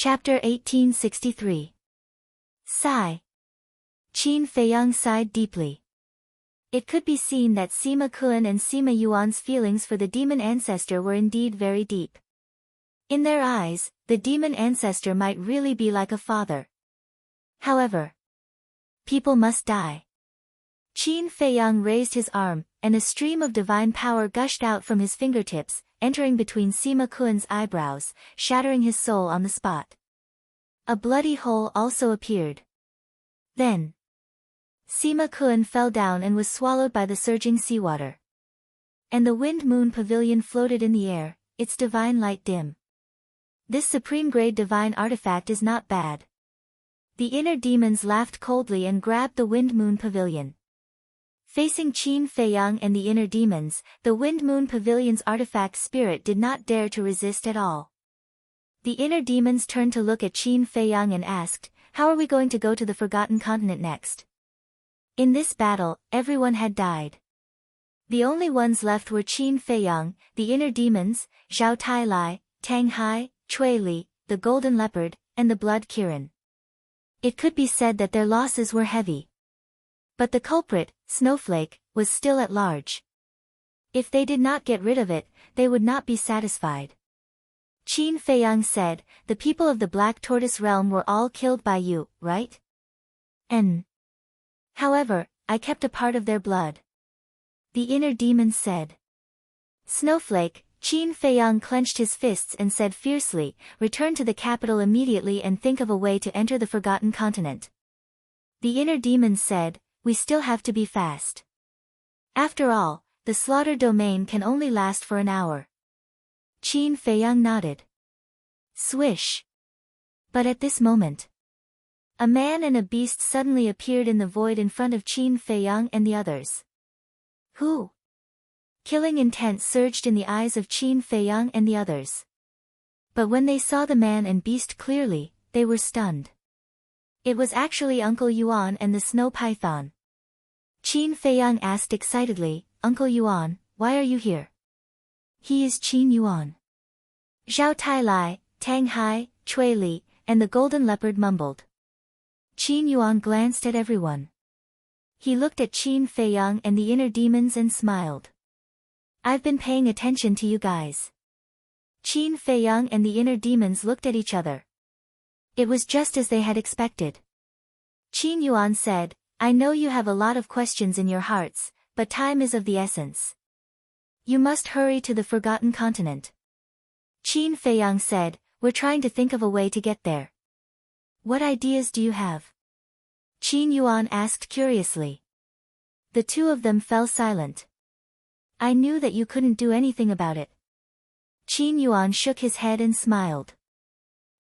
Chapter 1863. Sigh. Qin Feiyang sighed deeply. It could be seen that Sima Kun and Sima Yuan's feelings for the demon ancestor were indeed very deep. In their eyes, the demon ancestor might really be like a father. However, people must die. Qin Feiyang raised his arm, and a stream of divine power gushed out from his fingertips, entering between Sima Kun's eyebrows, shattering his soul on the spot. A bloody hole also appeared. Then, Sima Kun fell down and was swallowed by the surging seawater. And the wind-moon pavilion floated in the air, its divine light dim. This supreme-grade divine artifact is not bad. The inner demons laughed coldly and grabbed the wind-moon pavilion. Facing Qin Feiyang and the inner demons, the Wind-Moon Pavilion's artifact spirit did not dare to resist at all. The inner demons turned to look at Qin Feiyang and asked, "How are we going to go to the Forgotten Continent next?" In this battle, everyone had died. The only ones left were Qin Feiyang, the inner demons, Zhao Tailai, Tang Hai, Cui Li, the Golden Leopard, and the Blood Kirin. It could be said that their losses were heavy. But the culprit, Snowflake, was still at large. If they did not get rid of it, they would not be satisfied. Qin Feiyang said, "The people of the Black Tortoise realm were all killed by you, right? However, I kept a part of their blood." The inner demons said. Snowflake, Qin Feiyang clenched his fists and said fiercely, "Return to the capital immediately and think of a way to enter the Forgotten Continent." The inner demons said, "We still have to be fast. After all, the slaughter domain can only last for an hour." Qin Feiyang nodded. Swish. But at this moment, a man and a beast suddenly appeared in the void in front of Qin Feiyang and the others. Who? Killing intent surged in the eyes of Qin Feiyang and the others. But when they saw the man and beast clearly, they were stunned. It was actually Uncle Yuan and the snow python. Qin Feiyang asked excitedly, "Uncle Yuan, why are you here?" "He is Qin Yuan." Zhao Tailai, Tang Hai, Cui Li, and the Golden Leopard mumbled. Qin Yuan glanced at everyone. He looked at Qin Feiyang and the inner demons and smiled. "I've been paying attention to you guys." Qin Feiyang and the inner demons looked at each other. It was just as they had expected. Qin Yuan said, "I know you have a lot of questions in your hearts, but time is of the essence. You must hurry to the Forgotten Continent." Qin Feiyang said, "We're trying to think of a way to get there." "What ideas do you have?" Qin Yuan asked curiously. The two of them fell silent. "I knew that you couldn't do anything about it." Qin Yuan shook his head and smiled.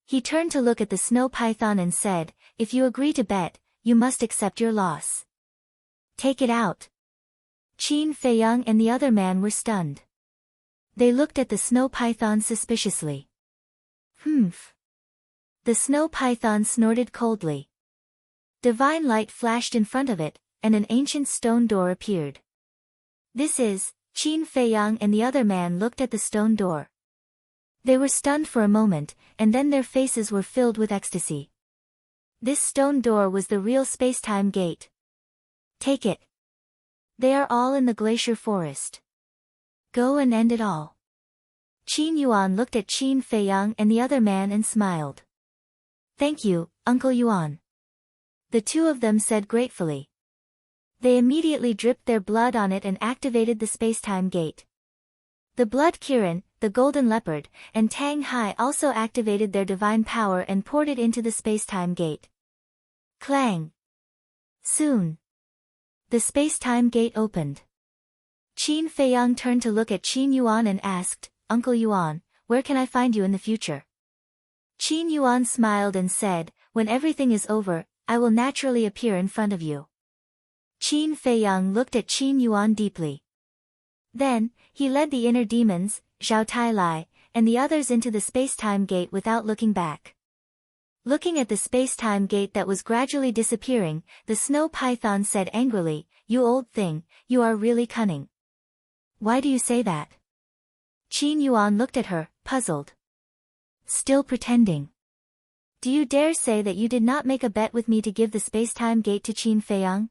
He turned to look at the snow python and said, "If you agree to bet, you must accept your loss. Take it out." Qin Feiyang and the other man were stunned. They looked at the snow python suspiciously. "Humph." The snow python snorted coldly. Divine light flashed in front of it, and an ancient stone door appeared. "This is..." Qin Feiyang and the other man looked at the stone door. They were stunned for a moment, and then their faces were filled with ecstasy. This stone door was the real space-time gate. "Take it. They are all in the glacier forest. Go and end it all." Qin Yuan looked at Qin Feiyang and the other man and smiled. "Thank you, Uncle Yuan." The two of them said gratefully. They immediately dripped their blood on it and activated the space-time gate. The Blood Kirin, the Golden Leopard, and Tang Hai also activated their divine power and poured it into the space-time gate. Clang! Soon, the space-time gate opened. Qin Feiyang turned to look at Qin Yuan and asked, "Uncle Yuan, where can I find you in the future?" Qin Yuan smiled and said, "When everything is over, I will naturally appear in front of you." Qin Feiyang looked at Qin Yuan deeply. Then, he led the inner demons, Zhao Tailai, and the others into the space-time gate without looking back. Looking at the space-time gate that was gradually disappearing, the snow python said angrily, "You old thing, you are really cunning." "Why do you say that?" Qin Yuan looked at her, puzzled. "Still pretending." Do you dare say that you did not make a bet with me to give the space-time gate to Qin Feiyang?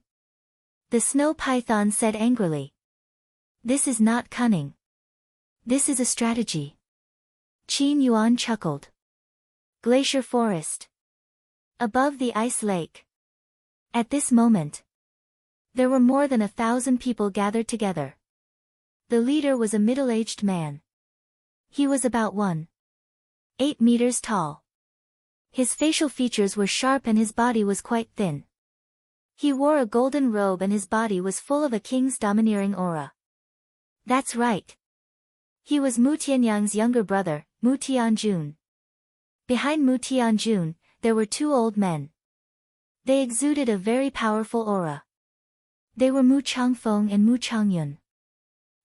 The snow python said angrily. This is not cunning. This is a strategy. Qin Yuan chuckled. Glacier forest. Above the ice lake. At this moment, there were more than 1,000 people gathered together. The leader was a middle-aged man. He was about 1.8 meters tall. His facial features were sharp and his body was quite thin. He wore a golden robe and his body was full of a king's domineering aura. That's right. He was Mu Tianyang's younger brother, Mu Tianjun. Behind Mu Tianjun, there were two old men. They exuded a very powerful aura. They were Mu Changfeng and Mu Changyun.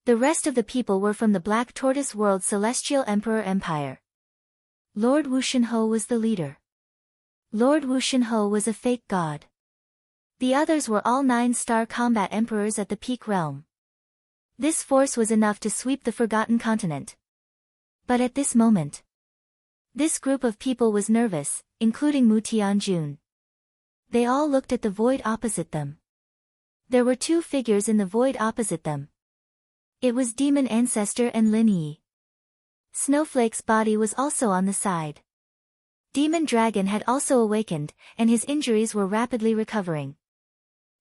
The rest of the people were from the Black Tortoise World Celestial Emperor Empire. Lord Wushenho was the leader. Lord Wushenho was a fake god. The others were all 9-star combat emperors at the peak realm. This force was enough to sweep the Forgotten Continent. But at this moment, this group of people was nervous, including Mu Tianjun. They all looked at the void opposite them. There were two figures in the void opposite them. It was Demon Ancestor and Lin Yi. Snowflake's body was also on the side. Demon Dragon had also awakened, and his injuries were rapidly recovering.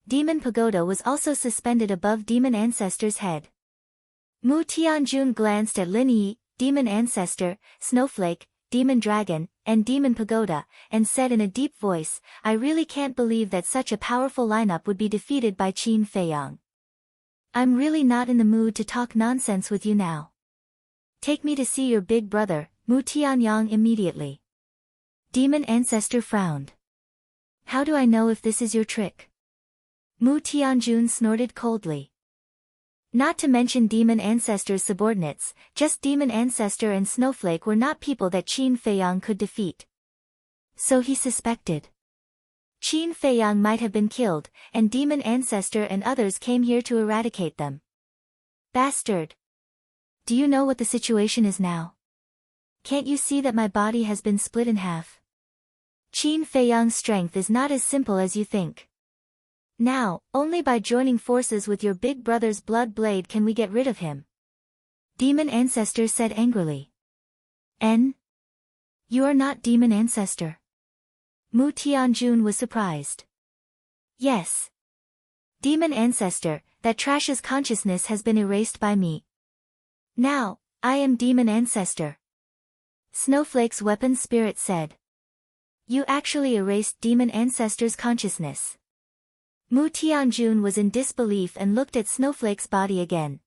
Demon Pagoda was also suspended above Demon Ancestor's head. Mu Tianjun glanced at Lin Yi, Demon Ancestor, Snowflake, Demon Dragon, and Demon Pagoda, and said in a deep voice, I really can't believe that such a powerful lineup would be defeated by Qin Feiyang. I'm really not in the mood to talk nonsense with you now. Take me to see your big brother, Mu Tianyang immediately. Demon Ancestor frowned. How do I know if this is your trick? Mu Tianjun snorted coldly. Not to mention Demon Ancestor's subordinates, just Demon Ancestor and Snowflake were not people that Qin Feiyang could defeat. So he suspected. Qin Feiyang might have been killed, and Demon Ancestor and others came here to eradicate them. Bastard! Do you know what the situation is now? Can't you see that my body has been split in half? Qin Feiyang's strength is not as simple as you think. Now, only by joining forces with your big brother's blood blade can we get rid of him. Demon Ancestor said angrily. You are not Demon Ancestor. Mu Tianjun was surprised. Yes. Demon Ancestor, that trash's consciousness has been erased by me. Now, I am Demon Ancestor. Snowflake's weapon spirit said. You actually erased Demon Ancestor's consciousness. Mu Tianjun was in disbelief and looked at Snowflake's body again.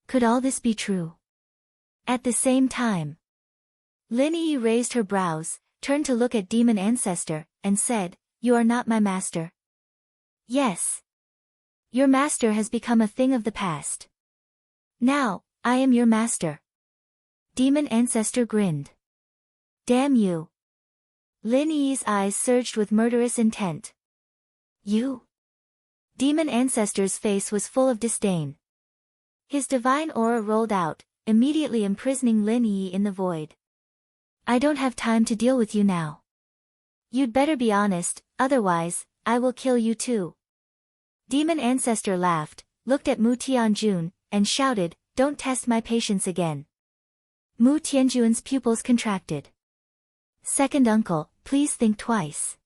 Could all this be true? At the same time, Lin Yi raised her brows, turned to look at Demon Ancestor, and said, You are not my master. Yes. Your master has become a thing of the past. Now, I am your master. Demon Ancestor grinned. Damn you. Lin Yi's eyes surged with murderous intent. You? Demon Ancestor's face was full of disdain. His divine aura rolled out, immediately imprisoning Lin Yi in the void. I don't have time to deal with you now. You'd better be honest, otherwise, I will kill you too. Demon Ancestor laughed, looked at Mu Tianjun, and shouted, Don't test my patience again. Mu Tianjun's pupils contracted. Second uncle, please think twice.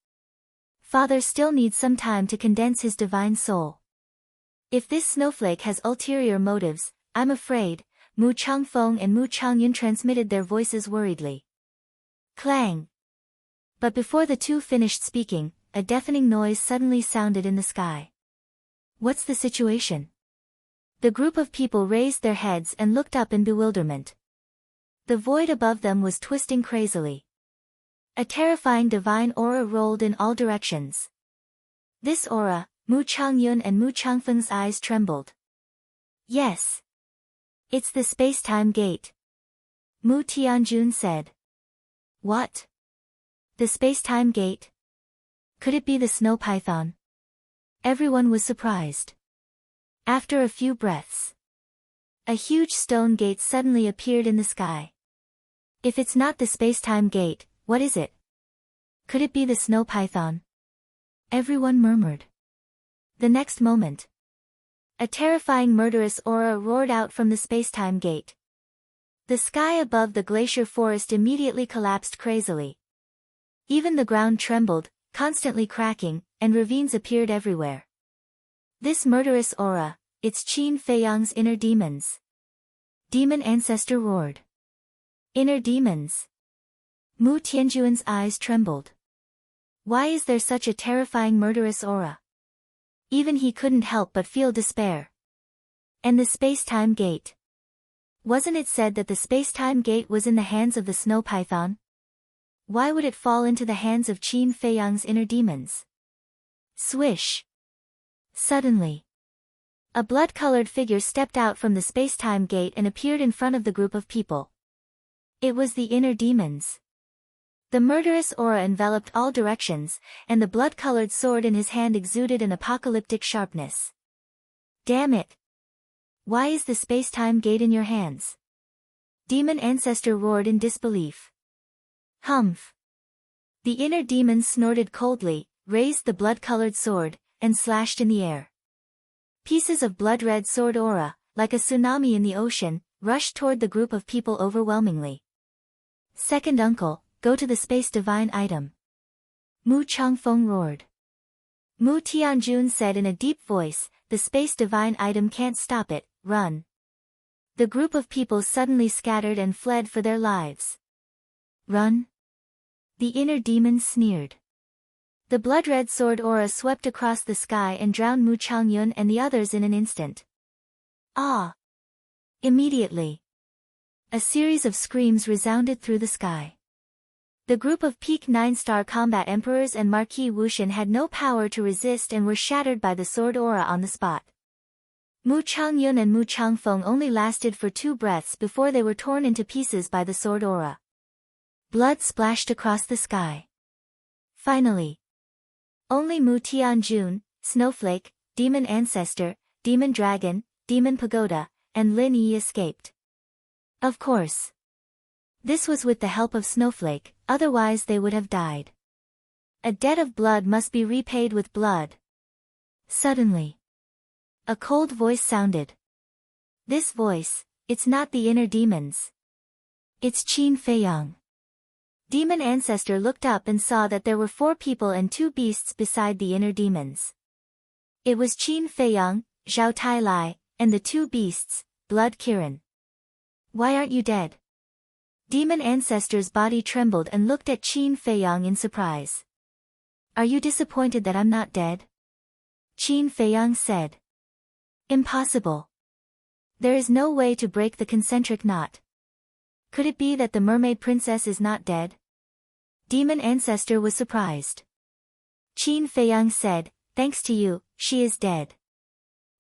Father still needs some time to condense his divine soul. If this snowflake has ulterior motives, I'm afraid, Mu Changfeng and Mu Changyun transmitted their voices worriedly. Clang! But before the two finished speaking, a deafening noise suddenly sounded in the sky. What's the situation? The group of people raised their heads and looked up in bewilderment. The void above them was twisting crazily. A terrifying divine aura rolled in all directions. This aura, Mu Changyun and Mu Changfeng's eyes trembled. Yes. It's the space-time gate. Mu Tianjun said. What? The space-time gate? Could it be the snow python? Everyone was surprised. After a few breaths, a huge stone gate suddenly appeared in the sky. If it's not the space-time gate, what is it? Could it be the snow python? Everyone murmured. The next moment, a terrifying murderous aura roared out from the space-time gate. The sky above the glacier forest immediately collapsed crazily. Even the ground trembled, constantly cracking, and ravines appeared everywhere. This murderous aura, it's Qin Feiyang's inner demons. Demon ancestor roared. Inner demons. Mu Tianjuan's eyes trembled. Why is there such a terrifying murderous aura? Even he couldn't help but feel despair. And the space-time gate. Wasn't it said that the space-time gate was in the hands of the snow python? Why would it fall into the hands of Qin Feiyang's inner demons? Swish! Suddenly, a blood-colored figure stepped out from the space-time gate and appeared in front of the group of people. It was the inner demons. The murderous aura enveloped all directions, and the blood-colored sword in his hand exuded an apocalyptic sharpness. Damn it! Why is the space-time gate in your hands? Demon ancestor roared in disbelief. Humph! The inner demons snorted coldly, raised the blood-colored sword, and slashed in the air. Pieces of blood-red sword aura, like a tsunami in the ocean, rushed toward the group of people overwhelmingly. Second uncle, go to the space divine item. Mu Changfeng roared. Mu Tianjun said in a deep voice, the space divine item can't stop it, run. The group of people suddenly scattered and fled for their lives. Run? The inner demons sneered. The blood-red sword aura swept across the sky and drowned Mu Changyun and the others in an instant. Ah! Immediately, a series of screams resounded through the sky. The group of peak 9-star combat emperors and Marquis Wushan had no power to resist and were shattered by the sword aura on the spot. Mu Changyun and Mu Changfeng only lasted for 2 breaths before they were torn into pieces by the sword aura. Blood splashed across the sky. Finally, only Mu Tianjun, Snowflake, Demon Ancestor, Demon Dragon, Demon Pagoda, and Lin Yi escaped. Of course. This was with the help of Snowflake, otherwise they would have died. A debt of blood must be repaid with blood. Suddenly, a cold voice sounded. This voice, it's not the inner demons. It's Qin Feiyang. Demon Ancestor looked up and saw that there were 4 people and 2 beasts beside the inner demons. It was Qin Feiyang, Zhao Tailai, and the 2 beasts, Blood Kirin. Why aren't you dead? Demon Ancestor's body trembled and looked at Qin Feiyang in surprise. Are you disappointed that I'm not dead? Qin Feiyang said. Impossible. There is no way to break the concentric knot. Could it be that the mermaid princess is not dead? Demon Ancestor was surprised. Qin Feiyang said, thanks to you, she is dead.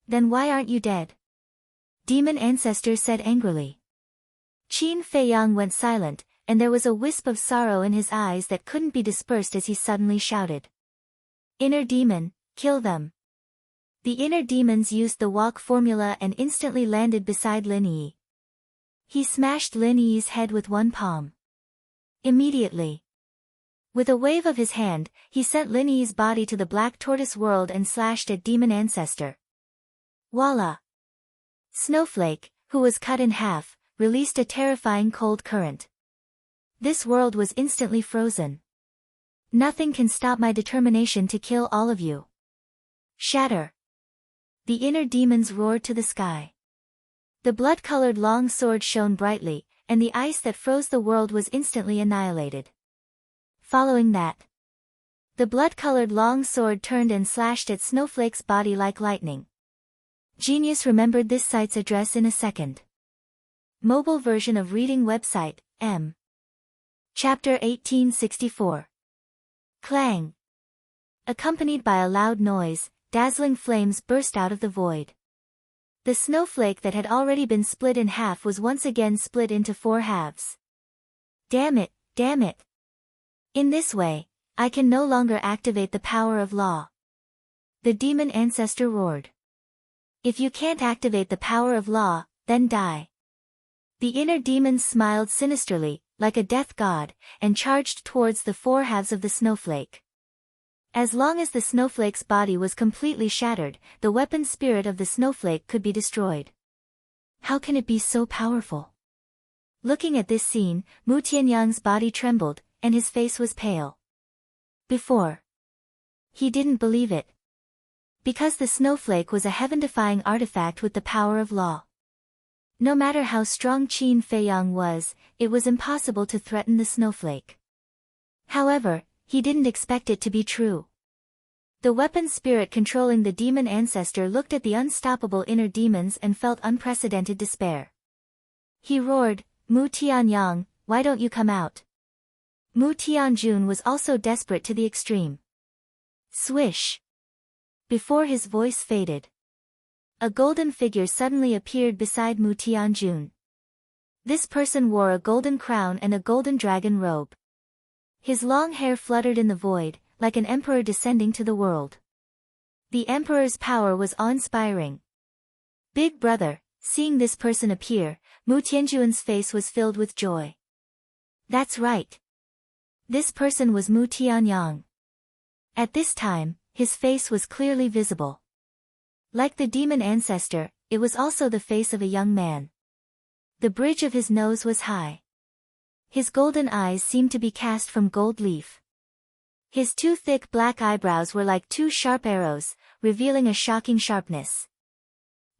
Then why aren't you dead? Demon Ancestor said angrily. Qin Feiyang went silent, and there was a wisp of sorrow in his eyes that couldn't be dispersed as he suddenly shouted. Inner demon, kill them. The inner demons used the walk formula and instantly landed beside Lin Yi. He smashed Lin Yi's head with one palm. Immediately, with a wave of his hand, he sent Lin Yi's body to the Black Tortoise world and slashed at Demon Ancestor. Voila! Snowflake, who was cut in half, released a terrifying cold current. This world was instantly frozen. Nothing can stop my determination to kill all of you. Shatter! The inner demons roared to the sky. The blood-colored long sword shone brightly, and the ice that froze the world was instantly annihilated. Following that, the blood-colored long sword turned and slashed at Snowflake's body like lightning. Genius remembered this site's address in a second. Mobile version of reading website, M. Chapter 1864. Clang! Accompanied by a loud noise, dazzling flames burst out of the void. The snowflake that had already been split in half was once again split into 4 halves. Damn it, damn it! In this way, I can no longer activate the power of law. The demon ancestor roared. If you can't activate the power of law, then die. The inner demons smiled sinisterly, like a death god, and charged towards the four halves of the snowflake. As long as the snowflake's body was completely shattered, the weapon spirit of the snowflake could be destroyed. How can it be so powerful? Looking at this scene, Mu Tianyang's body trembled, and his face was pale. Before, he didn't believe it. Because the snowflake was a heaven-defying artifact with the power of law. No matter how strong Qin Feiyang was, it was impossible to threaten the snowflake. However, he didn't expect it to be true. The weapon spirit controlling the demon ancestor looked at the unstoppable inner demons and felt unprecedented despair. He roared, "Mu Tianyang, why don't you come out?" Mu Tianjun was also desperate to the extreme. Swish! Before his voice faded, a golden figure suddenly appeared beside Mu Tianjun. This person wore a golden crown and a golden dragon robe. His long hair fluttered in the void, like an emperor descending to the world. The emperor's power was awe-inspiring. Big brother, seeing this person appear, Mu Tianjun's face was filled with joy. That's right. This person was Mu Tianyang. At this time, his face was clearly visible. Like the demon ancestor, it was also the face of a young man. The bridge of his nose was high. His golden eyes seemed to be cast from gold leaf. His two thick black eyebrows were like two sharp arrows, revealing a shocking sharpness.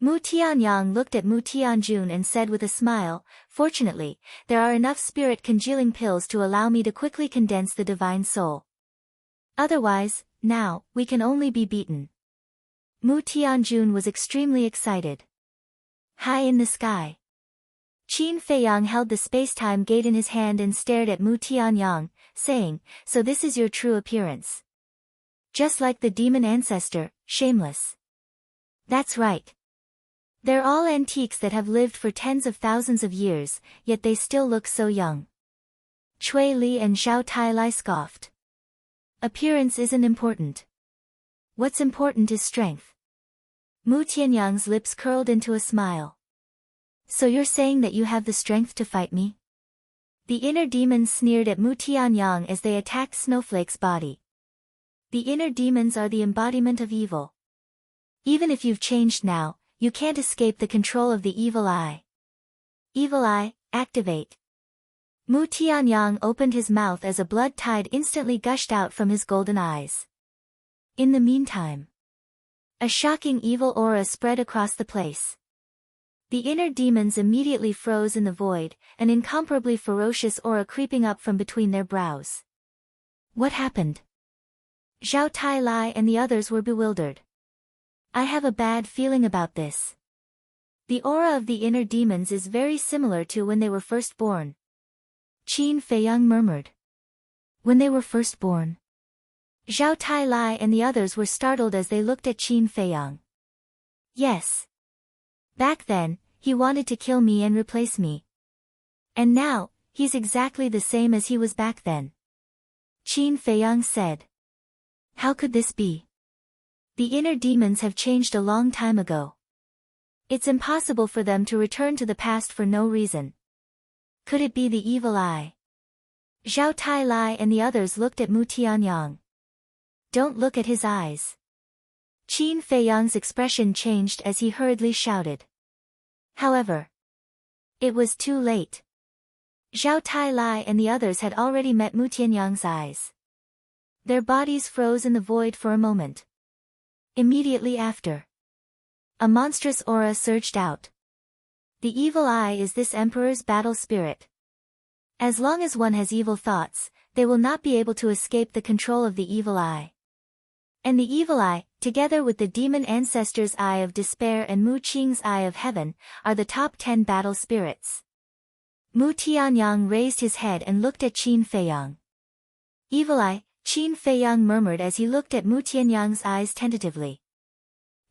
Mu Tianyang looked at Mu Tianjun and said with a smile, "Fortunately, there are enough spirit congealing pills to allow me to quickly condense the divine soul. Otherwise, now, we can only be beaten." Mu Tianjun was extremely excited. High in the sky, Qin Feiyang held the space-time gate in his hand and stared at Mu Tianyang, saying, "So this is your true appearance. Just like the demon ancestor, shameless." That's right. They're all antiques that have lived for tens of thousands of years, yet they still look so young. Cui Li and Zhao Tailai scoffed. Appearance isn't important. What's important is strength. Mu Tianyang's lips curled into a smile. So you're saying that you have the strength to fight me? The inner demons sneered at Mu Tianyang as they attacked Snowflake's body. The inner demons are the embodiment of evil. Even if you've changed now, you can't escape the control of the evil eye. Evil eye, activate. Mu Tianyang opened his mouth as a blood tide instantly gushed out from his golden eyes. In the meantime, a shocking evil aura spread across the place. The inner demons immediately froze in the void, an incomparably ferocious aura creeping up from between their brows. What happened? Zhao Tailai and the others were bewildered. I have a bad feeling about this. The aura of the inner demons is very similar to when they were first born. Qin Feiyang murmured. When they were first born? Zhao Tailai and the others were startled as they looked at Qin Feiyang. Yes. Back then, he wanted to kill me and replace me. And now, he's exactly the same as he was back then. Qin Feiyang said. How could this be? The inner demons have changed a long time ago. It's impossible for them to return to the past for no reason. Could it be the evil eye? Zhao Tailai and the others looked at Mu Tianyang. Don't look at his eyes. Qin Feiyang's expression changed as he hurriedly shouted. However, it was too late. Zhao Tailai and the others had already met Mu Tianyang's eyes. Their bodies froze in the void for a moment. Immediately after, a monstrous aura surged out. The evil eye is this emperor's battle spirit. As long as one has evil thoughts, they will not be able to escape the control of the evil eye. And the evil eye, together with the demon ancestor's eye of despair and Mu Qing's eye of heaven, are the top 10 battle spirits. Mu Tianyang raised his head and looked at Qin Feiyang. Evil eye, Qin Feiyang murmured as he looked at Mu Tianyang's eyes tentatively.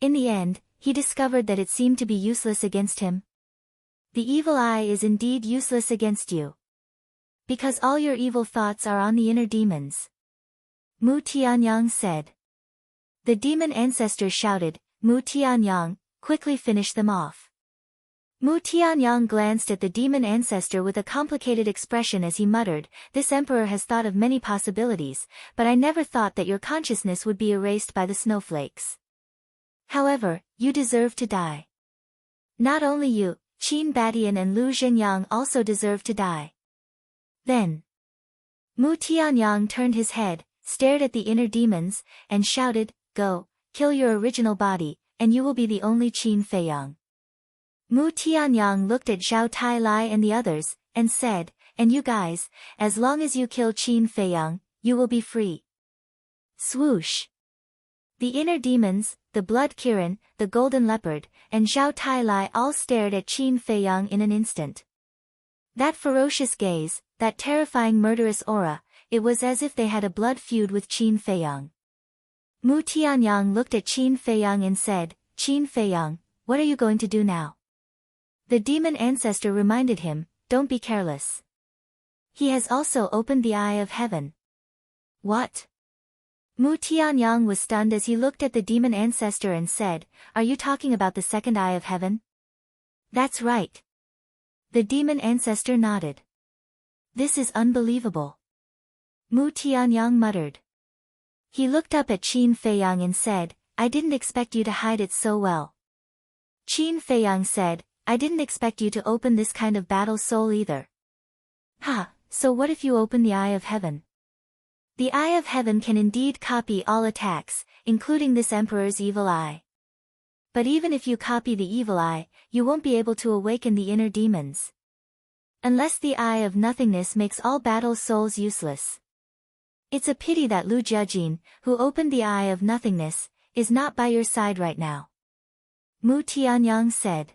In the end, he discovered that it seemed to be useless against him. The evil eye is indeed useless against you. Because all your evil thoughts are on the inner demons. Mu Tianyang said. The demon ancestor shouted, Mu Tianyang, quickly finish them off. Mu Tianyang glanced at the demon ancestor with a complicated expression as he muttered, "This emperor has thought of many possibilities, but I never thought that your consciousness would be erased by the snowflakes. However, you deserve to die. Not only you, Qin Badian and Lu Zhenyang also deserve to die." Then, Mu Tianyang turned his head, stared at the inner demons, and shouted, "Go, kill your original body, and you will be the only Qin Feiyang." Mu Tianyang looked at Zhao Tailai and the others, and said, "And you guys, as long as you kill Qin Feiyang, you will be free." Swoosh! The inner demons, the blood Kirin, the golden leopard, and Zhao Tailai all stared at Qin Feiyang in an instant. That ferocious gaze, that terrifying murderous aura, it was as if they had a blood feud with Qin Feiyang. Mu Tianyang looked at Qin Feiyang and said, "Qin Feiyang, what are you going to do now?" The demon ancestor reminded him, "Don't be careless. He has also opened the eye of heaven." What? Mu Tianyang was stunned as he looked at the demon ancestor and said, "Are you talking about the second eye of heaven?" "That's right." The demon ancestor nodded. "This is unbelievable." Mu Tianyang muttered. He looked up at Qin Feiyang and said, "I didn't expect you to hide it so well." Qin Feiyang said, "I didn't expect you to open this kind of battle soul either." "Ha, so what if you open the eye of heaven?" "The eye of heaven can indeed copy all attacks, including this emperor's evil eye. But even if you copy the evil eye, you won't be able to awaken the inner demons. Unless the eye of nothingness makes all battle souls useless. It's a pity that Lu Jiajin, who opened the eye of nothingness, is not by your side right now." Mu Tianyang said.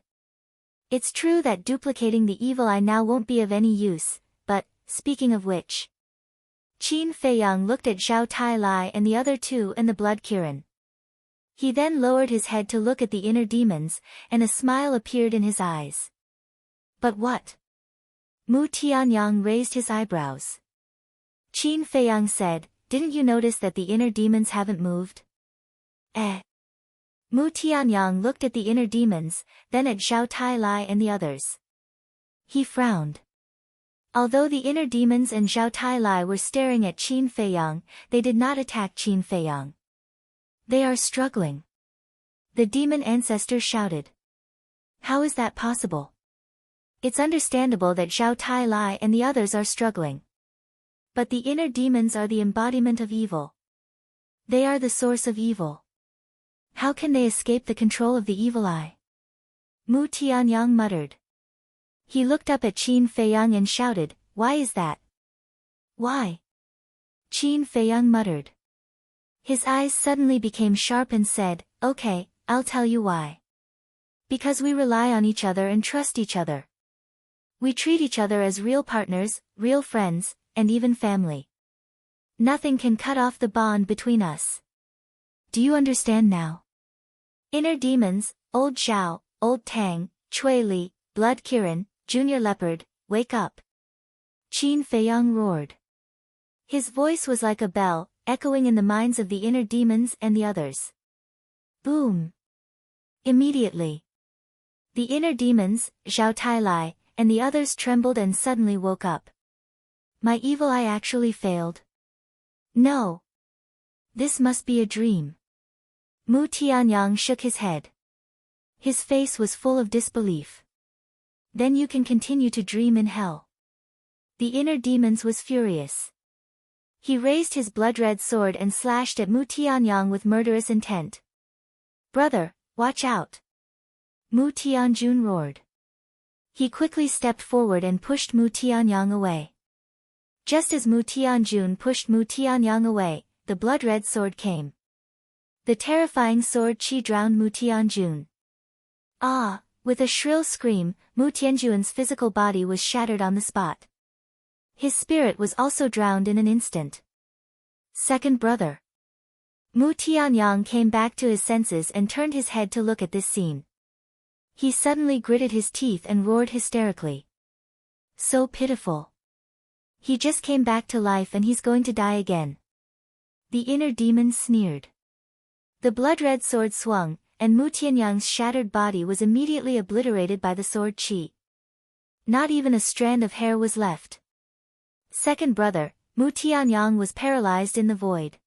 "It's true that duplicating the evil eye now won't be of any use, but, speaking of which..." Qin Feiyang looked at Zhao Tailai and the other two and the blood Kirin. He then lowered his head to look at the inner demons, and a smile appeared in his eyes. "But what?" Mu Tianyang raised his eyebrows. Qin Feiyang said, "Didn't you notice that the inner demons haven't moved?" Mu Tianyang looked at the inner demons, then at Zhao Tailai and the others. He frowned. Although the inner demons and Zhao Tailai were staring at Qin Feiyang, they did not attack Qin Feiyang. "They are struggling." The demon ancestor shouted. "How is that possible?" "It's understandable that Zhao Tailai and the others are struggling. But the inner demons are the embodiment of evil. They are the source of evil. How can they escape the control of the evil eye?" Mu Tianyang muttered. He looked up at Qin Feiyang and shouted, "Why is that?" "Why?" Qin Feiyang muttered. His eyes suddenly became sharp and said, "Okay, I'll tell you why. Because we rely on each other and trust each other. We treat each other as real partners, real friends, and even family. Nothing can cut off the bond between us. Do you understand now?" Inner demons, Old Zhao, Old Tang, Cui Li, Blood Kirin, Junior Leopard, wake up! Qin Feiyang roared. His voice was like a bell, echoing in the minds of the inner demons and the others. Boom! Immediately, the inner demons, Zhao Tailai, and the others trembled and suddenly woke up. My evil eye actually failed. No. This must be a dream. Mu Tianyang shook his head. His face was full of disbelief. Then you can continue to dream in hell. The inner demons was furious. He raised his blood-red sword and slashed at Mu Tianyang with murderous intent. Brother, watch out! Mu Tianjun roared. He quickly stepped forward and pushed Mu Tianyang away. Just as Mu Tianjun pushed Mu Tianyang away, the blood-red sword came. The terrifying sword chi drowned Mu Tianjun. Ah! With a shrill scream, Mu Tianjun's physical body was shattered on the spot. His spirit was also drowned in an instant. Second brother. Mu Tianyang came back to his senses and turned his head to look at this scene. He suddenly gritted his teeth and roared hysterically. So pitiful. He just came back to life and he's going to die again. The inner demon sneered. The blood-red sword swung, and Mu Tianyang's shattered body was immediately obliterated by the sword qi. Not even a strand of hair was left. Second brother, Mu Tianyang was paralyzed in the void.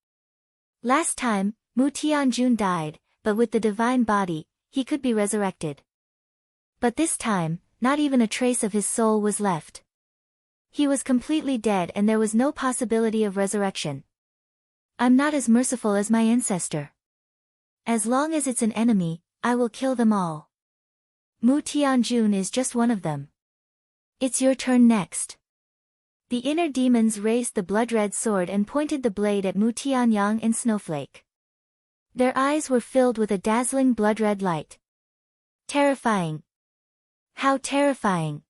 Last time, Mu Tianjun died, but with the divine body, he could be resurrected. But this time, not even a trace of his soul was left. He was completely dead and there was no possibility of resurrection. I'm not as merciful as my ancestor. As long as it's an enemy, I will kill them all. Mu Tianjun is just one of them. It's your turn next. The inner demons raised the blood-red sword and pointed the blade at Mu Tianyang and Snowflake. Their eyes were filled with a dazzling blood-red light. Terrifying. How terrifying.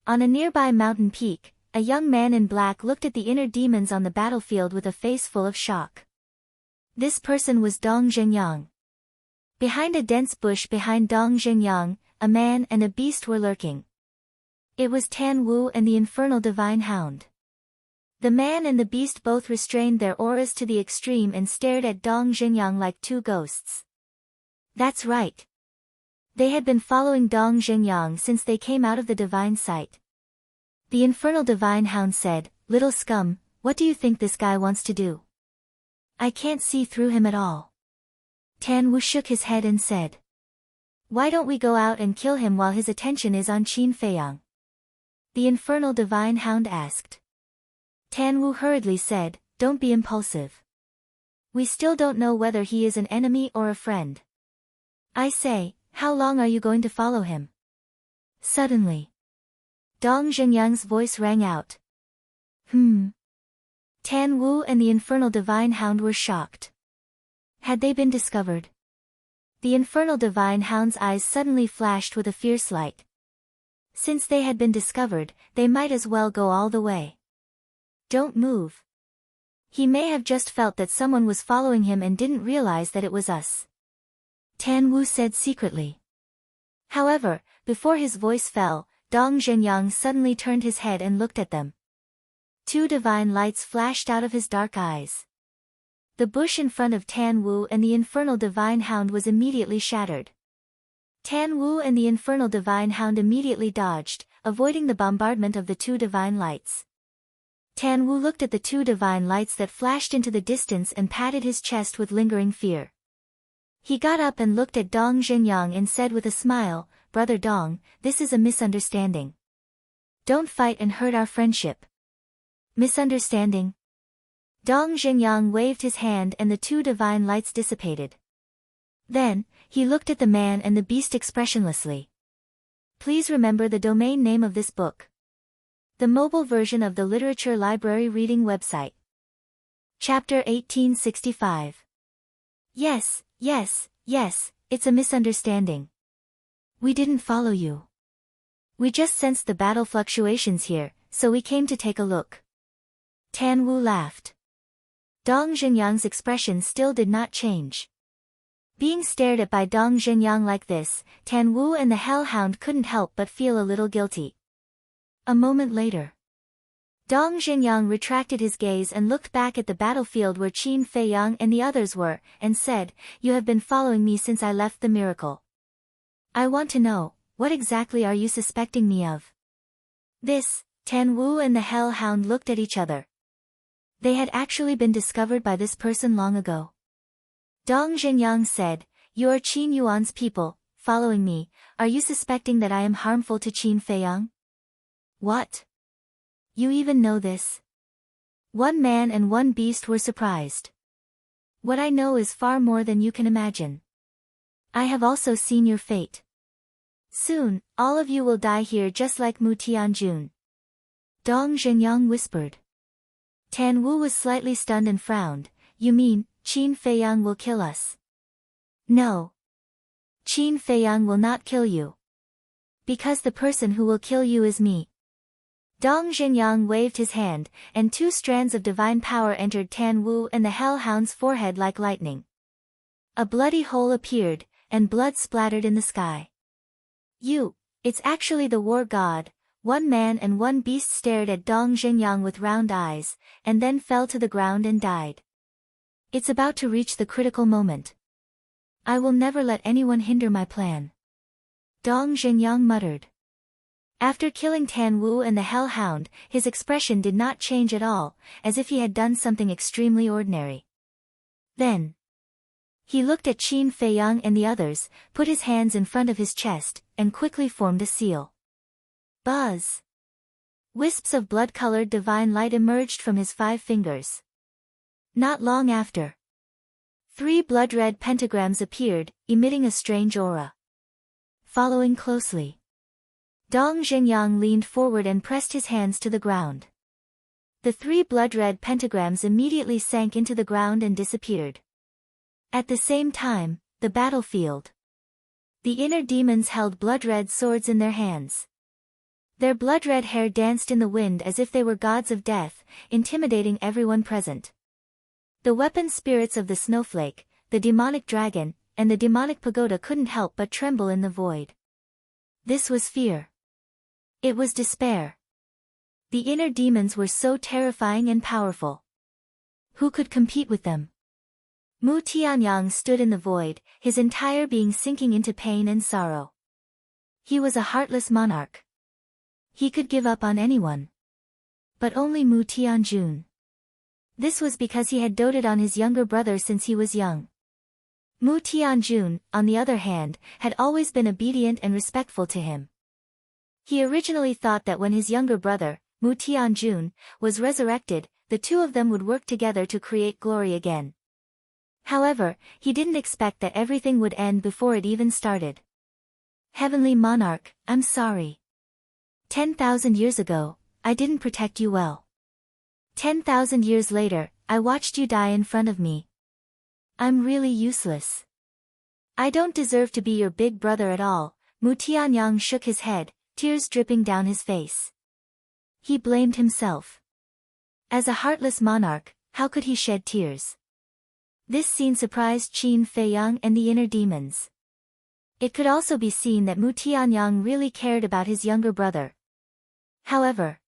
On a nearby mountain peak, a young man in black looked at the inner demons on the battlefield with a face full of shock. This person was Dong Zhengyang. Behind a dense bush behind Dong Zhengyang, a man and a beast were lurking. It was Tan Wu and the infernal divine hound. The man and the beast both restrained their auras to the extreme and stared at Dong Zhengyang like two ghosts. That's right. They had been following Dong Zhengyang since they came out of the divine sight. The infernal divine hound said, "Little scum, what do you think this guy wants to do? I can't see through him at all." Tan Wu shook his head and said, "Why don't we go out and kill him while his attention is on Qin Feiyang?" The infernal divine hound asked. Tan Wu hurriedly said, "Don't be impulsive. We still don't know whether he is an enemy or a friend. I say, how long are you going to follow him?" Suddenly, Dong Zhengyang's voice rang out. Tan Wu and the infernal divine hound were shocked. Had they been discovered? The infernal divine hound's eyes suddenly flashed with a fierce light. Since they had been discovered, they might as well go all the way. Don't move. He may have just felt that someone was following him and didn't realize that it was us. Tan Wu said secretly. However, before his voice fell, Dong Zhenyang suddenly turned his head and looked at them. Two divine lights flashed out of his dark eyes. The bush in front of Tan Wu and the infernal divine hound was immediately shattered. Tan Wu and the infernal divine hound immediately dodged, avoiding the bombardment of the two divine lights. Tan Wu looked at the two divine lights that flashed into the distance and patted his chest with lingering fear. He got up and looked at Dong Zhenyang and said with a smile, "Brother Dong, this is a misunderstanding. Don't fight and hurt our friendship." Misunderstanding? Dong Zhenyang waved his hand and the two divine lights dissipated. Then, he looked at the man and the beast expressionlessly. Please remember the domain name of this book. The mobile version of the Literature Library Reading website. Chapter 1865. Yes, it's a misunderstanding. We didn't follow you. We just sensed the battle fluctuations here, so we came to take a look. Tan Wu laughed. Dong Zhenyang's expression still did not change. Being stared at by Dong Zhenyang like this, Tan Wu and the hellhound couldn't help but feel a little guilty. A moment later, Dong Zhenyang retracted his gaze and looked back at the battlefield where Qin Feiyang and the others were, and said, "You have been following me since I left the miracle. I want to know, what exactly are you suspecting me of?" This, Tan Wu and the hellhound looked at each other. They had actually been discovered by this person long ago. Dong Zhenyang said, "You are Qin Yuan's people, following me. Are you suspecting that I am harmful to Qin Feiyang?" What? You even know this? One man and one beast were surprised. What I know is far more than you can imagine. I have also seen your fate. Soon, all of you will die here just like Mu Tianjun. Dong Zhenyang whispered. Tan Wu was slightly stunned and frowned. You mean, Qin Feiyang will kill us? No. Qin Feiyang will not kill you. Because the person who will kill you is me. Dong Zhenyang waved his hand, and two strands of divine power entered Tan Wu and the hellhound's forehead like lightning. A bloody hole appeared, and blood splattered in the sky. It's actually the war god. One man and one beast stared at Dong Zhenyang with round eyes, and then fell to the ground and died. It's about to reach the critical moment. I will never let anyone hinder my plan. Dong Zhenyang muttered. After killing Tan Wu and the Hellhound, his expression did not change at all, as if he had done something extremely ordinary. Then he looked at Qin Feiyang and the others, put his hands in front of his chest, and quickly formed a seal. Buzz! Wisps of blood-colored divine light emerged from his 5 fingers. Not long after, 3 blood-red pentagrams appeared, emitting a strange aura. Following closely, Dong Zhenyang leaned forward and pressed his hands to the ground. The 3 blood-red pentagrams immediately sank into the ground and disappeared. At the same time, the battlefield. The inner demons held blood-red swords in their hands. Their blood-red hair danced in the wind as if they were gods of death, intimidating everyone present. The weapon spirits of the snowflake, the demonic dragon, and the demonic pagoda couldn't help but tremble in the void. This was fear. It was despair. The inner demons were so terrifying and powerful. Who could compete with them? Mu Tianyang stood in the void, his entire being sinking into pain and sorrow. He was a heartless monarch. He could give up on anyone. But only Mu Tianjun. This was because he had doted on his younger brother since he was young. Mu Tianjun, on the other hand, had always been obedient and respectful to him. He originally thought that when his younger brother, Mu Tianjun, was resurrected, the two of them would work together to create glory again. However, he didn't expect that everything would end before it even started. Heavenly Monarch, I'm sorry. 10,000 years ago, I didn't protect you well. 10,000 years later, I watched you die in front of me. I'm really useless. I don't deserve to be your big brother at all. Mu Tianyang shook his head, tears dripping down his face. He blamed himself. As a heartless monarch, how could he shed tears? This scene surprised Qin Feiyang and the inner demons. It could also be seen that Mu Tianyang really cared about his younger brother. However,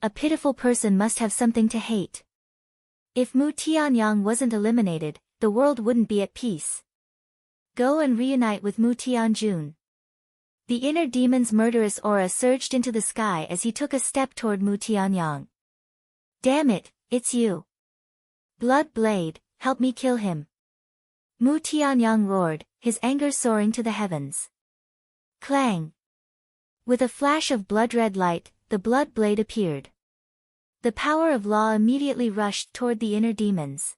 a pitiful person must have something to hate. If Mu Tianyang wasn't eliminated, the world wouldn't be at peace. Go and reunite with Mu Tianjun. The inner demon's murderous aura surged into the sky as he took a step toward Mu Tianyang. Damn it, it's you. Blood Blade, help me kill him. Mu Tianyang roared, his anger soaring to the heavens. Clang! With a flash of blood-red light, the blood blade appeared. The power of law immediately rushed toward the inner demons.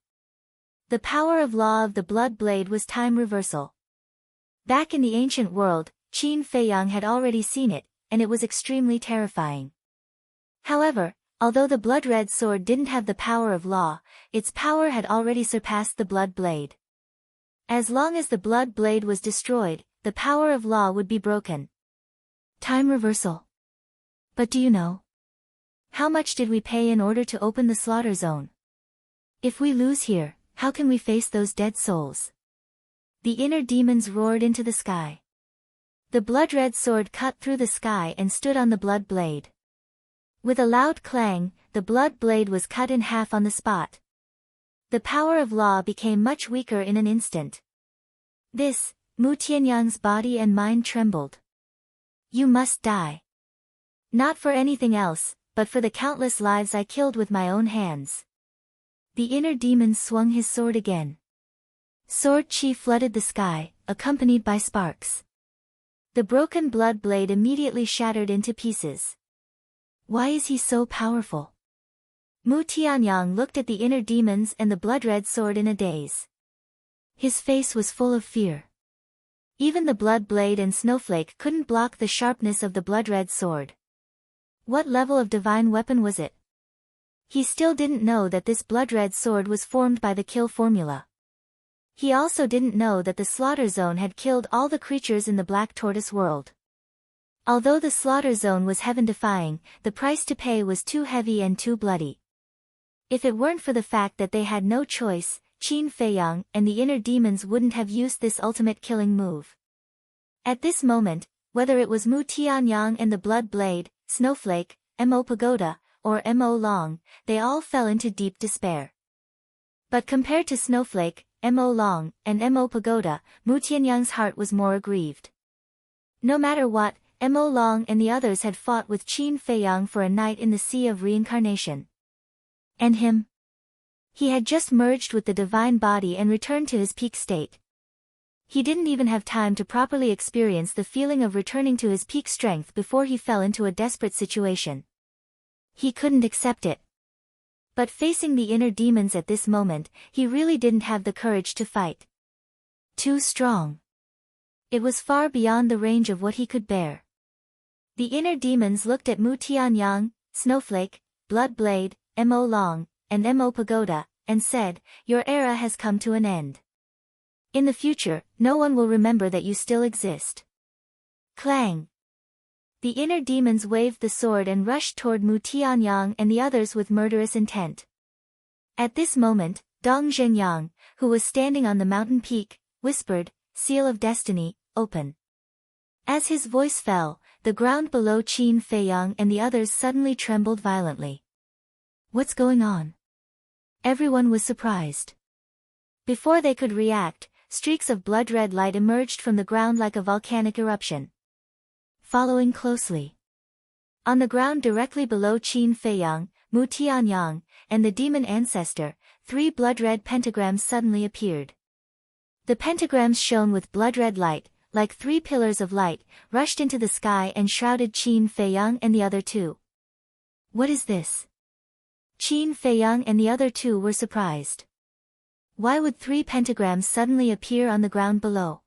The power of law of the blood blade was time reversal. Back in the ancient world, Qin Feiyang had already seen it, and it was extremely terrifying. However, although the blood-red sword didn't have the power of law, its power had already surpassed the blood blade. As long as the blood blade was destroyed, the power of law would be broken. Time reversal. But do you know? How much did we pay in order to open the slaughter zone? If we lose here, how can we face those dead souls? The inner demons roared into the sky. The blood-red sword cut through the sky and stood on the blood blade. With a loud clang, the blood blade was cut in half on the spot. The power of law became much weaker in an instant. This, Mu Tianyang's body and mind trembled. You must die. Not for anything else, but for the countless lives I killed with my own hands. The inner demon swung his sword again. Sword chi flooded the sky, accompanied by sparks. The broken blood blade immediately shattered into pieces. Why is he so powerful? Mu Tianyang looked at the inner demons and the blood-red sword in a daze. His face was full of fear. Even the blood blade and snowflake couldn't block the sharpness of the blood-red sword. What level of divine weapon was it? He still didn't know that this blood-red sword was formed by the kill formula. He also didn't know that the slaughter zone had killed all the creatures in the Black Tortoise world. Although the slaughter zone was heaven-defying, the price to pay was too heavy and too bloody. If it weren't for the fact that they had no choice, Qin Feiyang and the inner demons wouldn't have used this ultimate killing move. At this moment, whether it was Mu Tianyang and the Blood Blade, Snowflake, Mo Pagoda, or Mo Long, they all fell into deep despair. But compared to Snowflake, Mo Long, and Mo Pagoda, Mu Tianyang's heart was more aggrieved. No matter what, Mo Long and the others had fought with Qin Feiyang for a night in the Sea of Reincarnation. And him? He had just merged with the divine body and returned to his peak state. He didn't even have time to properly experience the feeling of returning to his peak strength before he fell into a desperate situation. He couldn't accept it. But facing the inner demons at this moment, he really didn't have the courage to fight. Too strong. It was far beyond the range of what he could bear. The inner demons looked at Mu Tianyang, Snowflake, Bloodblade, Mo Long, and Mo Pagoda, and said, "Your era has come to an end. In the future, no one will remember that you still exist." Clang! The inner demons waved the sword and rushed toward Mu Tianyang and the others with murderous intent. At this moment, Dong Zhengyang, who was standing on the mountain peak, whispered, "Seal of Destiny, open." As his voice fell, the ground below Qin Feiyang and the others suddenly trembled violently. What's going on? Everyone was surprised. Before they could react, streaks of blood-red light emerged from the ground like a volcanic eruption. Following closely. On the ground directly below Qin Feiyang, Mu Tianyang, and the demon ancestor, 3 blood-red pentagrams suddenly appeared. The pentagrams shone with blood-red light, like 3 pillars of light, rushed into the sky and shrouded Qin Feiyang and the other 2. What is this? Qin Feiyang and the other 2 were surprised. Why would 3 pentagrams suddenly appear on the ground below?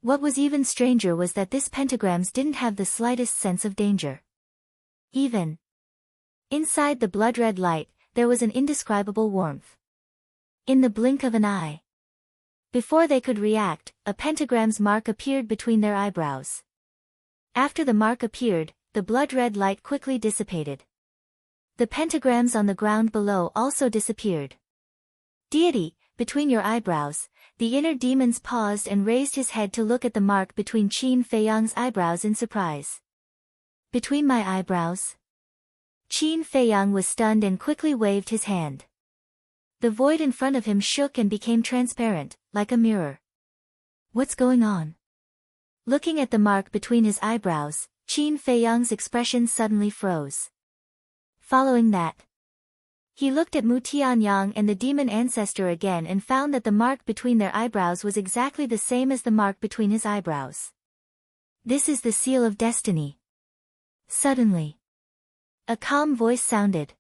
What was even stranger was that these pentagrams didn't have the slightest sense of danger. Even inside the blood-red light, there was an indescribable warmth. In the blink of an eye. Before they could react, a pentagram's mark appeared between their eyebrows. After the mark appeared, the blood-red light quickly dissipated. The pentagrams on the ground below also disappeared. Deity, between your eyebrows, the inner demons paused and raised his head to look at the mark between Qin Feiyang's eyebrows in surprise. Between my eyebrows? Qin Feiyang was stunned and quickly waved his hand. The void in front of him shook and became transparent, like a mirror. What's going on? Looking at the mark between his eyebrows, Qin Feiyang's expression suddenly froze. Following that, he looked at Mu Tianyang and the demon ancestor again and found that the mark between their eyebrows was exactly the same as the mark between his eyebrows. This is the seal of destiny. Suddenly, a calm voice sounded.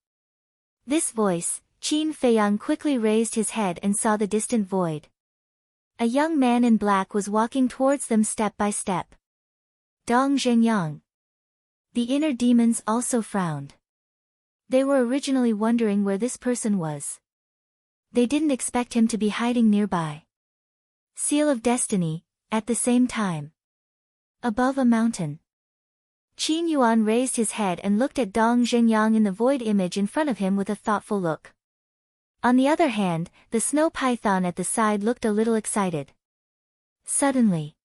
This voice, Qin Feiyang quickly raised his head and saw the distant void. A young man in black was walking towards them step by step. Dong Zhengyang. The inner demons also frowned. They were originally wondering where this person was. They didn't expect him to be hiding nearby. Seal of Destiny, at the same time. Above a mountain. Qin Yuan raised his head and looked at Dong Zhengyang in the void image in front of him with a thoughtful look. On the other hand, the snow python at the side looked a little excited. Suddenly,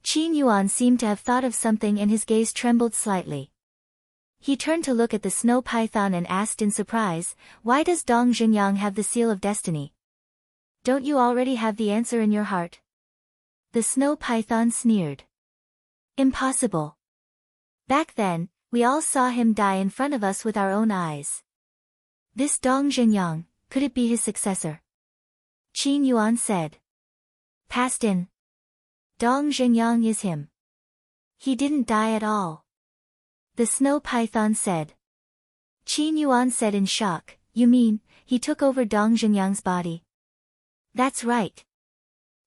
Qin Yuan seemed to have thought of something and his gaze trembled slightly. He turned to look at the snow python and asked in surprise, "Why does Dong Zhengyang have the seal of destiny? Don't you already have the answer in your heart?" The snow python sneered. "Impossible. Back then, we all saw him die in front of us with our own eyes. This Dong Zhengyang, could it be his successor?" Qin Yuan said. "Passed in. Dong Zhengyang is him. He didn't die at all." The snow python said. Qin Yuan said in shock, "You mean, he took over Dong Zhengyang's body?" "That's right.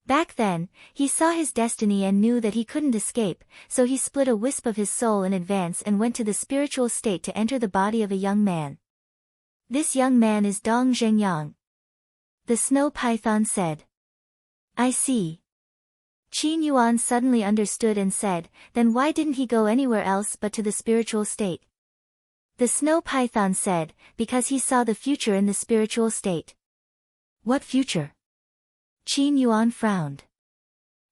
Back then, he saw his destiny and knew that he couldn't escape, so he split a wisp of his soul in advance and went to the spiritual state to enter the body of a young man. This young man is Dong Zhengyang." The snow python said. "I see." Qin Yuan suddenly understood and said, "Then why didn't he go anywhere else but to the spiritual state?" The snow python said, "Because he saw the future in the spiritual state." "What future?" Qin Yuan frowned.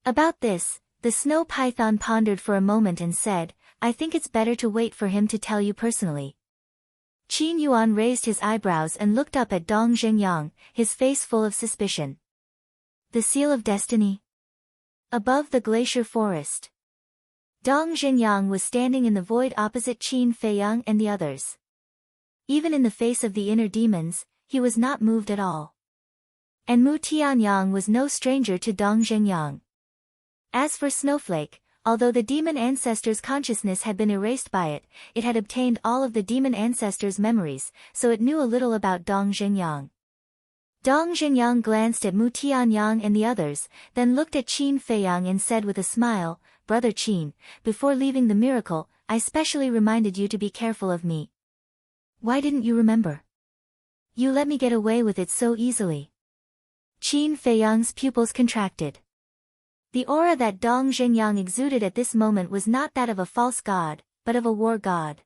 About this, the snow python pondered for a moment and said, "I think it's better to wait for him to tell you personally." Qin Yuan raised his eyebrows and looked up at Dong Zhengyang, his face full of suspicion. The seal of destiny. Above the glacier forest, Dong Zhenyang was standing in the void opposite Qin Feiyang and the others. Even in the face of the inner demons, he was not moved at all. And Mu Tianyang was no stranger to Dong Zhenyang. As for Snowflake, although the demon ancestor's consciousness had been erased by it, it had obtained all of the demon ancestor's memories, so it knew a little about Dong Zhenyang. Dong Zhenyang glanced at Mu Tianyang and the others, then looked at Qin Feiyang and said with a smile, "Brother Qin, before leaving the miracle, I specially reminded you to be careful of me. Why didn't you remember? You let me get away with it so easily." Qin Feiyang's pupils contracted. The aura that Dong Zhenyang exuded at this moment was not that of a false god, but of a war god.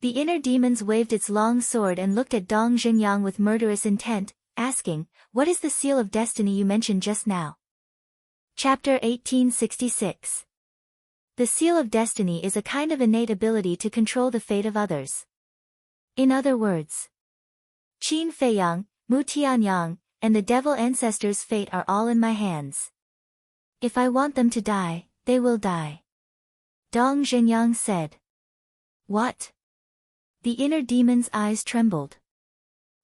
The inner demons waved its long sword and looked at Dong Zhenyang with murderous intent, asking, "What is the seal of destiny you mentioned just now?" Chapter 1866. The seal of destiny is a kind of innate ability to control the fate of others. In other words, Qin Feiyang, Mu Tianyang, and the devil ancestors' fate are all in my hands. If I want them to die, they will die. Dong Zhenyang said. What? The inner demon's eyes trembled.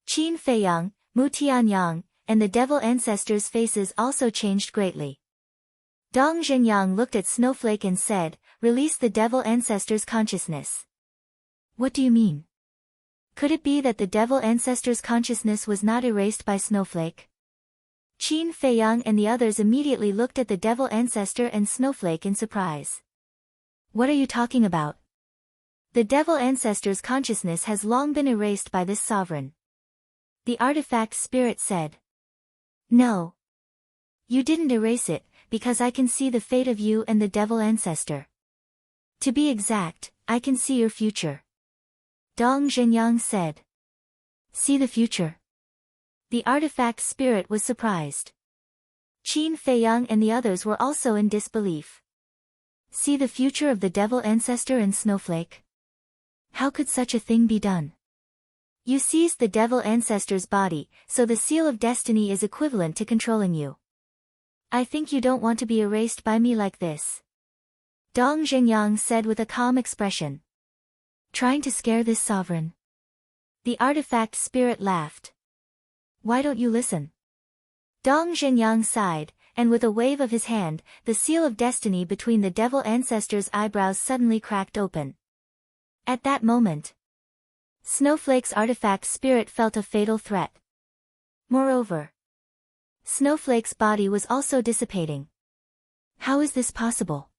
Qin Feiyang, Mu Tianyang, and the devil ancestors' faces also changed greatly. Dong Zhenyang looked at Snowflake and said, "Release the devil ancestor's consciousness." What do you mean? Could it be that the devil ancestor's consciousness was not erased by Snowflake? Qin Feiyang and the others immediately looked at the devil ancestor and Snowflake in surprise. What are you talking about? The devil ancestor's consciousness has long been erased by this sovereign. The artifact spirit said. No. You didn't erase it, because I can see the fate of you and the devil ancestor. To be exact, I can see your future. Dong Zhenyang said. See the future? The artifact spirit was surprised. Qin Feiyang and the others were also in disbelief. See the future of the devil ancestor and Snowflake? How could such a thing be done? You seized the devil ancestor's body, so the seal of destiny is equivalent to controlling you. I think you don't want to be erased by me like this. Dong Zhenyang said with a calm expression. Trying to scare this sovereign? The artifact spirit laughed. Why don't you listen? Dong Zhenyang sighed, and with a wave of his hand, the seal of destiny between the devil ancestor's eyebrows suddenly cracked open. At that moment, Snowflake's artifact spirit felt a fatal threat. Moreover, Snowflake's body was also dissipating. How is this possible?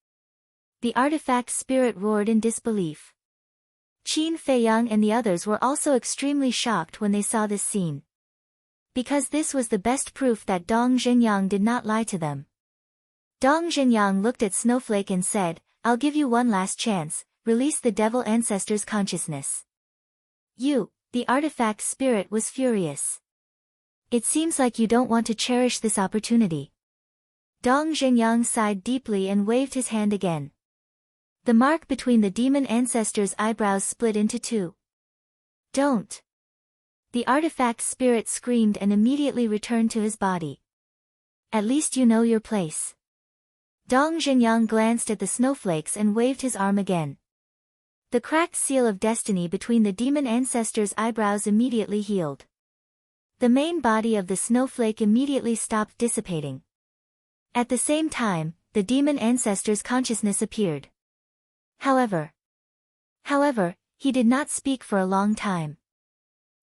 The artifact spirit roared in disbelief. Qin Feiyang and the others were also extremely shocked when they saw this scene. Because this was the best proof that Dong Zhenyang did not lie to them. Dong Zhenyang looked at Snowflake and said, "I'll give you one last chance, release the devil ancestor's consciousness." The artifact spirit was furious. It seems like you don't want to cherish this opportunity. Dong Zhenyang sighed deeply and waved his hand again. The mark between the demon ancestor's eyebrows split into two. Don't. The artifact spirit screamed and immediately returned to his body. At least you know your place. Dong Zhenyang glanced at the snowflakes and waved his arm again. The cracked seal of destiny between the demon ancestor's eyebrows immediately healed. The main body of the snowflake immediately stopped dissipating. At the same time, the demon ancestor's consciousness appeared. However, he did not speak for a long time.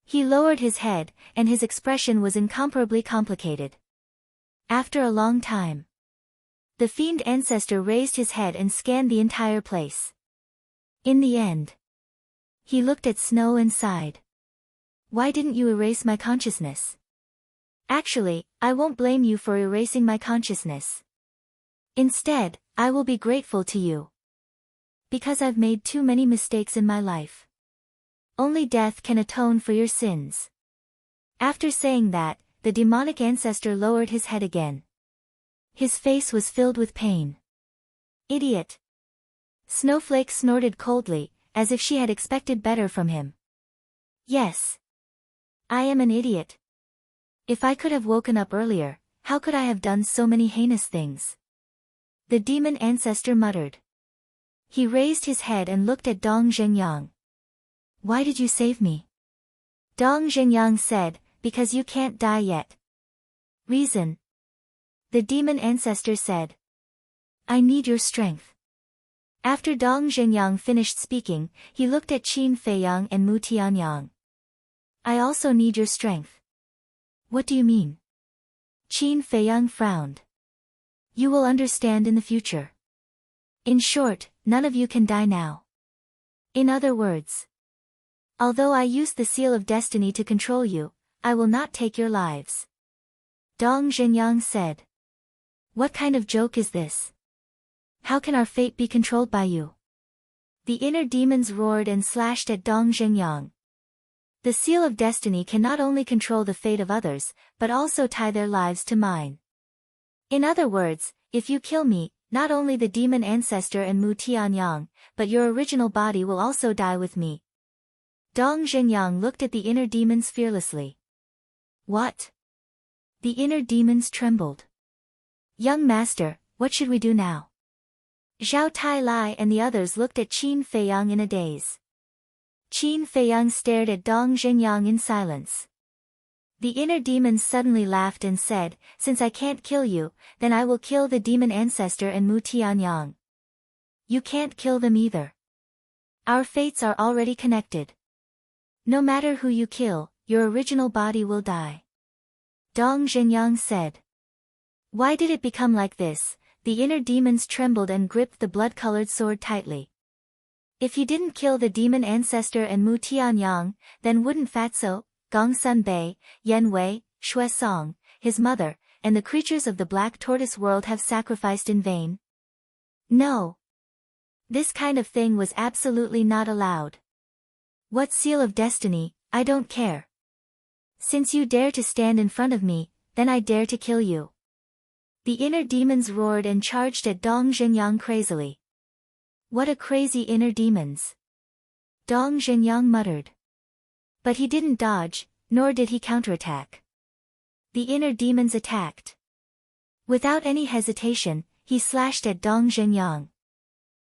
He lowered his head, and his expression was incomparably complicated. After a long time, the fiend ancestor raised his head and scanned the entire place. In the end, he looked at Snow and sighed. Why didn't you erase my consciousness? Actually, I won't blame you for erasing my consciousness. Instead, I will be grateful to you. Because I've made too many mistakes in my life. Only death can atone for your sins. After saying that, the demonic ancestor lowered his head again. His face was filled with pain. Idiot! Snowflake snorted coldly, as if she had expected better from him. Yes. I am an idiot. If I could have woken up earlier, How could I have done so many heinous things? The demon ancestor muttered. He raised his head and looked at Dong Zhenyang. Why did you save me? Dong Zhenyang said, because you can't die yet. Reason. The demon ancestor said. I need your strength. After Dong Zhenyang finished speaking, he looked at Qin Feiyang and Mu Tianyang. I also need your strength. What do you mean? Qin Feiyang frowned. You will understand in the future. In short, none of you can die now. In other words, although I use the seal of destiny to control you, I will not take your lives. Dong Zhenyang said. What kind of joke is this? How can our fate be controlled by you? The inner demons roared and slashed at Dong Zhenyang. The seal of destiny can not only control the fate of others, but also tie their lives to mine. In other words, if you kill me, not only the demon ancestor and Mu Tianyang, but your original body will also die with me. Dong Zhenyang looked at the inner demons fearlessly. What? The inner demons trembled. Young master, what should we do now? Zhao Tai Lai and the others looked at Qin Feiyang in a daze. Qin Feiyang stared at Dong Zhenyang in silence. The inner demons suddenly laughed and said, since I can't kill you, then I will kill the demon ancestor and Mu Tianyang. You can't kill them either. Our fates are already connected. No matter who you kill, your original body will die. Dong Zhenyang said. Why did it become like this? The inner demons trembled and gripped the blood-colored sword tightly. If he didn't kill the demon ancestor and Mu Tianyang, then wouldn't Fatso, Gongsun Bei, Yen Wei, Shui Song, his mother, and the creatures of the Black Tortoise world have sacrificed in vain? No. This kind of thing was absolutely not allowed. What seal of destiny, I don't care. Since you dare to stand in front of me, then I dare to kill you. The inner demons roared and charged at Dong Zhenyang crazily. What a crazy inner demons. Dong Zhenyang muttered. But he didn't dodge, nor did he counterattack. The inner demons attacked. Without any hesitation, he slashed at Dong Zhenyang.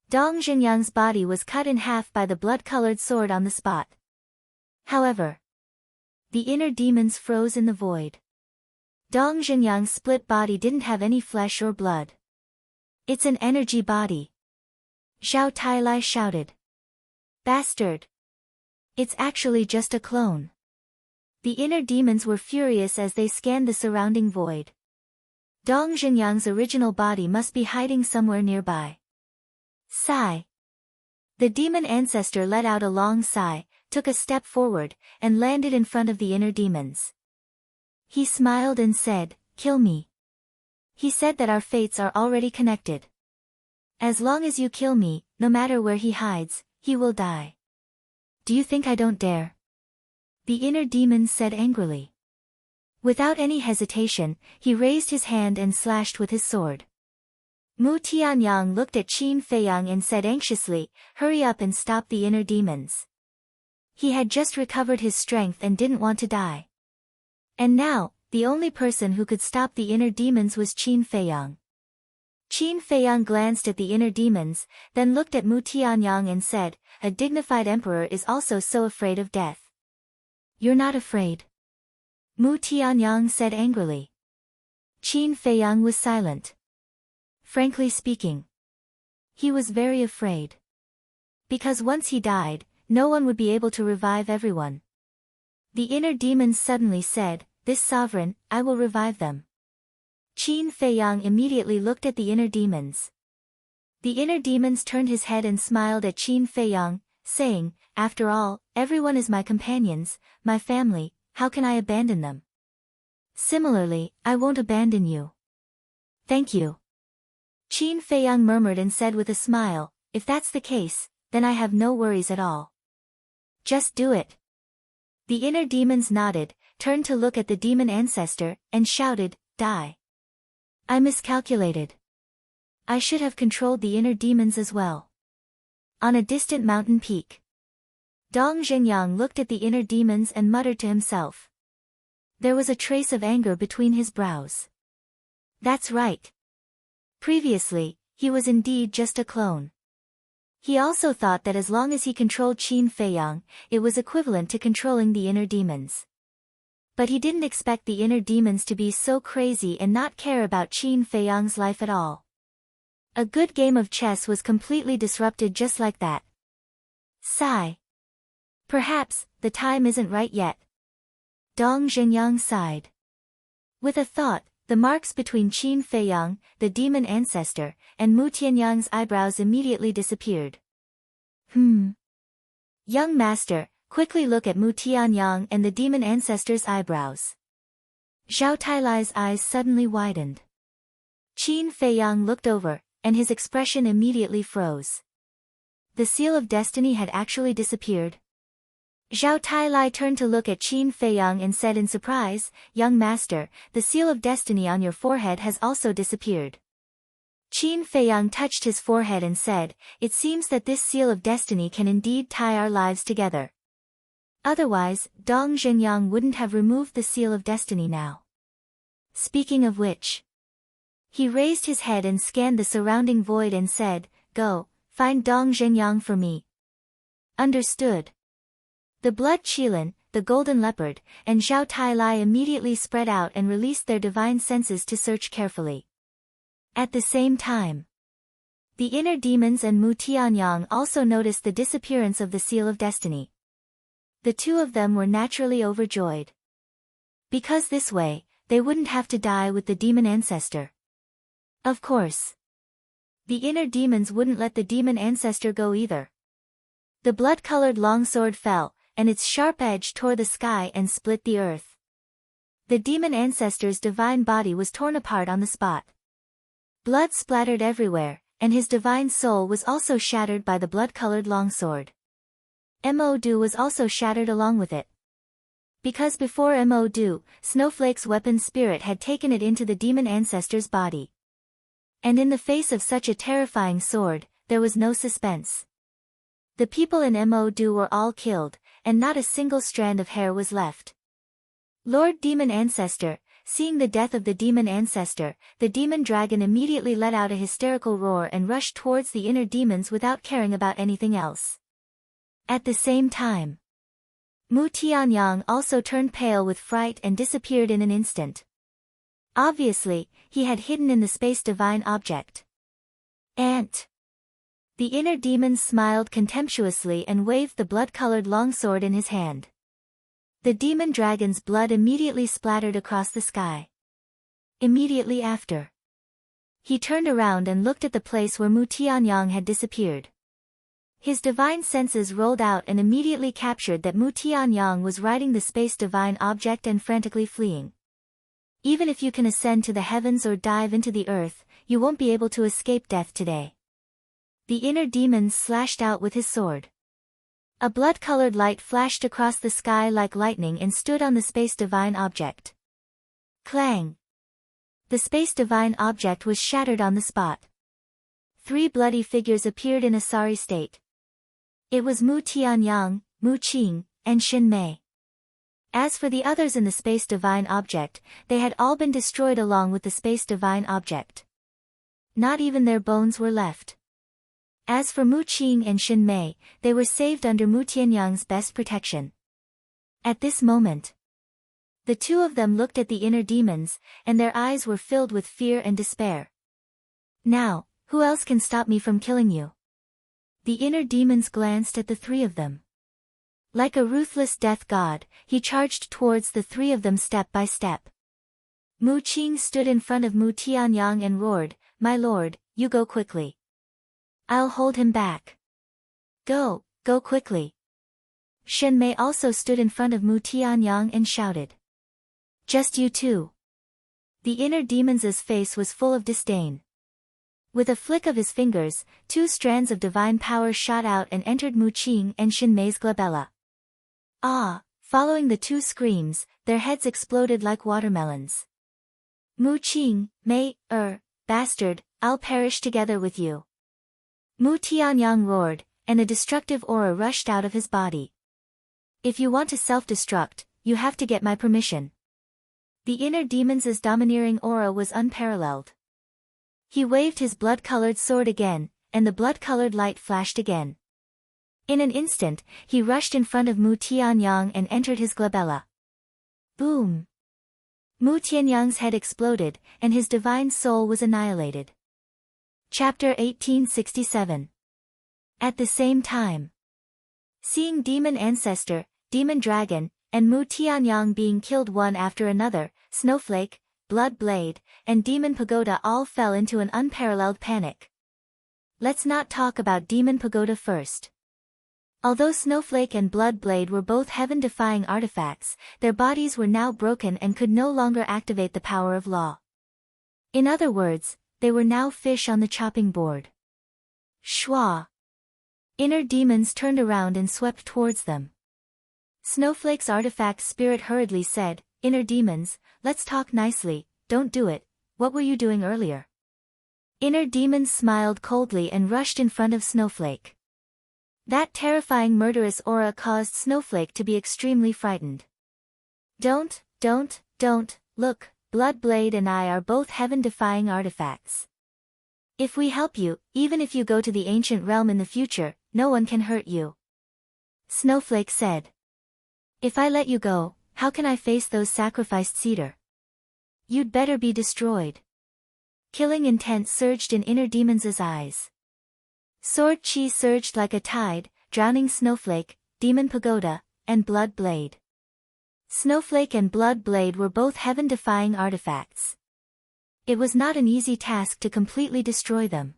Dong Zhenyang's body was cut in half by the blood-colored sword on the spot. However, the inner demons froze in the void. Dong Zhenyang's split body didn't have any flesh or blood. It's an energy body. Zhao Tai Lai shouted. Bastard! It's actually just a clone. The inner demons were furious as they scanned the surrounding void. Dong Zhenyang's original body must be hiding somewhere nearby. Sigh. The demon ancestor let out a long sigh, took a step forward, and landed in front of the inner demons. He smiled and said, kill me. He said that our fates are already connected. As long as you kill me, no matter where he hides, he will die. Do you think I don't dare? The inner demon said angrily. Without any hesitation, he raised his hand and slashed with his sword. Mu Tianyang looked at Qin Feiyang and said anxiously, hurry up and stop the inner demons. He had just recovered his strength and didn't want to die. And now, the only person who could stop the inner demons was Qin Feiyang. Qin Feiyang glanced at the inner demons, then looked at Mu Tianyang and said, a dignified emperor is also so afraid of death. You're not afraid? Mu Tianyang said angrily. Qin Feiyang was silent. Frankly speaking, he was very afraid. Because once he died, no one would be able to revive everyone. The inner demons suddenly said, this sovereign, I will revive them. Qin Feiyang immediately looked at the inner demons. The inner demons turned his head and smiled at Qin Feiyang, saying, after all, everyone is my companions, my family, how can I abandon them? Similarly, I won't abandon you. Thank you. Qin Feiyang murmured and said with a smile, if that's the case, then I have no worries at all. Just do it. The inner demons nodded, turned to look at the demon ancestor, and shouted, die. I miscalculated. I should have controlled the inner demons as well. On a distant mountain peak, Dong Zhenyang looked at the inner demons and muttered to himself. There was a trace of anger between his brows. That's right. Previously, he was indeed just a clone. He also thought that as long as he controlled Qin Feiyang, it was equivalent to controlling the inner demons. But he didn't expect the inner demons to be so crazy and not care about Qin Feiyang's life at all. A good game of chess was completely disrupted just like that. Sigh. Perhaps, the time isn't right yet. Dong Zhenyang sighed. With a thought, the marks between Qin Feiyang, the demon ancestor, and Mu Tianyang's eyebrows immediately disappeared. Young master, quickly look at Mu Tianyang and the demon ancestor's eyebrows. Zhao Tailai's eyes suddenly widened. Qin Feiyang looked over, and his expression immediately froze. The seal of destiny had actually disappeared. Zhao Tailai turned to look at Qin Feiyang and said in surprise, "Young master, the seal of destiny on your forehead has also disappeared." Qin Feiyang touched his forehead and said, "It seems that this seal of destiny can indeed tie our lives together. Otherwise, Dong Zhenyang wouldn't have removed the seal of destiny now. Speaking of which..." He raised his head and scanned the surrounding void and said, "Go, find Dong Zhenyang for me." Understood. The blood Qilin, the golden leopard, and Zhao Tailai immediately spread out and released their divine senses to search carefully. At the same time, the inner demons and Mu Tianyang also noticed the disappearance of the seal of destiny. The two of them were naturally overjoyed. Because this way, they wouldn't have to die with the demon ancestor. Of course. The inner demons wouldn't let the demon ancestor go either. The blood-colored longsword fell, and its sharp edge tore the sky and split the earth. The demon ancestor's divine body was torn apart on the spot. Blood splattered everywhere, and his divine soul was also shattered by the blood-colored longsword. Mo Du was also shattered along with it. Because before Mo Du, Snowflake's weapon spirit had taken it into the demon ancestor's body. And in the face of such a terrifying sword, there was no suspense. The people in Mo Du were all killed, and not a single strand of hair was left. Lord Demon Ancestor, seeing the death of the demon ancestor, the demon dragon immediately let out a hysterical roar and rushed towards the inner demons without caring about anything else. At the same time, Mu Tianyang also turned pale with fright and disappeared in an instant. Obviously, he had hidden in the space divine object. Ant. The inner demon smiled contemptuously and waved the blood-colored longsword in his hand. The demon dragon's blood immediately splattered across the sky. Immediately after, he turned around and looked at the place where Mu Tianyang had disappeared. His divine senses rolled out and immediately captured that Mu Tianyang was riding the space divine object and frantically fleeing. Even if you can ascend to the heavens or dive into the earth, you won't be able to escape death today. The inner demon slashed out with his sword. A blood-colored light flashed across the sky like lightning and stood on the space divine object. Clang! The space divine object was shattered on the spot. 3 bloody figures appeared in a sorry state. It was Mu Tianyang, Mu Qing, and Xin Mei. As for the others in the space divine object, they had all been destroyed along with the space divine object. Not even their bones were left. As for Mu Qing and Xin Mei, they were saved under Mu Tianyang's best protection. At this moment, the two of them looked at the inner demons, and their eyes were filled with fear and despair. "Now, who else can stop me from killing you?" The inner demons glanced at the 3 of them. Like a ruthless death god, he charged towards the 3 of them step by step. Mu Qing stood in front of Mu Tianyang and roared, "My lord, you go quickly. I'll hold him back. Go quickly." Xin Mei also stood in front of Mu Tianyang and shouted, "Just you two." The inner demon's face was full of disdain. With a flick of his fingers, 2 strands of divine power shot out and entered Mu Qing and Xin Mei's glabella. Following the 2 screams, their heads exploded like watermelons. Mu Qing, bastard, I'll perish together with you. Mu Tianyang roared, and a destructive aura rushed out of his body. "If you want to self-destruct, you have to get my permission." The inner demon's domineering aura was unparalleled. He waved his blood-colored sword again, and the blood-colored light flashed again. In an instant, he rushed in front of Mu Tianyang and entered his glabella. Boom! Mu Tianyang's head exploded, and his divine soul was annihilated. Chapter 1867. At the same time, seeing Demon Ancestor, Demon Dragon, and Mu Tianyang being killed one after another, Snowflake, Blood Blade, and Demon Pagoda all fell into an unparalleled panic. Let's not talk about Demon Pagoda first. Although Snowflake and Blood Blade were both heaven-defying artifacts, their bodies were now broken and could no longer activate the power of law. In other words, they were now fish on the chopping board. Shwa! Inner demons turned around and swept towards them. Snowflake's artifact spirit hurriedly said, "Inner demons, let's talk nicely, don't do it, what were you doing earlier?" Inner demons smiled coldly and rushed in front of Snowflake. That terrifying murderous aura caused Snowflake to be extremely frightened. Don't, look, Blood Blade and I are both heaven-defying artifacts. If we help you, even if you go to the ancient realm in the future, no one can hurt you. Snowflake said. If I let you go, how can I face those sacrificed cedar? You'd better be destroyed. Killing intent surged in Inner Demon's eyes. Sword chi surged like a tide, drowning Snowflake, Demon Pagoda, and Blood Blade. Snowflake and Blood Blade were both heaven-defying artifacts. It was not an easy task to completely destroy them.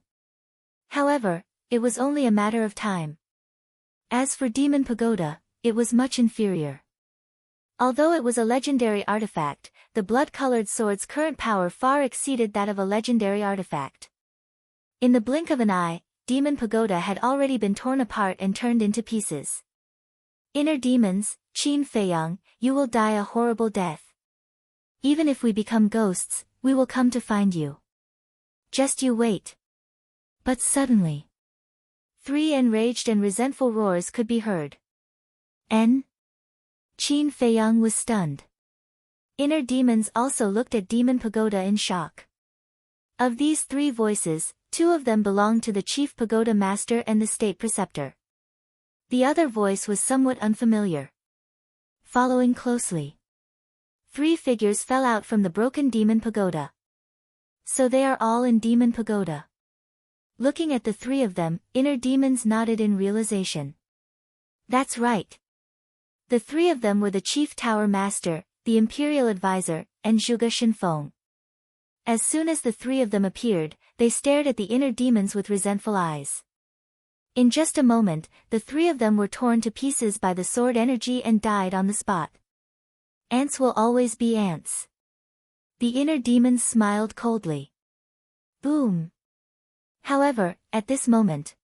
However, it was only a matter of time. As for Demon Pagoda, it was much inferior. Although it was a legendary artifact, the blood-colored sword's current power far exceeded that of a legendary artifact. In the blink of an eye, Demon Pagoda had already been torn apart and turned into pieces. Inner demons, Qin Feiyang, you will die a horrible death. Even if we become ghosts, we will come to find you. Just you wait. But suddenly, 3 enraged and resentful roars could be heard. Qin Feiyang was stunned. Inner demons also looked at Demon Pagoda in shock. Of these 3 voices, 2 of them belonged to the Chief Pagoda Master and the State Preceptor. The other voice was somewhat unfamiliar. Following closely, 3 figures fell out from the broken Demon Pagoda. So they are all in Demon Pagoda. Looking at the 3 of them, Inner demons nodded in realization. That's right. The 3 of them were the Chief Tower Master, the Imperial Advisor, and Zhuge Shinfeng. As soon as the 3 of them appeared, they stared at the inner demons with resentful eyes. In just a moment, the 3 of them were torn to pieces by the sword energy and died on the spot. Ants will always be ants. The inner demons smiled coldly. Boom! However, at this moment,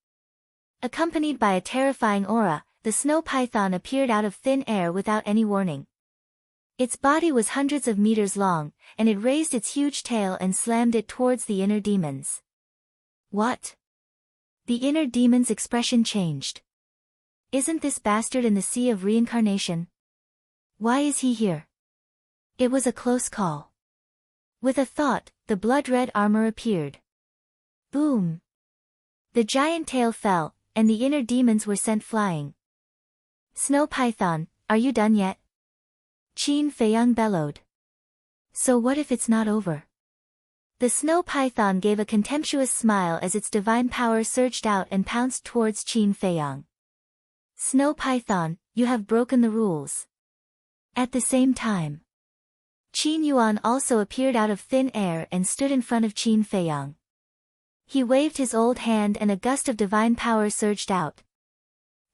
accompanied by a terrifying aura, the snow python appeared out of thin air without any warning. Its body was hundreds of meters long, and it raised its huge tail and slammed it towards the inner demons. What? The inner demon's expression changed. Isn't this bastard in the sea of reincarnation? Why is he here? It was a close call. With a thought, the blood-red armor appeared. Boom! The giant tail fell, and the inner demons were sent flying. Snow Python, are you done yet? Qin Feiyang bellowed. So what if it's not over? The snow python gave a contemptuous smile as its divine power surged out and pounced towards Qin Feiyang. Snow Python, you have broken the rules. At the same time, Qin Yuan also appeared out of thin air and stood in front of Qin Feiyang. He waved his old hand and a gust of divine power surged out.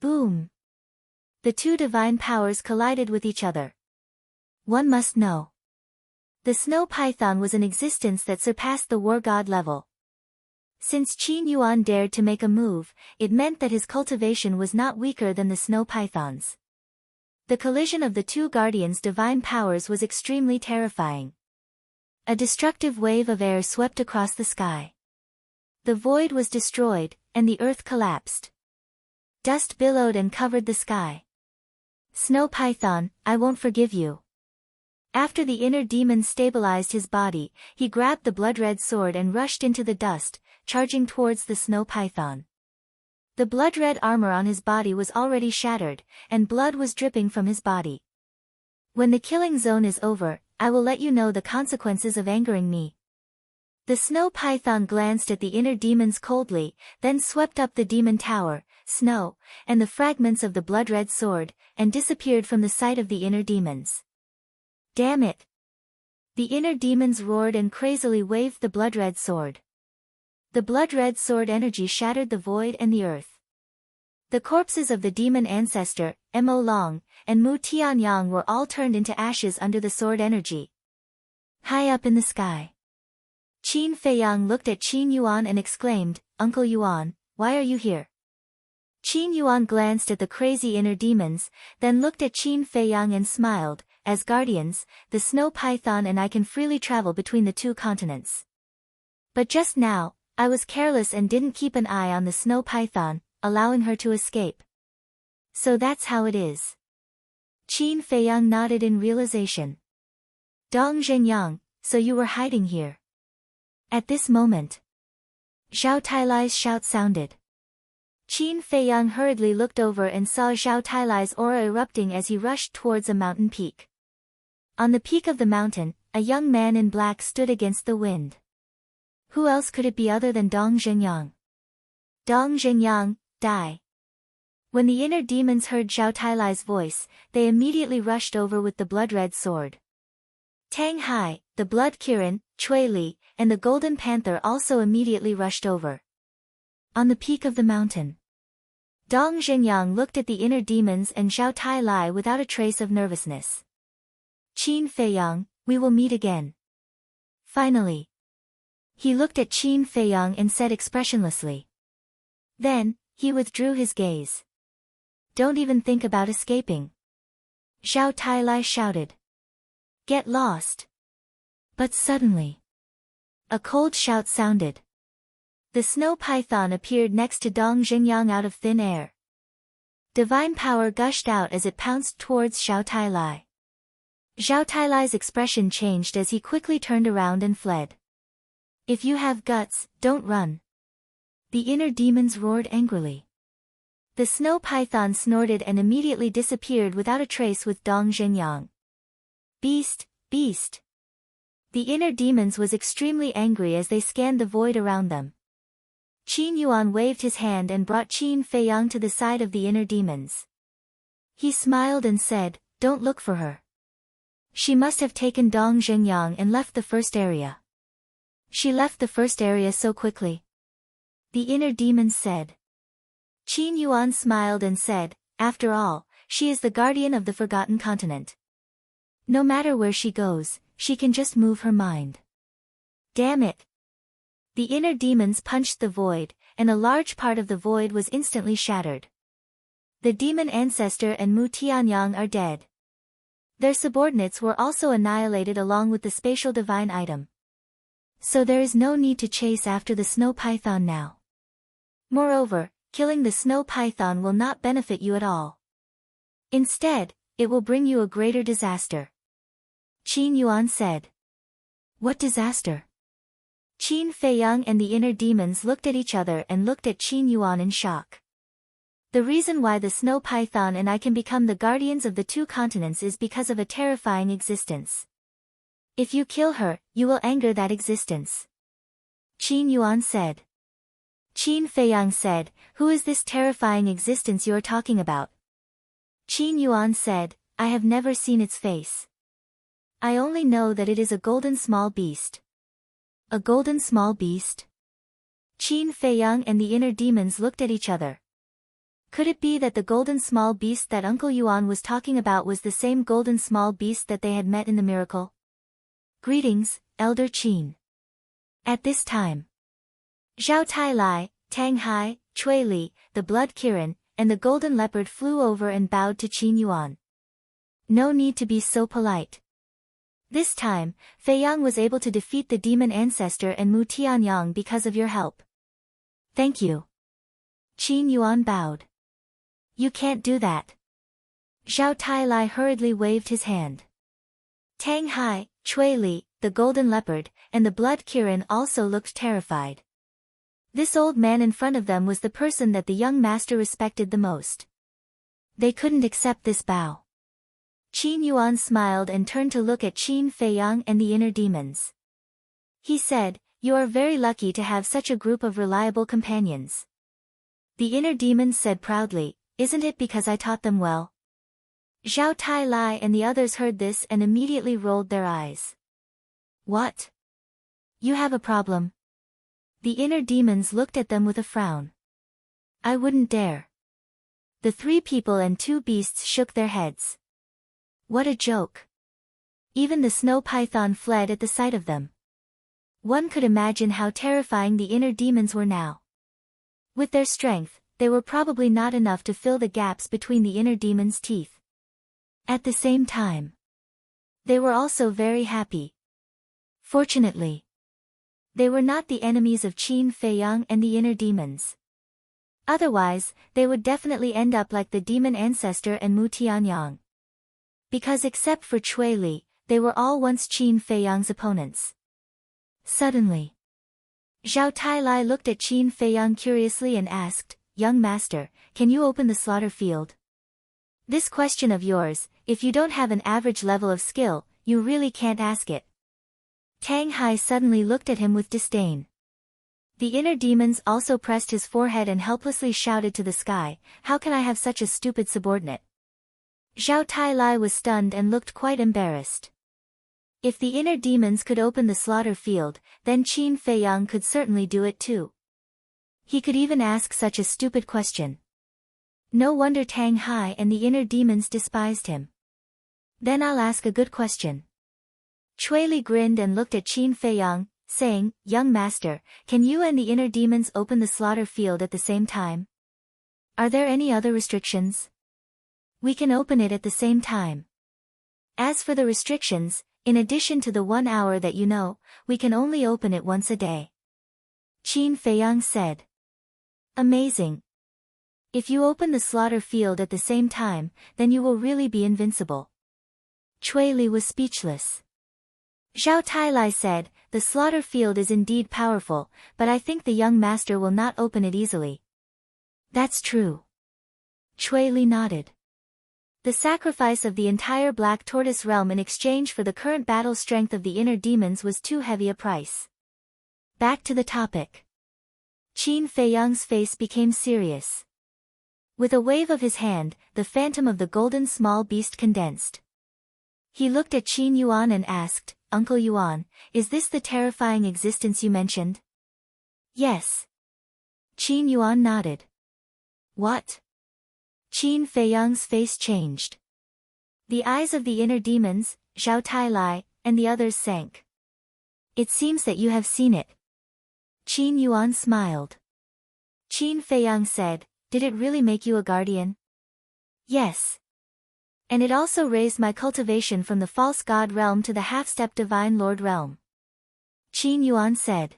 Boom! The 2 divine powers collided with each other. One must know. The snow python was an existence that surpassed the war god level. Since Qin Yuan dared to make a move, it meant that his cultivation was not weaker than the snow python's. The collision of the 2 guardians' divine powers was extremely terrifying. A destructive wave of air swept across the sky. The void was destroyed, and the earth collapsed. Dust billowed and covered the sky. Snow Python, I won't forgive you. After the inner demon stabilized his body, he grabbed the blood-red sword and rushed into the dust, charging towards the snow python. The blood-red armor on his body was already shattered, and blood was dripping from his body. When the killing zone is over, I will let you know the consequences of angering me. The snow python glanced at the inner demons coldly, then swept up the demon tower, snow, and the fragments of the blood-red sword, and disappeared from the sight of the inner demons. Damn it! The inner demons roared and crazily waved the blood-red sword. The blood-red sword energy shattered the void and the earth. The corpses of the demon ancestor, Mo Long, and Mu Tianyang were all turned into ashes under the sword energy. High up in the sky, Qin Feiyang looked at Qin Yuan and exclaimed, "Uncle Yuan, why are you here?" Qin Yuan glanced at the crazy inner demons, then looked at Qin Feiyang and smiled. As guardians, the snow python and I can freely travel between the two continents. But just now, I was careless and didn't keep an eye on the snow python, allowing her to escape. So that's how it is. Qin Feiyang nodded in realization. Dong Zhenyang, so you were hiding here. At this moment, Zhao Tailai's shout sounded. Qin Feiyang hurriedly looked over and saw Zhao Tailai's aura erupting as he rushed towards a mountain peak. On the peak of the mountain, a young man in black stood against the wind. Who else could it be other than Dong Zhenyang? Dong Zhenyang, die. When the inner demons heard Zhao Tailai's voice, they immediately rushed over with the blood-red sword. Tang Hai, the Blood Kirin, Cui Li, and the Golden Panther also immediately rushed over. On the peak of the mountain, Dong Zhenyang looked at the inner demons and Zhao Tailai without a trace of nervousness. Qin Feiyang, we will meet again. Finally. He looked at Qin Feiyang and said expressionlessly. Then, he withdrew his gaze. Don't even think about escaping. Zhao Tailai shouted. Get lost. But suddenly, a cold shout sounded. The snow python appeared next to Dong Zhenyang out of thin air. Divine power gushed out as it pounced towards Zhao Tailai. Zhao Tailai's expression changed as he quickly turned around and fled. If you have guts, don't run. The inner demons roared angrily. The snow python snorted and immediately disappeared without a trace with Dong Zhenyang. Beast, beast. The inner demons was extremely angry as they scanned the void around them. Qin Yuan waved his hand and brought Qin Feiyang to the side of the inner demons. He smiled and said, don't look for her. She must have taken Dong Zhenyang and left the first area. She left the first area so quickly. The inner demons said. Qin Yuan smiled and said, after all, she is the guardian of the forgotten continent. No matter where she goes, she can just move her mind. Damn it. The inner demons punched the void, and a large part of the void was instantly shattered. The demon ancestor and Mu Tianyang are dead. Their subordinates were also annihilated along with the spatial divine item. So there is no need to chase after the snow python now. Moreover, killing the snow python will not benefit you at all. Instead, it will bring you a greater disaster. Qin Yuan said. What disaster? Qin Feiyang and the inner demons looked at each other and looked at Qin Yuan in shock. The reason why the snow python and I can become the guardians of the two continents is because of a terrifying existence. If you kill her, you will anger that existence. Qin Yuan said. Qin Feiyang said, who is this terrifying existence you are talking about? Qin Yuan said, I have never seen its face. I only know that it is a golden small beast. A golden small beast? Qin Feiyang and the inner demons looked at each other. Could it be that the golden small beast that Uncle Yuan was talking about was the same golden small beast that they had met in the miracle? Greetings, Elder Qin. At this time, Zhao Tailai, Tang Hai, Cui Li, the Blood Kirin, and the Golden Leopard flew over and bowed to Qin Yuan. No need to be so polite. This time, Feiyang was able to defeat the demon ancestor and Mu Tianyang because of your help. Thank you. Qin Yuan bowed. You can't do that. Zhao Tailai hurriedly waved his hand. Tang Hai, Chui Li, the golden leopard, and the blood Kirin also looked terrified. This old man in front of them was the person that the young master respected the most. They couldn't accept this bow. Qin Yuan smiled and turned to look at Qin Feiyang and the inner demons. He said, "You are very lucky to have such a group of reliable companions." The inner demons said proudly, "Isn't it because I taught them well?" Zhao Tai Lai and the others heard this and immediately rolled their eyes. "What? You have a problem?" The inner demons looked at them with a frown. "I wouldn't dare." The 3 people and 2 beasts shook their heads. What a joke. Even the snow python fled at the sight of them. One could imagine how terrifying the inner demons were now. With their strength, they were probably not enough to fill the gaps between the inner demons' teeth. At the same time, they were also very happy. Fortunately, they were not the enemies of Qin Feiyang and the inner demons. Otherwise, they would definitely end up like the demon ancestor and Mu Tianyang. Because except for Chui Li, they were all once Qin Feiyang's opponents. Suddenly, Zhao Tai Lai looked at Qin Feiyang curiously and asked, "Young master, can you open the slaughter field?" This question of yours, if you don't have an average level of skill, you really can't ask it. Tang Hai suddenly looked at him with disdain. The inner demons also pressed his forehead and helplessly shouted to the sky, "How can I have such a stupid subordinate?" Zhao Tai Lai was stunned and looked quite embarrassed. If the inner demons could open the slaughter field, then Qin Feiyang could certainly do it too. He could even ask such a stupid question. No wonder Tang Hai and the inner demons despised him. Then I'll ask a good question. Chui Li grinned and looked at Qin Feiyang, saying, "Young master, can you and the inner demons open the slaughter field at the same time? Are there any other restrictions?" "We can open it at the same time. As for the restrictions, in addition to the 1 hour that you know, we can only open it once a day," Qin Feiyang said. "Amazing. If you open the slaughter field at the same time, then you will really be invincible." Chui Li was speechless. Zhao Tai Lai said, "The slaughter field is indeed powerful, but I think the young master will not open it easily." "That's true." Chui Li nodded. The sacrifice of the entire Black Tortoise realm in exchange for the current battle strength of the inner demons was too heavy a price. Back to the topic. Qin Feiyang's face became serious. With a wave of his hand, the phantom of the golden small beast condensed. He looked at Qin Yuan and asked, "Uncle Yuan, is this the terrifying existence you mentioned?" "Yes." Qin Yuan nodded. "What?" Qin Feiyang's face changed. The eyes of the inner demons, Zhao Tai Lai, and the others sank. "It seems that you have seen it." Qin Yuan smiled. Qin Feiyang said, "Did it really make you a guardian?" "Yes. And it also raised my cultivation from the false god realm to the half-step divine lord realm." Qin Yuan said.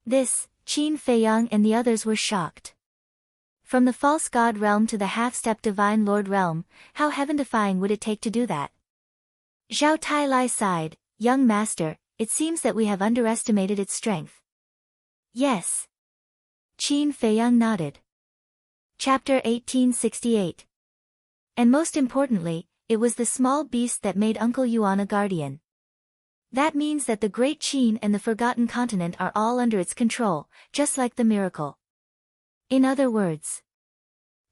This, Qin Feiyang and the others were shocked. From the false god realm to the half-step divine lord realm, how heaven-defying would it take to do that? Zhao Tai Lai sighed, "Young master, it seems that we have underestimated its strength." "Yes." Qin Feiyang nodded. Chapter 1868. And most importantly, it was the small beast that made Uncle Yuan a guardian. That means that the Great Qin and the Forgotten Continent are all under its control, just like the miracle. In other words,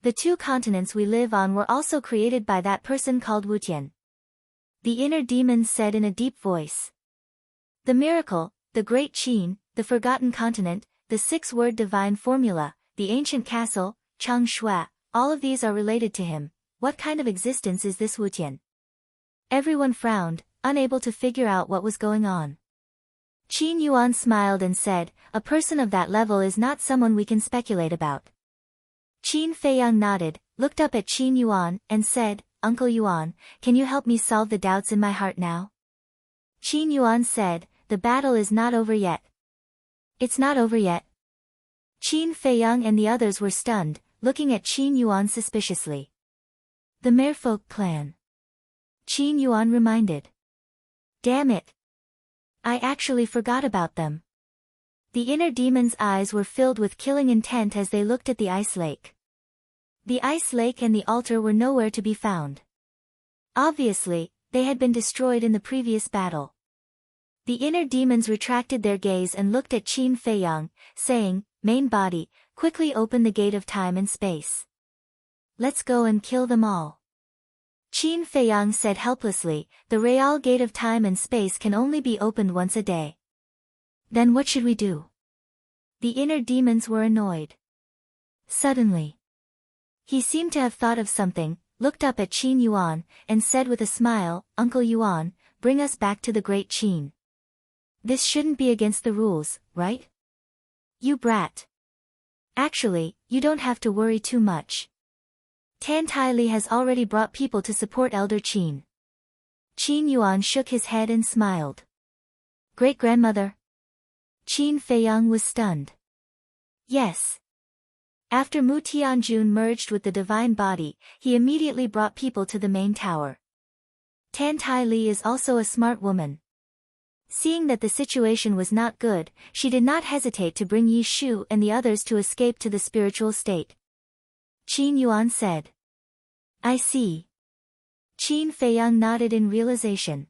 the 2 continents we live on were also created by that person called Wutian. The inner demons said in a deep voice. The miracle, the Great Qin, the Forgotten Continent, the 6-word divine formula, the ancient castle, Chang Shui, all of these are related to him. What kind of existence is this Wutian? Everyone frowned, unable to figure out what was going on. Qin Yuan smiled and said, "A person of that level is not someone we can speculate about." Qin Feiyang nodded, looked up at Qin Yuan, and said, "Uncle Yuan, can you help me solve the doubts in my heart now?" Qin Yuan said, "The battle is not over yet." "It's not over yet?" Qin Feiyang and the others were stunned, looking at Qin Yuan suspiciously. "The Merfolk clan," Qin Yuan reminded. Damn it! I actually forgot about them. The inner demon's eyes were filled with killing intent as they looked at the ice lake. The ice lake and the altar were nowhere to be found. Obviously, they had been destroyed in the previous battle. The inner demons retracted their gaze and looked at Qin Feiyang, saying, "Main body, quickly open the gate of time and space. Let's go and kill them all." Qin Feiyang said helplessly, "The Real Gate of Time and Space can only be opened once a day." "Then what should we do?" The inner demons were annoyed. Suddenly, he seemed to have thought of something, looked up at Qin Yuan, and said with a smile, "Uncle Yuan, bring us back to the great Qin. This shouldn't be against the rules, right? You brat. Actually, you don't have to worry too much. Tan Tai Li has already brought people to support Elder Qin." Qin Yuan shook his head and smiled. "Great-grandmother?" Qin Feiyang was stunned. "Yes." After Mu Tianjun merged with the divine body, he immediately brought people to the main tower. Tan Tai Li is also a smart woman. Seeing that the situation was not good, she did not hesitate to bring Yi Shu and the others to escape to the spiritual state. Qin Yuan said. "I see." Qin Feiyang nodded in realization.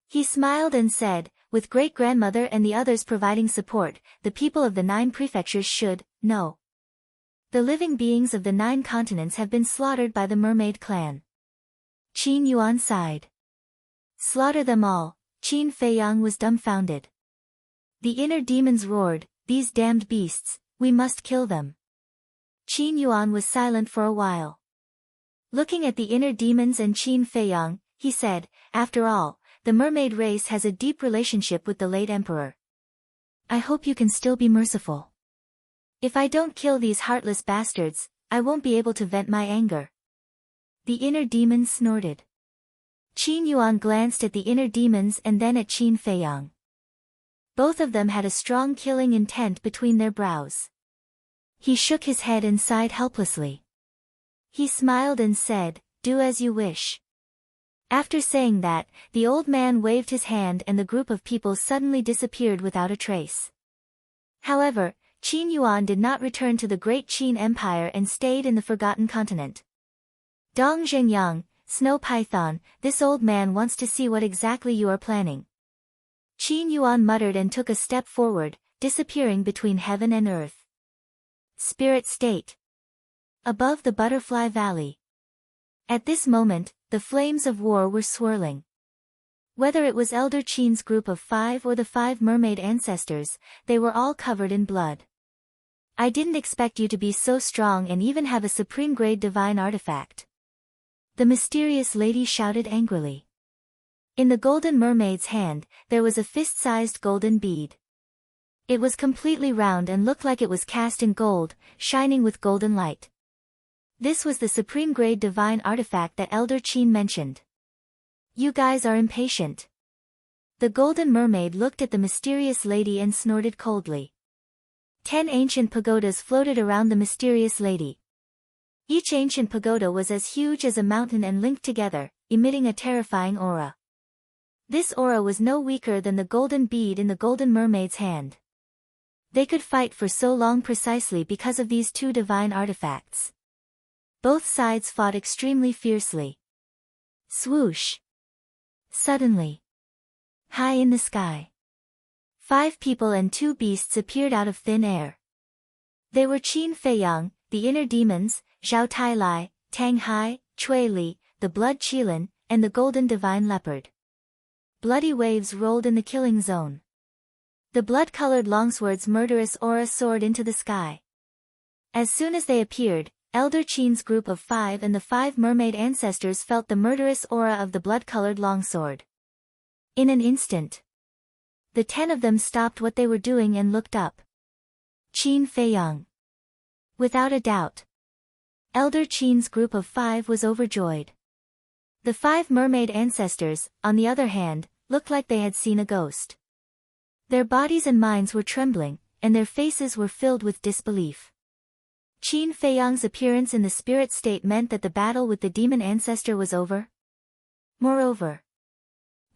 He smiled and said, "With great-grandmother and the others providing support, the people of the 9 prefectures should know. The living beings of the 9 continents have been slaughtered by the mermaid clan." Qin Yuan sighed. "Slaughter them all." Qin Feiyang was dumbfounded. The inner demons roared, "These damned beasts, we must kill them." Qin Yuan was silent for a while. Looking at the inner demons and Qin Feiyang, he said, "After all, the mermaid race has a deep relationship with the late emperor. I hope you can still be merciful. If I don't kill these heartless bastards, I won't be able to vent my anger." The inner demons snorted. Qin Yuan glanced at the inner demons and then at Qin Feiyang. Both of them had a strong killing intent between their brows. He shook his head and sighed helplessly. He smiled and said, "Do as you wish." After saying that, the old man waved his hand and the group of people suddenly disappeared without a trace. However, Qin Yuan did not return to the great Qin Empire and stayed in the Forgotten Continent. "Dong Zhengyang, Snow Python, this old man wants to see what exactly you are planning." Qin Yuan muttered and took a step forward, disappearing between heaven and earth. Spirit State. Above the Butterfly Valley. At this moment, the flames of war were swirling. Whether it was Elder Qin's group of 5 or the 5 mermaid ancestors, they were all covered in blood. "I didn't expect you to be so strong and even have a supreme-grade divine artifact," the mysterious lady shouted angrily. In the golden mermaid's hand, there was a fist-sized golden bead. It was completely round and looked like it was cast in gold, shining with golden light. This was the supreme-grade divine artifact that Elder Qin mentioned. "You guys are impatient." The golden mermaid looked at the mysterious lady and snorted coldly. 10 ancient pagodas floated around the mysterious lady. Each ancient pagoda was as huge as a mountain and linked together, emitting a terrifying aura. This aura was no weaker than the golden bead in the golden mermaid's hand. They could fight for so long precisely because of these 2 divine artifacts. Both sides fought extremely fiercely. Swoosh! Suddenly, high in the sky, 5 people and 2 beasts appeared out of thin air. They were Qin Feiyang, the inner demons, Zhao Tailai, Tang Hai, Cui Li, the blood Qilin, and the golden divine leopard. Bloody waves rolled in the killing zone. The blood-colored longsword's murderous aura soared into the sky. As soon as they appeared, Elder Qin's group of 5 and the 5 mermaid ancestors felt the murderous aura of the blood-colored longsword. In an instant, the 10 of them stopped what they were doing and looked up. Qin Feiyang. Without a doubt, Elder Qin's group of 5 was overjoyed. The 5 mermaid ancestors, on the other hand, looked like they had seen a ghost. Their bodies and minds were trembling, and their faces were filled with disbelief. Qin Feiyang's appearance in the spirit state meant that the battle with the demon ancestor was over. Moreover,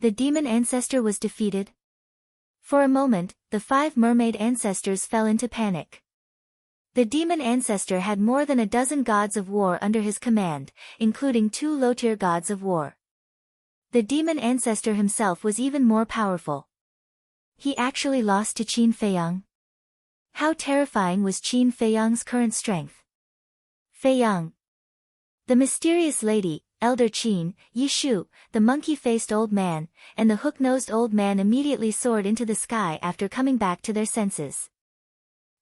The demon ancestor was defeated? For a moment, the 5 mermaid ancestors fell into panic. The demon ancestor had more than a dozen gods of war under his command, including 2 low-tier gods of war. The demon ancestor himself was even more powerful. He actually lost to Qin Feiyang. How terrifying was Qin Feiyang's current strength? Feiyang. The mysterious lady, Elder Qin, Yishu, the monkey-faced old man, and the hook-nosed old man immediately soared into the sky after coming back to their senses.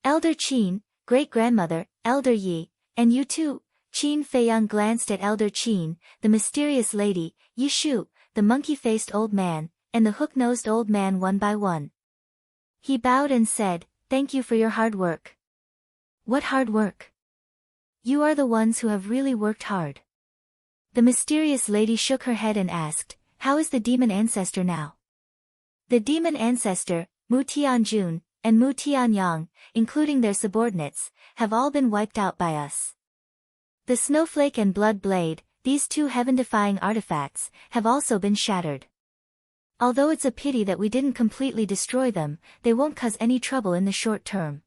Elder Qin, great-grandmother, Elder Yi, and you too. Qin Feiyang glanced at Elder Qin, the mysterious lady, Yishu, the monkey-faced old man, and the hook-nosed old man one by one. He bowed and said, "Thank you for your hard work." "What hard work?" "You are the ones who have really worked hard." The mysterious lady shook her head and asked, "How is the demon ancestor now?" The demon ancestor, Mu Tianjun, and Mu Tianyang, including their subordinates, have all been wiped out by us. The snowflake and blood blade, these 2 heaven-defying artifacts, have also been shattered. Although it's a pity that we didn't completely destroy them, they won't cause any trouble in the short term.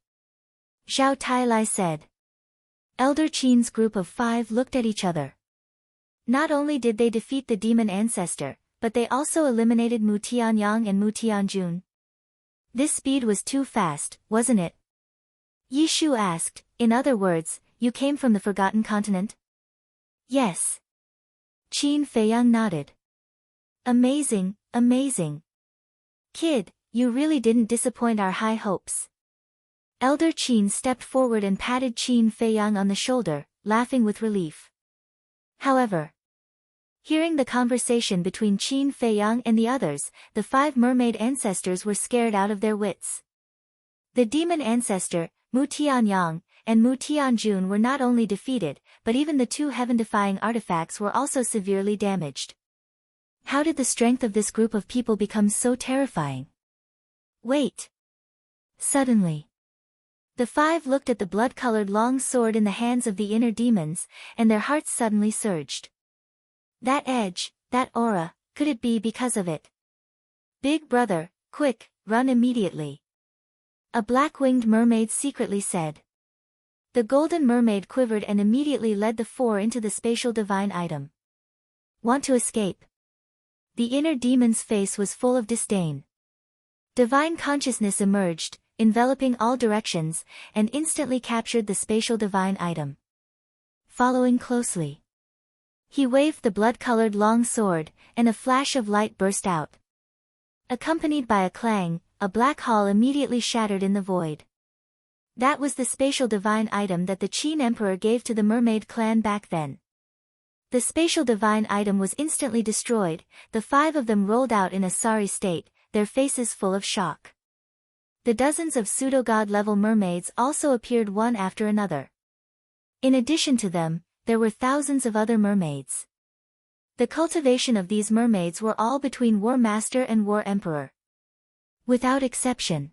Zhao Tailai said. Elder Qin's group of 5 looked at each other. Not only did they defeat the demon ancestor, but they also eliminated Mu Tianyang and Mu Tianjun. This speed was too fast, wasn't it? Yishu asked, "In other words, you came from the Forgotten Continent?" "Yes." Qin Feiyang nodded. "Amazing, amazing. Kid, you really didn't disappoint our high hopes." Elder Qin stepped forward and patted Qin Feiyang on the shoulder, laughing with relief. However, hearing the conversation between Qin Feiyang and the others, the 5 mermaid ancestors were scared out of their wits. The demon ancestor, Mu Tianyang, and Mu Tianjun were not only defeated, but even the 2 heaven-defying artifacts were also severely damaged. How did the strength of this group of people become so terrifying? Wait! Suddenly, the 5 looked at the blood-colored long sword in the hands of the inner demons, and their hearts suddenly surged. That edge, that aura, could it be because of it? "Big brother, quick, run immediately," a black-winged mermaid secretly said. The golden mermaid quivered and immediately led the 4 into the spatial divine item. "Want to escape?" The inner demon's face was full of disdain. Divine consciousness emerged, enveloping all directions, and instantly captured the spatial divine item. Following closely, he waved the blood-colored long sword, and a flash of light burst out. Accompanied by a clang, a black hall immediately shattered in the void. That was the spatial divine item that the Qin Emperor gave to the mermaid clan back then. The spatial divine item was instantly destroyed, the 5 of them rolled out in a sorry state, their faces full of shock. The dozens of pseudo-god level mermaids also appeared one after another. In addition to them, there were thousands of other mermaids. The cultivation of these mermaids were all between War Master and War Emperor. Without exception,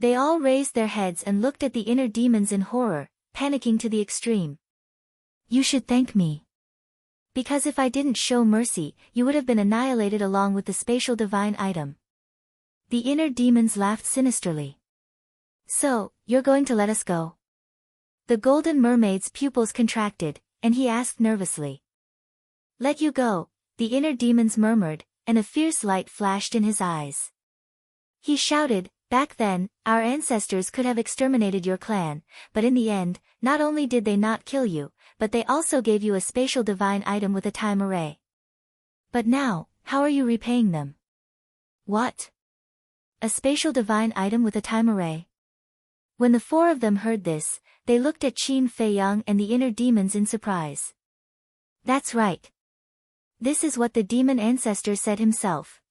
they all raised their heads and looked at the inner demons in horror, panicking to the extreme. "You should thank me. Because if I didn't show mercy, you would have been annihilated along with the spatial divine item." The inner demons laughed sinisterly. "So, you're going to let us go?" The golden mermaid's pupils contracted, and he asked nervously. "Let you go," the inner demons murmured, and a fierce light flashed in his eyes. He shouted, "Back then, our ancestors could have exterminated your clan, but in the end, not only did they not kill you, but they also gave you a spatial divine item with a time array. But now, how are you repaying them?" "What? A spatial divine item with a time array?" When the 4 of them heard this, they looked at Qin Feiyang and the inner demons in surprise. "That's right. This is what the demon ancestor said himself.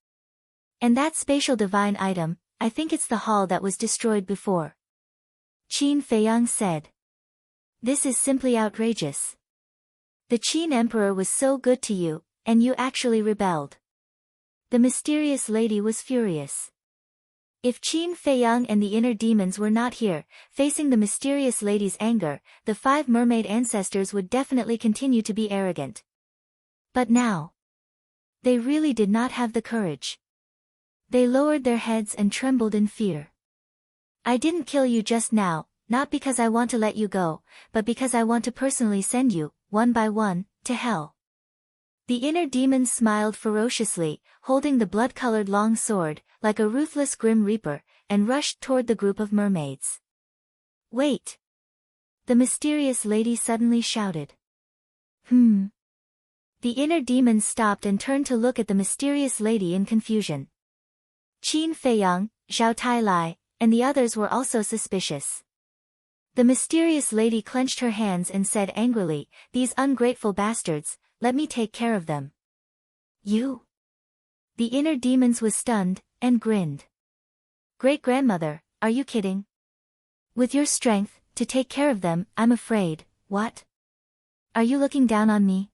And that spatial divine item, I think it's the hall that was destroyed before," Qin Feiyang said. "This is simply outrageous. The Qin Emperor was so good to you, and you actually rebelled." The mysterious lady was furious. If Qin Feiyang and the inner demons were not here, facing the mysterious lady's anger, the 5 mermaid ancestors would definitely continue to be arrogant. But now, They really did not have the courage. They lowered their heads and trembled in fear. I didn't kill you just now, not because I want to let you go, but because I want to personally send you, one by one, to hell. The inner demon smiled ferociously, holding the blood-colored long sword, like a ruthless grim reaper, and rushed toward the group of mermaids. Wait! The mysterious lady suddenly shouted. The inner demon stopped and turned to look at the mysterious lady in confusion. Qin Feiyang, Zhao Tailai, and the others were also suspicious. The mysterious lady clenched her hands and said angrily, "These ungrateful bastards, let me take care of them." You? The inner demons was stunned, and grinned. Great-grandmother, are you kidding? With your strength, to take care of them, I'm afraid, what? Are you looking down on me?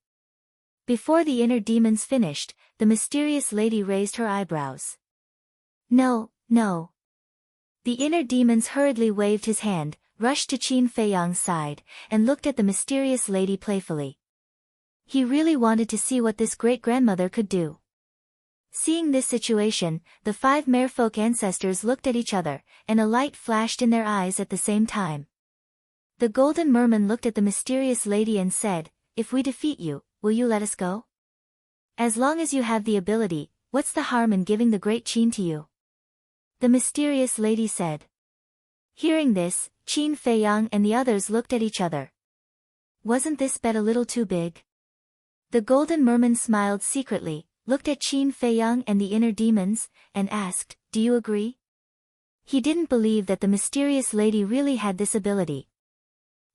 Before the inner demons finished, the mysterious lady raised her eyebrows. No, no. The inner demons hurriedly waved his hand, rushed to Qin Feiyang's side, and looked at the mysterious lady playfully. He really wanted to see what this great-grandmother could do. Seeing this situation, the 5 merfolk ancestors looked at each other, and a light flashed in their eyes at the same time. The golden merman looked at the mysterious lady and said, "If we defeat you, will you let us go? As long as you have the ability, what's the harm in giving the great Qin to you?" The mysterious lady said. Hearing this, Qin Feiyang and the others looked at each other. Wasn't this bet a little too big? The golden merman smiled secretly, looked at Qin Feiyang and the inner demons, and asked, "Do you agree?" He didn't believe that the mysterious lady really had this ability.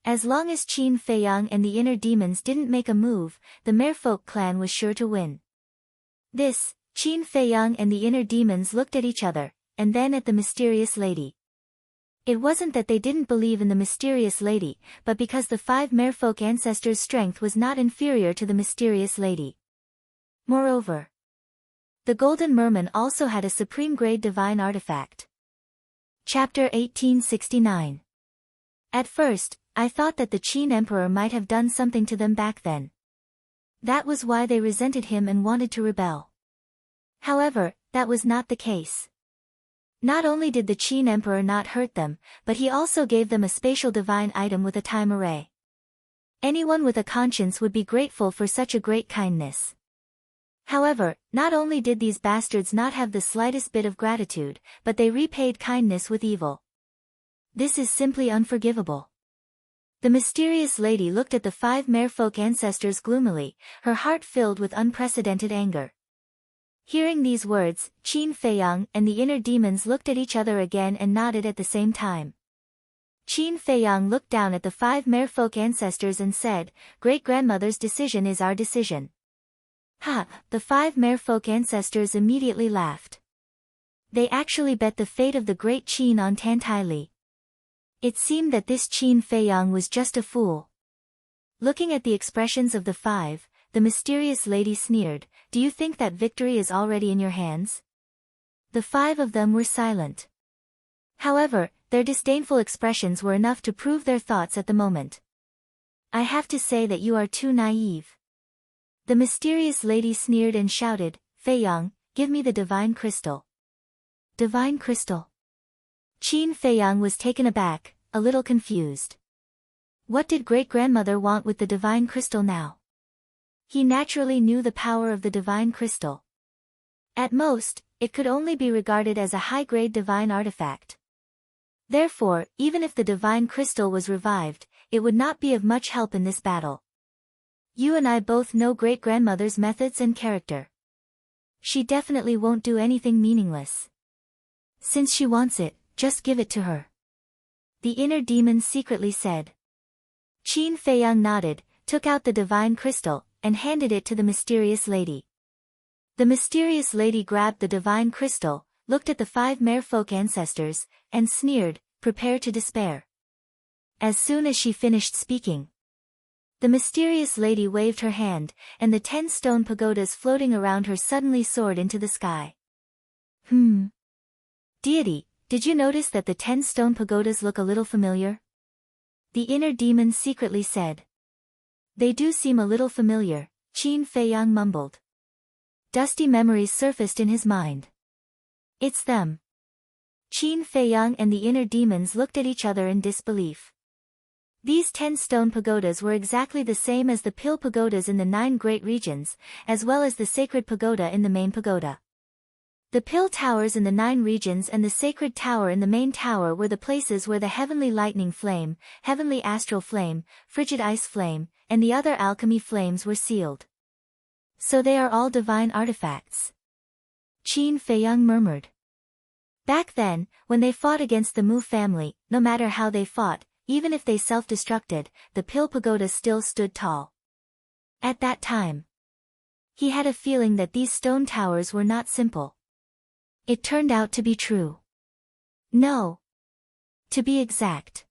As long as Qin Feiyang and the inner demons didn't make a move, the merfolk clan was sure to win. This, Qin Feiyang and the inner demons looked at each other, and then at the mysterious lady. It wasn't that they didn't believe in the mysterious lady, but because the 5 merfolk ancestors' strength was not inferior to the mysterious lady. Moreover, the golden merman also had a supreme-grade divine artifact. Chapter 1869. At first, I thought that the Qin Emperor might have done something to them back then. That was why they resented him and wanted to rebel. However, that was not the case. Not only did the Qin Emperor not hurt them, but he also gave them a spatial divine item with a time array. Anyone with a conscience would be grateful for such a great kindness. However, not only did these bastards not have the slightest bit of gratitude, but they repaid kindness with evil. This is simply unforgivable. The mysterious lady looked at the 5 merfolk ancestors gloomily, her heart filled with unprecedented anger. Hearing these words, Qin Feiyang and the inner demons looked at each other again and nodded at the same time. Qin Feiyang looked down at the 5 merfolk ancestors and said, "Great-grandmother's decision is our decision." Ha! The 5 merfolk ancestors immediately laughed. They actually bet the fate of the great Qin on Tantai Li. It seemed that this Qin Feiyang was just a fool. Looking at the expressions of the 5, the mysterious lady sneered, "Do you think that victory is already in your hands?" The 5 of them were silent. However, their disdainful expressions were enough to prove their thoughts at the moment. "I have to say that you are too naive." The mysterious lady sneered and shouted, "Feiyang, give me the divine crystal." Divine crystal? Qin Feiyang was taken aback, a little confused. What did great-grandmother want with the divine crystal now? He naturally knew the power of the divine crystal. At most, it could only be regarded as a high-grade divine artifact. Therefore, even if the divine crystal was revived, it would not be of much help in this battle. You and I both know great-grandmother's methods and character. She definitely won't do anything meaningless. Since she wants it, just give it to her. The inner demon secretly said. Qin Feiyang nodded, took out the divine crystal, and handed it to the mysterious lady. The mysterious lady grabbed the divine crystal, looked at the 5 merfolk ancestors, and sneered, "Prepare to despair." As soon as she finished speaking, the mysterious lady waved her hand, and the 10 stone pagodas floating around her suddenly soared into the sky. Deity, did you notice that the 10 stone pagodas look a little familiar? The inner demon secretly said. They do seem a little familiar, Qin Feiyang mumbled. dusty memories surfaced in his mind. It's them. Qin Feiyang and the inner demons looked at each other in disbelief. These 10 stone pagodas were exactly the same as the pill pagodas in the 9 great regions, as well as the sacred pagoda in the main pagoda. The pill towers in the 9 regions and the sacred tower in the main tower were the places where the heavenly lightning flame, heavenly astral flame, frigid ice flame, and the other alchemy flames were sealed. So they are all divine artifacts. Qin Feiyang murmured. Back then, when they fought against the Mu family, no matter how they fought, even if they self-destructed, the pill pagoda still stood tall. At that time, he had a feeling that these stone towers were not simple. It turned out to be true. No. To be exact.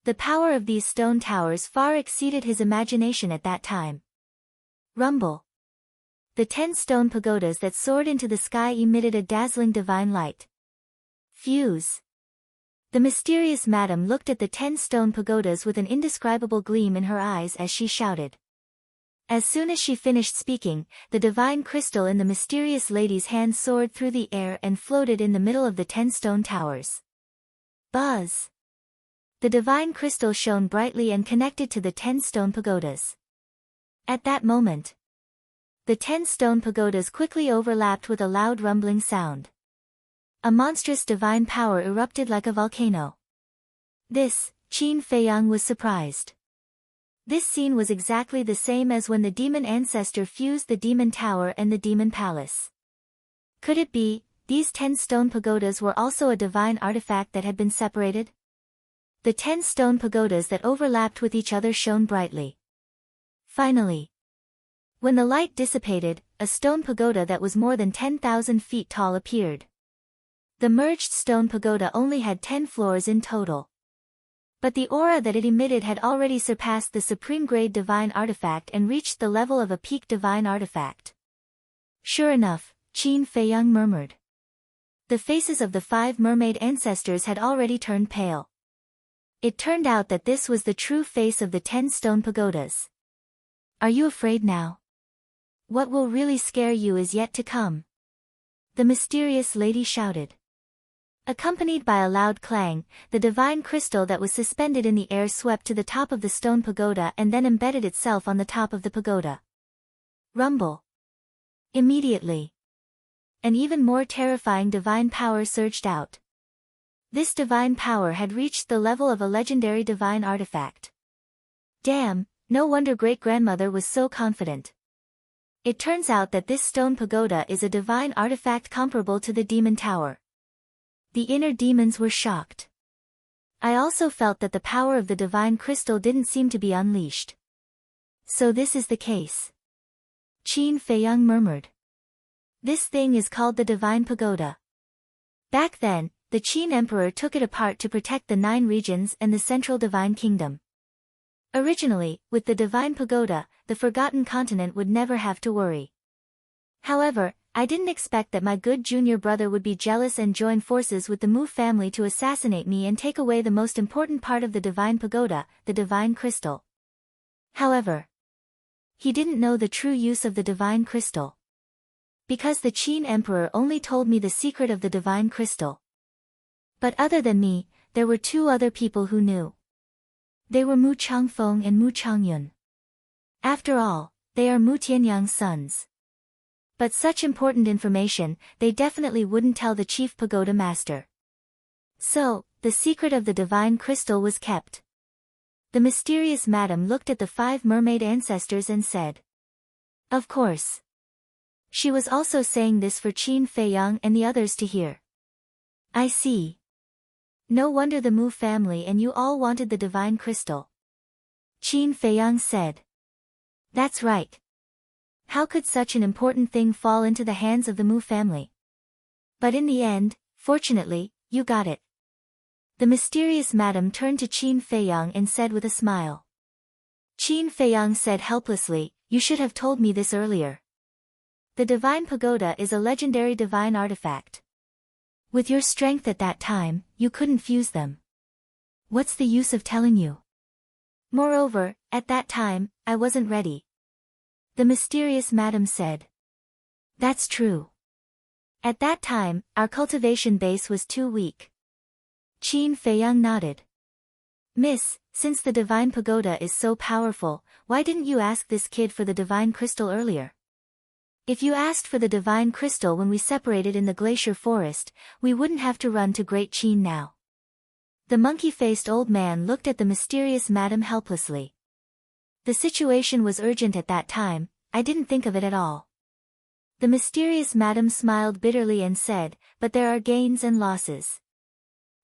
The power of these stone towers far exceeded his imagination at that time. Rumble. The 10 stone pagodas that soared into the sky emitted a dazzling divine light. Fuse. The mysterious madam looked at the 10 stone pagodas with an indescribable gleam in her eyes as she shouted. As soon as she finished speaking, the divine crystal in the mysterious lady's hand soared through the air and floated in the middle of the 10 stone towers. Buzz! The divine crystal shone brightly and connected to the 10 stone pagodas. At that moment, the 10 stone pagodas quickly overlapped with a loud rumbling sound. A monstrous divine power erupted like a volcano. This, Qin Feiyang was surprised. This scene was exactly the same as when the demon ancestor fused the demon tower and the demon palace. Could it be, these 10 stone pagodas were also a divine artifact that had been separated? The 10 stone pagodas that overlapped with each other shone brightly. Finally, when the light dissipated, a stone pagoda that was more than 10,000 feet tall appeared. The merged stone pagoda only had 10 floors in total. But the aura that it emitted had already surpassed the supreme grade divine artifact and reached the level of a peak divine artifact. Sure enough, Qin Feiyang murmured. The faces of the 5 mermaid ancestors had already turned pale. It turned out that this was the true face of the 10 stone pagodas. Are you afraid now? What will really scare you is yet to come. The mysterious lady shouted. Accompanied by a loud clang, the divine crystal that was suspended in the air swept to the top of the stone pagoda and then embedded itself on the top of the pagoda. Rumble. Immediately, an even more terrifying divine power surged out. This divine power had reached the level of a legendary divine artifact. Damn, no wonder great-grandmother was so confident. It turns out that this stone pagoda is a divine artifact comparable to the demon tower. The inner demons were shocked. I also felt that the power of the divine crystal didn't seem to be unleashed. So this is the case. Qin Feiyang murmured. This thing is called the divine pagoda. Back then, the Qin emperor took it apart to protect the 9 regions and the central divine kingdom. Originally, with the divine pagoda, the forgotten continent would never have to worry. However, I didn't expect that my good junior brother would be jealous and join forces with the Mu family to assassinate me and take away the most important part of the divine pagoda, the divine crystal. However, he didn't know the true use of the divine crystal. Because the Qin emperor only told me the secret of the divine crystal. But other than me, there were 2 other people who knew. They were Mu Changfeng and Mu Changyun. After all, they are Mu Tianyang's sons. But such important information, they definitely wouldn't tell the chief pagoda master. So, the secret of the divine crystal was kept. The mysterious madam looked at the 5 mermaid ancestors and said. Of course. She was also saying this for Qin Feiyang and the others to hear. I see. No wonder the Mu family and you all wanted the divine crystal. Qin Feiyang said. That's right. How could such an important thing fall into the hands of the Mu family? But in the end, fortunately, you got it. The mysterious madam turned to Qin Feiyang and said with a smile. Qin Feiyang said helplessly, you should have told me this earlier. The divine pagoda is a legendary divine artifact. With your strength at that time, you couldn't fuse them. What's the use of telling you? Moreover, at that time, I wasn't ready. The mysterious madam said. That's true. At that time, our cultivation base was too weak. Qin Feiyang nodded. Miss, since the divine pagoda is so powerful, why didn't you ask this kid for the divine crystal earlier? If you asked for the divine crystal when we separated in the glacier forest, we wouldn't have to run to Great Qin now. The monkey-faced old man looked at the mysterious madam helplessly. The situation was urgent at that time, I didn't think of it at all. The mysterious madam smiled bitterly and said, but there are gains and losses.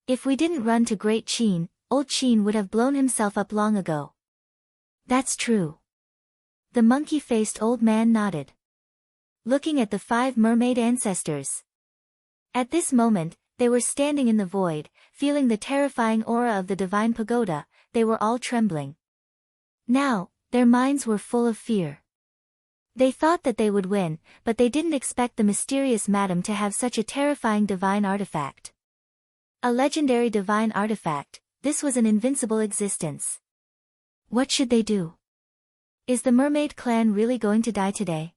If we didn't run to Great Qin, old Qin would have blown himself up long ago. That's true. The monkey-faced old man nodded, looking at the 5 mermaid ancestors. At this moment, they were standing in the void, feeling the terrifying aura of the divine pagoda. They were all trembling. Now, their minds were full of fear. They thought that they would win, but they didn't expect the mysterious madam to have such a terrifying divine artifact. A legendary divine artifact, this was an invincible existence. What should they do? Is the mermaid clan really going to die today?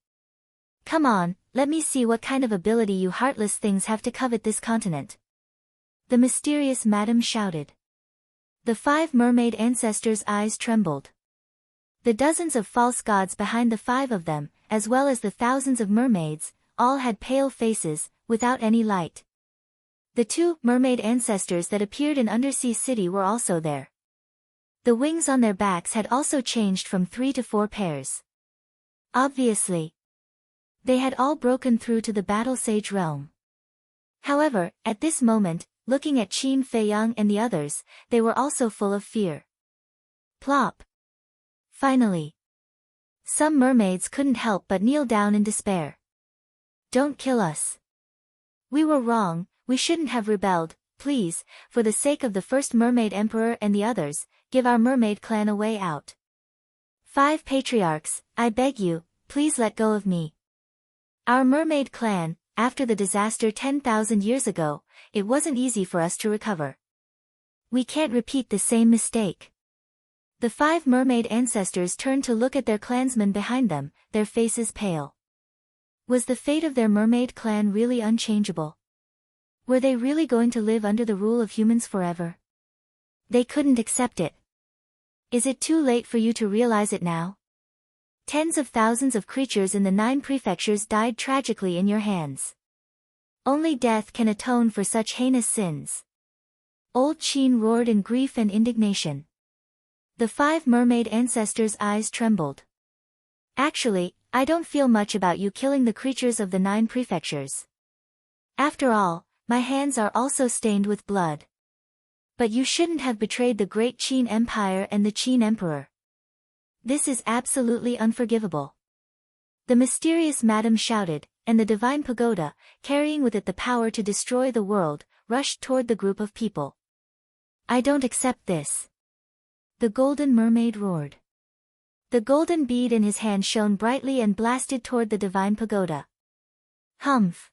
Come on, let me see what kind of ability you heartless things have to covet this continent. The mysterious madam shouted. The 5 mermaid ancestors' eyes trembled. The dozens of false gods behind the 5 of them, as well as the thousands of mermaids, all had pale faces, without any light. The 2 mermaid ancestors that appeared in Undersea City were also there. The wings on their backs had also changed from 3 to 4 pairs. Obviously, they had all broken through to the Battle Sage realm. However, at this moment, looking at Qin Feiyang and the others, they were also full of fear. Plop. Finally, some mermaids couldn't help but kneel down in despair. Don't kill us. We were wrong, we shouldn't have rebelled. Please, for the sake of the first mermaid emperor and the others, give our mermaid clan a way out. 5 patriarchs, I beg you, please let go of me. Our mermaid clan, after the disaster 10,000 years ago, it wasn't easy for us to recover. We can't repeat the same mistake. The 5 mermaid ancestors turned to look at their clansmen behind them, their faces pale. Was the fate of their mermaid clan really unchangeable? Were they really going to live under the rule of humans forever? They couldn't accept it. Is it too late for you to realize it now? Tens of thousands of creatures in the 9 prefectures died tragically in your hands. Only death can atone for such heinous sins. Old Qin roared in grief and indignation. The 5 mermaid ancestors' eyes trembled. Actually, I don't feel much about you killing the creatures of the 9 prefectures. After all, my hands are also stained with blood. But you shouldn't have betrayed the great Qin Empire and the Qin Emperor. This is absolutely unforgivable. The mysterious madam shouted, and the divine pagoda, carrying with it the power to destroy the world, rushed toward the group of people. I don't accept this. The golden mermaid roared. The golden bead in his hand shone brightly and blasted toward the divine pagoda. Humph.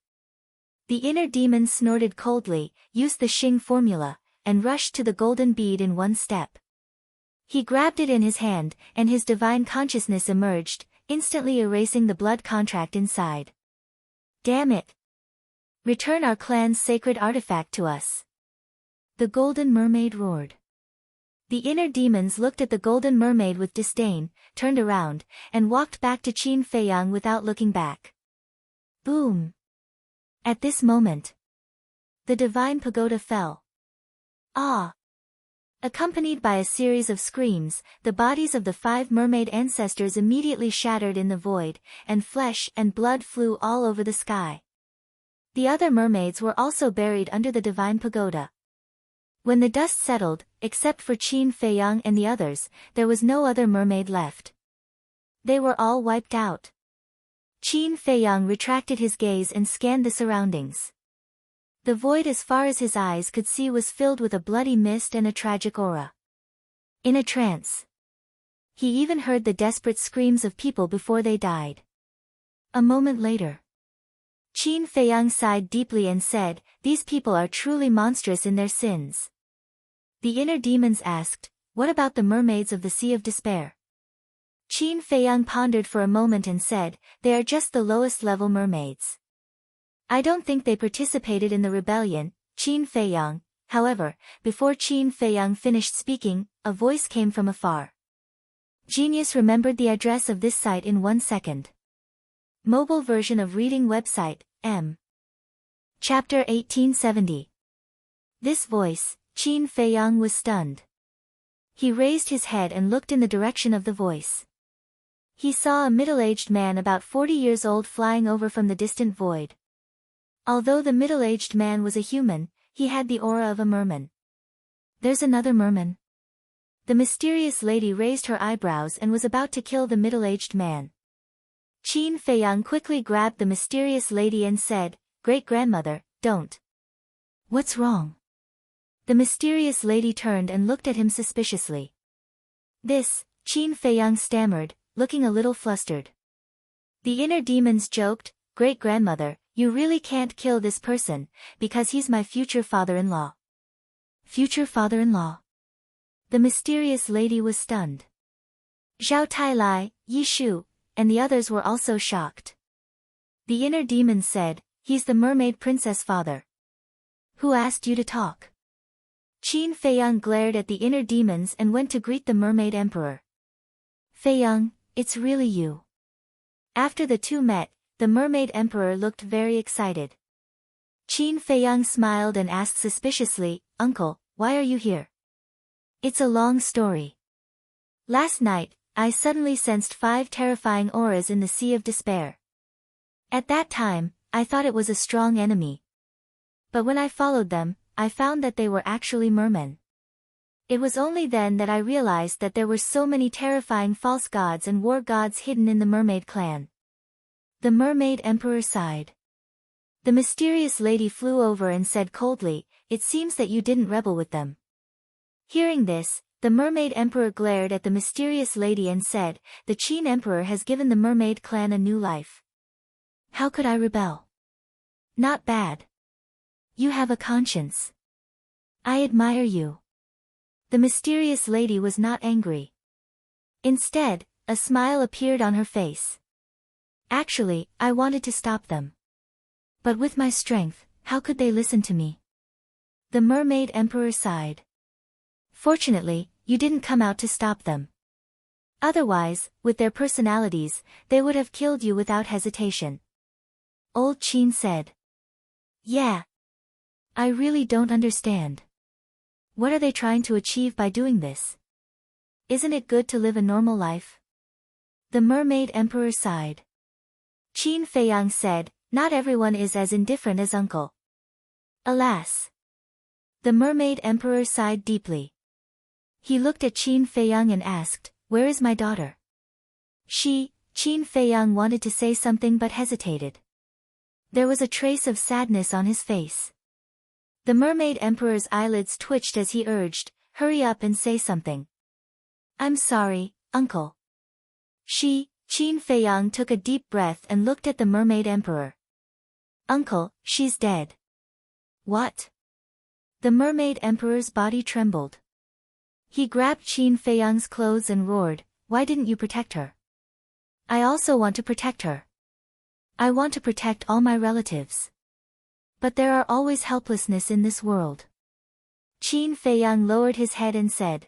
The inner demon snorted coldly, used the Xing formula, and rushed to the golden bead in one step. He grabbed it in his hand, and his divine consciousness emerged, instantly erasing the blood contract inside. Damn it! Return our clan's sacred artifact to us. The golden mermaid roared. The inner demons looked at the golden mermaid with disdain, turned around, and walked back to Qin Feiyang without looking back. Boom! At this moment, the divine pagoda fell. Ah! Accompanied by a series of screams, the bodies of the 5 mermaid ancestors immediately shattered in the void, and flesh and blood flew all over the sky. The other mermaids were also buried under the divine pagoda. When the dust settled, except for Qin Feiyang and the others, there was no other mermaid left. They were all wiped out. Qin Feiyang retracted his gaze and scanned the surroundings. The void as far as his eyes could see was filled with a bloody mist and a tragic aura. In a trance, he even heard the desperate screams of people before they died. A moment later, Qin Feiyang sighed deeply and said, "These people are truly monstrous in their sins." The inner demons asked, "What about the mermaids of the Sea of Despair?" Qin Feiyang pondered for a moment and said, "They are just the lowest level mermaids. I don't think they participated in the rebellion, Qin Feiyang." However, before Qin Feiyang finished speaking, a voice came from afar. Genius remembered the address of this site in 1 second. Mobile version of reading website, M. Chapter 1870. This voice, Qin Feiyang was stunned. He raised his head and looked in the direction of the voice. He saw a middle-aged man about 40 years old flying over from the distant void. Although the middle-aged man was a human, he had the aura of a merman. "There's another merman." The mysterious lady raised her eyebrows and was about to kill the middle-aged man. Qin Feiyang quickly grabbed the mysterious lady and said, "Great-grandmother, don't." "What's wrong?" The mysterious lady turned and looked at him suspiciously. "This," Qin Feiyang stammered, looking a little flustered. The inner demons joked, "Great-grandmother, you really can't kill this person, because he's my future father-in-law." Future father-in-law? The mysterious lady was stunned. Zhao Tailai, Yi Shu, and the others were also shocked. The inner demon said, "He's the mermaid princess father." "Who asked you to talk?" Qin Feiyang glared at the inner demons and went to greet the mermaid emperor. "Feiyang, it's really you." After the two met, the mermaid emperor looked very excited. Qin Feiyang smiled and asked suspiciously, "Uncle, why are you here?" "It's a long story. Last night, I suddenly sensed 5 terrifying auras in the Sea of Despair. At that time, I thought it was a strong enemy. But when I followed them, I found that they were actually mermen. It was only then that I realized that there were so many terrifying false gods and war gods hidden in the mermaid clan." The mermaid emperor sighed. The mysterious lady flew over and said coldly, "It seems that you didn't rebel with them." Hearing this, the mermaid emperor glared at the mysterious lady and said, "The Qin emperor has given the mermaid clan a new life. How could I rebel? Not bad. You have a conscience. I admire you." The mysterious lady was not angry. Instead, a smile appeared on her face. "Actually, I wanted to stop them. But with my strength, how could they listen to me?" The mermaid emperor sighed. "Fortunately, you didn't come out to stop them. Otherwise, with their personalities, they would have killed you without hesitation." Old Qin said. "Yeah. I really don't understand. What are they trying to achieve by doing this? Isn't it good to live a normal life?" The mermaid emperor sighed. Qin Feiyang said, "Not everyone is as indifferent as uncle." Alas. The mermaid emperor sighed deeply. He looked at Qin Feiyang and asked, "Where is my daughter?" Qin Feiyang wanted to say something but hesitated. There was a trace of sadness on his face. The mermaid emperor's eyelids twitched as he urged, "Hurry up and say something." "I'm sorry, uncle." Qin Feiyang took a deep breath and looked at the mermaid emperor. "Uncle, she's dead." "What?" The mermaid emperor's body trembled. He grabbed Qin Feiyang's clothes and roared, "Why didn't you protect her?" "I also want to protect her. I want to protect all my relatives. But there are always helplessness in this world." Qin Feiyang lowered his head and said.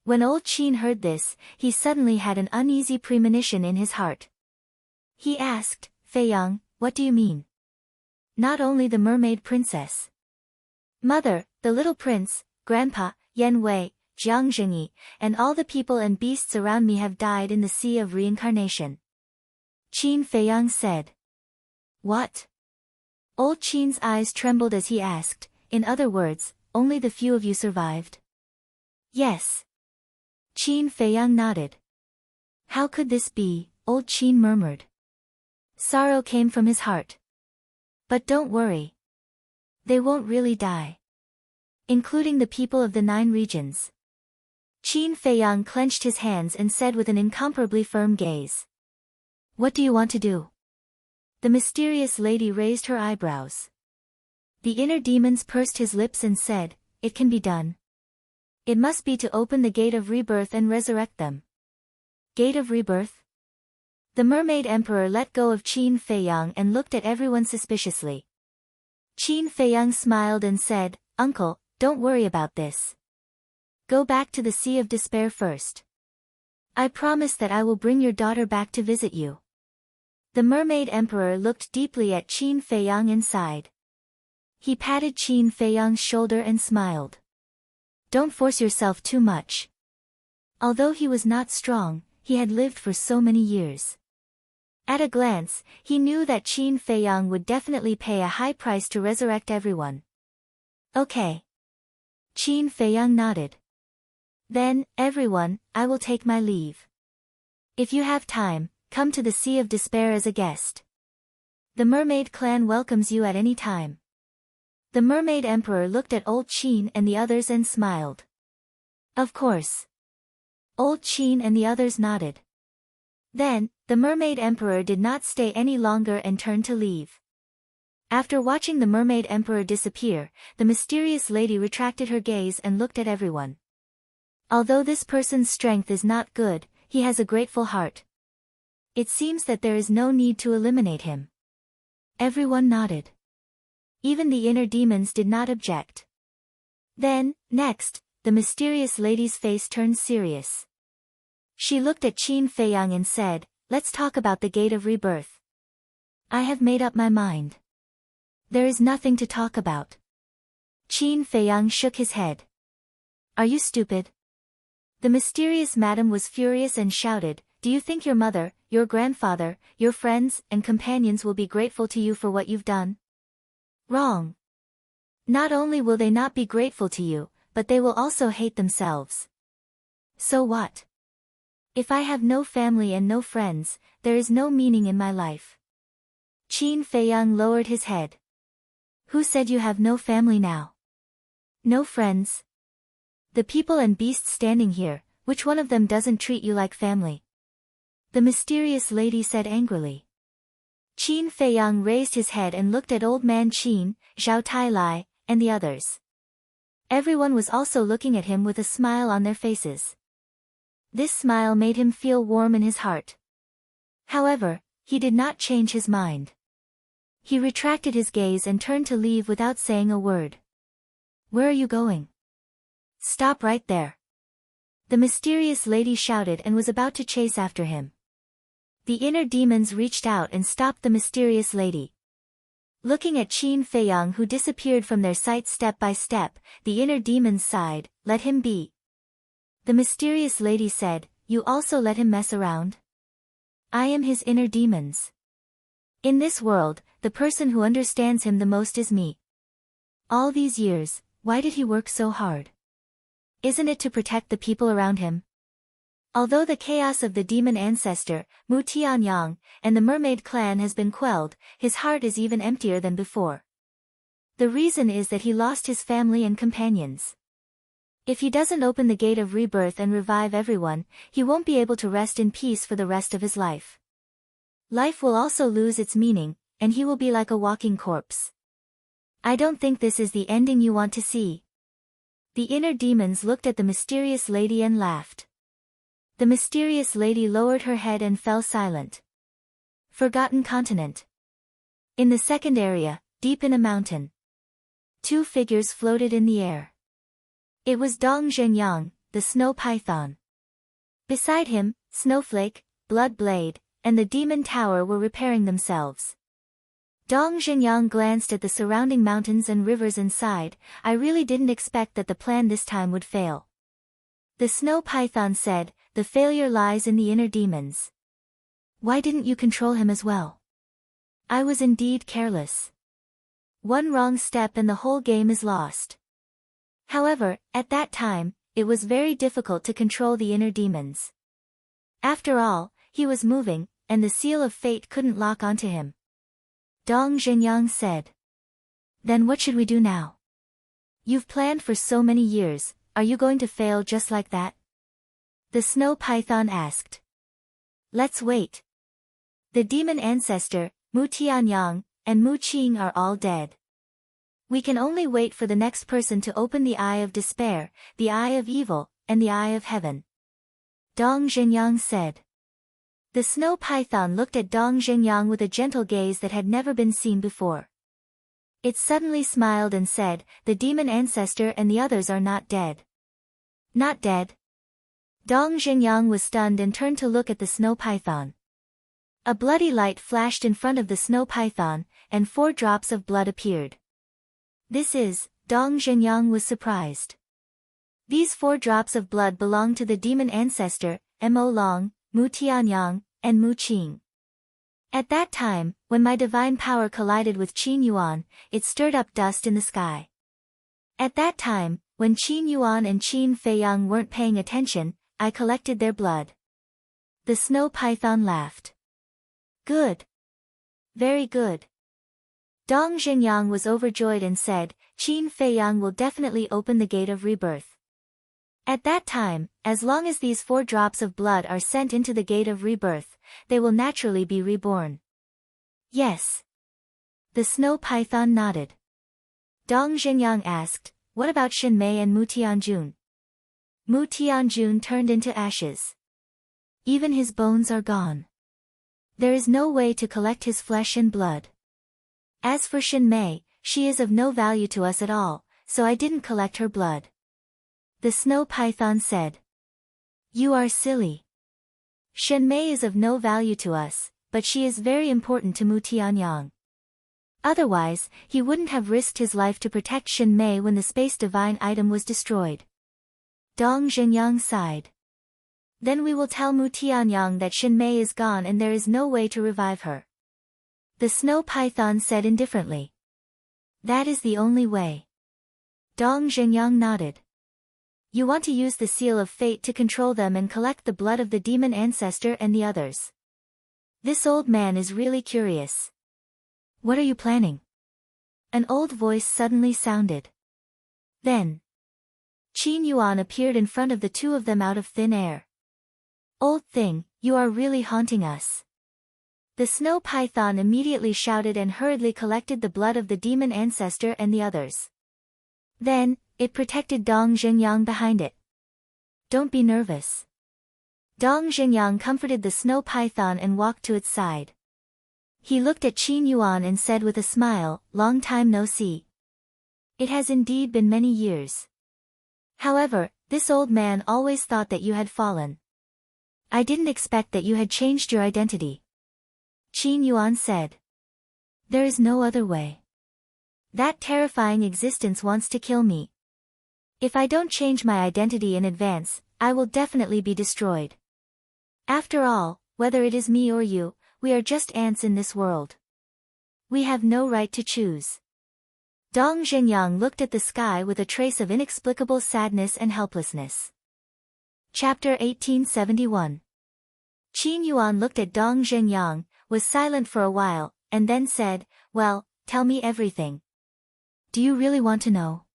When old Qin heard this, he suddenly had an uneasy premonition in his heart. He asked, "Feiyang, what do you mean?" "Not only the mermaid princess. Mother, the little prince, grandpa, Yan Wei, Jiang Zhengyi, and all the people and beasts around me have died in the sea of reincarnation." Qin Feiyang said. "What?" Old Qin's eyes trembled as he asked, "In other words, only the few of you survived?" "Yes." Qin Feiyang nodded. "How could this be?" Old Qin murmured. Sorrow came from his heart. "But don't worry. They won't really die. Including the people of the 9 regions." Qin Feiyang clenched his hands and said with an incomparably firm gaze. "What do you want to do?" The mysterious lady raised her eyebrows. The inner demons pursed his lips and said, "It can be done. It must be to open the gate of rebirth and resurrect them." Gate of Rebirth? The Mermaid Emperor let go of Qin Feiyang and looked at everyone suspiciously. Qin Feiyang smiled and said, "Uncle, don't worry about this. Go back to the Sea of Despair first. I promise that I will bring your daughter back to visit you." The Mermaid Emperor looked deeply at Qin Feiyang and sighed. He patted Qin Feiyang's shoulder and smiled. "Don't force yourself too much." Although he was not strong, he had lived for so many years. At a glance, he knew that Qin Feiyang would definitely pay a high price to resurrect everyone. "Okay." Qin Feiyang nodded. "Then, everyone, I will take my leave. If you have time, come to the Sea of Despair as a guest. The Mermaid Clan welcomes you at any time." The Mermaid Emperor looked at Old Qin and the others and smiled. "Of course." Old Qin and the others nodded. Then, the Mermaid Emperor did not stay any longer and turned to leave. After watching the Mermaid Emperor disappear, the mysterious lady retracted her gaze and looked at everyone. "Although this person's strength is not good, he has a grateful heart. It seems that there is no need to eliminate him." Everyone nodded. Even the inner demons did not object. Then, next, the mysterious lady's face turned serious. She looked at Qin Feiyang and said, "Let's talk about the Gate of Rebirth." "I have made up my mind. There is nothing to talk about." Qin Feiyang shook his head. "Are you stupid?" The mysterious madam was furious and shouted, "Do you think your mother, your grandfather, your friends and companions will be grateful to you for what you've done? Wrong. Not only will they not be grateful to you, but they will also hate themselves. So what? If I have no family and no friends, there is no meaning in my life." Qin Feiyang lowered his head. "Who said you have no family now? No friends? The people and beasts standing here, which one of them doesn't treat you like family?" The mysterious lady said angrily. Qin Feiyang raised his head and looked at Old Man Qin, Zhao Tailai, and the others. Everyone was also looking at him with a smile on their faces. This smile made him feel warm in his heart. However, he did not change his mind. He retracted his gaze and turned to leave without saying a word. "Where are you going?" "Stop right there." The mysterious lady shouted and was about to chase after him. The inner demons reached out and stopped the mysterious lady. Looking at Qin Feiyang who disappeared from their sight step by step, the inner demons sighed, "Let him be." The mysterious lady said, "You also let him mess around? I am his inner demons. In this world, the person who understands him the most is me. All these years, why did he work so hard? Isn't it to protect the people around him?" Although the chaos of the demon ancestor, Mu Tianyang, and the mermaid clan has been quelled, his heart is even emptier than before. The reason is that he lost his family and companions. If he doesn't open the Gate of Rebirth and revive everyone, he won't be able to rest in peace for the rest of his life. Life will also lose its meaning, and he will be like a walking corpse. I don't think this is the ending you want to see. The inner demons looked at the mysterious lady and laughed. The mysterious lady lowered her head and fell silent. Forgotten continent. In the second area, deep in a mountain, two figures floated in the air. It was Dong Zhenyang, the snow python. Beside him, Snowflake, Blood Blade, and the demon tower were repairing themselves. Dong Zhenyang glanced at the surrounding mountains and rivers and sighed, "I really didn't expect that the plan this time would fail." The snow python said, "The failure lies in the inner demons. Why didn't you control him as well? I was indeed careless. One wrong step and the whole game is lost." However, at that time, it was very difficult to control the inner demons. After all, he was moving, and the seal of fate couldn't lock onto him. Dong Zhenyang said. "Then what should we do now? You've planned for so many years, are you going to fail just like that?" The snow python asked. "Let's wait. The demon ancestor, Mu Tianyang, and Mu Qing are all dead. We can only wait for the next person to open the Eye of Despair, the Eye of Evil, and the Eye of Heaven." Dong Zhenyang said. The snow python looked at Dong Zhengyang with a gentle gaze that had never been seen before. It suddenly smiled and said, "The demon ancestor and the others are not dead." "Not dead?" Dong Zhengyang was stunned and turned to look at the snow python. A bloody light flashed in front of the snow python, and 4 drops of blood appeared. Dong Zhengyang was surprised. These 4 drops of blood belonged to the demon ancestor, Mo Long, Mu Tianyang, and Mu Qing. At that time, when my divine power collided with Qin Yuan, it stirred up dust in the sky. At that time, when Qin Yuan and Qin Feiyang weren't paying attention, I collected their blood. The snow python laughed. Good. Very good. Dong Zhengyang was overjoyed and said, "Qin Feiyang will definitely open the gate of rebirth. At that time, as long as these 4 drops of blood are sent into the gate of rebirth, they will naturally be reborn." Yes. The snow python nodded. Dong Zhengyang asked, "What about Shinmei and Mu Tianjun?" Mu Tianjun turned into ashes. Even his bones are gone. There is no way to collect his flesh and blood. As for Shinmei, she is of no value to us at all, so I didn't collect her blood. The snow python said. "You are silly. Shinmei is of no value to us, but she is very important to Mu Tianyang. Otherwise, he wouldn't have risked his life to protect Shinmei when the space divine item was destroyed." Dong Zhengyang sighed. "Then we will tell Mu Tianyang that Shinmei is gone and there is no way to revive her." The snow python said indifferently. "That is the only way." Dong Zhengyang nodded. "You want to use the seal of fate to control them and collect the blood of the demon ancestor and the others. This old man is really curious. What are you planning?" An old voice suddenly sounded. Then, Qin Yuan appeared in front of the 2 of them out of thin air. "Old thing, you are really haunting us." The snow python immediately shouted and hurriedly collected the blood of the demon ancestor and the others. Then, it protected Dong Zhengyang behind it. "Don't be nervous." Dong Zhengyang comforted the snow python and walked to its side. He looked at Qin Yuan and said with a smile, "Long time no see." "It has indeed been many years. However, this old man always thought that you had fallen. I didn't expect that you had changed your identity." Qin Yuan said. "There is no other way. That terrifying existence wants to kill me. If I don't change my identity in advance, I will definitely be destroyed. After all, whether it is me or you, we are just ants in this world. We have no right to choose." Dong Zhengyang looked at the sky with a trace of inexplicable sadness and helplessness. Chapter 1871. Qin Yuan looked at Dong Zhengyang, was silent for a while, and then said, "Well, tell me everything. Do you really want to know?"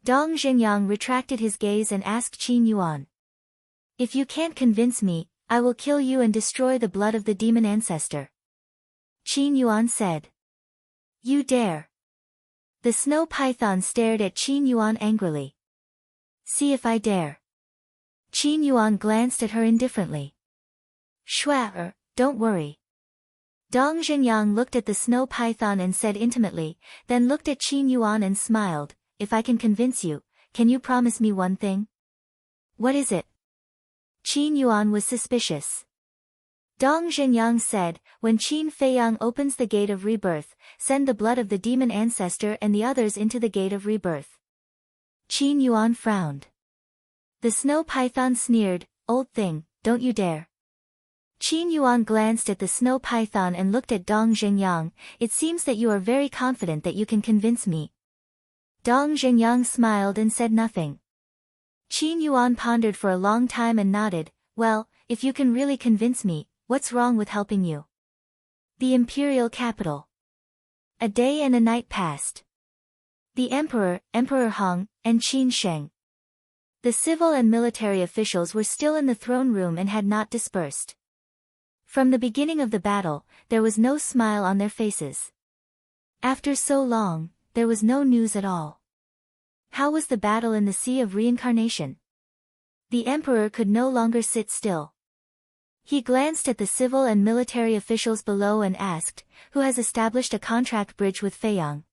Dong Zhengyang retracted his gaze and asked Qin Yuan. "If you can't convince me, I will kill you and destroy the blood of the demon ancestor." Qin Yuan said. "You dare?" The snow python stared at Qin Yuan angrily. "See if I dare." Qin Yuan glanced at her indifferently. "Shwa, don't worry." Dong Zhengyang looked at the snow python and said intimately, then looked at Qin Yuan and smiled, "If I can convince you, can you promise me one thing?" "What is it?" Qin Yuan was suspicious. Dong Zhengyang said, "When Qin Feiyang opens the gate of rebirth, send the blood of the demon ancestor and the others into the gate of rebirth." Qin Yuan frowned. The snow python sneered, "Old thing, don't you dare." Qin Yuan glanced at the snow python and looked at Dong Zhengyang. "It seems that you are very confident that you can convince me." Dong Zhengyang smiled and said nothing. Qin Yuan pondered for a long time and nodded, "Well, if you can really convince me, what's wrong with helping you?" The imperial capital. A day and a night passed. The emperor, Emperor Hong, and Qin Sheng. The civil and military officials were still in the throne room and had not dispersed. From the beginning of the battle, there was no smile on their faces. After so long, there was no news at all. How was the battle in the Sea of Reincarnation? The emperor could no longer sit still. He glanced at the civil and military officials below and asked, "Who has established a contract bridge with Feiyang?"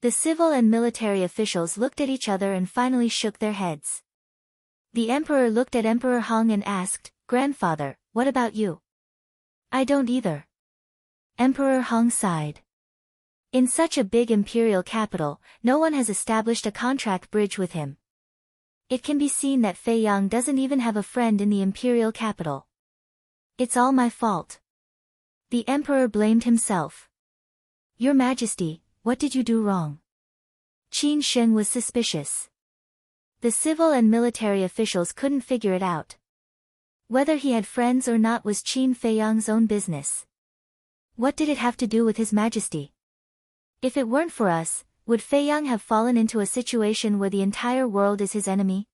The civil and military officials looked at each other and finally shook their heads. The emperor looked at Emperor Hong and asked, "Grandfather, what about you?" "I don't either." Emperor Hong sighed. In such a big imperial capital, no one has established a contract bridge with him. It can be seen that Feiyang doesn't even have a friend in the imperial capital. "It's all my fault." The emperor blamed himself. "Your Majesty, what did you do wrong?" Qin Sheng was suspicious. The civil and military officials couldn't figure it out. Whether he had friends or not was Qin Feiyang's own business. What did it have to do with His Majesty? If it weren't for us, would Feiyang have fallen into a situation where the entire world is his enemy?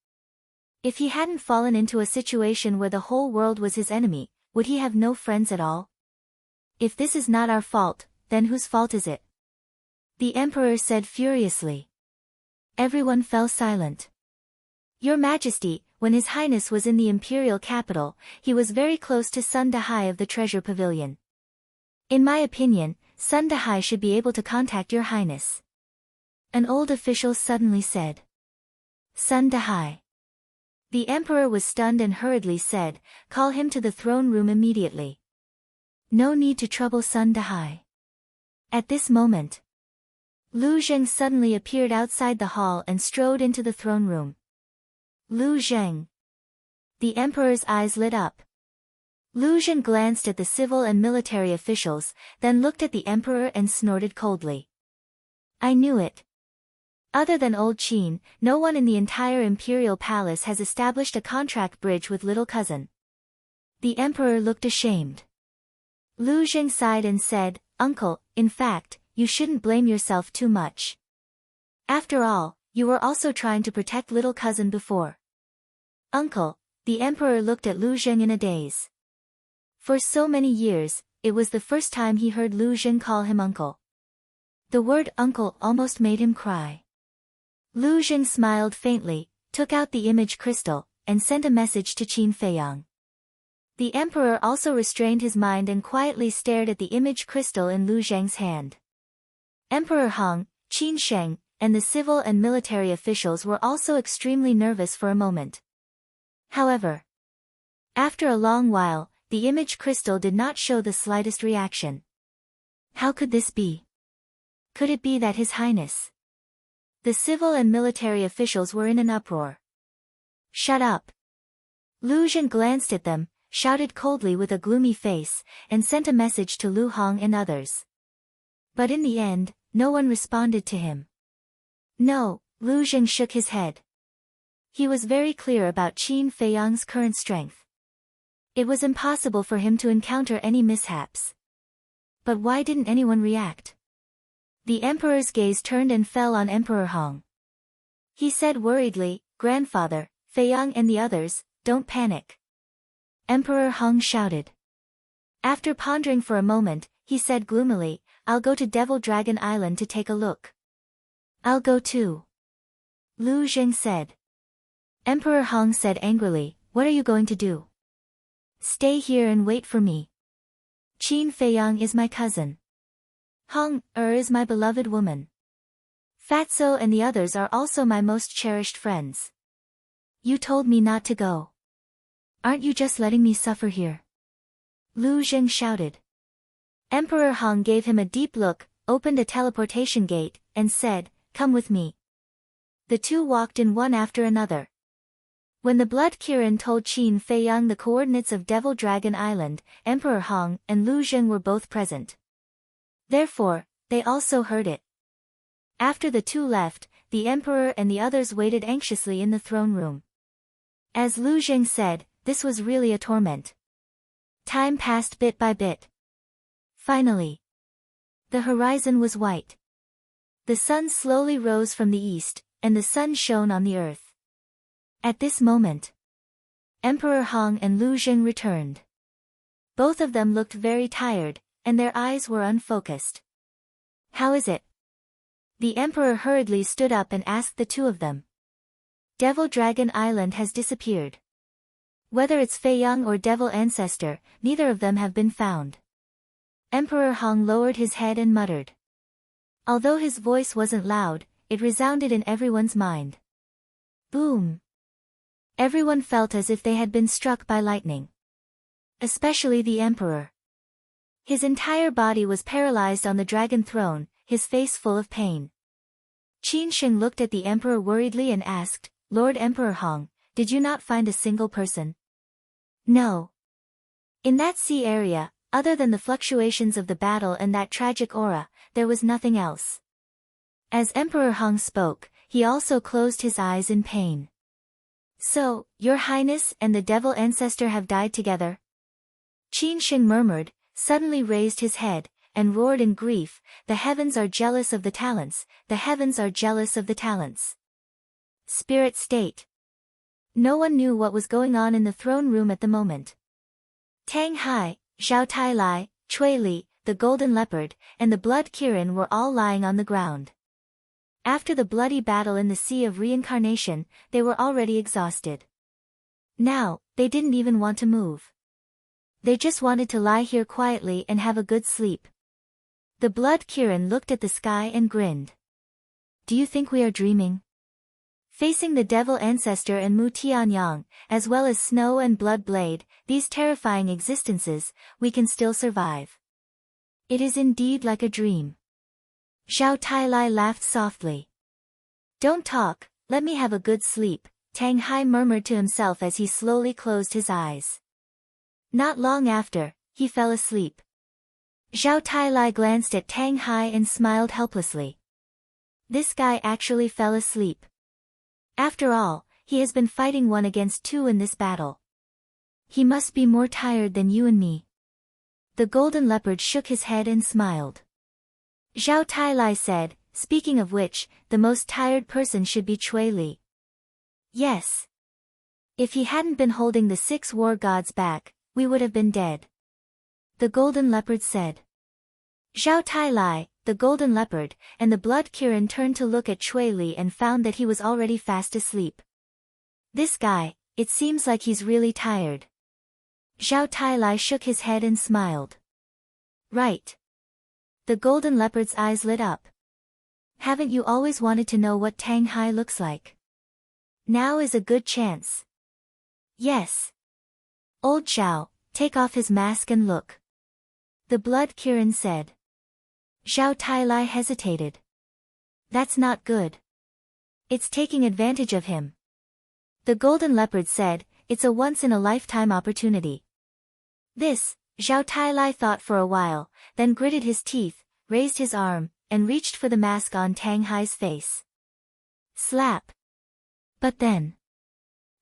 If he hadn't fallen into a situation where the whole world was his enemy, would he have no friends at all? If this is not our fault, then whose fault is it? The emperor said furiously. Everyone fell silent. "Your Majesty, when His Highness was in the imperial capital, he was very close to Sun Dahai of the Treasure Pavilion. In my opinion, Sun Dahai should be able to contact Your Highness." An old official suddenly said. "Sun Dahai." The emperor was stunned and hurriedly said, "Call him to the throne room immediately." No need to trouble Sun Dahai. At this moment, Lu Zheng suddenly appeared outside the hall and strode into the throne room. Lu Zheng. The emperor's eyes lit up. Lu Zheng glanced at the civil and military officials, then looked at the emperor and snorted coldly. "I knew it. Other than old Qin, no one in the entire imperial palace has established a contract bridge with little cousin." The emperor looked ashamed. Lu Zheng sighed and said, "Uncle, in fact, you shouldn't blame yourself too much. After all, you were also trying to protect little cousin before." "Uncle," the emperor looked at Lu Zheng in a daze. For so many years, it was the first time he heard Lu Zheng call him uncle. The word uncle almost made him cry. Lu Zheng smiled faintly, took out the image crystal, and sent a message to Qin Feiyang. The emperor also restrained his mind and quietly stared at the image crystal in Lu Zheng's hand. Emperor Hong, Qin Sheng, and the civil and military officials were also extremely nervous for a moment. However, after a long while, the image crystal did not show the slightest reaction. How could this be? Could it be that His Highness? The civil and military officials were in an uproar. "Shut up!" Lu Zheng glanced at them, shouted coldly with a gloomy face, and sent a message to Lu Hong and others. But in the end, no one responded to him. "No," Lu Zheng shook his head. He was very clear about Qin Feiyang's current strength. It was impossible for him to encounter any mishaps. But why didn't anyone react? The emperor's gaze turned and fell on Emperor Hong. He said worriedly, "Grandfather, Feiyang and the others, don't panic." Emperor Hong shouted. After pondering for a moment, he said gloomily, "I'll go to Devil Dragon Island to take a look." "I'll go too," Lu Zheng said. Emperor Hong said angrily, "What are you going to do?" "Stay here and wait for me. Qin Feiyang is my cousin. Hong is my beloved woman. Fatso and the others are also my most cherished friends. You told me not to go. Aren't you just letting me suffer here?" Lu Zheng shouted. Emperor Hong gave him a deep look, opened a teleportation gate, and said, "Come with me." The two walked in one after another. When the Blood Kirin told Qin Feiyang the coordinates of Devil Dragon Island, Emperor Hong and Lu Zheng were both present. Therefore, they also heard it. After the two left, the emperor and the others waited anxiously in the throne room. As Lu Zheng said, this was really a torment. Time passed bit by bit. Finally, the horizon was white. The sun slowly rose from the east, and the sun shone on the earth. At this moment, Emperor Hong and Lu Zheng returned. Both of them looked very tired, and their eyes were unfocused. "How is it?" The emperor hurriedly stood up and asked the two of them. "Devil Dragon Island has disappeared." Whether it's Fei Yang or devil ancestor, neither of them have been found. Emperor Hong lowered his head and muttered. Although his voice wasn't loud, it resounded in everyone's mind. Boom! Everyone felt as if they had been struck by lightning. Especially the emperor. His entire body was paralyzed on the dragon throne, his face full of pain. Qin Sheng looked at the emperor worriedly and asked, Lord Emperor Hong, did you not find a single person? No. In that sea area, other than the fluctuations of the battle and that tragic aura, there was nothing else. As Emperor Hong spoke, he also closed his eyes in pain. So, Your Highness and the devil ancestor have died together? Qin Sheng murmured, suddenly raised his head, and roared in grief, the heavens are jealous of the talents, the heavens are jealous of the talents. Spirit state. No one knew what was going on in the throne room at the moment. Tang Hai, Zhao Tailai, Cui Li, the golden leopard, and the blood Kirin were all lying on the ground. After the bloody battle in the Sea of Reincarnation, they were already exhausted. Now, they didn't even want to move. They just wanted to lie here quietly and have a good sleep. The blood Kirin looked at the sky and grinned. Do you think we are dreaming? Facing the devil ancestor and Mu Tianyang, as well as Snow and Blood Blade, these terrifying existences, we can still survive. It is indeed like a dream. Zhao Tailai laughed softly. Don't talk, let me have a good sleep, Tang Hai murmured to himself as he slowly closed his eyes. Not long after, he fell asleep. Zhao Tailai glanced at Tang Hai and smiled helplessly. This guy actually fell asleep. After all, he has been fighting 1 against 2 in this battle. He must be more tired than you and me. The golden leopard shook his head and smiled. Zhao Tailai said, speaking of which, the most tired person should be Cui Li. Yes. If he hadn't been holding the 6 war gods back, we would have been dead. The golden leopard said. Zhao Tailai, the golden leopard, and the blood Kirin turned to look at Cui Li and found that he was already fast asleep. This guy, it seems like he's really tired. Zhao Tailai shook his head and smiled. Right. The golden leopard's eyes lit up. Haven't you always wanted to know what Tang Hai looks like? Now is a good chance. Yes. Old Zhao, take off his mask and look. The blood Kirin said. Zhao Tailai hesitated. That's not good. It's taking advantage of him. The golden leopard said, it's a once-in-a-lifetime opportunity. This, Zhao Tailai thought for a while, then gritted his teeth, raised his arm, and reached for the mask on Tang Hai's face. Slap. But then,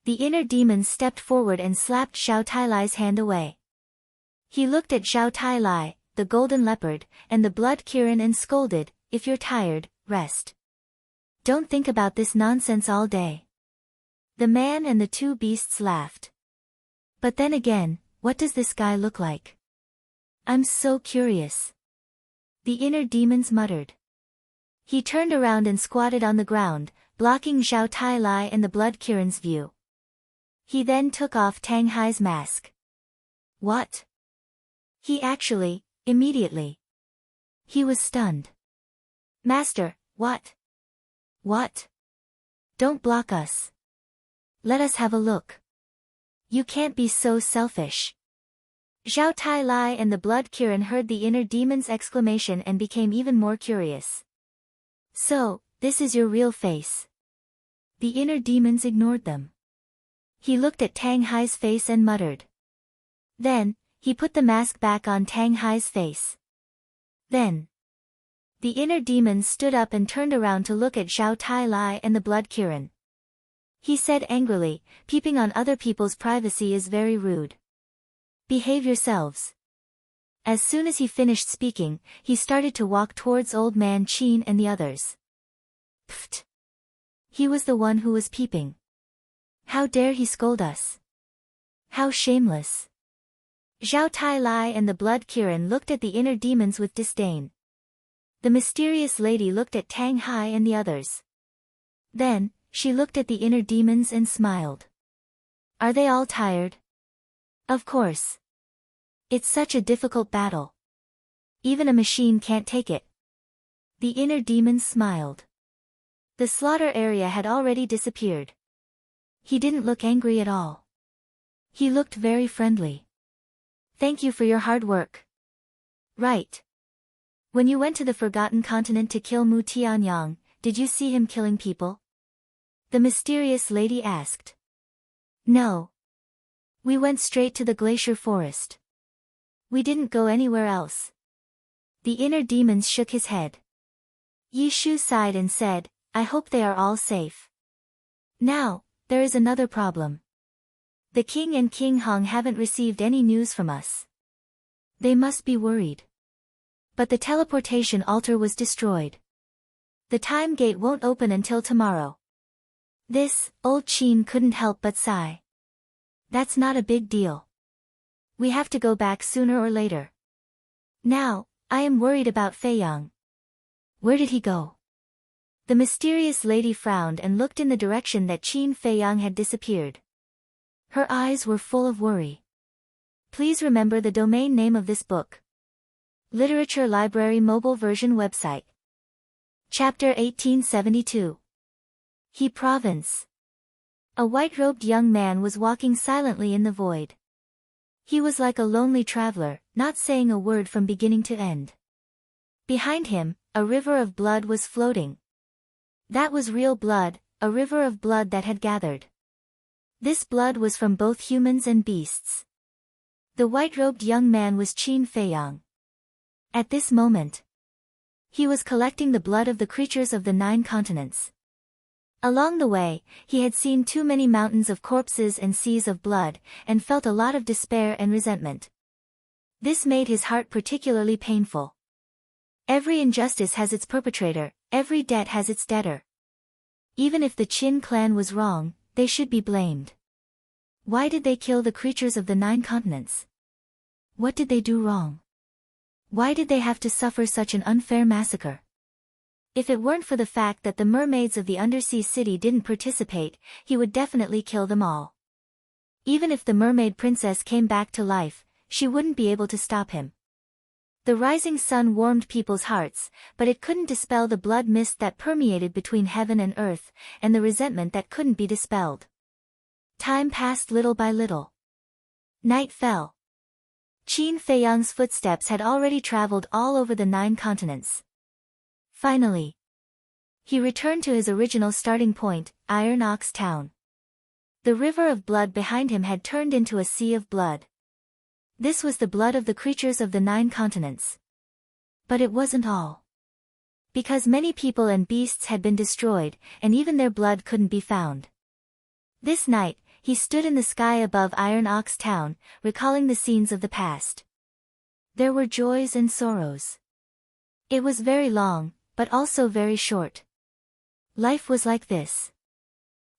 the inner demon stepped forward and slapped Zhao Tailai's hand away. He looked at Zhao Tailai, the golden leopard, and the blood Kirin and scolded, if you're tired, rest. Don't think about this nonsense all day. The man and the 2 beasts laughed. But then again, what does this guy look like? I'm so curious. The inner demons muttered. He turned around and squatted on the ground, blocking Zhao Tailai and the blood Kirin's view. He then took off Tang Hai's mask. What? He actually, immediately. He was stunned. Master, what? What? Don't block us. Let us have a look. You can't be so selfish. Zhao Tailai and the blood Kirin heard the inner demon's exclamation and became even more curious. So, this is your real face. The inner demons ignored them. He looked at Tang Hai's face and muttered. Then, he put the mask back on Tang Hai's face. Then, the inner demon stood up and turned around to look at Zhao Tailai and the blood Kirin. He said angrily, peeping on other people's privacy is very rude. Behave yourselves. As soon as he finished speaking, he started to walk towards old man Qin and the others. Pfft. He was the one who was peeping. How dare he scold us? How shameless. Zhao Tailai and the blood Kirin looked at the inner demons with disdain. The mysterious lady looked at Tang Hai and the others. Then, she looked at the inner demons and smiled. Are they all tired? Of course. It's such a difficult battle. Even a machine can't take it. The inner demon smiled. The slaughter area had already disappeared. He didn't look angry at all. He looked very friendly. Thank you for your hard work. Right. When you went to the Forgotten Continent to kill Mu Tianyang, did you see him killing people? The mysterious lady asked. No. We went straight to the glacier forest. We didn't go anywhere else. The inner demons shook his head. Yi Shu sighed and said, I hope they are all safe. Now, there is another problem. The king and King Hong haven't received any news from us. They must be worried. But the teleportation altar was destroyed. The time gate won't open until tomorrow. This, old Qin couldn't help but sigh. That's not a big deal. We have to go back sooner or later. Now, I am worried about Fei Yang. Where did he go? The mysterious lady frowned and looked in the direction that Qin Fei Yang had disappeared. Her eyes were full of worry. Please remember the domain name of this book. Literature Library Mobile Version Website. Chapter 1872. He Province. A white-robed young man was walking silently in the void. He was like a lonely traveler, not saying a word from beginning to end. Behind him, a river of blood was floating. That was real blood, a river of blood that had gathered. This blood was from both humans and beasts. The white-robed young man was Qin Fei Yang. At this moment, he was collecting the blood of the creatures of the 9 continents. Along the way, he had seen too many mountains of corpses and seas of blood, and felt a lot of despair and resentment. This made his heart particularly painful. Every injustice has its perpetrator, every debt has its debtor. Even if the Qin clan was wrong, they should be blamed. Why did they kill the creatures of the 9 continents? What did they do wrong? Why did they have to suffer such an unfair massacre? If it weren't for the fact that the mermaids of the undersea city didn't participate, he would definitely kill them all. Even if the mermaid princess came back to life, she wouldn't be able to stop him. The rising sun warmed people's hearts, but it couldn't dispel the blood mist that permeated between heaven and earth, and the resentment that couldn't be dispelled. Time passed little by little. Night fell. Qin Fei Yang's footsteps had already traveled all over the 9 continents. Finally, he returned to his original starting point, Iron Ox Town. The river of blood behind him had turned into a sea of blood. This was the blood of the creatures of the 9 continents. But it wasn't all. Because many people and beasts had been destroyed, and even their blood couldn't be found. This night, he stood in the sky above Iron Ox Town, recalling the scenes of the past. There were joys and sorrows. It was very long, but also very short. Life was like this.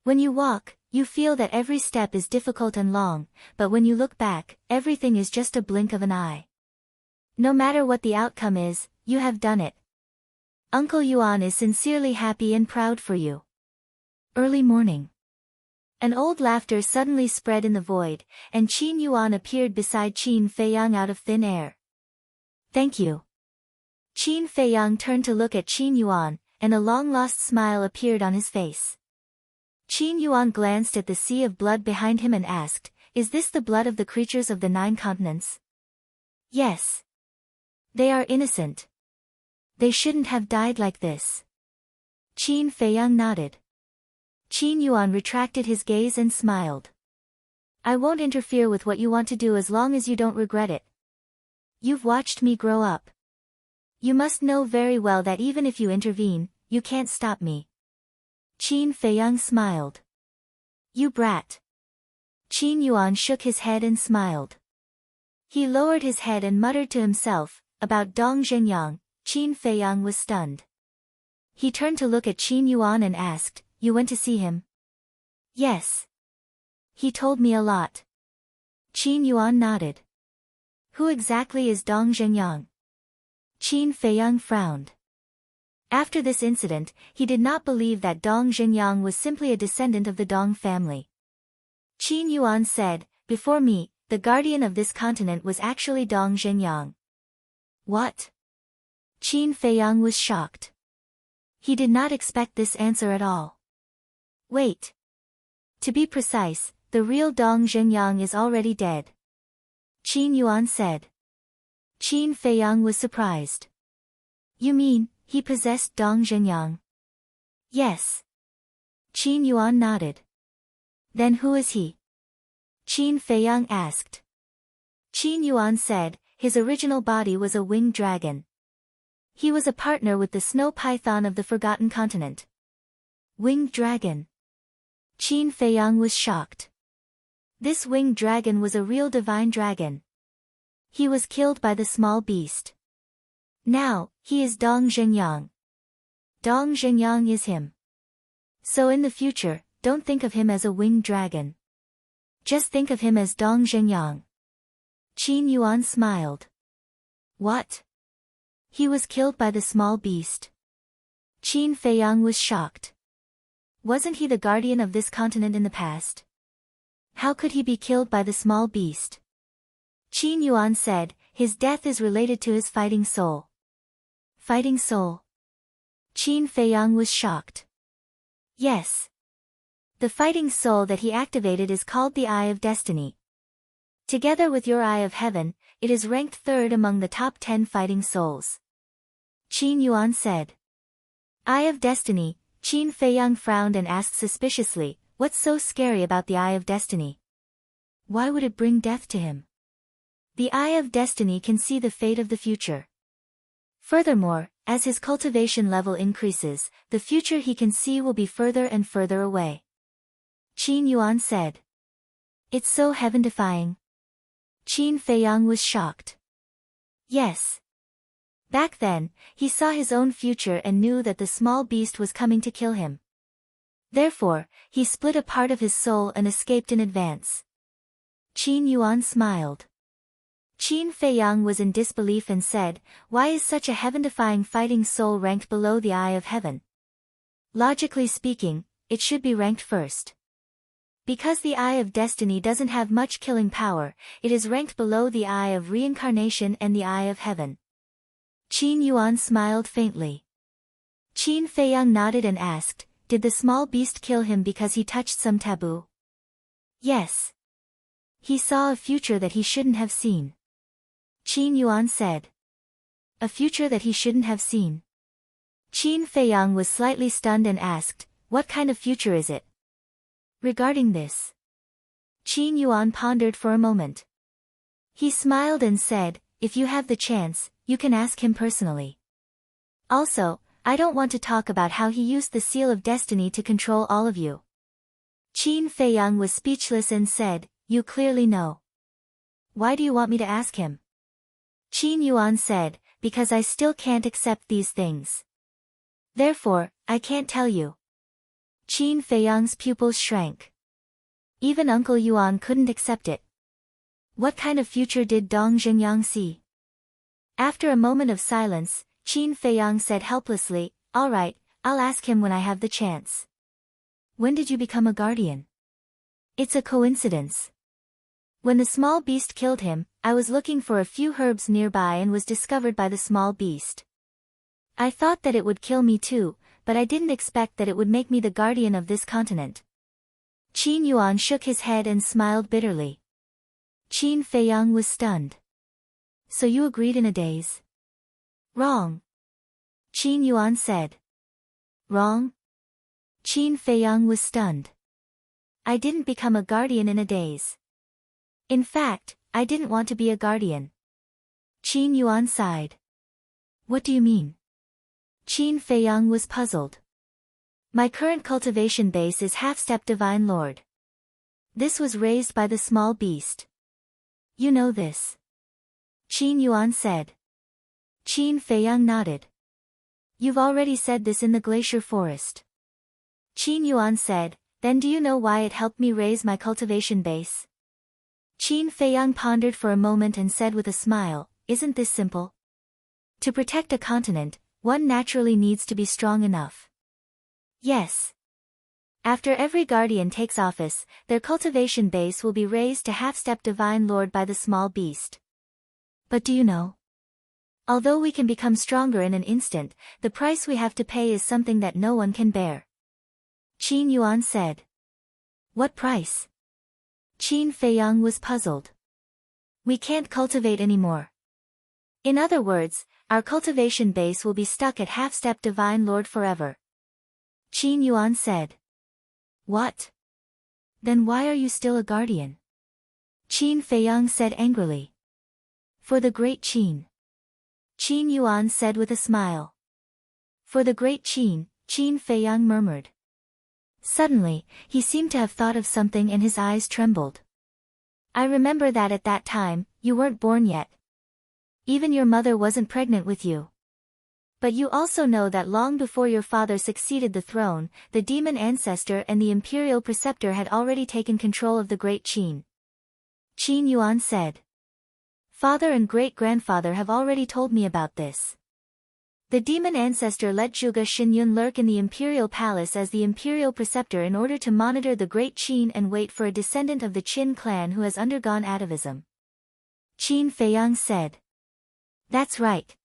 When you walk, you feel that every step is difficult and long, but when you look back, everything is just a blink of an eye. No matter what the outcome is, you have done it. Uncle Yuan is sincerely happy and proud for you. Early morning. An old laughter suddenly spread in the void, and Qin Yuan appeared beside Qin Fei Yang out of thin air. Thank you. Qin Fei Yang turned to look at Qin Yuan, and a long-lost smile appeared on his face. Qin Yuan glanced at the sea of blood behind him and asked, Is this the blood of the creatures of the 9 continents? Yes. They are innocent. They shouldn't have died like this. Qin Fei Yang nodded. Qin Yuan retracted his gaze and smiled. I won't interfere with what you want to do as long as you don't regret it. You've watched me grow up. You must know very well that even if you intervene, you can't stop me. Qin Fei Yang smiled. You brat. Qin Yuan shook his head and smiled. He lowered his head and muttered to himself, about Dong Zhengyang. Qin Fei Yang was stunned. He turned to look at Qin Yuan and asked, You went to see him? Yes. He told me a lot. Qin Yuan nodded. Who exactly is Dong Zhengyang? Qin Fei Yang frowned. After this incident, he did not believe that Dong Zhengyang was simply a descendant of the Dong family. Qin Yuan said, Before me, the guardian of this continent was actually Dong Zhenyang. What? Qin Feiyang was shocked. He did not expect this answer at all. Wait. To be precise, the real Dong Zhenyang is already dead. Qin Yuan said. Qin Feiyang was surprised. You mean, he possessed Dong Zhenyang? Yes. Qin Yuan nodded. Then who is he? Qin Feiyang asked. Qin Yuan said, his original body was a winged dragon. He was a partner with the snow python of the Forgotten Continent. Winged dragon. Qin Feiyang was shocked. This winged dragon was a real divine dragon. He was killed by the small beast. Now, he is Dong Zhenyang. Dong Zhenyang is him. So in the future, don't think of him as a winged dragon. Just think of him as Dong Zhenyang. Qin Yuan smiled. What? He was killed by the small beast. Qin Feiyang was shocked. Wasn't he the guardian of this continent in the past? How could he be killed by the small beast? Qin Yuan said, his death is related to his fighting soul. Fighting soul? Qin Feiyang was shocked. Yes. The fighting soul that he activated is called the Eye of Destiny. Together with your Eye of Heaven, it is ranked third among the top 10 fighting souls. Qin Yuan said. Eye of Destiny. Qin Feiyang frowned and asked suspiciously, what's so scary about the Eye of Destiny? Why would it bring death to him? The Eye of Destiny can see the fate of the future. Furthermore, as his cultivation level increases, the future he can see will be further and further away. Qin Yuan said. It's so heaven-defying. Qin Feiyang was shocked. Yes. Back then, he saw his own future and knew that the small beast was coming to kill him. Therefore, he split a part of his soul and escaped in advance. Qin Yuan smiled. Qin Feiyang was in disbelief and said, why is such a heaven-defying fighting soul ranked below the Eye of Heaven? Logically speaking, it should be ranked first. Because the Eye of Destiny doesn't have much killing power, it is ranked below the Eye of Reincarnation and the Eye of Heaven. Qin Yuan smiled faintly. Qin Feiyang nodded and asked, did the small beast kill him because he touched some taboo? Yes. He saw a future that he shouldn't have seen. Qin Yuan said. A future that he shouldn't have seen. Qin Feiyang was slightly stunned and asked, what kind of future is it? Regarding this, Qin Yuan pondered for a moment. He smiled and said, if you have the chance, you can ask him personally. Also, I don't want to talk about how he used the Seal of Destiny to control all of you. Qin Feiyang was speechless and said, you clearly know. Why do you want me to ask him? Qin Yuan said, because I still can't accept these things. Therefore, I can't tell you. Qin Feiyang's pupils shrank. Even Uncle Yuan couldn't accept it. What kind of future did Dong Zhenyang see? After a moment of silence, Qin Feiyang said helplessly, all right, I'll ask him when I have the chance. When did you become a guardian? It's a coincidence. When the small beast killed him, I was looking for a few herbs nearby and was discovered by the small beast. I thought that it would kill me too, but I didn't expect that it would make me the guardian of this continent. Qin Yuan shook his head and smiled bitterly. Qin Feiyang was stunned. So you agreed in a daze? Wrong. Qin Yuan said. Wrong? Qin Feiyang was stunned. I didn't become a guardian in a daze. In fact, I didn't want to be a guardian. Qin Yuan sighed. What do you mean? Qin Feiyang was puzzled. My current cultivation base is half-step Divine Lord. This was raised by the small beast. You know this. Qin Yuan said. Qin Feiyang nodded. You've already said this in the glacier forest. Qin Yuan said, then do you know why it helped me raise my cultivation base? Qin Feiyang pondered for a moment and said with a smile, isn't this simple? To protect a continent, one naturally needs to be strong enough. Yes. After every guardian takes office, their cultivation base will be raised to half-step Divine Lord by the small beast. But do you know? Although we can become stronger in an instant, the price we have to pay is something that no one can bear. Qin Yuan said. What price? Qin Feiyang was puzzled. We can't cultivate anymore. In other words, our cultivation base will be stuck at half-step Divine Lord forever. Qin Yuan said. What? Then why are you still a guardian? Qin Feiyang said angrily. For the great Qin. Qin Yuan said with a smile. For the great Qin, Qin Feiyang murmured. Suddenly, he seemed to have thought of something and his eyes trembled. I remember that at that time, you weren't born yet. Even your mother wasn't pregnant with you. But you also know that long before your father succeeded the throne, the demon ancestor and the imperial preceptor had already taken control of the great Qin. Qin Yuan said. Father and great-grandfather have already told me about this. The demon ancestor let Zhuge Xinyun lurk in the imperial palace as the imperial preceptor in order to monitor the great Qin and wait for a descendant of the Qin clan who has undergone atavism. Qin Feiyang said. That's right.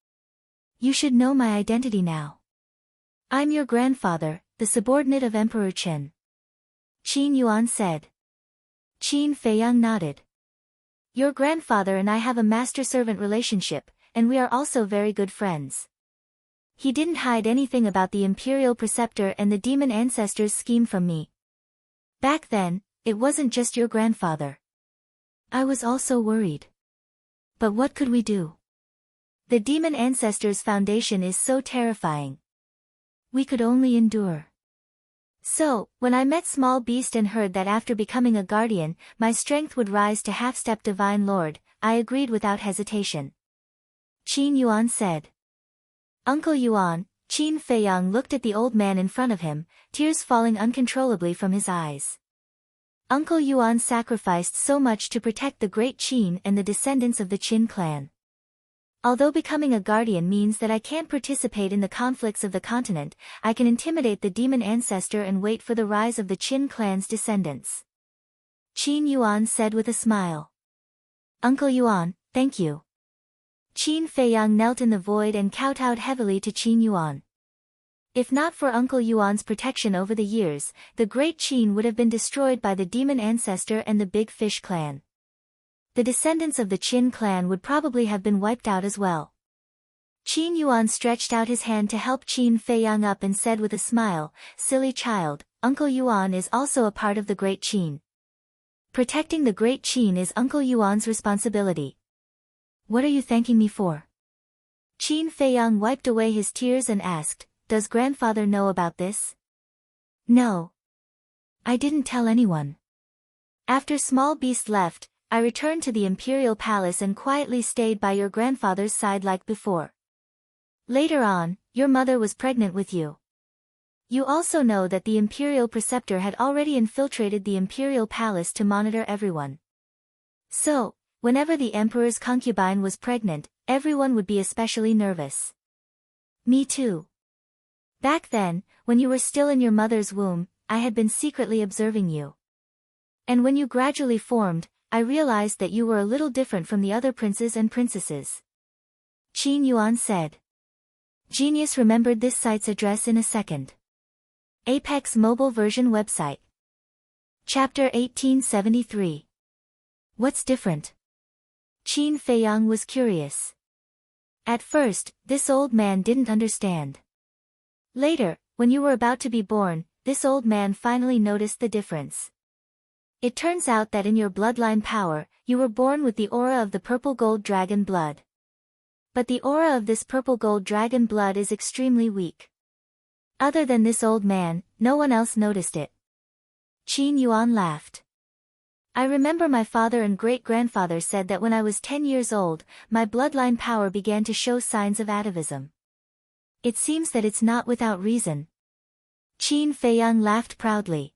You should know my identity now. I'm your grandfather, the subordinate of Emperor Qin. Qin Yuan said. Qin Feiyang nodded. Your grandfather and I have a master-servant relationship, and we are also very good friends. He didn't hide anything about the imperial preceptor and the demon ancestor's scheme from me. Back then, it wasn't just your grandfather. I was also worried. But what could we do? The demon ancestor's foundation is so terrifying. We could only endure. So, when I met Small Beast and heard that after becoming a guardian, my strength would rise to half-step Divine Lord, I agreed without hesitation. Qin Yuan said. Uncle Yuan, Qin Feiyang looked at the old man in front of him, tears falling uncontrollably from his eyes. Uncle Yuan sacrificed so much to protect the great Qin and the descendants of the Qin clan. Although becoming a guardian means that I can't participate in the conflicts of the continent, I can intimidate the demon ancestor and wait for the rise of the Qin clan's descendants. Qin Yuan said with a smile. Uncle Yuan, thank you. Qin Feiyang knelt in the void and kowtowed heavily to Qin Yuan. If not for Uncle Yuan's protection over the years, the great Qin would have been destroyed by the demon ancestor and the Big Fish clan. The descendants of the Qin clan would probably have been wiped out as well. Qin Yuan stretched out his hand to help Qin Feiyang up and said with a smile, Silly child, Uncle Yuan is also a part of the great Qin. Protecting the great Qin is Uncle Yuan's responsibility. What are you thanking me for? Qin Feiyang wiped away his tears and asked, Does grandfather know about this? No. I didn't tell anyone. After Small Beast left, I returned to the imperial palace and quietly stayed by your grandfather's side like before. Later on, your mother was pregnant with you. You also know that the imperial preceptor had already infiltrated the imperial palace to monitor everyone. So, whenever the emperor's concubine was pregnant, everyone would be especially nervous. Me too. Back then, when you were still in your mother's womb, I had been secretly observing you. And when you gradually formed, I realized that you were a little different from the other princes and princesses. Qin Yuan said. Genius remembered this site's address in a second. Apex mobile version website. Chapter 1873. What's different? Qin Feiyang was curious. At first, this old man didn't understand. Later, when you were about to be born, this old man finally noticed the difference. It turns out that in your bloodline power, you were born with the aura of the purple gold dragon blood. But the aura of this purple gold dragon blood is extremely weak. Other than this old man, no one else noticed it. Qin Yuan laughed. I remember my father and great-grandfather said that when I was 10 years old, my bloodline power began to show signs of atavism. It seems that it's not without reason. Qin Feiyang laughed proudly.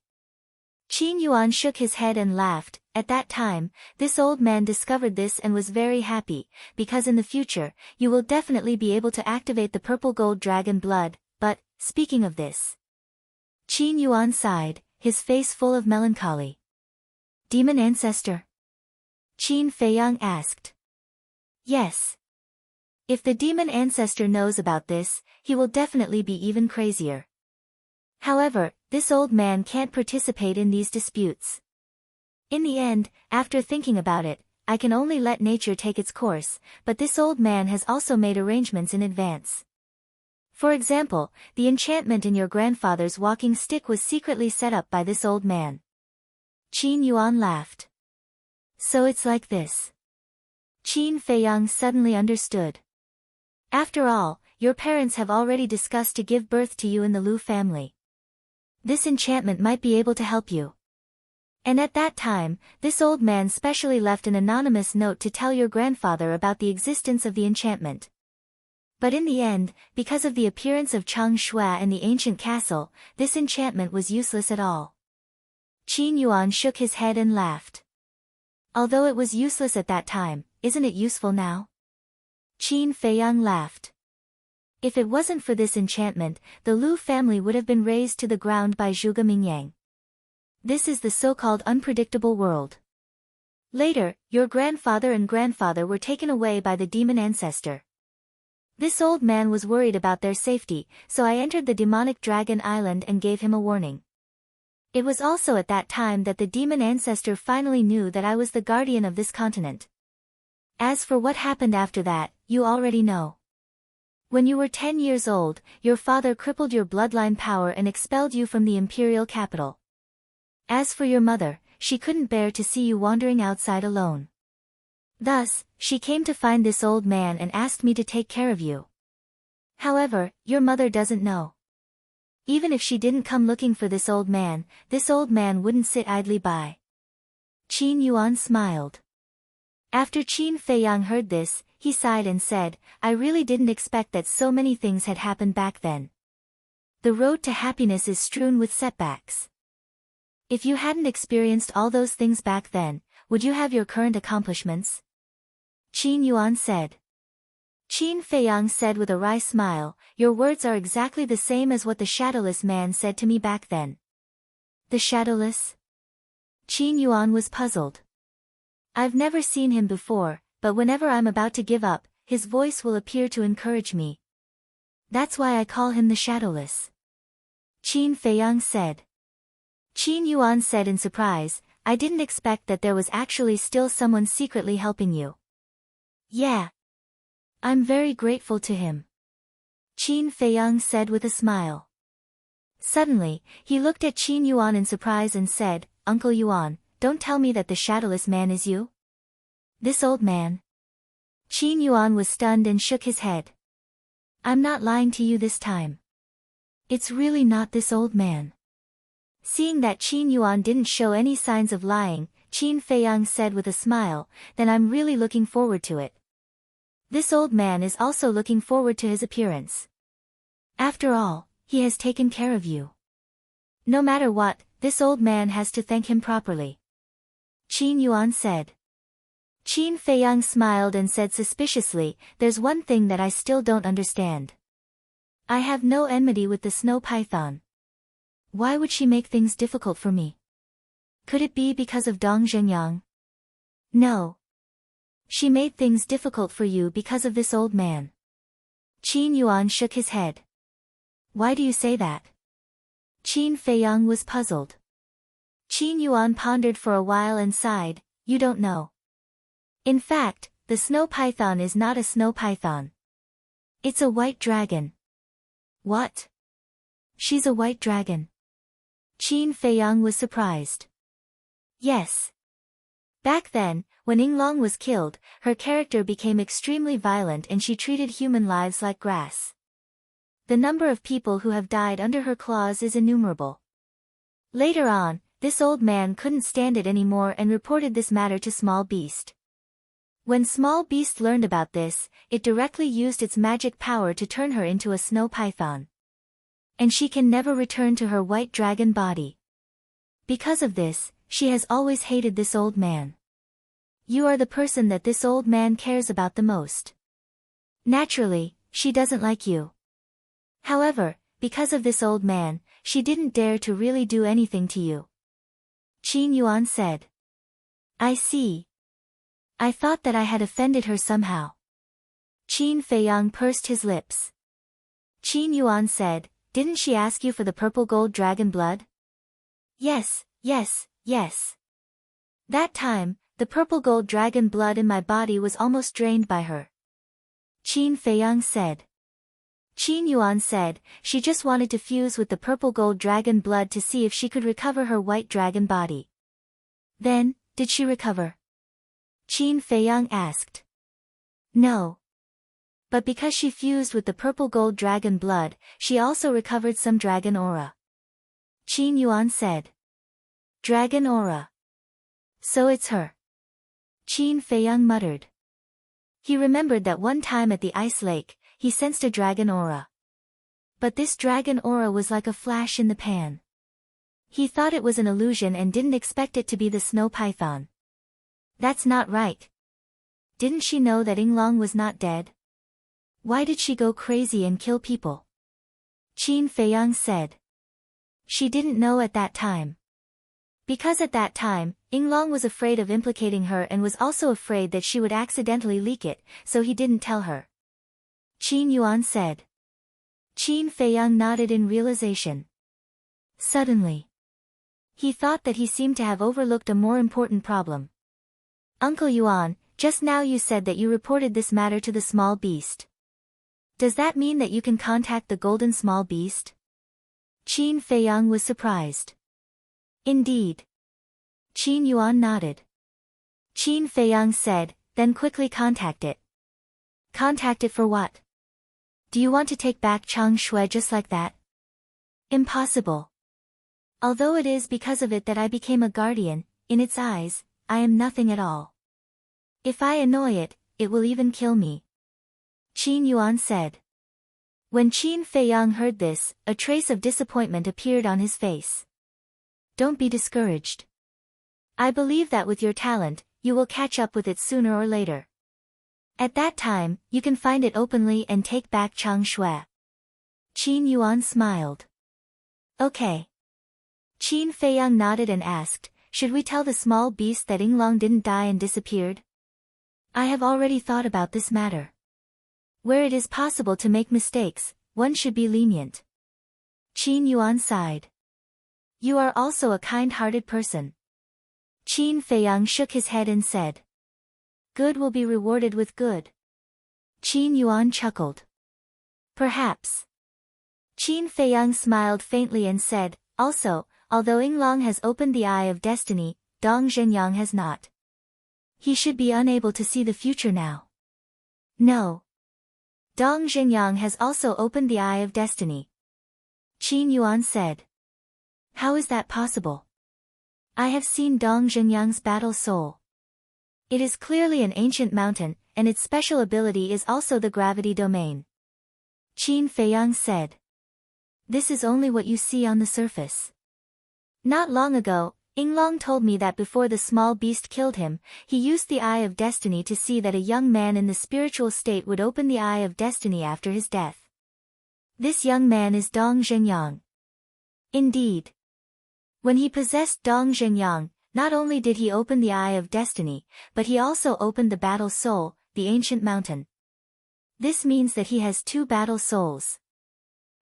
Qin Yuan shook his head and laughed. At that time, this old man discovered this and was very happy, because in the future, you will definitely be able to activate the purple gold dragon blood, but, speaking of this. Qin Yuan sighed, his face full of melancholy. Demon ancestor? Qin Feiyang asked. Yes. If the demon ancestor knows about this, he will definitely be even crazier. However, this old man can't participate in these disputes. In the end, after thinking about it, I can only let nature take its course, but this old man has also made arrangements in advance. For example, the enchantment in your grandfather's walking stick was secretly set up by this old man. Qin Yuan laughed. So it's like this. Qin Feiyang suddenly understood. After all, your parents have already discussed to give birth to you in the Lu family. This enchantment might be able to help you. And at that time, this old man specially left an anonymous note to tell your grandfather about the existence of the enchantment. But in the end, because of the appearance of Chang Shua and the ancient castle, this enchantment was useless at all. Qin Yuan shook his head and laughed. Although it was useless at that time, isn't it useful now? Qin Feiyang laughed. If it wasn't for this enchantment, the Lu family would have been razed to the ground by Zhuge Mingyang. This is the so-called unpredictable world. Later, your grandfather and grandfather were taken away by the demon ancestor. This old man was worried about their safety, so I entered the demonic dragon island and gave him a warning. It was also at that time that the demon ancestor finally knew that I was the guardian of this continent. As for what happened after that, you already know. When you were 10 years old, your father crippled your bloodline power and expelled you from the imperial capital. As for your mother, she couldn't bear to see you wandering outside alone. Thus, she came to find this old man and asked me to take care of you. However, your mother doesn't know. Even if she didn't come looking for this old man wouldn't sit idly by. Qin Yuan smiled. After Qin Feiyang heard this, he sighed and said, I really didn't expect that so many things had happened back then. The road to happiness is strewn with setbacks. If you hadn't experienced all those things back then, would you have your current accomplishments? Qin Yuan said. Qin Feiyang said with a wry smile, your words are exactly the same as what the shadowless man said to me back then. The shadowless? Qin Yuan was puzzled. I've never seen him before, but whenever I'm about to give up, his voice will appear to encourage me. That's why I call him the shadowless. Qin Feiyang said. Qin Yuan said in surprise, I didn't expect that there was actually still someone secretly helping you. Yeah. I'm very grateful to him. Qin Feiyang said with a smile. Suddenly, he looked at Qin Yuan in surprise and said, Uncle Yuan, don't tell me that the shadowless man is you? This old man? Qin Yuan was stunned and shook his head. I'm not lying to you this time. It's really not this old man. Seeing that Qin Yuan didn't show any signs of lying, Qin Feiyang said with a smile, then I'm really looking forward to it. This old man is also looking forward to his appearance. After all, he has taken care of you. No matter what, this old man has to thank him properly. Qin Yuan said. Qin Feiyang smiled and said suspiciously, there's one thing that I still don't understand. I have no enmity with the snow python. Why would she make things difficult for me? Could it be because of Dong Zhenyang? No. She made things difficult for you because of this old man. Qin Yuan shook his head. Why do you say that? Qin Feiyang was puzzled. Qin Yuan pondered for a while and sighed, you don't know. In fact, the snow python is not a snow python. It's a white dragon. What? She's a white dragon. Qin Feiyang was surprised. Yes. Back then, when Yinglong was killed, her character became extremely violent and she treated human lives like grass. The number of people who have died under her claws is innumerable. Later on, this old man couldn't stand it anymore and reported this matter to Small Beast. When Small Beast learned about this, it directly used its magic power to turn her into a snow python. And she can never return to her white dragon body. Because of this, she has always hated this old man. You are the person that this old man cares about the most. Naturally, she doesn't like you. However, because of this old man, she didn't dare to really do anything to you. Qin Yuan said. I see. I thought that I had offended her somehow. Qin Feiyang pursed his lips. Qin Yuan said, didn't she ask you for the purple gold dragon blood? Yes, yes, yes. That time, the purple gold dragon blood in my body was almost drained by her. Qin Feiyang said. Qin Yuan said, she just wanted to fuse with the purple gold dragon blood to see if she could recover her white dragon body. Then, did she recover? Qin Feiyang asked. No. But because she fused with the purple gold dragon blood, she also recovered some dragon aura. Qin Yuan said. Dragon aura. So it's her. Qin Feiyang muttered. He remembered that one time at the ice lake, he sensed a dragon aura. But this dragon aura was like a flash in the pan. He thought it was an illusion and didn't expect it to be the snow python. That's not right. Didn't she know that Yinglong was not dead? Why did she go crazy and kill people? Qin Feiyang said. She didn't know at that time. Because at that time, Yinglong was afraid of implicating her and was also afraid that she would accidentally leak it, so he didn't tell her. Qin Yuan said. Qin Feiyang nodded in realization. Suddenly, he thought that he seemed to have overlooked a more important problem. Uncle Yuan, just now you said that you reported this matter to the small beast. Does that mean that you can contact the golden small beast? Qin Feiyang was surprised. Indeed. Qin Yuan nodded. Qin Feiyang said, then quickly contact it. Contact it for what? Do you want to take back Chang Shui just like that? Impossible. Although it is because of it that I became a guardian, in its eyes, I am nothing at all. If I annoy it, it will even kill me. Qin Yuan said. When Qin Feiyang heard this, a trace of disappointment appeared on his face. Don't be discouraged. I believe that with your talent, you will catch up with it sooner or later. At that time, you can find it openly and take back Chang Shui. Qin Yuan smiled. Okay. Qin Feiyang nodded and asked, should we tell the small beast that Yinglong didn't die and disappeared? I have already thought about this matter. Where it is possible to make mistakes, one should be lenient. Qin Yuan sighed. You are also a kind-hearted person. Qin Feiyang shook his head and said. Good will be rewarded with good. Qin Yuan chuckled. Perhaps. Qin Feiyang smiled faintly and said, also, although Yinglong has opened the Eye of Destiny, Dong Zhenyang has not. He should be unable to see the future now. No. Dong Zhenyang has also opened the Eye of Destiny. Qin Yuan said. How is that possible? I have seen Dong Zhenyang's battle soul. It is clearly an ancient mountain, and its special ability is also the gravity domain. Qin Feiyang said. This is only what you see on the surface. Not long ago, Yinglong told me that before the small beast killed him, he used the Eye of Destiny to see that a young man in the spiritual state would open the Eye of Destiny after his death. This young man is Dong Zhenyang. Indeed. When he possessed Dong Zhenyang, not only did he open the Eye of Destiny, but he also opened the battle soul, the ancient mountain. This means that he has two battle souls.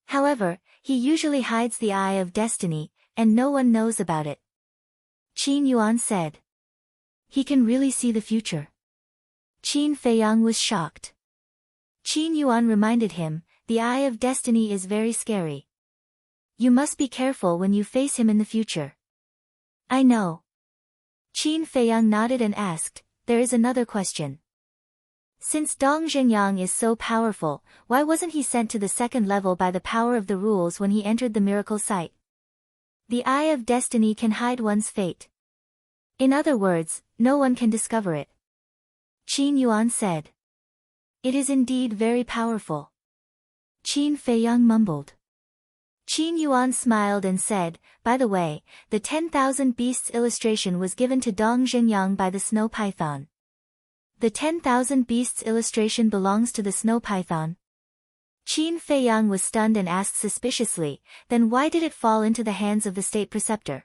However, he usually hides the Eye of Destiny, and no one knows about it. Qin Yuan said. He can really see the future. Qin Feiyang was shocked. Qin Yuan reminded him, the Eye of Destiny is very scary. You must be careful when you face him in the future. I know. Qin Feiyang nodded and asked, there is another question. Since Dong Zhenyang is so powerful, why wasn't he sent to the second level by the power of the rules when he entered the miracle site? The Eye of Destiny can hide one's fate. In other words, no one can discover it. Qin Yuan said. It is indeed very powerful. Qin Feiyang mumbled. Qin Yuan smiled and said, by the way, the 10,000 beasts illustration was given to Dong Zhenyang by the snow python. The 10,000 beasts illustration belongs to the snow python. Qin Feiyang was stunned and asked suspiciously, then why did it fall into the hands of the state preceptor?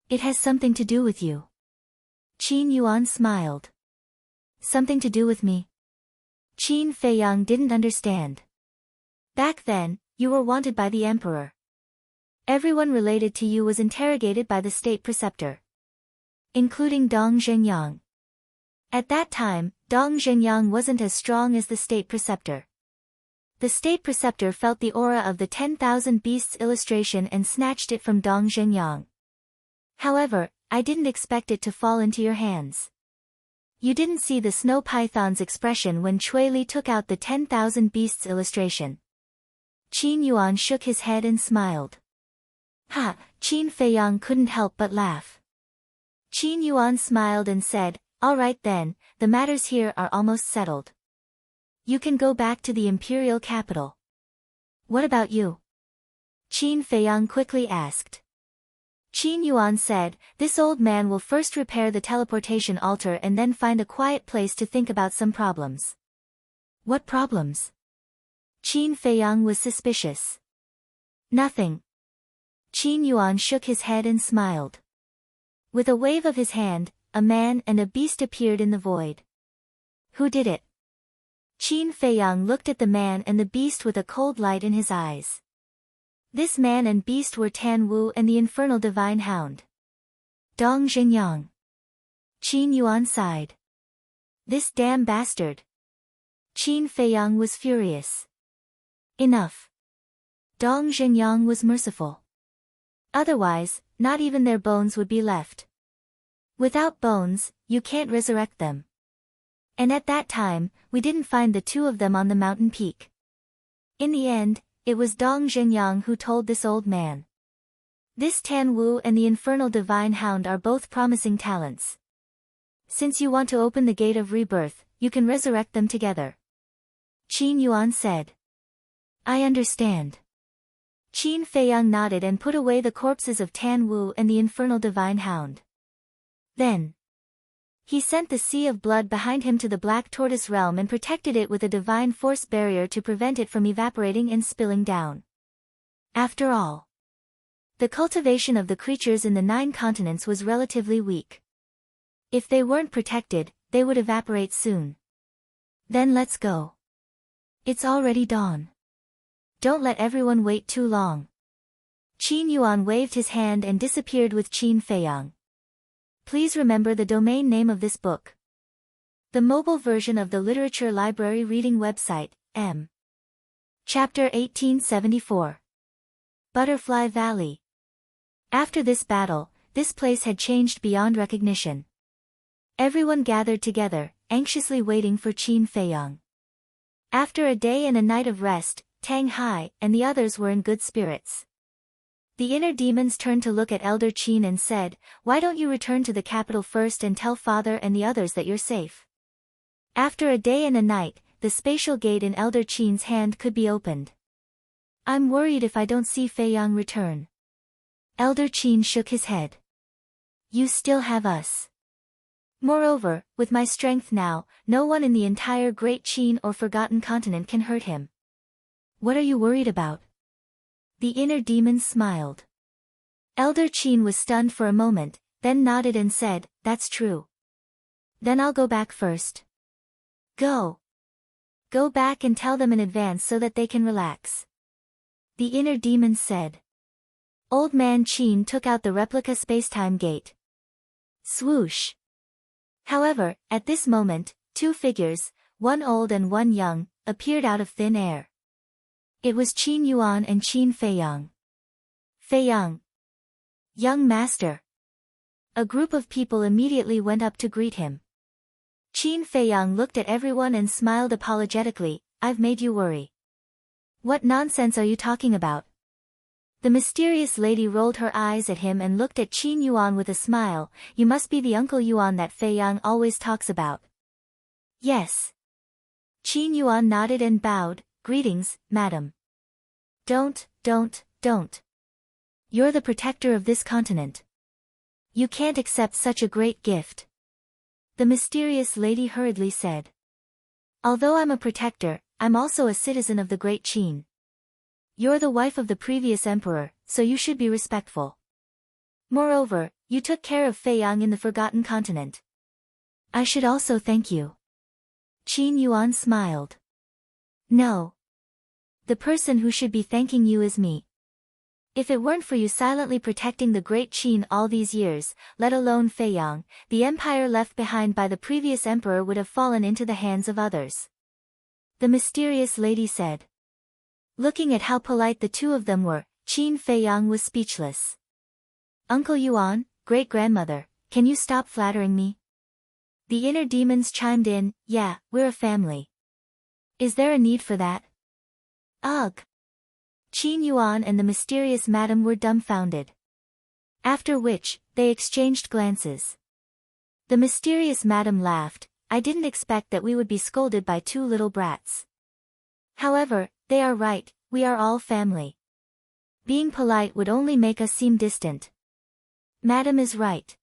It has something to do with you. Qin Yuan smiled. Something to do with me? Qin Feiyang didn't understand. Back then, you were wanted by the emperor. Everyone related to you was interrogated by the state preceptor, including Dong Zhenyang. At that time, Dong Zhenyang wasn't as strong as the state preceptor. The state preceptor felt the aura of the 10,000 beasts illustration and snatched it from Dong Zhenyang. However, I didn't expect it to fall into your hands. You didn't see the snow python's expression when Cui Li took out the 10,000 beasts illustration. Qin Yuan shook his head and smiled. Ha, Qin Feiyang couldn't help but laugh. Qin Yuan smiled and said, all right then, the matters here are almost settled. You can go back to the imperial capital. What about you? Qin Feiyang quickly asked. Qin Yuan said, this old man will first repair the teleportation altar and then find a quiet place to think about some problems. What problems? Qin Feiyang was suspicious. Nothing. Qin Yuan shook his head and smiled. With a wave of his hand, a man and a beast appeared in the void. Who did it? Qin Feiyang looked at the man and the beast with a cold light in his eyes. This man and beast were Tan Wu and the infernal divine hound. Dong Zhenyang. Qin Yuan sighed. This damn bastard. Qin Feiyang was furious. Enough. Dong Zhenyang was merciful. Otherwise, not even their bones would be left. Without bones, you can't resurrect them. And at that time, we didn't find the two of them on the mountain peak. In the end, it was Dong Zhenyang who told this old man. This Tan Wu and the infernal divine hound are both promising talents. Since you want to open the gate of rebirth, you can resurrect them together. Qin Yuan said. I understand. Qin Feiyang nodded and put away the corpses of Tan Wu and the infernal divine hound. Then he sent the sea of blood behind him to the Black Tortoise realm and protected it with a divine force barrier to prevent it from evaporating and spilling down. After all, the cultivation of the creatures in the 9 continents was relatively weak. If they weren't protected, they would evaporate soon. Then let's go. It's already dawn. Don't let everyone wait too long. Qin Yuan waved his hand and disappeared with Qin Feiyang. Please remember the domain name of this book. The mobile version of the Literature Library Reading website, M. Chapter 1874. Butterfly Valley. After this battle, this place had changed beyond recognition. Everyone gathered together, anxiously waiting for Qin Feiyang. After a day and a night of rest, Tang Hai and the others were in good spirits. The inner demons turned to look at Elder Qin and said, why don't you return to the capital first and tell Father and the others that you're safe? After a day and a night, the spatial gate in Elder Qin's hand could be opened. I'm worried if I don't see Feiyang return. Elder Qin shook his head. You still have us. Moreover, with my strength now, no one in the entire Great Qin or Forgotten Continent can hurt him. What are you worried about? The inner demon smiled. Elder Qin was stunned for a moment, then nodded and said, that's true. Then I'll go back first. Go. Go back and tell them in advance so that they can relax. The inner demon said. Old man Qin took out the replica spacetime gate. Swoosh. However, at this moment, 2 figures, one old and one young, appeared out of thin air. It was Qin Yuan and Qin Feiyang. Feiyang. Young master. A group of people immediately went up to greet him. Qin Feiyang looked at everyone and smiled apologetically, I've made you worry. What nonsense are you talking about? The mysterious lady rolled her eyes at him and looked at Qin Yuan with a smile, you must be the Uncle Yuan that Feiyang always talks about. Yes. Qin Yuan nodded and bowed, greetings, madam. Don't. You're the protector of this continent. You can't accept such a great gift. The mysterious lady hurriedly said. Although I'm a protector, I'm also a citizen of the Great Qin. You're the wife of the previous emperor, so you should be respectful. Moreover, you took care of Feiyang in the Forgotten Continent. I should also thank you. Qin Yuan smiled. No. The person who should be thanking you is me. If it weren't for you silently protecting the Great Qin all these years, let alone Feiyang, the empire left behind by the previous emperor would have fallen into the hands of others. The mysterious lady said. Looking at how polite the two of them were, Qin Feiyang was speechless. Uncle Yuan, great-grandmother, can you stop flattering me? The inner demons chimed in, yeah, we're a family. Is there a need for that? Ugh. Qin Yuan and the mysterious madam were dumbfounded. After which, they exchanged glances. The mysterious madam laughed. I didn't expect that we would be scolded by two little brats. However, they are right, we are all family. Being polite would only make us seem distant. Madam is right.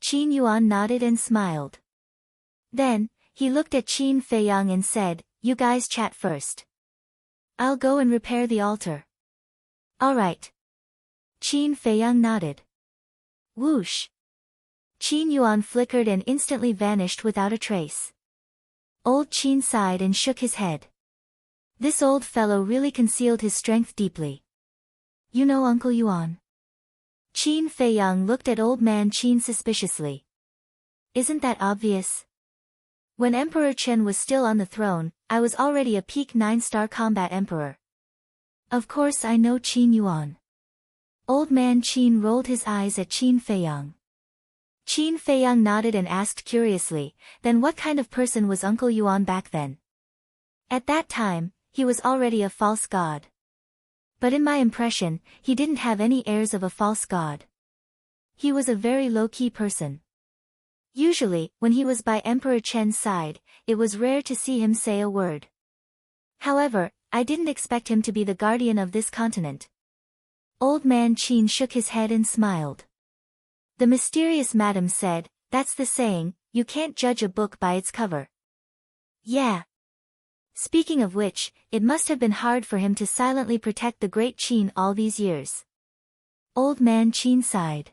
Qin Yuan nodded and smiled. Then, he looked at Qin Feiyang and said, you guys chat first. I'll go and repair the altar. All right. Qin Feiyang nodded. Whoosh. Qin Yuan flickered and instantly vanished without a trace. Old Qin sighed and shook his head. This old fellow really concealed his strength deeply. You know Uncle Yuan? Qin Feiyang looked at old man Qin suspiciously. Isn't that obvious? When Emperor Chen was still on the throne, I was already a peak 9-star combat emperor. Of course I know Qin Yuan. Old man Qin rolled his eyes at Qin Feiyang. Qin Feiyang nodded and asked curiously, then what kind of person was Uncle Yuan back then? At that time, he was already a false god. But in my impression, he didn't have any airs of a false god. He was a very low-key person. Usually, when he was by Emperor Chen's side, it was rare to see him say a word. However, I didn't expect him to be the guardian of this continent. Old man Qin shook his head and smiled. The mysterious madam said, that's the saying, you can't judge a book by its cover. Yeah. Speaking of which, it must have been hard for him to silently protect the Great Qin all these years. Old man Qin sighed.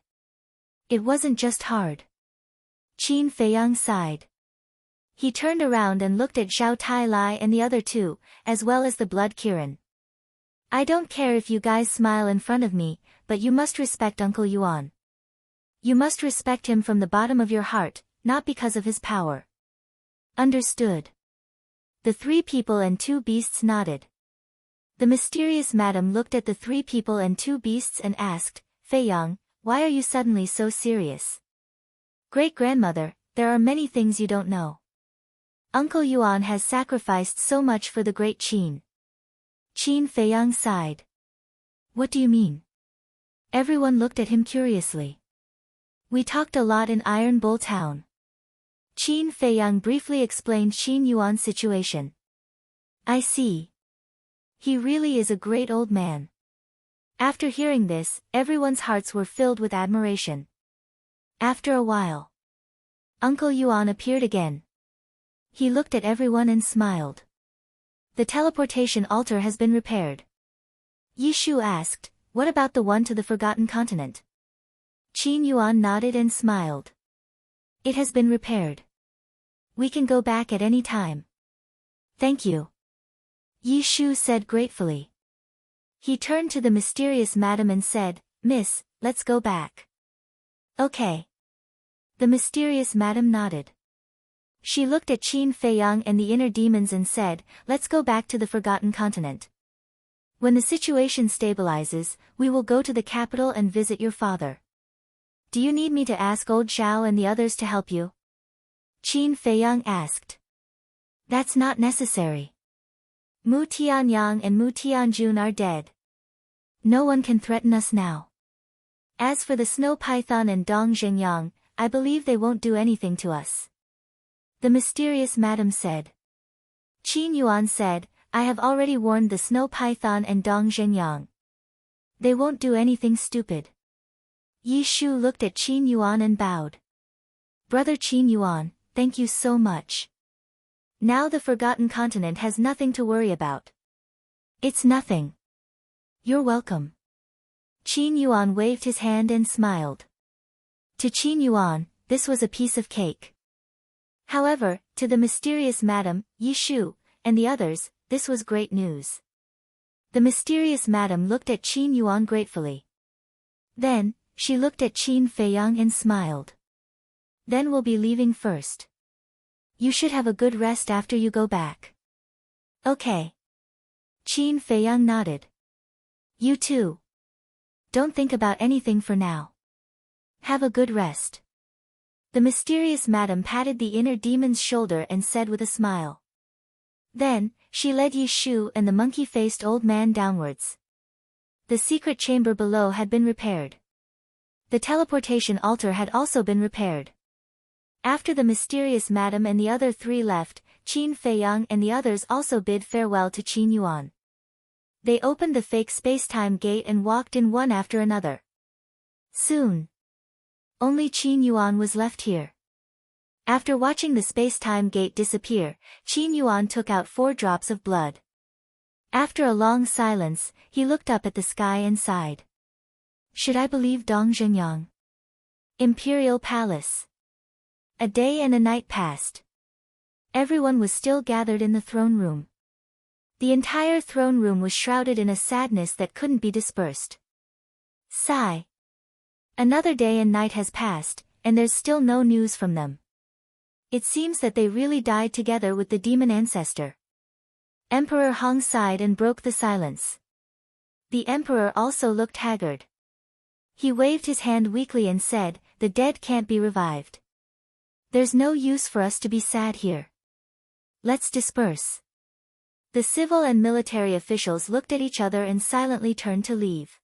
It wasn't just hard. Qin Feiyang sighed. He turned around and looked at Zhao Tai and the other two, as well as the Blood Kirin. I don't care if you guys smile in front of me, but you must respect Uncle Yuan. You must respect him from the bottom of your heart, not because of his power. Understood. The 3 people and 2 beasts nodded. The mysterious madam looked at the 3 people and 2 beasts and asked, Feiyang, why are you suddenly so serious? Great-grandmother, there are many things you don't know. Uncle Yuan has sacrificed so much for the Great Qin. Qin Feiyang sighed. What do you mean? Everyone looked at him curiously. We talked a lot in Iron Bull Town. Qin Feiyang briefly explained Qin Yuan's situation. I see. He really is a great old man. After hearing this, everyone's hearts were filled with admiration. After a while, Uncle Yuan appeared again. He looked at everyone and smiled. The teleportation altar has been repaired. Yi Shu asked, what about the one to the Forgotten Continent? Qin Yuan nodded and smiled. It has been repaired. We can go back at any time. Thank you. Yi Shu said gratefully. He turned to the mysterious madam and said, Miss, let's go back. Okay. The mysterious madam nodded. She looked at Qin Feiyang and the inner demons and said, let's go back to the Forgotten Continent. When the situation stabilizes, we will go to the capital and visit your father. Do you need me to ask old Zhao and the others to help you? Qin Feiyang asked. That's not necessary. Mu Tianyang and Mu Tianjun are dead. No one can threaten us now. As for the Snow Python and Dong Zhengyang, I believe they won't do anything to us. The mysterious madam said. Qin Yuan said, I have already warned the Snow Python and Dong Zhengyang. They won't do anything stupid. Yi Shu looked at Qin Yuan and bowed. Brother Qin Yuan, thank you so much. Now the forgotten continent has nothing to worry about. It's nothing. You're welcome. Qin Yuan waved his hand and smiled. To Qin Yuan, this was a piece of cake. However, to the mysterious Madame, Yi Shu, and the others, this was great news. The mysterious Madame looked at Qin Yuan gratefully. Then, she looked at Qin Feiyang and smiled. Then we'll be leaving first. You should have a good rest after you go back. Okay. Qin Feiyang nodded. You too. Don't think about anything for now. Have a good rest. The mysterious Madame patted the inner demon's shoulder and said with a smile. Then, she led Yi Shu and the monkey-faced old man downwards. The secret chamber below had been repaired. The teleportation altar had also been repaired. After the mysterious Madame and the other three left, Qin Feiyang and the others also bid farewell to Qin Yuan. They opened the fake space-time gate and walked in one after another. Soon, only Qin Yuan was left here. After watching the space-time gate disappear, Qin Yuan took out 4 drops of blood. After a long silence, he looked up at the sky and sighed. Should I believe Dong Zhengyang? Imperial Palace. A day and a night passed. Everyone was still gathered in the throne room. The entire throne room was shrouded in a sadness that couldn't be dispersed. Sigh. Another day and night has passed, and there's still no news from them. It seems that they really died together with the demon ancestor. Emperor Hong sighed and broke the silence. The emperor also looked haggard. He waved his hand weakly and said, "The dead can't be revived. There's no use for us to be sad here. Let's disperse." The civil and military officials looked at each other and silently turned to leave.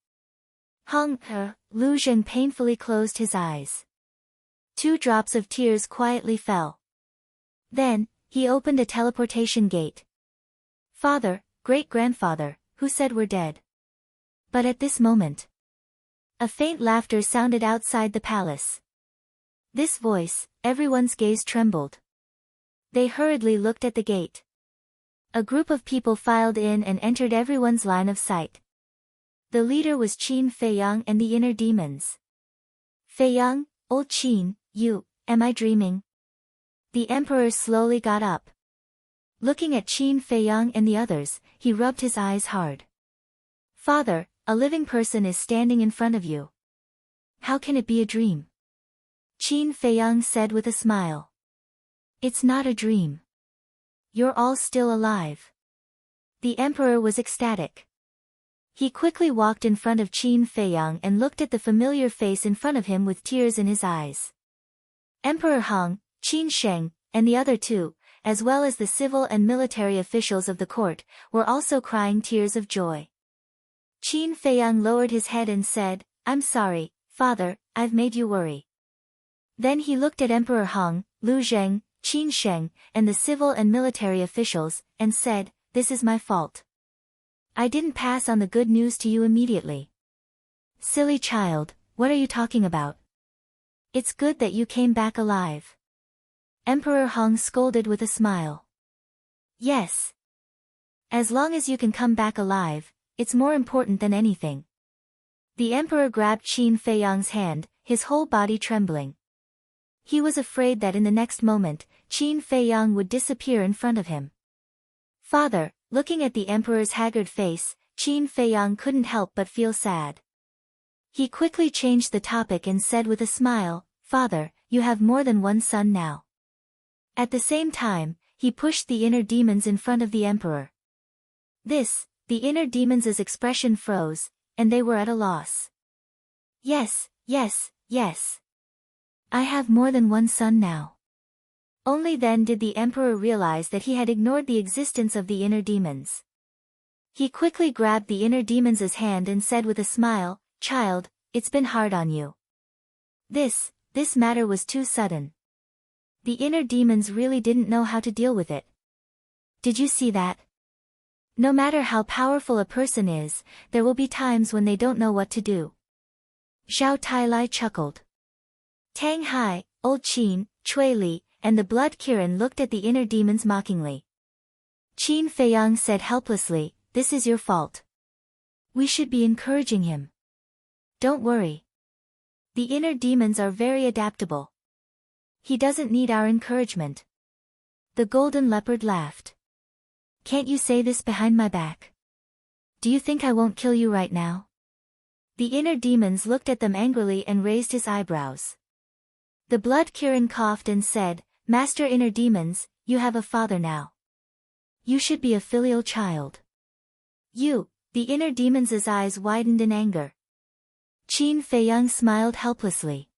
Lu Zheng painfully closed his eyes. 2 drops of tears quietly fell. Then, he opened a teleportation gate. Father, great-grandfather, who said we're dead? But at this moment, a faint laughter sounded outside the palace. This voice, everyone's gaze trembled. They hurriedly looked at the gate. A group of people filed in and entered everyone's line of sight. The leader was Qin Feiyang and the inner demons. Feiyang, old Qin, am I dreaming? The emperor slowly got up. Looking at Qin Feiyang and the others, he rubbed his eyes hard. Father, a living person is standing in front of you. How can it be a dream? Qin Feiyang said with a smile. It's not a dream. You're all still alive. The emperor was ecstatic. He quickly walked in front of Qin Feiyang and looked at the familiar face in front of him with tears in his eyes. Emperor Hong, Qin Sheng, and the other 2, as well as the civil and military officials of the court, were also crying tears of joy. Qin Feiyang lowered his head and said, "I'm sorry, father, I've made you worry." Then he looked at Emperor Hong, Lu Zheng, Qin Sheng, and the civil and military officials, and said, "This is my fault. I didn't pass on the good news to you immediately." Silly child, what are you talking about? It's good that you came back alive. Emperor Hong scolded with a smile. Yes. As long as you can come back alive, it's more important than anything. The emperor grabbed Qin Feiyang's hand, his whole body trembling. He was afraid that in the next moment, Qin Feiyang would disappear in front of him. Father, looking at the emperor's haggard face, Qin Feiyang couldn't help but feel sad. He quickly changed the topic and said with a smile, "Father, you have more than one son now." At the same time, he pushed the inner demons in front of the emperor. The inner demons' expression froze, and they were at a loss. Yes. I have more than one son now. Only then did the emperor realize that he had ignored the existence of the inner demons. He quickly grabbed the inner demons' hand and said with a smile, "Child, it's been hard on you. This matter was too sudden. The inner demons really didn't know how to deal with it. Did you see that? No matter how powerful a person is, there will be times when they don't know what to do." Zhao Tailai chuckled. Tang Hai, old Qin, Cui Li, and the blood Kirin looked at the inner demons mockingly. Qin Feiyang said helplessly, "This is your fault. We should be encouraging him. Don't worry. The inner demons are very adaptable. He doesn't need our encouragement." The golden leopard laughed. "Can't you say this behind my back? Do you think I won't kill you right now?" The inner demons looked at them angrily and raised his eyebrows. The blood Kirin coughed and said, "Master inner demons, you have a father now. You should be a filial child." "You," the inner demons' eyes widened in anger. Qin Feiyang smiled helplessly.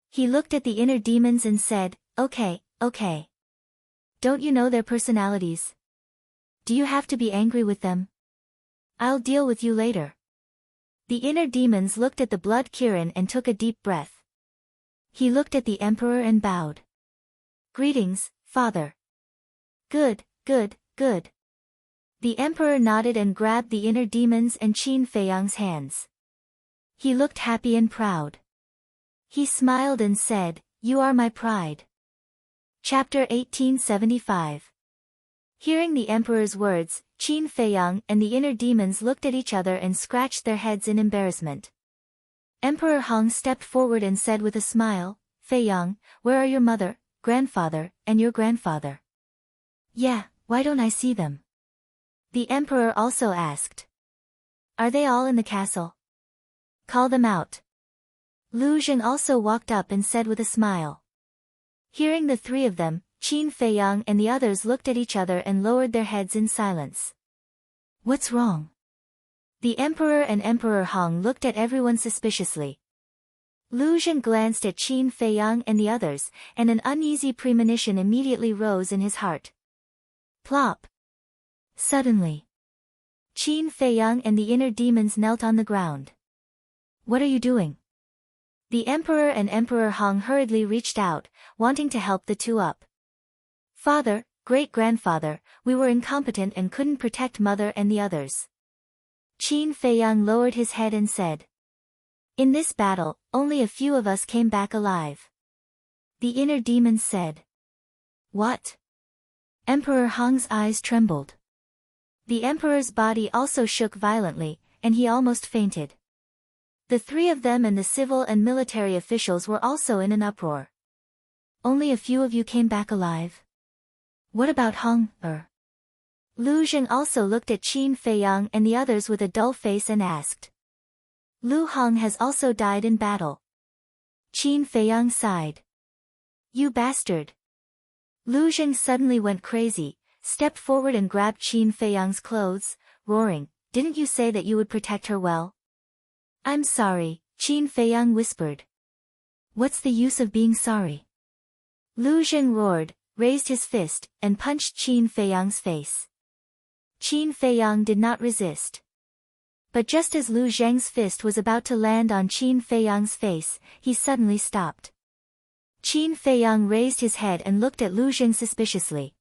He looked at the inner demons and said, "Okay, okay. Don't you know their personalities? Do you have to be angry with them? I'll deal with you later." The inner demons looked at the blood Kirin and took a deep breath. He looked at the emperor and bowed. "Greetings, father." "Good, good, good." The emperor nodded and grabbed the inner demons and Qin Feiyang's hands. He looked happy and proud. He smiled and said, "You are my pride." Chapter 1875. Hearing the emperor's words, Qin Feiyang and the inner demons looked at each other and scratched their heads in embarrassment. Emperor Hong stepped forward and said with a smile, "Feiyang, where are your mother, grandfather, and your grandfather?" "Yeah, why don't I see them?" the emperor also asked. "Are they all in the castle? Call them out." Lu Zheng also walked up and said with a smile. Hearing the three of them, Qin Feiyang and the others looked at each other and lowered their heads in silence. "What's wrong?" The emperor and Emperor Hong looked at everyone suspiciously. Lu Zheng glanced at Qin Feiyang and the others, and an uneasy premonition immediately rose in his heart. Plop! Suddenly, Qin Feiyang and the inner demons knelt on the ground. "What are you doing?" The emperor and Emperor Hong hurriedly reached out, wanting to help the two up. "Father, great-grandfather, we were incompetent and couldn't protect mother and the others." Qin Feiyang lowered his head and said. "In this battle, only a few of us came back alive." The inner demons said. "What?" Emperor Hong's eyes trembled. The emperor's body also shook violently, and he almost fainted. The three of them and the civil and military officials were also in an uproar. "Only a few of you came back alive? What about Hong, Lu Zheng also looked at Qin Feiyang and the others with a dull face and asked. "Lu Hong has also died in battle." Qin Feiyang sighed. "You bastard." Lu Zheng suddenly went crazy, stepped forward and grabbed Qin Feiyang's clothes, roaring, "Didn't you say that you would protect her well?" "I'm sorry," Qin Feiyang whispered. "What's the use of being sorry?" Lu Zheng roared, raised his fist, and punched Qin Feiyang's face. Qin Feiyang did not resist. But just as Lu Zheng's fist was about to land on Qin Feiyang's face, he suddenly stopped. Qin Feiyang raised his head and looked at Lu Zheng suspiciously.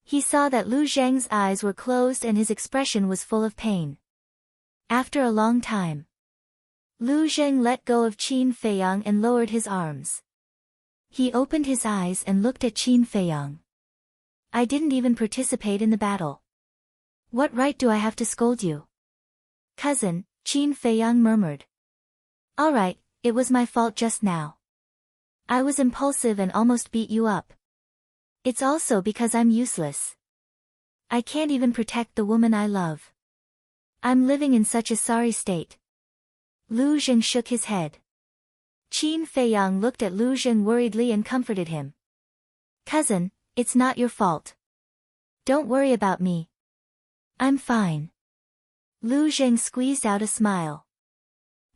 He saw that Lu Zheng's eyes were closed and his expression was full of pain. After a long time, Lu Zheng let go of Qin Feiyang and lowered his arms. He opened his eyes and looked at Qin Feiyang. "I didn't even participate in the battle. What right do I have to scold you?" "Cousin," Qin Feiyang murmured. "All right, it was my fault just now. I was impulsive and almost beat you up. It's also because I'm useless. I can't even protect the woman I love. I'm living in such a sorry state." Lu Zheng shook his head. Qin Feiyang looked at Lu Zheng worriedly and comforted him. "Cousin, it's not your fault. Don't worry about me. I'm fine." Lu Zheng squeezed out a smile.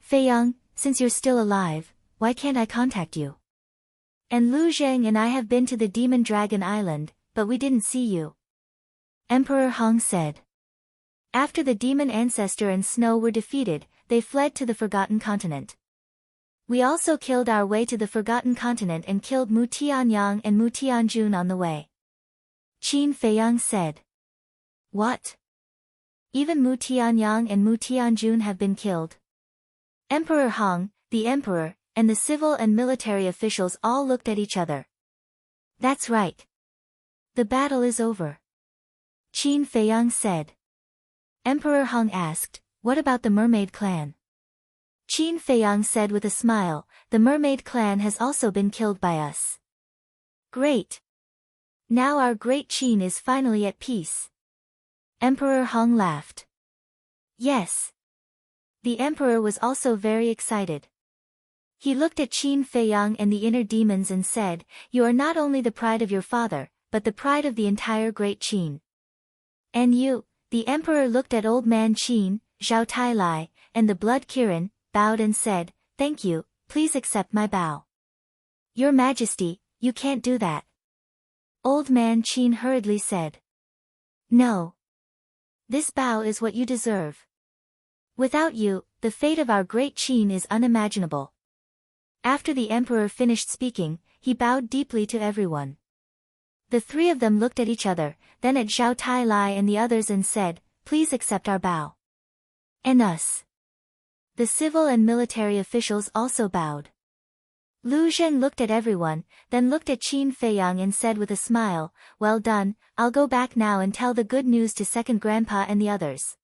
"Feiyang, since you're still alive, why can't I contact you? And Lu Zheng and I have been to the Demon Dragon Island, but we didn't see you," Emperor Hong said. After the demon ancestor and Snow were defeated, they fled to the Forgotten Continent. "We also killed our way to the Forgotten Continent and killed Mu Tianyang and Mu Tianjun on the way," Qin Feiyang said. "What? Even Mu Tianyang and Mu Tianjun have been killed?" Emperor Hong, the emperor, and the civil and military officials all looked at each other. That's right. The battle is over. Qin Feiyang said. Emperor Hong asked, what about the mermaid clan? Qin Feiyang said with a smile, the mermaid clan has also been killed by us. Great. Now our great Qin is finally at peace. Emperor Hong laughed. Yes. The emperor was also very excited. He looked at Qin Feiyang and the inner demons and said, you are not only the pride of your father, but the pride of the entire great Qin. And you, the emperor looked at old man Qin, Zhao Tailai, and the blood Kirin, bowed and said, thank you, please accept my bow. Your Majesty, you can't do that. Old man Qin hurriedly said. No. This bow is what you deserve. Without you, the fate of our great Qin is unimaginable. After the emperor finished speaking, he bowed deeply to everyone. The three of them looked at each other, then at Zhao Tailai and the others and said, please accept our bow. And us. The civil and military officials also bowed. Lu Zheng looked at everyone, then looked at Qin Feiyang and said with a smile, well done, I'll go back now and tell the good news to second grandpa and the others.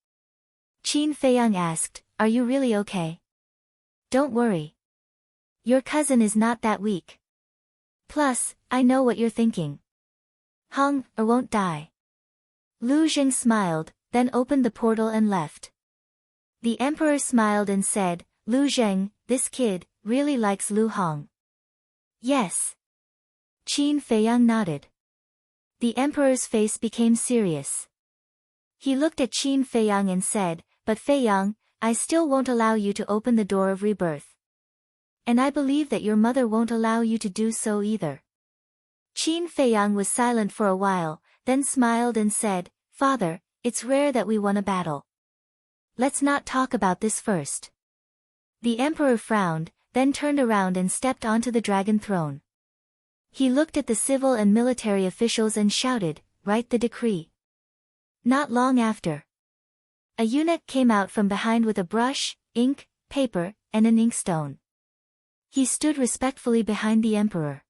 Qin Feiyang asked, are you really okay? Don't worry. Your cousin is not that weak. Plus, I know what you're thinking. Hong, or won't die. Lu Zheng smiled, then opened the portal and left. The emperor smiled and said, Lu Zheng, this kid, really likes Lu Hong. Yes. Qin Feiyang nodded. The emperor's face became serious. He looked at Qin Feiyang and said, but Feiyang, I still won't allow you to open the door of rebirth. And I believe that your mother won't allow you to do so either. Qin Feiyang was silent for a while, then smiled and said, Father, it's rare that we won a battle. Let's not talk about this first. The emperor frowned, then turned around and stepped onto the dragon throne. He looked at the civil and military officials and shouted, write the decree. Not long after, a eunuch came out from behind with a brush, ink, paper, and an inkstone. He stood respectfully behind the emperor.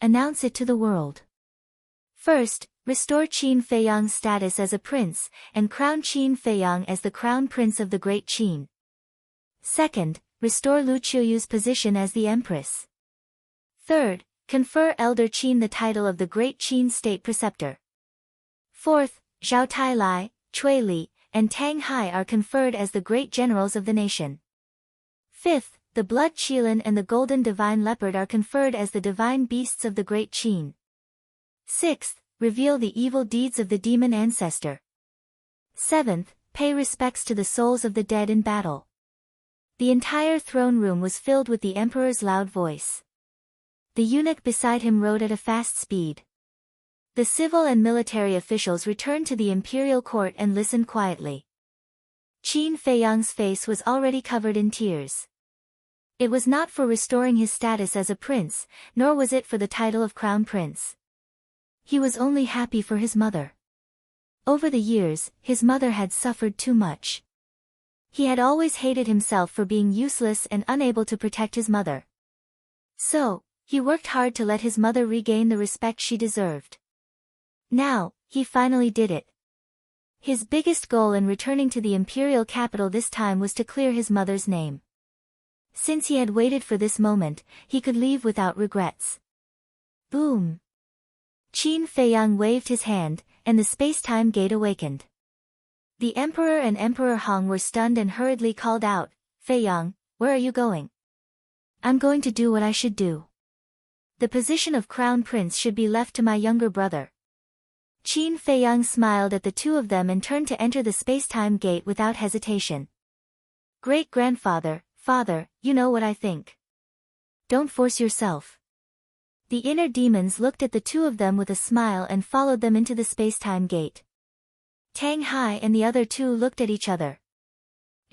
Announce it to the world. First, restore Qin Feiyang's status as a prince, and crown Qin Feiyang as the crown prince of the great Qin. Second, restore Lu Qiuyu's position as the empress. Third, confer Elder Qin the title of the great Qin state preceptor. Fourth, Zhao Tailai, Cui Li, and Tang Hai are conferred as the great generals of the nation. Fifth, the blood Qilin and the golden divine leopard are conferred as the divine beasts of the great Qin. Sixth, reveal the evil deeds of the demon ancestor. Seventh, pay respects to the souls of the dead in battle. The entire throne room was filled with the emperor's loud voice. The eunuch beside him rode at a fast speed. The civil and military officials returned to the imperial court and listened quietly. Qin Feiyang's face was already covered in tears. It was not for restoring his status as a prince, nor was it for the title of crown prince. He was only happy for his mother. Over the years, his mother had suffered too much. He had always hated himself for being useless and unable to protect his mother. So, he worked hard to let his mother regain the respect she deserved. Now, he finally did it. His biggest goal in returning to the imperial capital this time was to clear his mother's name. Since he had waited for this moment, he could leave without regrets. Boom! Qin Feiyang waved his hand, and the space-time gate awakened. The emperor and Emperor Hong were stunned and hurriedly called out, Feiyang, where are you going? I'm going to do what I should do. The position of crown prince should be left to my younger brother. Qin Feiyang smiled at the two of them and turned to enter the space-time gate without hesitation. Great-grandfather, father, you know what I think. Don't force yourself. The inner demons looked at the two of them with a smile and followed them into the space-time gate. Tang Hai and the other two looked at each other.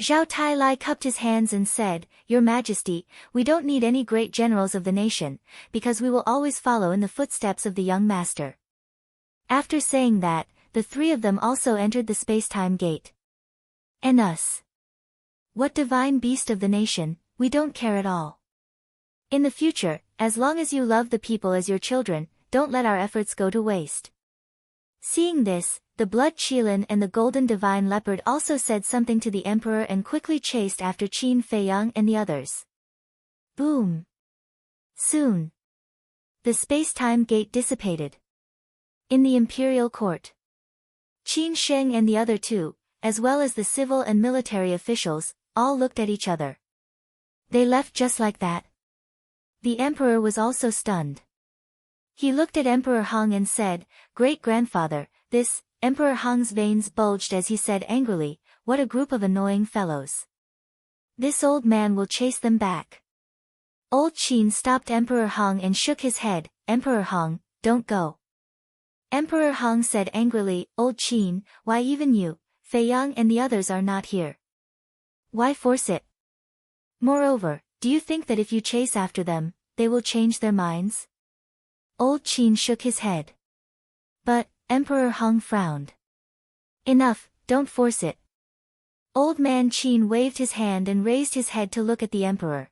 Zhao Tailai cupped his hands and said, Your Majesty, we don't need any great generals of the nation, because we will always follow in the footsteps of the young master. After saying that, the three of them also entered the space-time gate. And us? What divine beast of the nation, we don't care at all. In the future, as long as you love the people as your children, don't let our efforts go to waste. Seeing this, the Blood Qilin and the Golden Divine Leopard also said something to the Emperor and quickly chased after Qin Feiyang and the others. Boom! Soon, the space-time gate dissipated. In the imperial court, Qin Sheng and the other two, as well as the civil and military officials, all looked at each other. They left just like that. The emperor was also stunned. He looked at Emperor Hong and said, "Great-grandfather, this..." Emperor Hong's veins bulged as he said angrily, "What a group of annoying fellows. This old man will chase them back." Old Qin stopped Emperor Hong and shook his head. "Emperor Hong, don't go." Emperor Hong said angrily, "Old Qin, why even you, Feiyang and the others are not here? Why force it? Moreover, do you think that if you chase after them, they will change their minds?" Old Qin shook his head. "But," Emperor Hong frowned. "Enough, don't force it." Old man Qin waved his hand and raised his head to look at the emperor.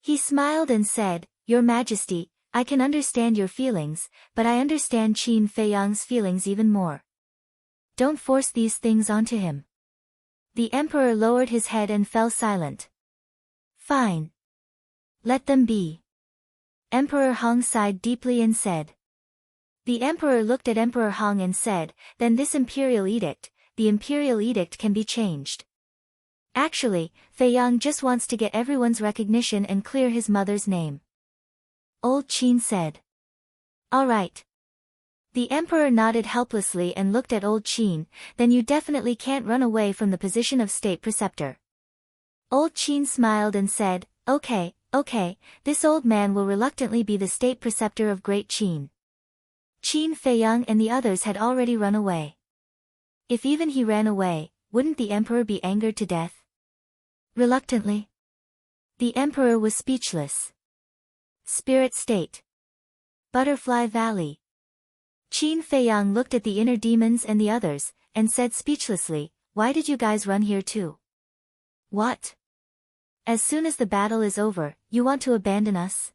He smiled and said, "Your Majesty, I can understand your feelings, but I understand Qin Feiyang's feelings even more. Don't force these things onto him." The emperor lowered his head and fell silent. "Fine. Let them be." Emperor Hong sighed deeply and said. The emperor looked at Emperor Hong and said, "Then this imperial edict, the imperial edict can be changed. Actually, Feiyang just wants to get everyone's recognition and clear his mother's name." Old Qin said. "All right." The emperor nodded helplessly and looked at Old Qin. "Then you definitely can't run away from the position of state preceptor." Old Qin smiled and said, Okay, this old man will reluctantly be the state preceptor of Great Qin." Qin Feiyang and the others had already run away. If even he ran away, wouldn't the emperor be angered to death? Reluctantly. The emperor was speechless. Spirit State. Butterfly Valley. Qin Feiyang looked at the inner demons and the others, and said speechlessly, "Why did you guys run here too? What? As soon as the battle is over, you want to abandon us?"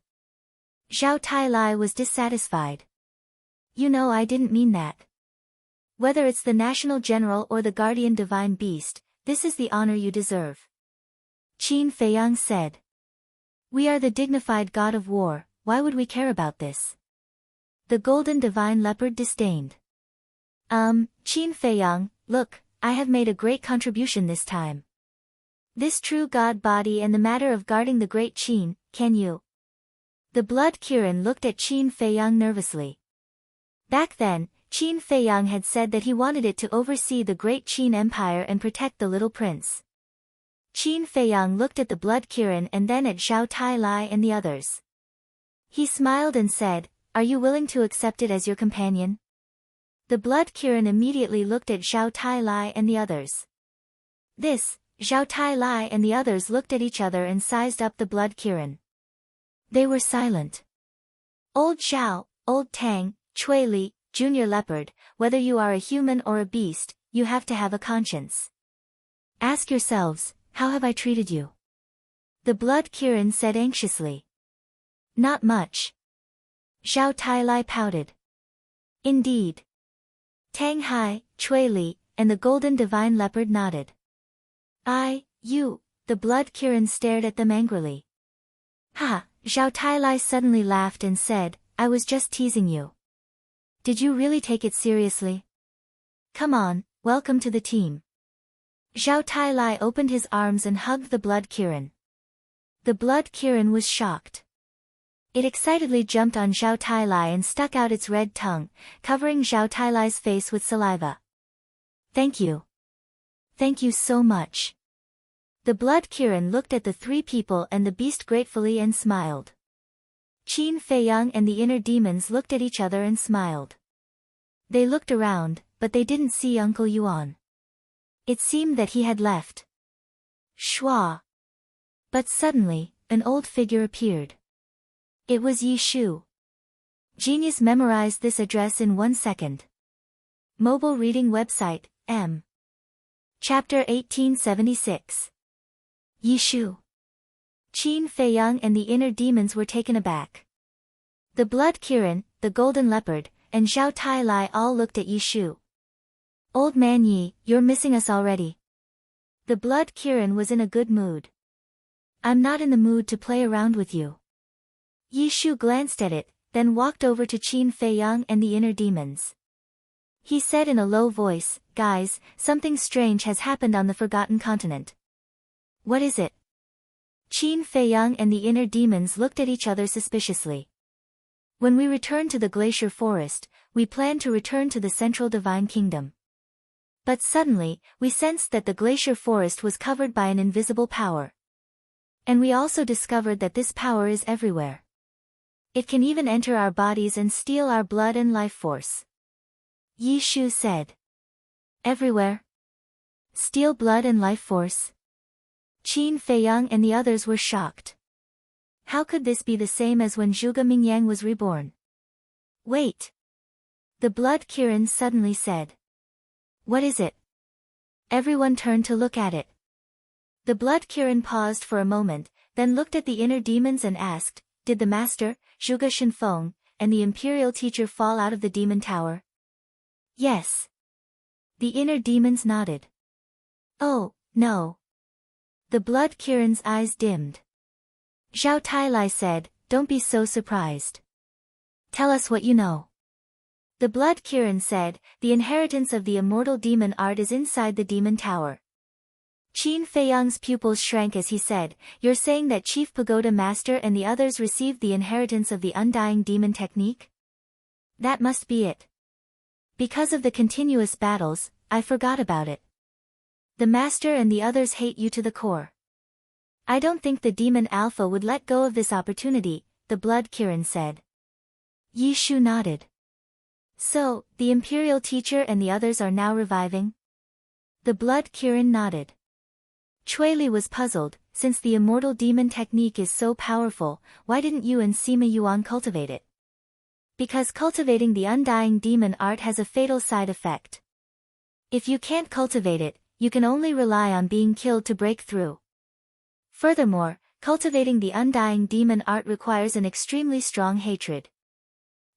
Zhao Tailai was dissatisfied. "You know I didn't mean that. Whether it's the National General or the Guardian Divine Beast, this is the honor you deserve." Qin Feiyang said. "We are the dignified god of war, why would we care about this?" The Golden Divine Leopard disdained. Qin Feiyang, look, I have made a great contribution this time. This true god body and the matter of guarding the great Qin, can you?" The Blood Qilin looked at Qin Feiyang nervously. Back then, Qin Feiyang had said that he wanted it to oversee the great Qin Empire and protect the little prince. Qin Feiyang looked at the Blood Qilin and then at Zhao Tailai and the others. He smiled and said, "Are you willing to accept it as your companion?" The Blood Qilin immediately looked at Zhao Tailai and the others. Zhao Tailai and the others looked at each other and sized up the Blood Qilin. They were silent. "Old Zhao, Old Tang, Chui Li, Junior Leopard, whether you are a human or a beast, you have to have a conscience. Ask yourselves, how have I treated you?" The Blood Qilin said anxiously. "Not much." Zhao Tailai pouted. "Indeed." Tang Hai, Chui Li, and the Golden Divine Leopard nodded. You," the Blood Qilin stared at them angrily. "Ha!" Zhao Tailai suddenly laughed and said, "I was just teasing you. Did you really take it seriously? Come on, welcome to the team." Zhao Tailai opened his arms and hugged the Blood Qilin. The Blood Qilin was shocked. It excitedly jumped on Zhao Tailai and stuck out its red tongue, covering Zhao Tailai's face with saliva. "Thank you. Thank you so much." The Blood Qilin looked at the three people and the beast gratefully and smiled. Qin Feiyang and the inner demons looked at each other and smiled. They looked around, but they didn't see Uncle Yuan. It seemed that he had left. Schwa. But suddenly, an old figure appeared. It was Yi Shu. Genius memorized this address in 1 second. Mobile reading website, M. Chapter 1876. Yi Shu. Qin Feiyang and the inner demons were taken aback. The Blood Kirin, the Golden Leopard, and Zhao Tai Lai all looked at Yi Shu. Old man Yi, you're missing us already. The Blood Kirin was in a good mood. I'm not in the mood to play around with you. Yi Shu glanced at it, then walked over to Qin Fei Yang and the inner demons. He said in a low voice, guys, something strange has happened on the Forgotten Continent. What is it? Qin Fei Yang and the inner demons looked at each other suspiciously. When we return to the Glacier Forest, we plan to return to the Central Divine Kingdom. But suddenly, we sensed that the Glacier Forest was covered by an invisible power. And we also discovered that this power is everywhere. It can even enter our bodies and steal our blood and life force. Yi Shu said. Everywhere? Steal blood and life force? Qin Fei Yang and the others were shocked. How could this be the same as when Zhuge Mingyang was reborn? Wait! The Blood Kirin suddenly said. What is it? Everyone turned to look at it. The Blood Kirin paused for a moment, then looked at the inner demons and asked, did the master, Zhuge Shinfeng, and the imperial teacher fall out of the demon tower? Yes. The inner demons nodded. Oh, no. The Blood Kirin's eyes dimmed. Zhao Tai Lai said, don't be so surprised. Tell us what you know. The Blood Kirin said, the inheritance of the immortal demon art is inside the demon tower. Qin Fei Yang's pupils shrank as he said, you're saying that Chief Pagoda Master and the others received the inheritance of the undying demon technique? That must be it. Because of the continuous battles, I forgot about it. The Master and the others hate you to the core. I don't think the Demon Alpha would let go of this opportunity, the Blood Kirin said. Yi Shu nodded. So, the Imperial Teacher and the others are now reviving? The Blood Kirin nodded. Cui Li was puzzled, since the immortal demon technique is so powerful, why didn't you and Sima Yuan cultivate it? Because cultivating the undying demon art has a fatal side effect. If you can't cultivate it, you can only rely on being killed to break through. Furthermore, cultivating the undying demon art requires an extremely strong hatred.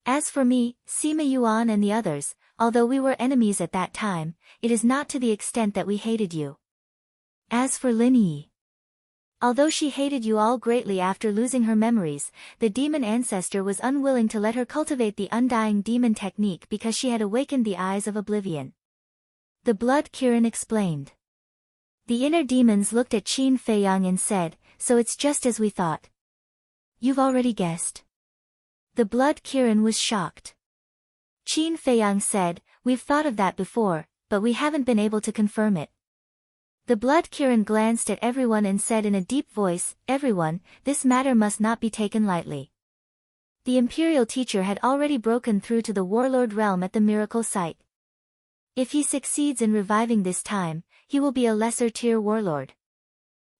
As for me, Sima Yuan and the others, although we were enemies at that time, it is not to the extent that we hated you. As for Lin Yi, although she hated you all greatly after losing her memories, the demon ancestor was unwilling to let her cultivate the undying demon technique because she had awakened the eyes of oblivion. The Blood Kirin explained. The inner demons looked at Qin Fei Yang and said, so it's just as we thought. You've already guessed. The Blood Kirin was shocked. Qin Fei Yang said, we've thought of that before, but we haven't been able to confirm it. The Blood Kirin glanced at everyone and said in a deep voice, everyone, this matter must not be taken lightly. The Imperial Teacher had already broken through to the Warlord realm at the miracle site. If he succeeds in reviving this time, he will be a lesser-tier warlord.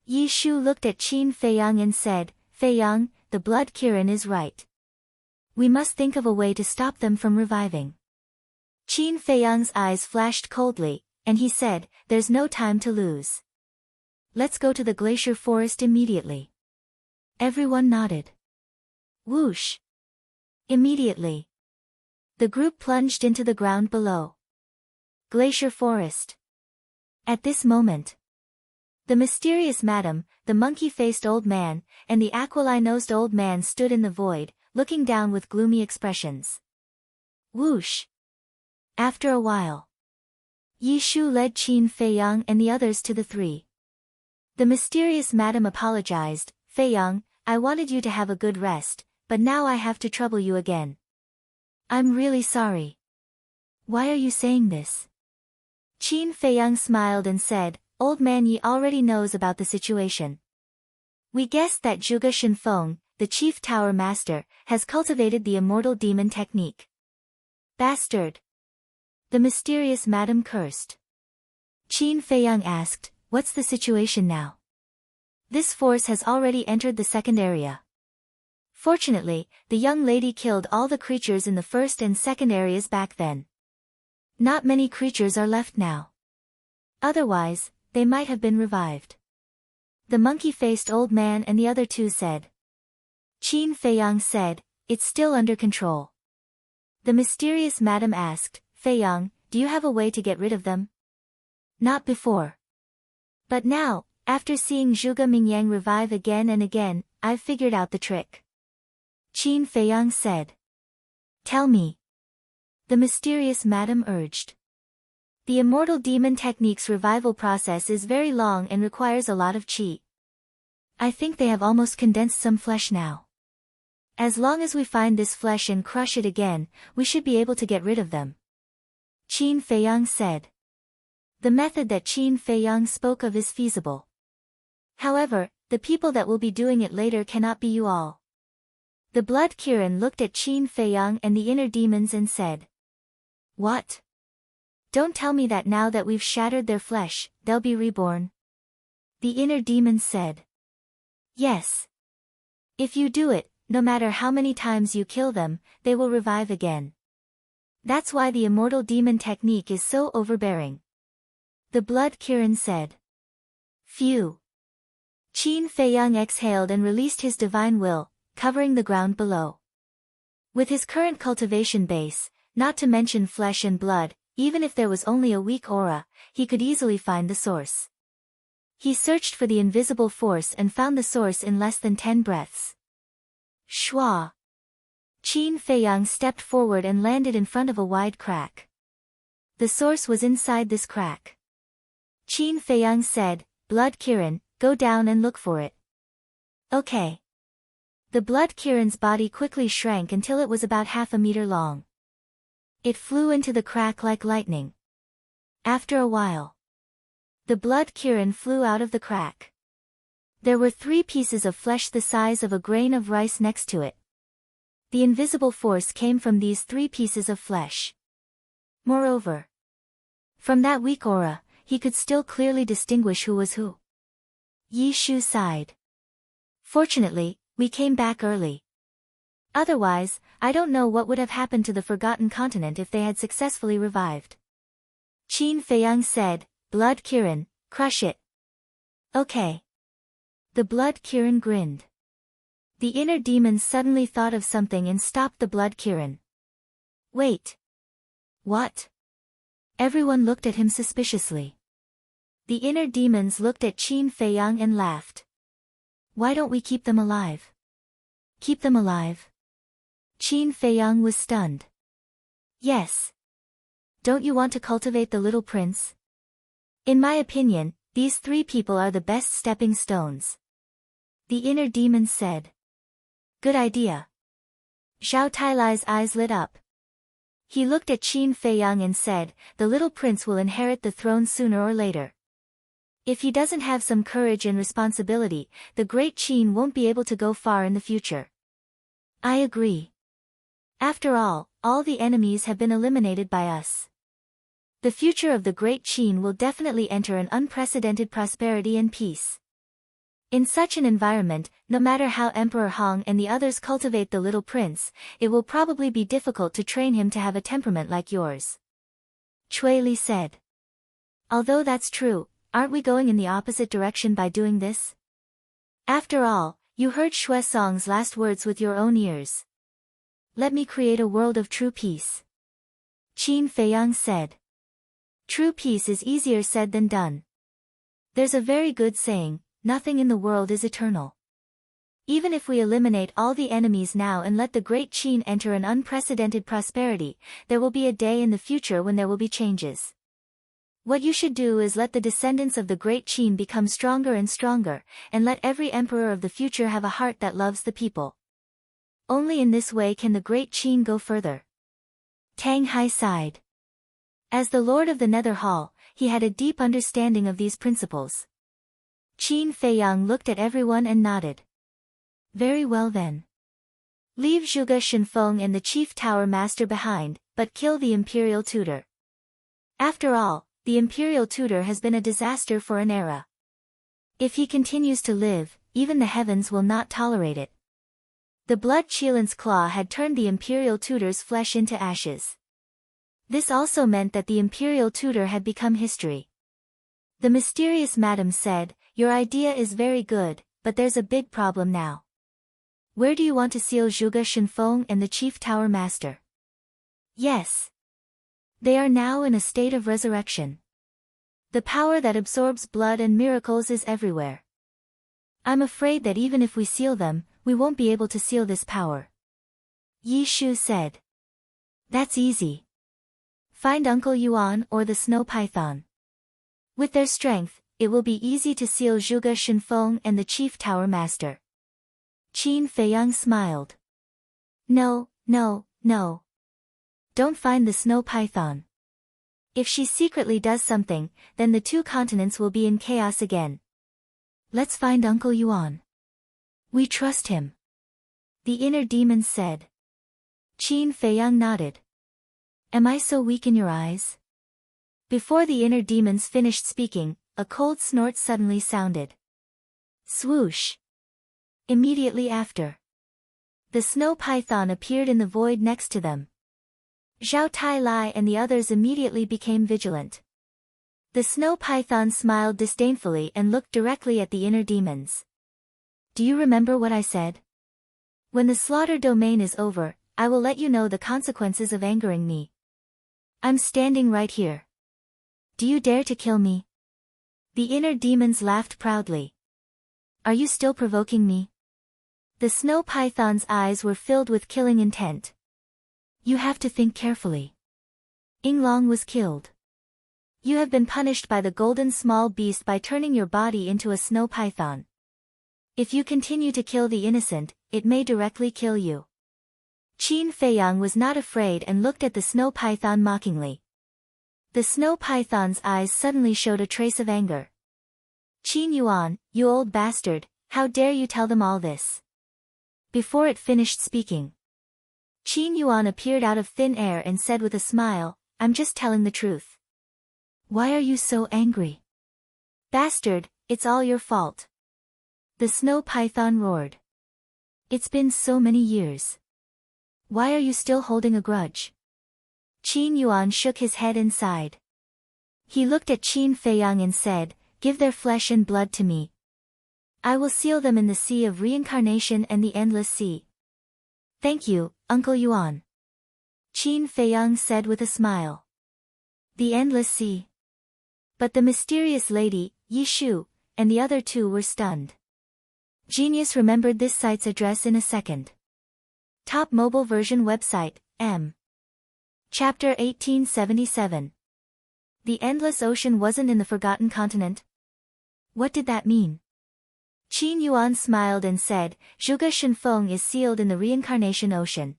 Yi Shu looked at Qin Fei Yang and said, Fei Yang, the Blood Kirin is right. We must think of a way to stop them from reviving. Qin Fei Yang's eyes flashed coldly, and he said, there's no time to lose. Let's go to the Glacier Forest immediately. Everyone nodded. Whoosh! Immediately. The group plunged into the ground below. Glacier Forest. At this moment, the mysterious madam, the monkey-faced old man, and the aquiline-nosed old man stood in the void, looking down with gloomy expressions. Whoosh! After a while, Yi Shu led Qin Fei Yang and the others to the three. The mysterious madam apologized, Fei Yang, I wanted you to have a good rest, but now I have to trouble you again. I'm really sorry. Why are you saying this? Qin Fei Yang smiled and said, Old man Yi already knows about the situation. We guessed that Zhuge Shinfeng, the chief tower master, has cultivated the immortal demon technique. Bastard! The mysterious madam cursed. Qin Fei Yang asked, what's the situation now? This force has already entered the second area. Fortunately, the young lady killed all the creatures in the first and second areas back then. Not many creatures are left now. Otherwise, they might have been revived. The monkey-faced old man and the other two said. Qin Fei Yang said, it's still under control. The mysterious madam asked, Fei Yang, do you have a way to get rid of them? Not before. But now, after seeing Zhuge Mingyang revive again and again, I've figured out the trick. Qin Fei Yang said. Tell me. The mysterious madam urged. The immortal demon technique's revival process is very long and requires a lot of qi. I think they have almost condensed some flesh now. As long as we find this flesh and crush it again, we should be able to get rid of them. Qin Fei Yang said. The method that Qin Fei Yang spoke of is feasible. However, the people that will be doing it later cannot be you all. The blood Kirin looked at Qin Fei Yang and the inner demons and said. What? Don't tell me that now that we've shattered their flesh, they'll be reborn. The inner demons said. Yes. If you do it, no matter how many times you kill them, they will revive again. That's why the immortal demon technique is so overbearing. The blood Kirin said. Phew. Qin Fei Yang exhaled and released his divine will, covering the ground below. With his current cultivation base, not to mention flesh and blood, even if there was only a weak aura, he could easily find the source. He searched for the invisible force and found the source in less than 10 breaths. Shwa. Qin Fei Yang stepped forward and landed in front of a wide crack. The source was inside this crack. Qin Fei Yang said, Blood Kirin, go down and look for it. Okay. The blood Kirin's body quickly shrank until it was about half a meter long. It flew into the crack like lightning. After a while, the blood Kirin flew out of the crack. There were 3 pieces of flesh the size of a grain of rice next to it. The invisible force came from these 3 pieces of flesh. Moreover, from that weak aura, he could still clearly distinguish who was who. Yi Shu sighed. Fortunately, we came back early. Otherwise, I don't know what would have happened to the Forgotten Continent if they had successfully revived. Qin Fei Yang said, Blood Kirin, crush it. Okay. The blood Kirin grinned. The inner demons suddenly thought of something and stopped the blood Kirin. Wait. What? Everyone looked at him suspiciously. The inner demons looked at Qin Fei Yang and laughed. Why don't we keep them alive? Keep them alive? Qin Fei Yang was stunned. Yes. Don't you want to cultivate the little prince? In my opinion, these 3 people are the best stepping stones. The inner demons said. Good idea. Zhao Tailai's eyes lit up. He looked at Qin Fei Yang and said, the little prince will inherit the throne sooner or later. If he doesn't have some courage and responsibility, the great Qin won't be able to go far in the future. I agree. After all the enemies have been eliminated by us. The future of the great Qin will definitely enter an unprecedented prosperity and peace. In such an environment, no matter how Emperor Hong and the others cultivate the little prince, it will probably be difficult to train him to have a temperament like yours. Cui Li said. Although that's true, aren't we going in the opposite direction by doing this? After all, you heard Xue Song's last words with your own ears. Let me create a world of true peace. Qin Fei Yang said. True peace is easier said than done. There's a very good saying, nothing in the world is eternal. Even if we eliminate all the enemies now and let the great Qin enter an unprecedented prosperity, there will be a day in the future when there will be changes. What you should do is let the descendants of the great Qin become stronger and stronger, and let every emperor of the future have a heart that loves the people. Only in this way can the great Qin go further. Tang Hai sighed. As the Lord of the Nether Hall, he had a deep understanding of these principles. Qin Fei Yang looked at everyone and nodded. Very well then. Leave Zhuge Shenfeng and the chief tower master behind, but kill the imperial tutor. After all, the imperial tutor has been a disaster for an era. If he continues to live, even the heavens will not tolerate it. The blood Qilin's claw had turned the imperial tutor's flesh into ashes. This also meant that the imperial tutor had become history. The mysterious madam said, your idea is very good, but there's a big problem now. Where do you want to seal Zhuge Shenfeng and the Chief Tower Master? Yes. They are now in a state of resurrection. The power that absorbs blood and miracles is everywhere. I'm afraid that even if we seal them, we won't be able to seal this power. Yi Shu said. That's easy. Find Uncle Yuan or the Snow Python. With their strength, it will be easy to seal Zhuge Shenfeng and the Chief Tower Master. Qin Feiyang smiled. No, no, no. Don't find the Snow Python. If she secretly does something, then the 2 continents will be in chaos again. Let's find Uncle Yuan. We trust him. The inner demon said. Qin Feiyang nodded. Am I so weak in your eyes? Before the inner demons finished speaking, a cold snort suddenly sounded. Swoosh. Immediately after, the snow python appeared in the void next to them. Zhao Tai Lai and the others immediately became vigilant. The snow python smiled disdainfully and looked directly at the inner demons. Do you remember what I said? When the slaughter domain is over, I will let you know the consequences of angering me. I'm standing right here. Do you dare to kill me? The inner demons laughed proudly. Are you still provoking me? The snow python's eyes were filled with killing intent. You have to think carefully. Yinglong was killed. You have been punished by the golden small beast by turning your body into a snow python. If you continue to kill the innocent, it may directly kill you. Qin Feiyang was not afraid and looked at the snow python mockingly. The snow python's eyes suddenly showed a trace of anger. Qin Yuan, you old bastard, how dare you tell them all this? Before it finished speaking, Qin Yuan appeared out of thin air and said with a smile, I'm just telling the truth. Why are you so angry? Bastard, it's all your fault. The snow python roared. It's been so many years. Why are you still holding a grudge? Qin Yuan shook his head and sighed. He looked at Qin Feiyang and said, Give their flesh and blood to me. I will seal them in the sea of reincarnation and the endless sea. Thank you, Uncle Yuan. Qin Feiyang said with a smile. The endless sea. But the mysterious lady, Yi Shu, and the other 2 were stunned. Genius remembered this site's address in a second. Top mobile version website, M. Chapter 1877. The endless ocean wasn't in the forgotten continent? What did that mean? Qin Yuan smiled and said, Zhuge Shenfeng is sealed in the reincarnation ocean.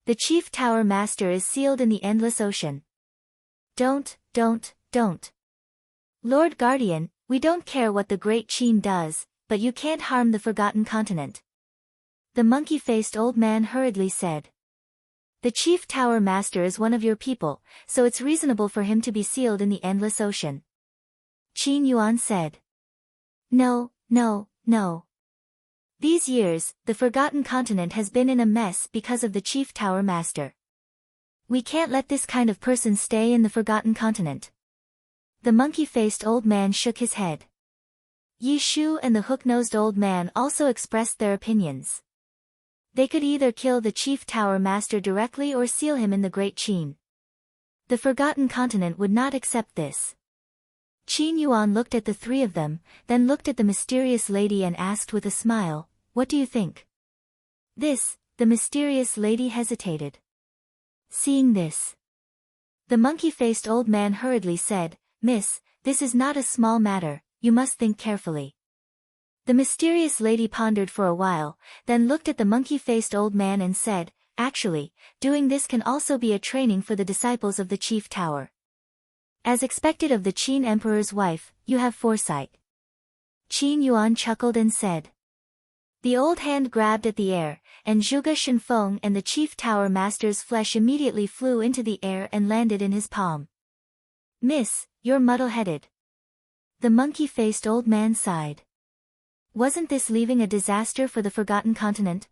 The Chief Tower Master is sealed in the endless ocean. Don't. Lord Guardian, we don't care what the great Qin does, but you can't harm the forgotten continent. The monkey-faced old man hurriedly said. The Chief Tower Master is one of your people, so it's reasonable for him to be sealed in the endless ocean. Qin Yuan said. No. These years, the forgotten continent has been in a mess because of the Chief Tower Master. We can't let this kind of person stay in the forgotten continent. The monkey-faced old man shook his head. Yi Shu and the hook-nosed old man also expressed their opinions. They could either kill the Chief Tower Master directly or seal him in the Great Qin. The forgotten continent would not accept this. Qin Yuan looked at the 3 of them, then looked at the mysterious lady and asked with a smile, What do you think? The mysterious lady hesitated. Seeing this, the monkey-faced old man hurriedly said, Miss, this is not a small matter, you must think carefully. The mysterious lady pondered for a while, then looked at the monkey-faced old man and said, Actually, doing this can also be a training for the disciples of the Chief Tower. As expected of the Qin Emperor's wife, you have foresight. Qin Yuan chuckled and said. The old hand grabbed at the air, and Zhuge Shenfeng and the Chief Tower Master's flesh immediately flew into the air and landed in his palm. Miss, you're muddle-headed. The monkey-faced old man sighed. Wasn't this leaving a disaster for the forgotten continent?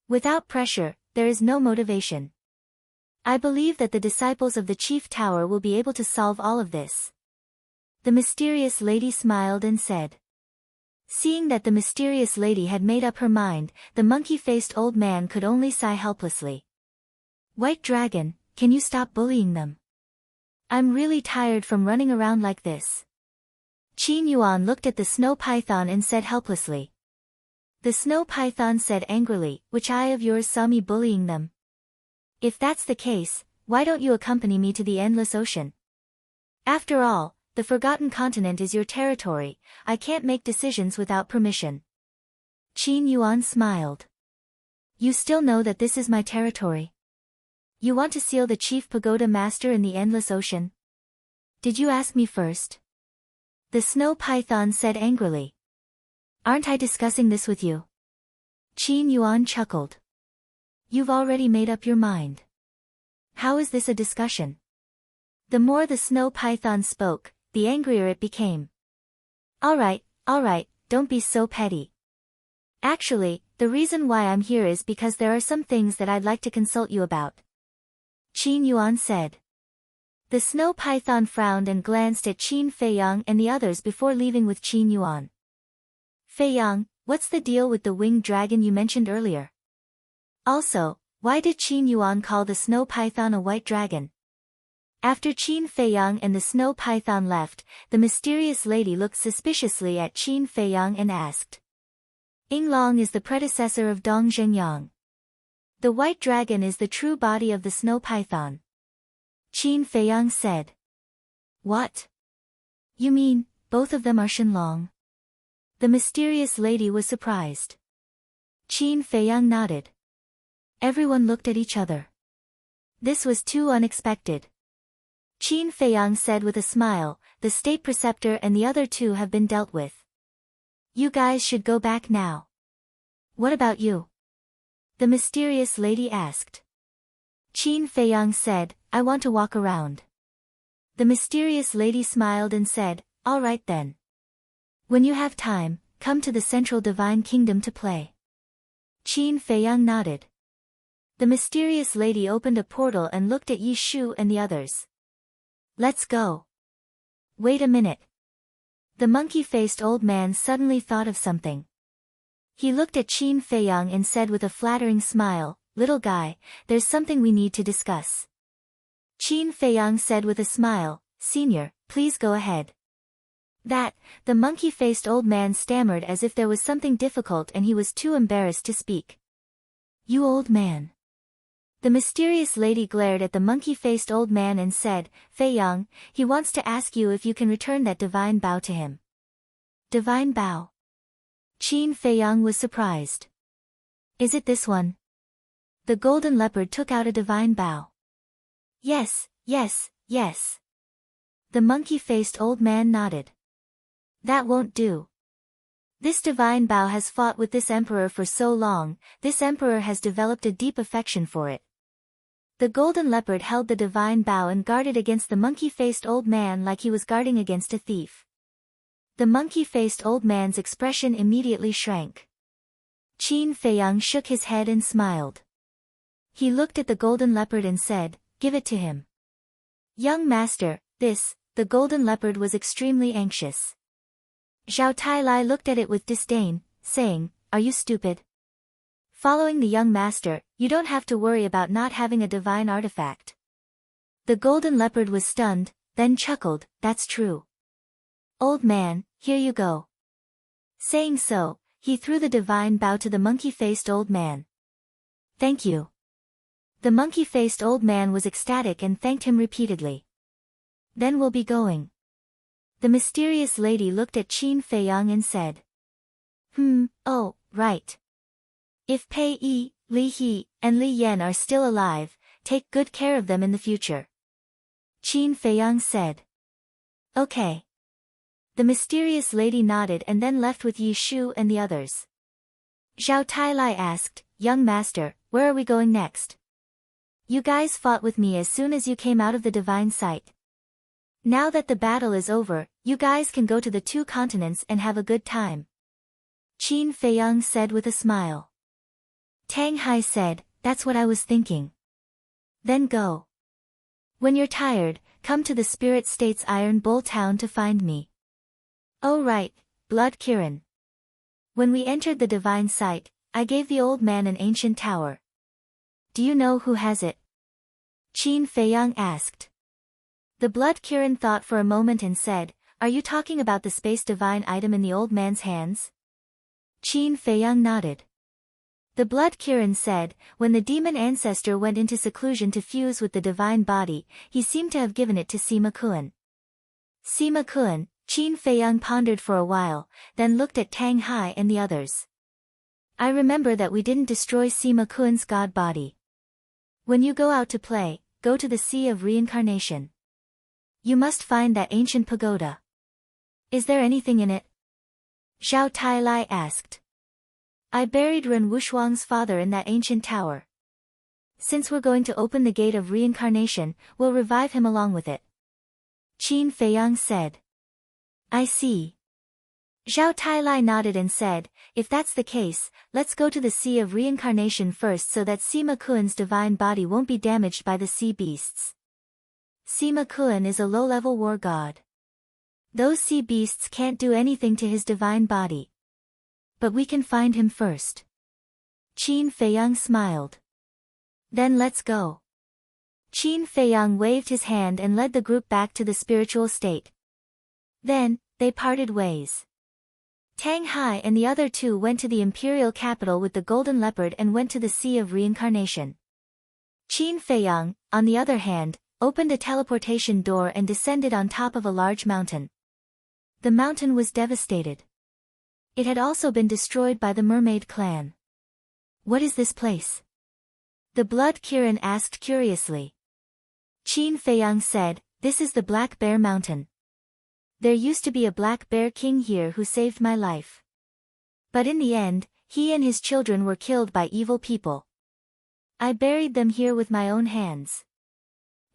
Without pressure, there is no motivation. I believe that the disciples of the Chief Tower will be able to solve all of this. The mysterious lady smiled and said. Seeing that the mysterious lady had made up her mind, the monkey-faced old man could only sigh helplessly. White Dragon, can you stop bullying them? I'm really tired from running around like this. Qin Yuan looked at the snow python and said helplessly. The snow python said angrily, which eye of yours saw me bullying them? If that's the case, why don't you accompany me to the endless ocean? After all, the forgotten continent is your territory, I can't make decisions without permission. Qin Yuan smiled. You still know that this is my territory? You want to seal the chief pagoda master in the endless ocean? Did you ask me first? The snow python said angrily. Aren't I discussing this with you? Qin Yuan chuckled. You've already made up your mind. How is this a discussion? The more the snow python spoke, the angrier it became. All right, don't be so petty. Actually, the reason why I'm here is because there are some things that I'd like to consult you about. Qin Yuan said. The snow python frowned and glanced at Qin Feiyang and the others before leaving with Qin Yuan. Feiyang, what's the deal with the winged dragon you mentioned earlier? Also, why did Qin Yuan call the snow python a white dragon? After Qin Feiyang and the snow python left, the mysterious lady looked suspiciously at Qin Feiyang and asked. Yinglong is the predecessor of Dong Zhengyang. The white dragon is the true body of the snow python. Qin Feiyang said. What? You mean, both of them are Shenlong? The mysterious lady was surprised. Qin Feiyang nodded. Everyone looked at each other. This was too unexpected. Qin Feiyang said with a smile, the state preceptor and the other two have been dealt with. You guys should go back now. What about you? The mysterious lady asked. Qin Feiyang said, I want to walk around. The mysterious lady smiled and said, all right then. When you have time, come to the Central Divine Kingdom to play. Qin Feiyang nodded. The mysterious lady opened a portal and looked at Yi Shu and the others. Let's go. Wait a minute. The monkey-faced old man suddenly thought of something. He looked at Qin Feiyang and said with a flattering smile, little guy, there's something we need to discuss. Qin Feiyang said with a smile, Senior, please go ahead. The monkey-faced old man stammered as if there was something difficult and he was too embarrassed to speak. You old man. The mysterious lady glared at the monkey-faced old man and said, Feiyang, he wants to ask you if you can return that divine bow to him. Divine bow? Qin Feiyang was surprised. Is it this one? The golden leopard took out a divine bow. Yes. The monkey-faced old man nodded. That won't do. This divine bow has fought with this emperor for so long, this emperor has developed a deep affection for it. The golden leopard held the divine bow and guarded against the monkey-faced old man like he was guarding against a thief. The monkey-faced old man's expression immediately shrank. Qin Feiyang shook his head and smiled. He looked at the golden leopard and said, give it to him. Young master, the golden leopard was extremely anxious. Zhao Tailai looked at it with disdain, saying, are you stupid? Following the young master, you don't have to worry about not having a divine artifact. The golden leopard was stunned, then chuckled, that's true. Old man, here you go. Saying so, he threw the divine bow to the monkey-faced old man. Thank you. The monkey-faced old man was ecstatic and thanked him repeatedly. Then we'll be going. The mysterious lady looked at Qin Feiyang and said. Oh, right. If Pei Yi, Li He, and Li Yan are still alive, take good care of them in the future. Qin Feiyang said. Okay. The mysterious lady nodded and then left with Yi Shu and the others. Zhao Tailai asked, young master, where are we going next? You guys fought with me as soon as you came out of the divine sight. Now that the battle is over, you guys can go to the 2 continents and have a good time. Qin Feiyang said with a smile. Tang Hai said, that's what I was thinking. Then go. When you're tired, come to the Spirit State's Iron Bowl town to find me. Oh right, Blood Kirin. When we entered the divine site, I gave the old man an ancient tower. Do you know who has it? Qin Feiyang asked. The Blood Kirin thought for a moment and said, Are you talking about the space divine item in the old man's hands? Qin Feiyang nodded. The Blood Kirin said, When the demon ancestor went into seclusion to fuse with the divine body, he seemed to have given it to Sima Kuan. Sima Kuan, Qin Feiyang pondered for a while, then looked at Tang Hai and the others. I remember that we didn't destroy Sima Kuan's god body. When you go out to play, go to the Sea of Reincarnation. You must find that ancient pagoda. Is there anything in it? Zhao Tailai asked. I buried Ren Wushuang's father in that ancient tower. Since we're going to open the gate of reincarnation, we'll revive him along with it. Qin Feiyang said. I see. Zhao Tailai nodded and said, If that's the case, let's go to the Sea of Reincarnation first so that Sima Kuan's divine body won't be damaged by the sea beasts. Sima Kuan is a low-level war god. Those sea beasts can't do anything to his divine body. But we can find him first. Qin Feiyang smiled. Then let's go. Qin Feiyang waved his hand and led the group back to the spiritual state. Then, they parted ways. Tang Hai and the other two went to the imperial capital with the golden leopard and went to the Sea of Reincarnation. Qin Feiyang, on the other hand, opened a teleportation door and descended on top of a large mountain. The mountain was devastated. It had also been destroyed by the mermaid clan. What is this place? The Blood Kirin asked curiously. Qin Feiyang said, This is the Black Bear Mountain. There used to be a black bear king here who saved my life. But in the end, he and his children were killed by evil people. I buried them here with my own hands.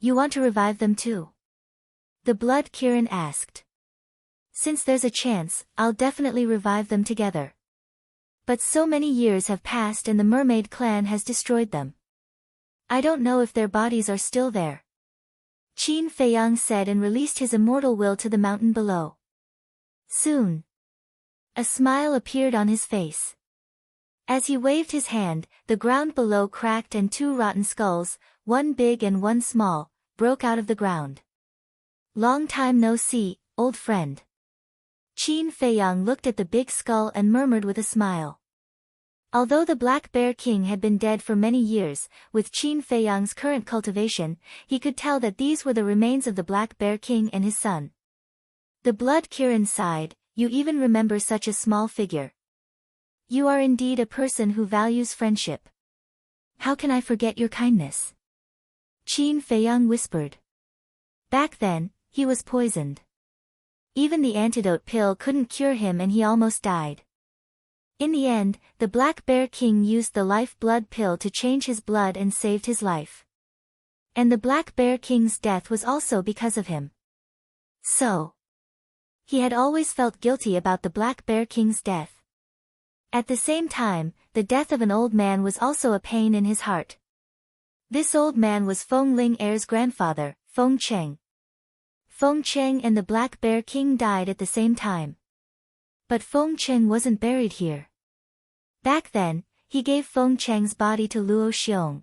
You want to revive them too? The Blood Kirin asked. Since there's a chance, I'll definitely revive them together. But so many years have passed and the mermaid clan has destroyed them. I don't know if their bodies are still there. Qin Feiyang said and released his immortal will to the mountain below. Soon. A smile appeared on his face. As he waved his hand, the ground below cracked and two rotten skulls, one big and one small, broke out of the ground. Long time no see, old friend. Qin Feiyang looked at the big skull and murmured with a smile. Although the Black Bear King had been dead for many years, with Qin Feiyang's current cultivation, he could tell that these were the remains of the Black Bear King and his son. The Blood Kirin sighed, You even remember such a small figure. You are indeed a person who values friendship. How can I forget your kindness? Qin Feiyang whispered. Back then, he was poisoned. Even the antidote pill couldn't cure him and he almost died. In the end, the Black Bear King used the life-blood pill to change his blood and saved his life. And the Black Bear King's death was also because of him. So, he had always felt guilty about the Black Bear King's death. At the same time, the death of an old man was also a pain in his heart. This old man was Feng Ling Heir's grandfather, Feng Cheng. Feng Cheng and the Black Bear King died at the same time. But Feng Cheng wasn't buried here. Back then, he gave Feng Cheng's body to Luo Xiong.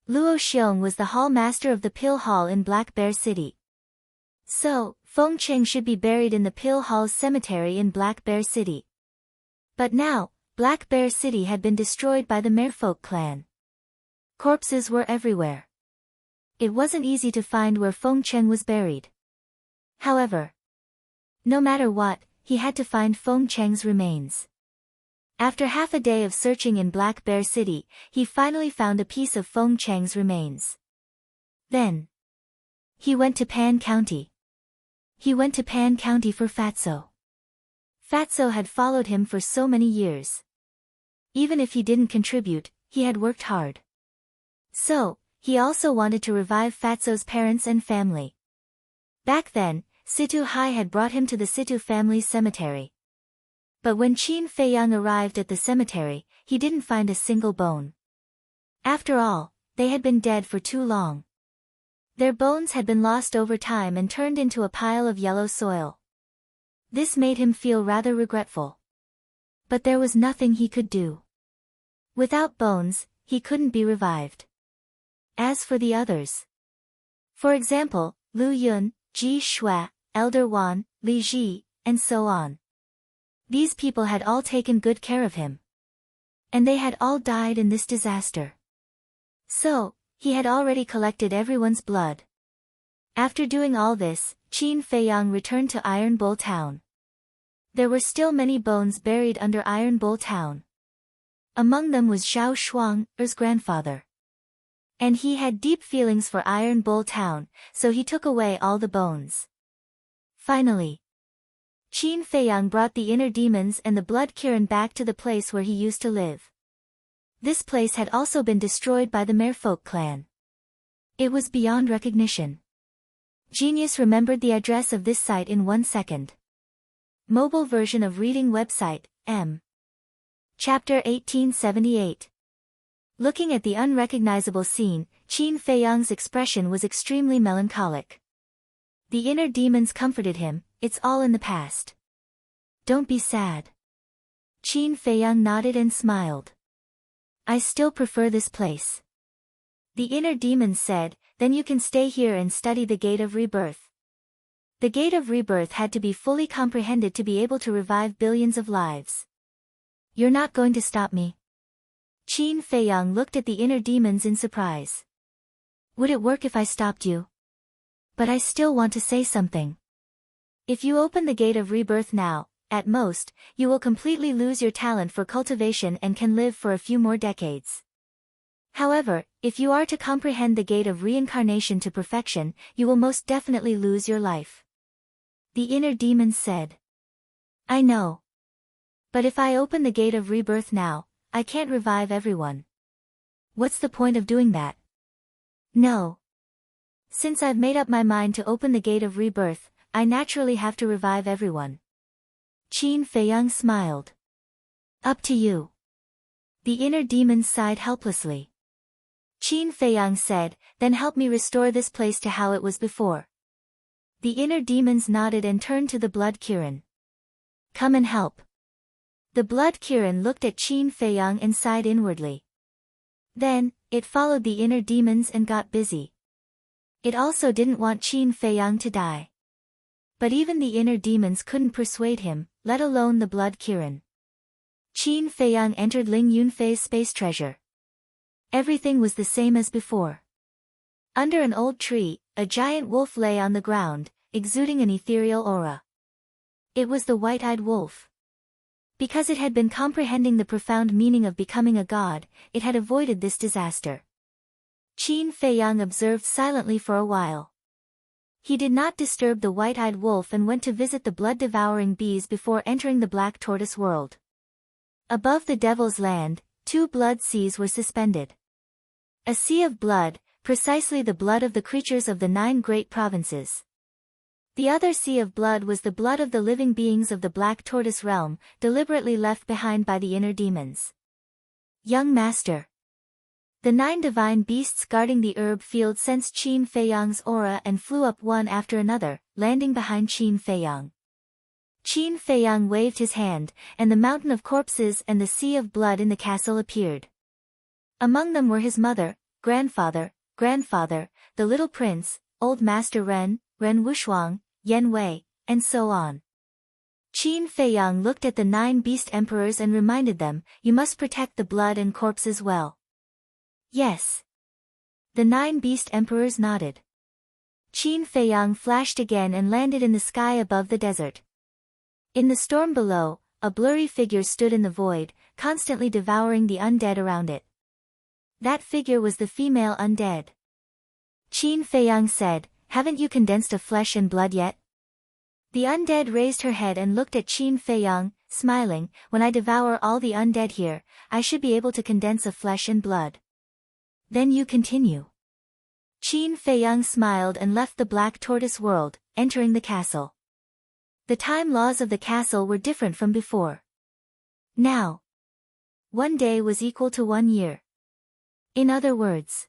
Luo Xiong was the hall master of the Pill Hall in Black Bear City. So, Feng Cheng should be buried in the Pill Hall's cemetery in Black Bear City. But now, Black Bear City had been destroyed by the Merfolk clan. Corpses were everywhere. It wasn't easy to find where Feng Cheng was buried. However, no matter what, he had to find Feng Cheng's remains. After half a day of searching in Black Bear City, he finally found a piece of Feng Cheng's remains. Then, he went to Pan County. He went to Pan County for Fatso. Fatso had followed him for so many years. Even if he didn't contribute, he had worked hard. So, he also wanted to revive Fatso's parents and family. Back then, Situ Hai had brought him to the Situ family's cemetery. But when Qin Feiyang arrived at the cemetery, he didn't find a single bone. After all, they had been dead for too long. Their bones had been lost over time and turned into a pile of yellow soil. This made him feel rather regretful. But there was nothing he could do. Without bones, he couldn't be revived. As for the others, for example, Lu Yun, Ji Shui, Elder Wan, Li Ji, and so on. These people had all taken good care of him. And they had all died in this disaster. So, he had already collected everyone's blood. After doing all this, Qin Feiyang returned to Iron Bowl Town. There were still many bones buried under Iron Bowl Town. Among them was Zhao Shuang, Er's grandfather. And he had deep feelings for Iron Bowl Town, so he took away all the bones. Finally, Qin Feiyang brought the inner demons and the blood Kirin back to the place where he used to live. This place had also been destroyed by the Merfolk clan. It was beyond recognition. Genius remembered the address of this site in 1 second. Mobile version of reading website, M. Chapter 1878. Looking at the unrecognizable scene, Qin Feiyang's expression was extremely melancholic. The inner demons comforted him, "It's all in the past. Don't be sad." Qin Feiyang nodded and smiled. "I still prefer this place." The inner demons said, "Then you can stay here and study the Gate of Rebirth." The Gate of Rebirth had to be fully comprehended to be able to revive billions of lives. "You're not going to stop me?" Qin Feiyang looked at the inner demons in surprise. "Would it work if I stopped you?" "But I still want to say something. If you open the Gate of Rebirth now, at most, you will completely lose your talent for cultivation and can live for a few more decades. However, if you are to comprehend the Gate of Reincarnation to perfection, you will most definitely lose your life." The inner demons said. "I know. But if I open the Gate of Rebirth now, I can't revive everyone. What's the point of doing that?" "No. Since I've made up my mind to open the Gate of Rebirth, I naturally have to revive everyone." Qin Feiyang smiled. "Up to you." The inner demons sighed helplessly. Qin Feiyang said, "Then help me restore this place to how it was before." The inner demons nodded and turned to the blood Kirin. "Come and help." The blood Kirin looked at Qin Feiyang and sighed inwardly. Then, it followed the inner demons and got busy. It also didn't want Qin Feiyang to die. But even the inner demons couldn't persuade him, let alone the blood Kirin. Qin Feiyang entered Ling Yunfei's space treasure. Everything was the same as before. Under an old tree, a giant wolf lay on the ground, exuding an ethereal aura. It was the white-eyed wolf. Because it had been comprehending the profound meaning of becoming a god, it had avoided this disaster. Qin Feiyang observed silently for a while. He did not disturb the white-eyed wolf and went to visit the blood-devouring bees before entering the black tortoise world. Above the Devil's Land, 2 blood seas were suspended. A sea of blood, precisely the blood of the creatures of the 9 great provinces. The other sea of blood was the blood of the living beings of the Black Tortoise realm, deliberately left behind by the inner demons. "Young master." The 9 divine beasts guarding the herb field sensed Qin Feiyang's aura and flew up one after another, landing behind Qin Feiyang. Qin Feiyang waved his hand, and the mountain of corpses and the sea of blood in the castle appeared. Among them were his mother, grandfather, the little prince, old master Ren Wushuang, Yen Wei, and so on. Qin Feiyang looked at the 9 beast emperors and reminded them, "You must protect the blood and corpses well." "Yes." The 9 beast emperors nodded. Qin Feiyang flashed again and landed in the sky above the desert. In the storm below, a blurry figure stood in the void, constantly devouring the undead around it. That figure was the female undead. Qin Feiyang said, "Haven't you condensed a flesh and blood yet?" The undead raised her head and looked at Qin Feiyang, smiling, "When I devour all the undead here, I should be able to condense a flesh and blood." "Then you continue." Qin Feiyang smiled and left the Black Tortoise world, entering the castle. The time laws of the castle were different from before. Now, 1 day was equal to 1 year. In other words,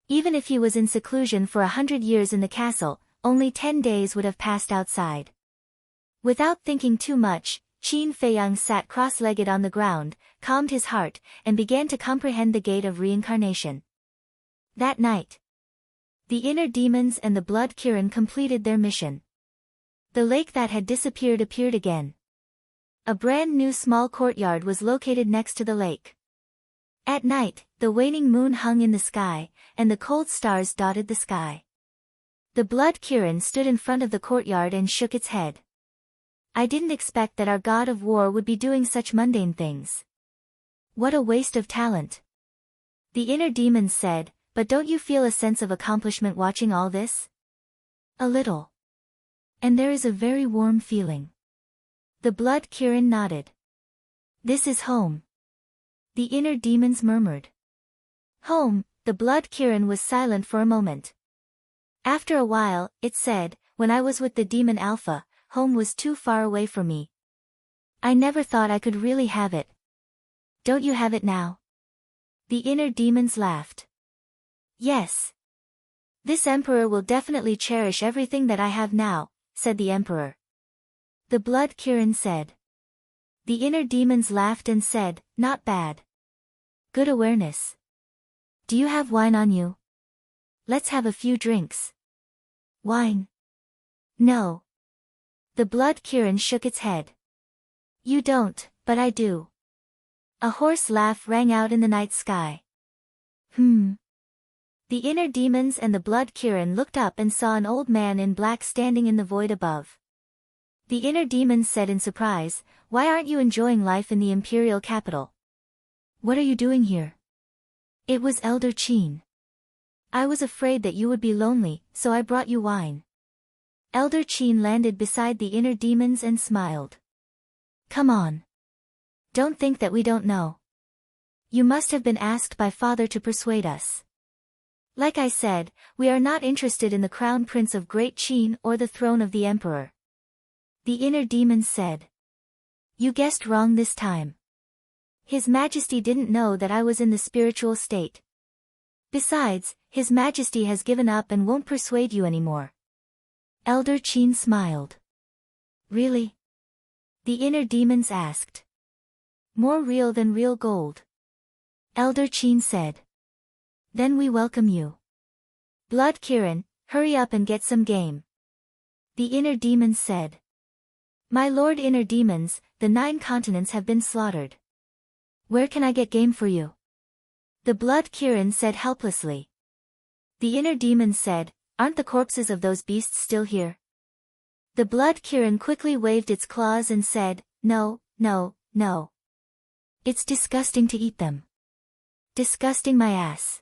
even if he was in seclusion for 100 years in the castle, only 10 days would have passed outside. Without thinking too much, Qin Feiyang sat cross-legged on the ground, calmed his heart, and began to comprehend the gate of reincarnation. That night, the inner demons and the blood Kirin completed their mission. The lake that had disappeared appeared again. A brand new small courtyard was located next to the lake. At night, the waning moon hung in the sky, and the cold stars dotted the sky. The blood Kirin stood in front of the courtyard and shook its head. I didn't expect that our god of war would be doing such mundane things. What a waste of talent. The inner demons said, but don't you feel a sense of accomplishment watching all this? A little. And there is a very warm feeling. The blood Kirin nodded. This is home. The inner demons murmured. Home. The blood Kirin was silent for a moment. After a while, it said, when I was with the demon Alpha, home was too far away for me. I never thought I could really have it. Don't you have it now? The inner demons laughed. Yes. This emperor will definitely cherish everything that I have now, said the emperor. The blood Kirin said. The inner demons laughed and said, not bad. Good awareness. Do you have wine on you? Let's have a few drinks. Wine? No. The blood Kirin shook its head. You don't, but I do. A hoarse laugh rang out in the night sky. The inner demons and the blood Kirin looked up and saw an old man in black standing in the void above. The inner demons said in surprise, why aren't you enjoying life in the imperial capital? What are you doing here? It was Elder Qin. I was afraid that you would be lonely, so I brought you wine. Elder Qin landed beside the inner demons and smiled. Come on. Don't think that we don't know. You must have been asked by father to persuade us. Like I said, we are not interested in the crown prince of Great Qin or the throne of the emperor. The inner demons said. You guessed wrong this time. His Majesty didn't know that I was in the spiritual state. Besides, His Majesty has given up and won't persuade you anymore. Elder Qin smiled. Really? The inner demons asked. More real than real gold. Elder Qin said. Then we welcome you. Blood Kirin, hurry up and get some game. The inner demons said. My lord inner demons, the 9 continents have been slaughtered. Where can I get game for you? The blood Kirin said helplessly. The inner demons said, aren't the corpses of those beasts still here? The blood Kirin quickly waved its claws and said, no, no, no. It's disgusting to eat them. Disgusting my ass.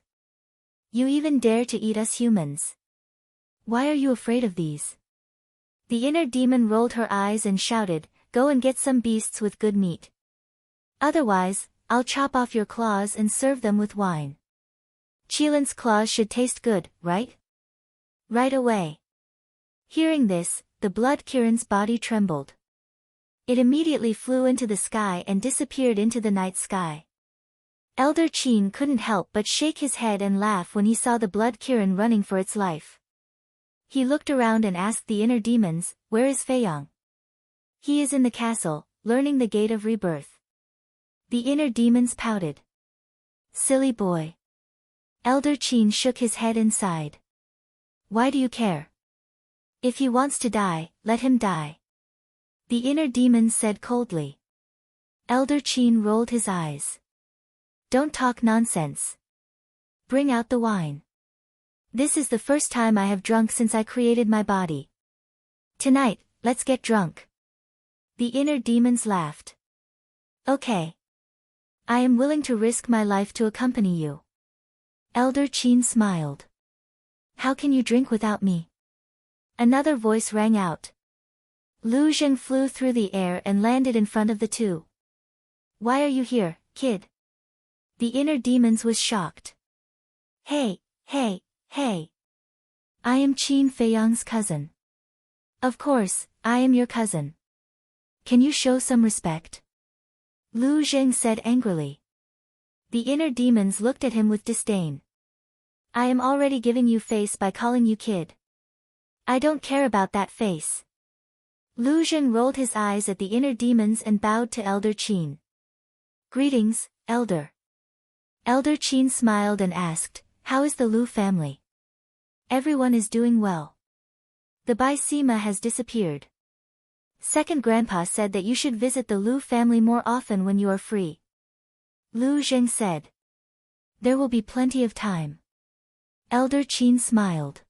You even dare to eat us humans. Why are you afraid of these? The inner demon rolled her eyes and shouted, go and get some beasts with good meat. Otherwise, I'll chop off your claws and serve them with wine. Qilin's claws should taste good, right? Right away. Hearing this, the blood Kirin's body trembled. It immediately flew into the sky and disappeared into the night sky. Elder Qin couldn't help but shake his head and laugh when he saw the blood Kirin running for its life. He looked around and asked the inner demons, where is Feiyang? He is in the castle, learning the gate of rebirth. The inner demons pouted. Silly boy. Elder Qin shook his head and sighed. Why do you care? If he wants to die, let him die. The inner demons said coldly. Elder Qin rolled his eyes. Don't talk nonsense. Bring out the wine. This is the first time I have drunk since I created my body. Tonight, let's get drunk. The inner demons laughed. Okay. I am willing to risk my life to accompany you. Elder Qin smiled. How can you drink without me? Another voice rang out. Lu Zheng flew through the air and landed in front of the two. Why are you here, kid? The inner demons was shocked. Hey, hey, hey. I am Qin Feiyang's cousin. Of course, I am your cousin. Can you show some respect? Lu Zheng said angrily. The inner demons looked at him with disdain. I am already giving you face by calling you kid. I don't care about that face. Lu Zheng rolled his eyes at the inner demons and bowed to Elder Qin. Greetings, Elder. Elder Qin smiled and asked, how is the Lu family? Everyone is doing well. The Bai Sima has disappeared. Second Grandpa said that you should visit the Lu family more often when you are free. Lu Zheng said. There will be plenty of time. Elder Qin smiled.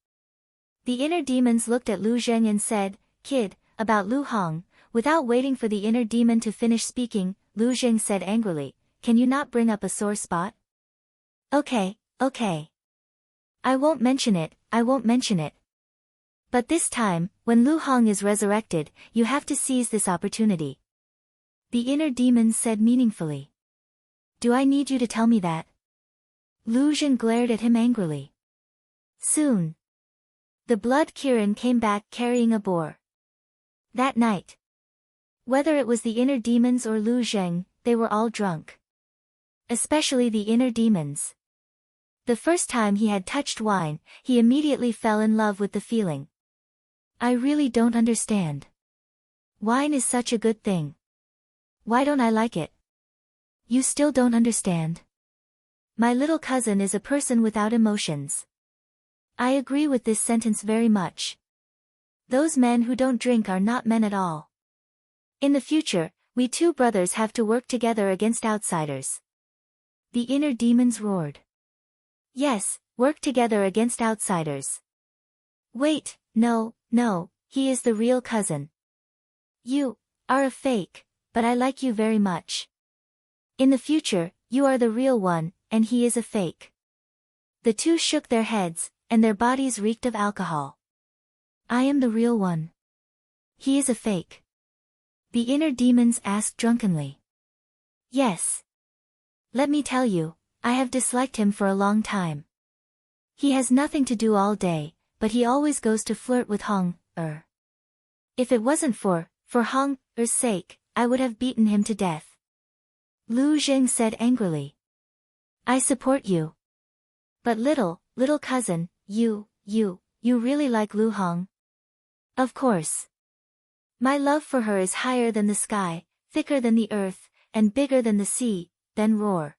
The inner demons looked at Lu Zheng and said, Kid, about Lu Hong. Without waiting for the inner demon to finish speaking, Lu Zheng said angrily, can you not bring up a sore spot? Okay. I won't mention it. But this time, when Lu Hong is resurrected, you have to seize this opportunity. The inner demons said meaningfully. Do I need you to tell me that? Lu Zheng glared at him angrily. Soon. The blood Kirin came back carrying a boar. That night. Whether it was the inner demons or Lu Zheng, they were all drunk. Especially the inner demons. The first time he had touched wine, he immediately fell in love with the feeling. I really don't understand. Wine is such a good thing. Why don't I like it? You still don't understand? My little cousin is a person without emotions. I agree with this sentence very much. Those men who don't drink are not men at all. In the future, we two brothers have to work together against outsiders. The inner demons roared. Yes, work together against outsiders. Wait, no, he is the real cousin. You are a fake, but I like you very much. In the future, you are the real one, and he is a fake. The two shook their heads, and their bodies reeked of alcohol. I am the real one. He is a fake. The inner demons asked drunkenly. Yes. Let me tell you, I have disliked him for a long time. He has nothing to do all day, but he always goes to flirt with Hong. If it wasn't for Hong Er's sake, I would have beaten him to death. Lu Zheng said angrily. I support you. But little cousin, you really like Lu Hong? Of course. My love for her is higher than the sky, thicker than the earth, and bigger than the sea. Then roar.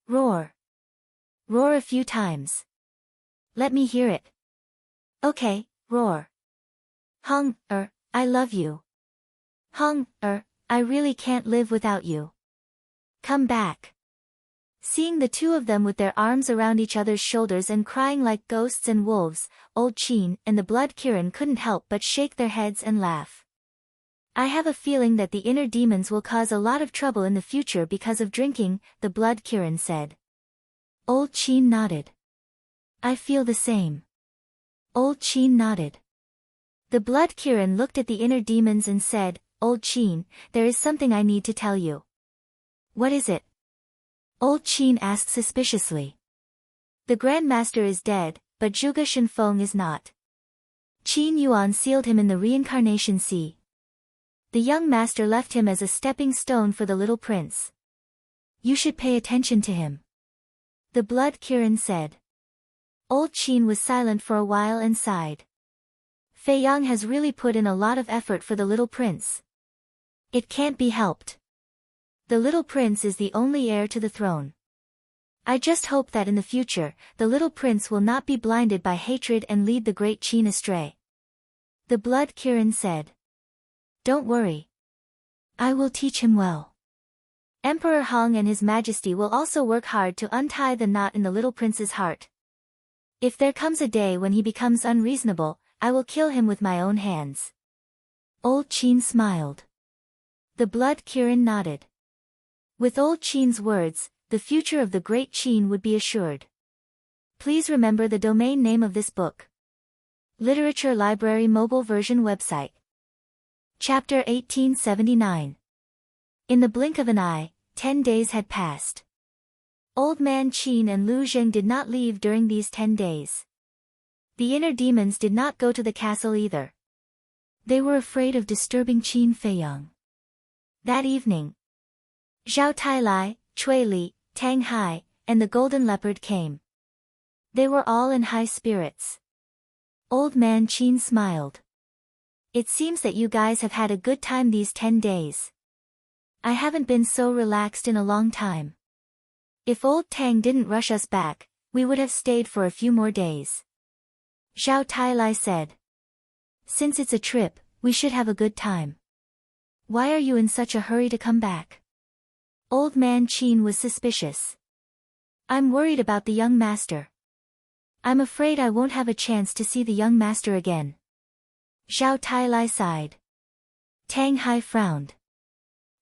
Roar. Roar a few times. Let me hear it. Okay, roar. Hong I love you. Hong I really can't live without you. Come back. Seeing the two of them with their arms around each other's shoulders and crying like ghosts and wolves, Old Qin and the blood Kirin couldn't help but shake their heads and laugh. I have a feeling that the inner demons will cause a lot of trouble in the future because of drinking, the blood Kirin said. Old Qin nodded. I feel the same. Old Qin nodded. The blood Kirin looked at the inner demons and said, Old Qin, there is something I need to tell you. What is it? Old Qin asked suspiciously. The Grandmaster is dead, but Zhuge Shenfeng is not. Qin Yuan sealed him in the reincarnation sea. The young master left him as a stepping stone for the little prince. You should pay attention to him. The blood Kirin said. Old Qin was silent for a while and sighed. Fei Yang has really put in a lot of effort for the little prince. It can't be helped. The little prince is the only heir to the throne. I just hope that in the future, the little prince will not be blinded by hatred and lead the great Qin astray. The blood Kirin said. Don't worry. I will teach him well. Emperor Hong and His Majesty will also work hard to untie the knot in the little prince's heart. If there comes a day when he becomes unreasonable, I will kill him with my own hands. Old Qin smiled. The blood Kirin nodded. With Old Qin's words, the future of the great Qin would be assured. Please remember the domain name of this book. Literature Library Mobile Version Website. Chapter 1879. In the blink of an eye, 10 days had passed. Old Man Qin and Lu Zheng did not leave during these 10 days. The inner demons did not go to the castle either. They were afraid of disturbing Qin Feiyang. That evening, Zhao Tailai, Cui Li, Tang Hai, and the golden leopard came. They were all in high spirits. Old Man Qin smiled. It seems that you guys have had a good time these 10 days. I haven't been so relaxed in a long time. If old Tang didn't rush us back, we would have stayed for a few more days. Zhao Tailai said. Since it's a trip, we should have a good time. Why are you in such a hurry to come back? Old man Qin was suspicious. I'm worried about the young master. I'm afraid I won't have a chance to see the young master again. Zhao Tailai sighed. Tang Hai frowned.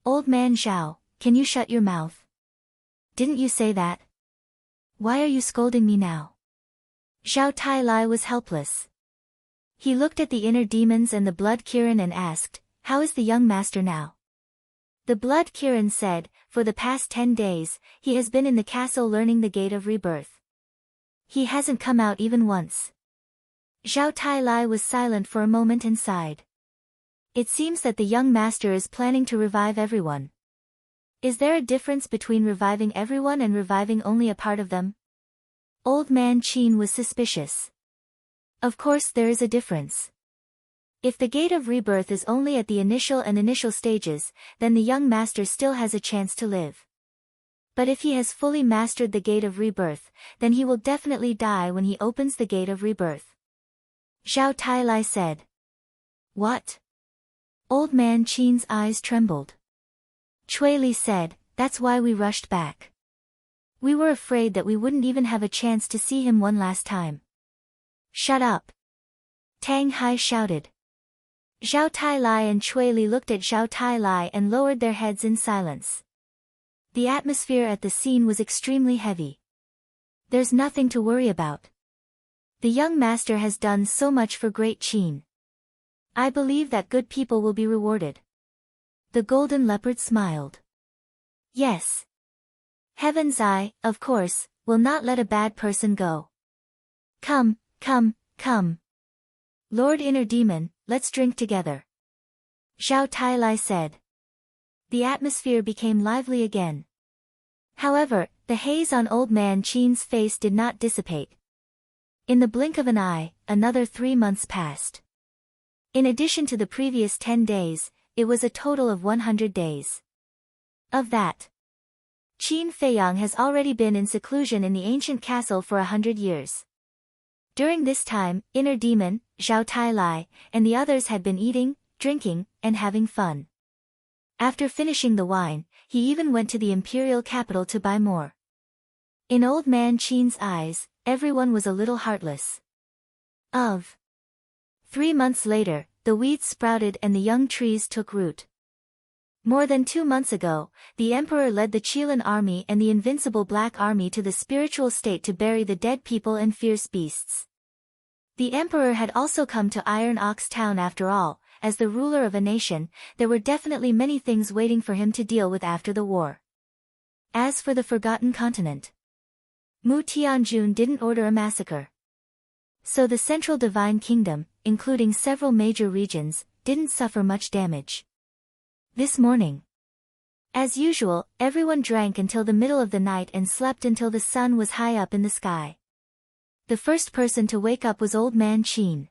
Old man Zhao, can you shut your mouth? Didn't you say that? Why are you scolding me now? Zhao Tailai was helpless. He looked at the inner demons and the blood Kirin and asked, how is the young master now? The blood Kirin said, for the past 10 days, he has been in the castle learning the gate of rebirth. He hasn't come out even once. Zhao Tailai was silent for a moment and sighed. It seems that the young master is planning to revive everyone. Is there a difference between reviving everyone and reviving only a part of them? Old man Qin was suspicious. Of course there is a difference. If the gate of rebirth is only at the initial stages, then the young master still has a chance to live. But if he has fully mastered the gate of rebirth, then he will definitely die when he opens the gate of rebirth. Zhao Tailai said. What? Old man Qin's eyes trembled. Cui Li said, that's why we rushed back. We were afraid that we wouldn't even have a chance to see him one last time. Shut up! Tang Hai shouted. Zhao Tailai and Cui Li looked at Zhao Tailai and lowered their heads in silence. The atmosphere at the scene was extremely heavy. There's nothing to worry about. The young master has done so much for Great Qin. I believe that good people will be rewarded. The golden leopard smiled. Yes. Heaven's Eye, of course, will not let a bad person go. Come, come, come. Lord Inner Demon, let's drink together. Zhao Tailai said. The atmosphere became lively again. However, the haze on old man Qin's face did not dissipate. In the blink of an eye, another 3 months passed. In addition to the previous 10 days, it was a total of 100 days. Of that, Qin Feiyang has already been in seclusion in the ancient castle for 100 years. During this time, Inner Demon, Zhao Tailai, and the others had been eating, drinking, and having fun. After finishing the wine, he even went to the imperial capital to buy more. In old man Qin's eyes, everyone was a little heartless. 3 months later, the weeds sprouted and the young trees took root. More than 2 months ago, the emperor led the Qilin army and the Invincible Black Army to the spiritual state to bury the dead people and fierce beasts. The emperor had also come to Iron Ox Town after all. As the ruler of a nation, there were definitely many things waiting for him to deal with after the war. As for the Forgotten Continent, Mu Tianjun didn't order a massacre. So the Central Divine Kingdom, including several major regions, didn't suffer much damage. This morning, as usual, everyone drank until the middle of the night and slept until the sun was high up in the sky. The first person to wake up was old man Qin.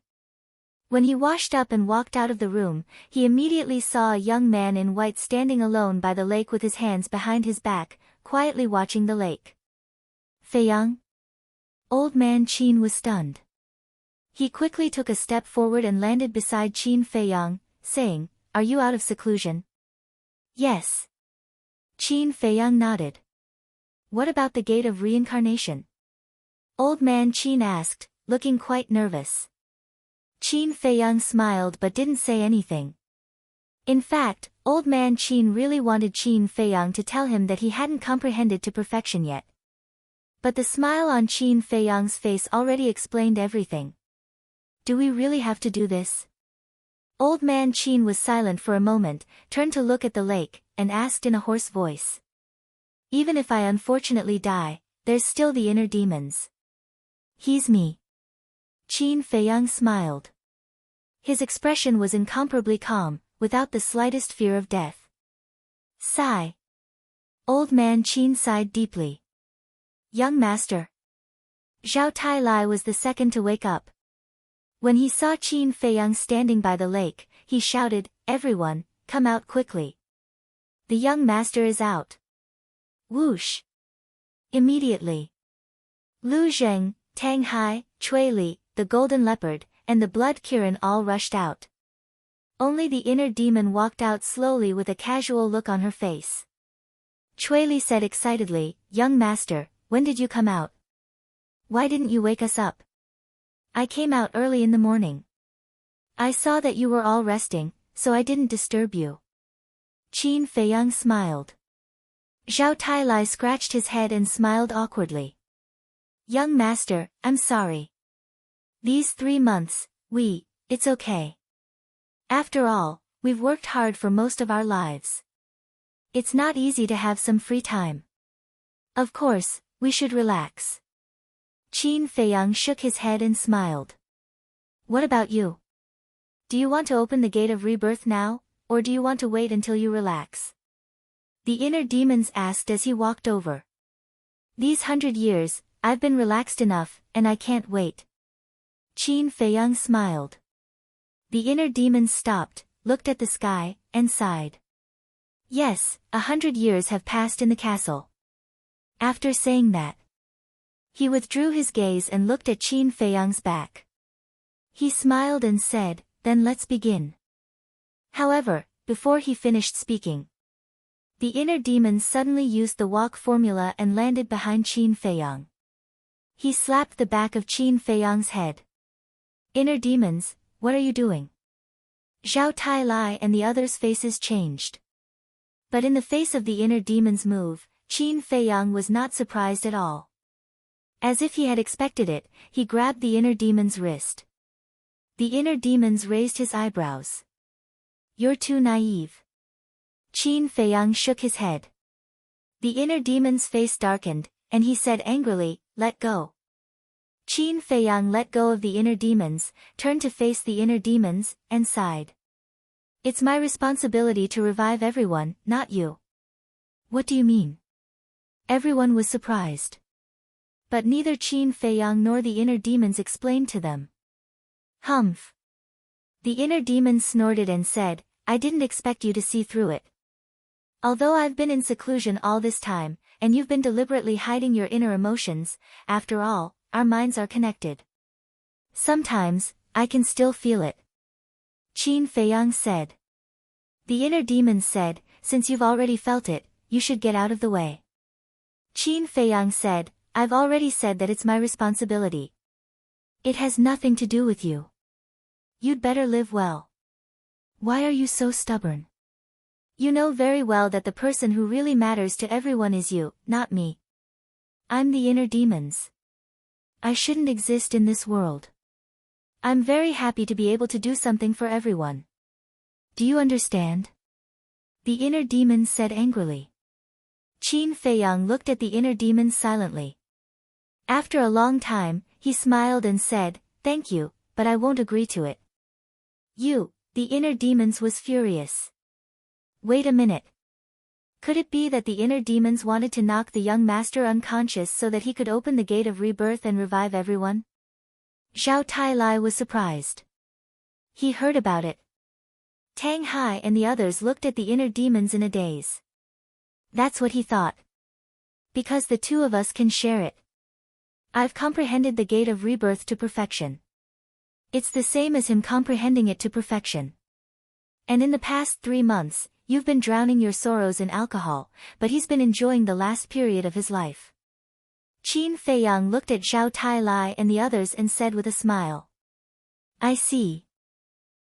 When he washed up and walked out of the room, he immediately saw a young man in white standing alone by the lake with his hands behind his back, quietly watching the lake. Feiyang? Old man Qin was stunned. He quickly took a step forward and landed beside Qin Feiyang, saying, Are you out of seclusion? Yes. Qin Feiyang nodded. What about the gate of reincarnation? Old man Qin asked, looking quite nervous. Qin Feiyang smiled but didn't say anything. In fact, old man Qin really wanted Qin Feiyang to tell him that he hadn't comprehended to perfection yet. But the smile on Qin Feiyang's face already explained everything. Do we really have to do this? Old man Qin was silent for a moment, turned to look at the lake, and asked in a hoarse voice. Even if I unfortunately die, there's still the inner demons. He's me. Qin Feiyang smiled. His expression was incomparably calm, without the slightest fear of death. Sigh. Old man Qin sighed deeply. Young master. Zhao Tailai was the second to wake up. When he saw Qin Feiyang standing by the lake, he shouted, "Everyone, come out quickly. The young master is out." Whoosh! Immediately, Lu Zheng, Tang Hai, Cui Li, the golden leopard, and the blood Kirin all rushed out. Only the inner demon walked out slowly with a casual look on her face. Cui Li said excitedly, "Young master, when did you come out? Why didn't you wake us up?" "I came out early in the morning. I saw that you were all resting, so I didn't disturb you." Qin Feiyang smiled. Zhao Tailai scratched his head and smiled awkwardly. "Young master, I'm sorry. These 3 months, it's okay. After all, we've worked hard for most of our lives. It's not easy to have some free time. Of course, we should relax." Qin Feiyang shook his head and smiled. "What about you? Do you want to open the gate of rebirth now, or do you want to wait until you relax?" The inner demons asked as he walked over. "These 100 years, I've been relaxed enough, and I can't wait." Qin Feiyang smiled. The inner demons stopped, looked at the sky, and sighed. "Yes, 100 years have passed in the castle." After saying that, he withdrew his gaze and looked at Qin Feiyang's back. He smiled and said, "Then let's begin." However, before he finished speaking, the inner demons suddenly used the walk formula and landed behind Qin Feiyang. He slapped the back of Qin Feiyang's head. "Inner demons, what are you doing?" Zhao Tailai and the others' faces changed. But in the face of the inner demon's move, Qin Feiyang was not surprised at all. As if he had expected it, he grabbed the inner demon's wrist. The inner demons raised his eyebrows. "You're too naive." Qin Feiyang shook his head. The inner demon's face darkened, and he said angrily, "Let go." Qin Feiyang let go of the inner demons, turned to face the inner demons, and sighed. "It's my responsibility to revive everyone, not you." "What do you mean?" Everyone was surprised. But neither Qin Feiyang nor the inner demons explained to them. "Humph." The inner demons snorted and said, "I didn't expect you to see through it. Although I've been in seclusion all this time, and you've been deliberately hiding your inner emotions, after all, our minds are connected. Sometimes, I can still feel it." Qin Feiyang said. The inner demons said, "Since you've already felt it, you should get out of the way." Qin Feiyang said, "I've already said that it's my responsibility. It has nothing to do with you. You'd better live well. Why are you so stubborn? You know very well that the person who really matters to everyone is you, not me. I'm the inner demons. I shouldn't exist in this world. I'm very happy to be able to do something for everyone. Do you understand?" The inner demons said angrily. Qin Feiyang looked at the inner demons silently. After a long time, he smiled and said, "Thank you, but I won't agree to it." The inner demons was furious. Wait a minute. Could it be that the inner demons wanted to knock the young master unconscious so that he could open the gate of rebirth and revive everyone? Zhao Tailai was surprised. He heard about it. Tang Hai and the others looked at the inner demons in a daze. That's what he thought. Because the two of us can share it. I've comprehended the gate of rebirth to perfection. It's the same as him comprehending it to perfection. And in the past 3 months, you've been drowning your sorrows in alcohol, but he's been enjoying the last period of his life. Qin Feiyang looked at Zhao Tailai and the others and said with a smile. I see.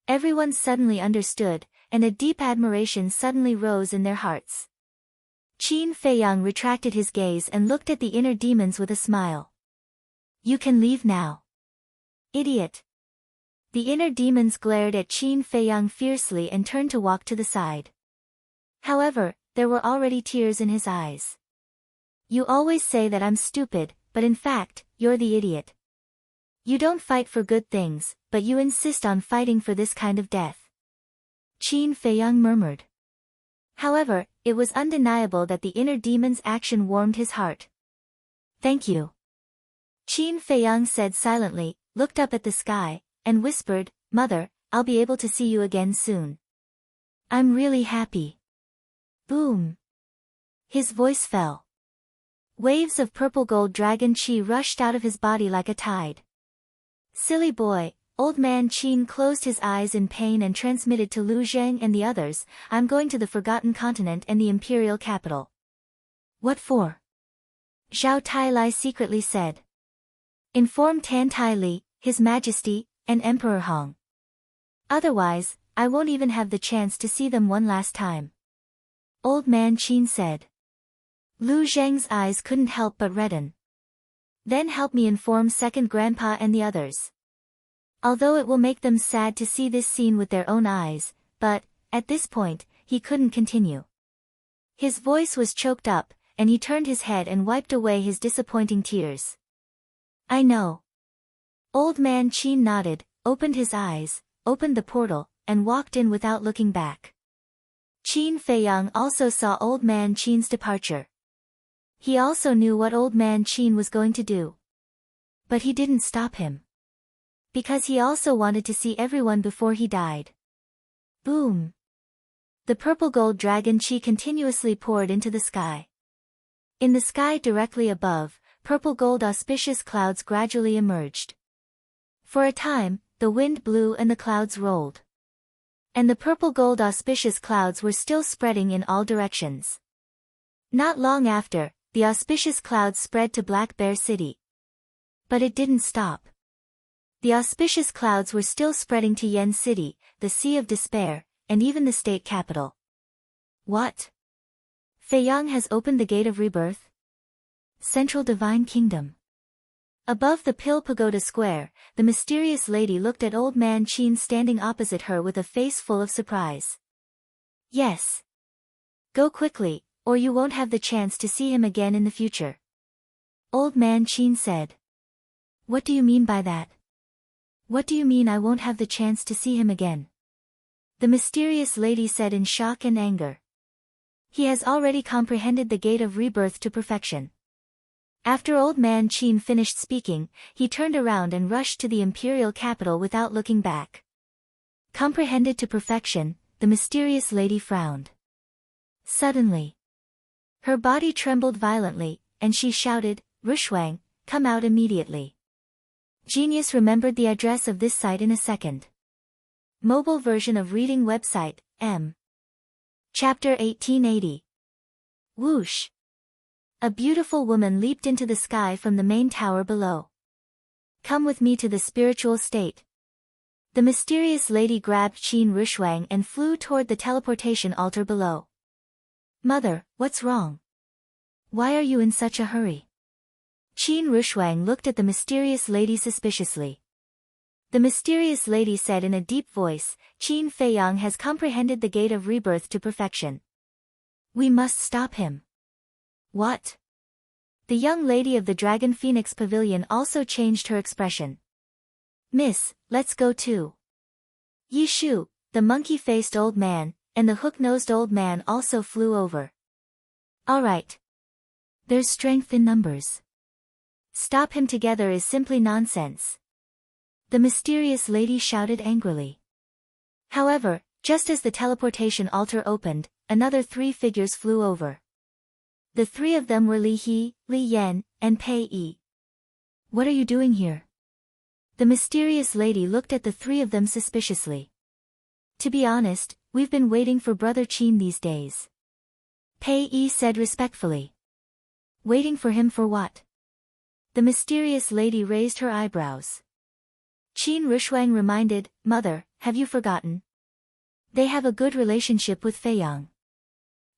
Everyone suddenly understood, and a deep admiration suddenly rose in their hearts. Qin Feiyang retracted his gaze and looked at the inner demons with a smile. You can leave now. Idiot. The inner demons glared at Qin Feiyang fiercely and turned to walk to the side. However, there were already tears in his eyes. You always say that I'm stupid, but in fact, you're the idiot. You don't fight for good things, but you insist on fighting for this kind of death. Qin Feiyang murmured. However, it was undeniable that the inner demon's action warmed his heart. Thank you. Qin Feiyang said silently, looked up at the sky, and whispered, Mother, I'll be able to see you again soon. I'm really happy. Boom. His voice fell. Waves of purple gold dragon chi rushed out of his body like a tide. Silly boy, Old Man Qin closed his eyes in pain and transmitted to Lu Zheng and the others, I'm going to the Forgotten Continent and the Imperial Capital. What for? Zhao Tai secretly said. Inform Tan Tai Li, His Majesty, and Emperor Hong. Otherwise, I won't even have the chance to see them one last time. Old Man Qin said. Lu Zheng's eyes couldn't help but redden. Then help me inform Second Grandpa and the others. Although it will make them sad to see this scene with their own eyes, but, at this point, he couldn't continue. His voice was choked up, and he turned his head and wiped away his disappointing tears. I know. Old Man Qin nodded, opened his eyes, opened the portal, and walked in without looking back. Qin Feiyang also saw Old Man Qin's departure. He also knew what Old Man Qin was going to do. But he didn't stop him. Because he also wanted to see everyone before he died. Boom! The purple gold dragon chi continuously poured into the sky. In the sky directly above, purple gold auspicious clouds gradually emerged. For a time, the wind blew and the clouds rolled. And the purple gold auspicious clouds were still spreading in all directions. Not long after, the auspicious clouds spread to Black Bear City. But it didn't stop. The auspicious clouds were still spreading to Yen City, the Sea of Despair, and even the state capital. What? Feiyang has opened the Gate of Rebirth? Central Divine Kingdom. Above the Pill Pagoda Square, the mysterious lady looked at Old Man Qin standing opposite her with a face full of surprise. Yes. Go quickly, or you won't have the chance to see him again in the future. Old Man Qin said. What do you mean by that? What do you mean I won't have the chance to see him again? The mysterious lady said in shock and anger. He has already comprehended the Gate of Rebirth to perfection. After Old Man Qin finished speaking, he turned around and rushed to the imperial capital without looking back. Comprehended to perfection, the mysterious lady frowned. Suddenly, her body trembled violently, and she shouted, Rushuang, come out immediately. Genius remembered the address of this site in a second. Mobile version of reading website, M. Chapter 1880. Whoosh! A beautiful woman leaped into the sky from the main tower below. Come with me to the spiritual state. The mysterious lady grabbed Qin Rushuang and flew toward the teleportation altar below. Mother, what's wrong? Why are you in such a hurry? Qin Rushuang looked at the mysterious lady suspiciously. The mysterious lady said in a deep voice, Qin Feiyang has comprehended the Gate of Rebirth to perfection. We must stop him. What? The young lady of the Dragon Phoenix Pavilion also changed her expression. Miss, let's go too. Yi Shu, the monkey-faced old man, and the hook-nosed old man also flew over. All right. There's strength in numbers. Stop him together is simply nonsense. The mysterious lady shouted angrily. However, just as the teleportation altar opened, another 3 figures flew over. The 3 of them were Li He, Li Yan, and Pei Yi. What are you doing here? The mysterious lady looked at the 3 of them suspiciously. To be honest, we've been waiting for Brother Qin these days. Pei Yi said respectfully. Waiting for him for what? The mysterious lady raised her eyebrows. Qin Rushuang reminded, Mother, have you forgotten? They have a good relationship with Feiyang.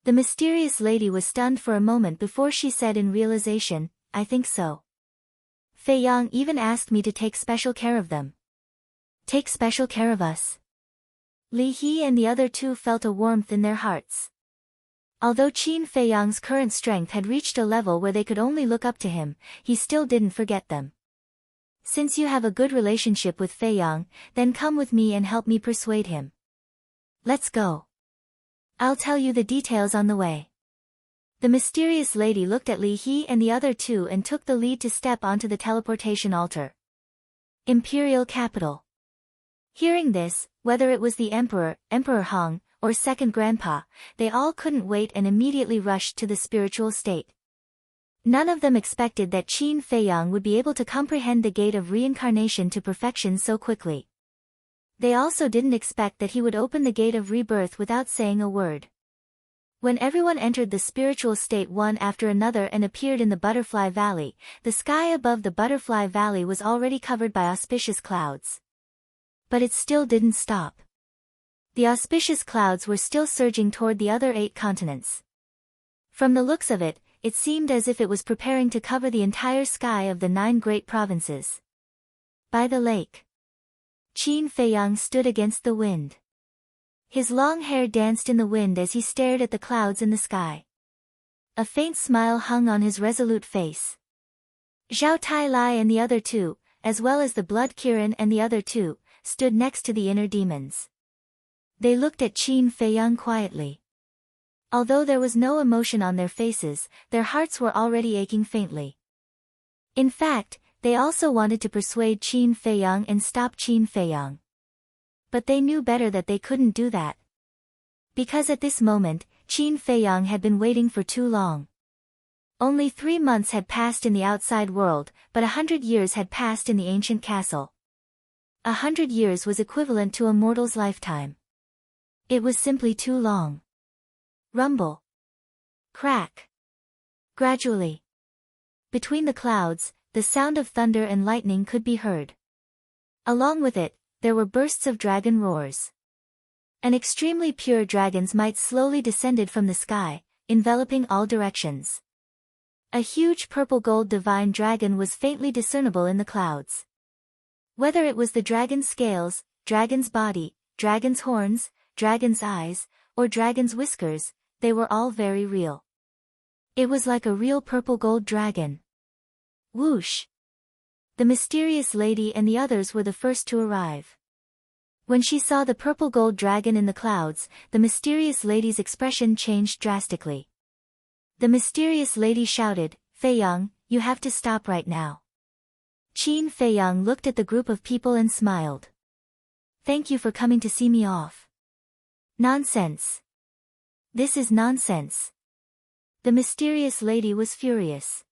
The mysterious lady was stunned for a moment before she said in realization, I think so. Feiyang even asked me to take special care of them. Take special care of us. Li He and the other 2 felt a warmth in their hearts. Although Qin Feiyang's current strength had reached a level where they could only look up to him, he still didn't forget them. Since you have a good relationship with Feiyang, then come with me and help me persuade him. Let's go. I'll tell you the details on the way. The mysterious lady looked at Li He and the other 2 and took the lead to step onto the teleportation altar. Imperial Capital. Hearing this, whether it was the Emperor, Emperor Hong, or second grandpa, they all couldn't wait and immediately rushed to the spiritual state. None of them expected that Qin Feiyang would be able to comprehend the gate of reincarnation to perfection so quickly. They also didn't expect that he would open the gate of rebirth without saying a word. When everyone entered the spiritual state one after another and appeared in the Butterfly Valley, the sky above the Butterfly Valley was already covered by auspicious clouds. But it still didn't stop. The auspicious clouds were still surging toward the other 8 continents. From the looks of it, it seemed as if it was preparing to cover the entire sky of the 9 great provinces. By the lake, Qin Feiyang stood against the wind. His long hair danced in the wind as he stared at the clouds in the sky. A faint smile hung on his resolute face. Zhao Tai-Lai and the other 2, as well as the Blood Kirin and the other 2, stood next to the inner demons. They looked at Qin Feiyang quietly. Although there was no emotion on their faces, their hearts were already aching faintly. In fact, they also wanted to persuade Qin Feiyang and stop Qin Feiyang. But they knew better that they couldn't do that. Because at this moment, Qin Feiyang had been waiting for too long. Only 3 months had passed in the outside world, but 100 years had passed in the ancient castle. 100 years was equivalent to a mortal's lifetime. It was simply too long. Rumble. Crack. Gradually. Between the clouds, the sound of thunder and lightning could be heard. Along with it, there were bursts of dragon roars. An extremely pure dragon's might slowly descended from the sky, enveloping all directions. A huge purple-gold divine dragon was faintly discernible in the clouds. Whether it was the dragon's scales, dragon's body, dragon's horns, dragon's eyes, or dragon's whiskers, they were all very real. It was like a real purple-gold dragon. Whoosh! The mysterious lady and the others were the first to arrive. When she saw the purple-gold dragon in the clouds, the mysterious lady's expression changed drastically. The mysterious lady shouted, "Feiyang, you have to stop right now." Qin Feiyang looked at the group of people and smiled. "Thank you for coming to see me off." "Nonsense. This is nonsense." The mysterious lady was furious.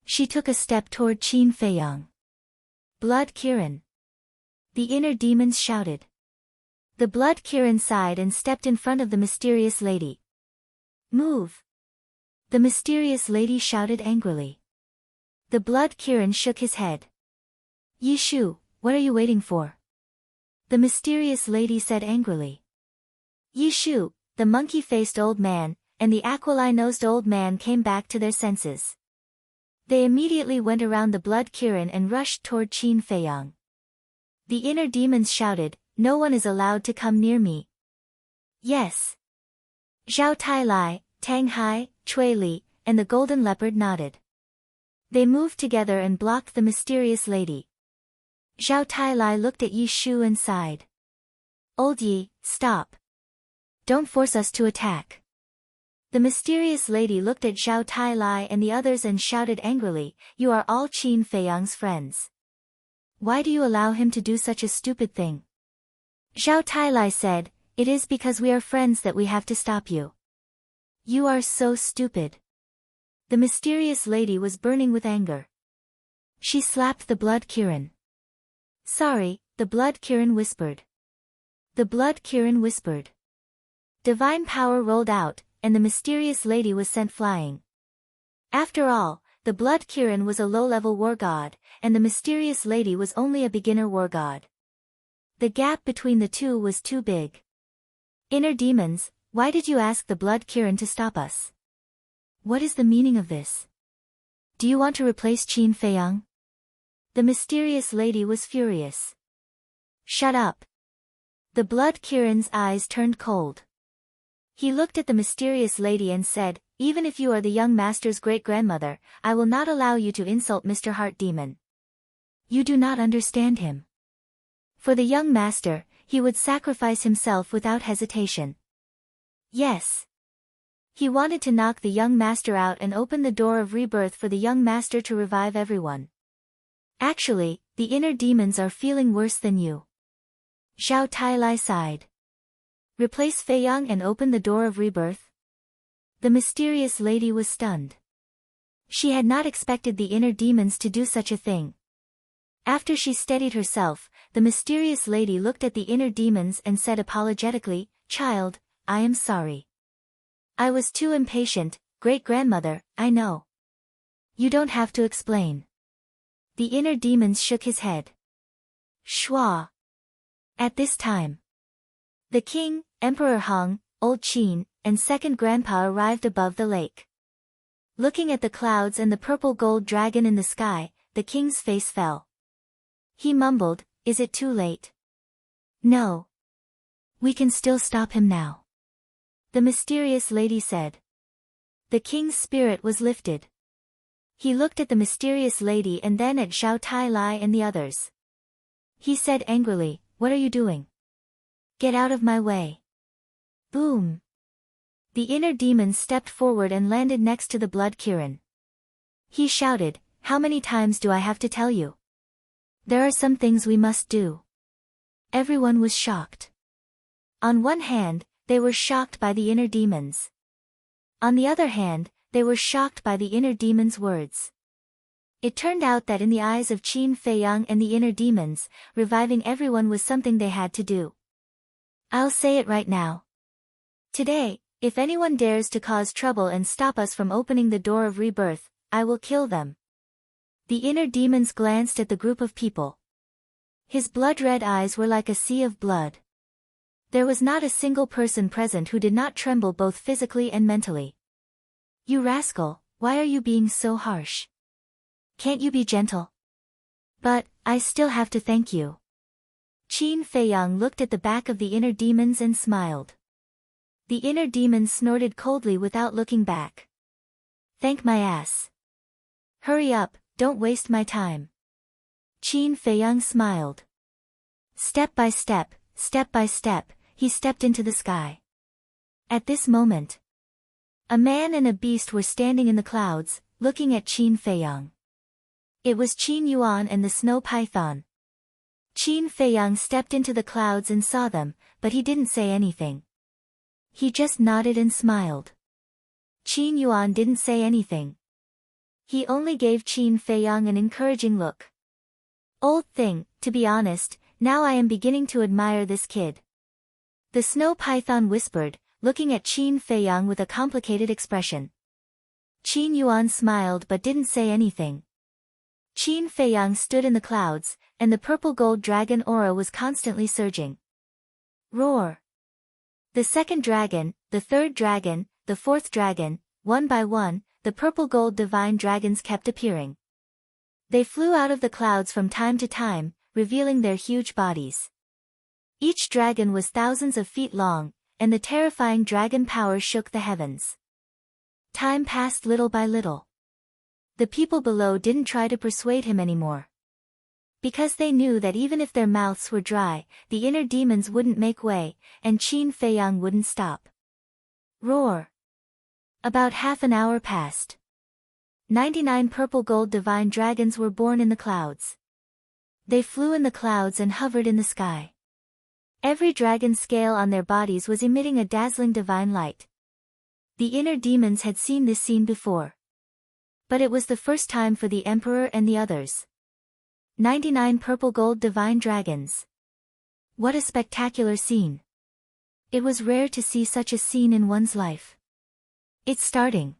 She took a step toward Qin Feiyang. "Blood Kirin." The inner demons shouted. The Blood Kirin sighed and stepped in front of the mysterious lady. "Move." The mysterious lady shouted angrily. The Blood Kirin shook his head. "Yishu, what are you waiting for?" The mysterious lady said angrily. Yishu, the monkey-faced old man, and the aquiline-nosed old man came back to their senses. They immediately went around the Blood Kirin and rushed toward Qin Feiyang. The inner demons shouted, "No one is allowed to come near me." "Yes." Zhao Tai-Lai, Tang Hai, Cui Li, and the golden leopard nodded. They moved together and blocked the mysterious lady. Zhao Tai-Lai looked at Yi Shu and sighed. "Old Yi, stop. Don't force us to attack." The mysterious lady looked at Zhao Tai-Lai and the others and shouted angrily, "You are all Qin Feiyang's friends. Why do you allow him to do such a stupid thing?" Zhao Tai-Lai said, "It is because we are friends that we have to stop you." "You are so stupid." The mysterious lady was burning with anger. She slapped the Blood Kirin. "Sorry," the Blood Kirin whispered. The Blood Kirin whispered. Divine power rolled out, and the mysterious lady was sent flying. After all, the Blood Kirin was a low-level war god, and the mysterious lady was only a beginner war god. The gap between the two was too big. "Inner demons, why did you ask the Blood Kirin to stop us? What is the meaning of this? Do you want to replace Qin Feiyang?" The mysterious lady was furious. "Shut up." The Blood Kirin's eyes turned cold. He looked at the mysterious lady and said, "Even if you are the young master's great-grandmother, I will not allow you to insult Mr. Heart Demon. You do not understand him. For the young master, he would sacrifice himself without hesitation." Yes. He wanted to knock the young master out and open the door of rebirth for the young master to revive everyone. Actually, the inner demons are feeling worse than you. Xiao Tailai sighed. Replace Fei Yang and open the door of rebirth? The mysterious lady was stunned. She had not expected the inner demons to do such a thing. After she steadied herself, the mysterious lady looked at the inner demons and said apologetically, "Child, I am sorry. I was too impatient, great-grandmother, I know. You don't have to explain." The inner demons shook his head. Schwa. At this time, the king, Emperor Hong, old Qin, and second grandpa arrived above the lake. Looking at the clouds and the purple gold dragon in the sky, the king's face fell. He mumbled, "Is it too late?" "No. We can still stop him now," the mysterious lady said. The king's spirit was lifted. He looked at the mysterious lady and then at Xiao Tailai and the others. He said angrily, "What are you doing? Get out of my way." Boom. The inner demon stepped forward and landed next to the blood Kirin. He shouted, "How many times do I have to tell you? There are some things we must do." Everyone was shocked. On one hand, they were shocked by the inner demons. On the other hand, they were shocked by the inner demon's words. It turned out that in the eyes of Qin Fei Yang and the inner demons, reviving everyone was something they had to do. "I'll say it right now. Today, if anyone dares to cause trouble and stop us from opening the door of rebirth, I will kill them." The inner demons glanced at the group of people. His blood-red eyes were like a sea of blood. There was not a single person present who did not tremble both physically and mentally. "You rascal, why are you being so harsh? Can't you be gentle?" "But, I still have to thank you." Qin Fei Yang looked at the back of the inner demons and smiled. The inner demons snorted coldly without looking back. "Thank my ass. Hurry up, don't waste my time." Qin Fei Yang smiled. Step by step, he stepped into the sky. At this moment, a man and a beast were standing in the clouds, looking at Qin Fei Yang. It was Qin Yuan and the snow python. Qin Fei Yang stepped into the clouds and saw them, but he didn't say anything. He just nodded and smiled. Qin Yuan didn't say anything. He only gave Qin Fei Yang an encouraging look. "Old thing, to be honest, now I am beginning to admire this kid," the snow python whispered, looking at Qin Fei Yang with a complicated expression. Qin Yuan smiled but didn't say anything. Qin Fei Yang stood in the clouds, and the purple gold dragon aura was constantly surging. Roar! The second dragon, the third dragon, the fourth dragon, one by one, the purple gold divine dragons kept appearing. They flew out of the clouds from time to time, revealing their huge bodies. Each dragon was thousands of feet long, and the terrifying dragon power shook the heavens. Time passed little by little. The people below didn't try to persuade him anymore. Because they knew that even if their mouths were dry, the inner demons wouldn't make way, and Qin Fei Yang wouldn't stop. Roar! About half an hour passed. 99 purple gold divine dragons were born in the clouds. They flew in the clouds and hovered in the sky. Every dragon scale on their bodies was emitting a dazzling divine light. The inner demons had seen this scene before. But it was the first time for the emperor and the others. 99 purple gold divine dragons. What a spectacular scene. It was rare to see such a scene in one's life. It's starting.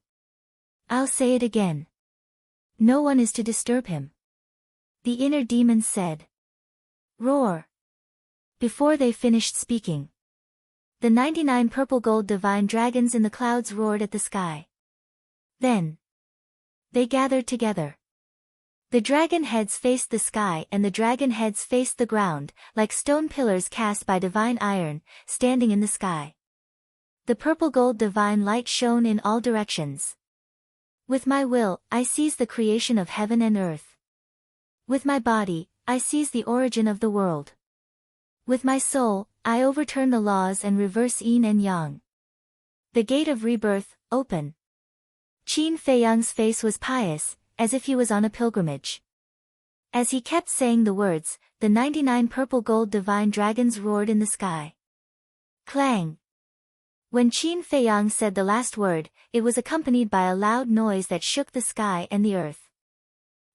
I'll say it again. No one is to disturb him. The inner demons said. Roar. Before they finished speaking, the 99 purple gold divine dragons in the clouds roared at the sky. Then they gathered together. The dragon heads faced the sky and the dragon heads faced the ground, like stone pillars cast by divine iron, standing in the sky. The purple gold divine light shone in all directions. With my will, I seize the creation of heaven and earth. With my body, I seize the origin of the world. With my soul, I overturn the laws and reverse yin and yang. The gate of rebirth, open. Qin Fei Yang's face was pious, as if he was on a pilgrimage. As he kept saying the words, the 99 purple gold divine dragons roared in the sky. Clang! When Qin Feiyang said the last word, it was accompanied by a loud noise that shook the sky and the earth.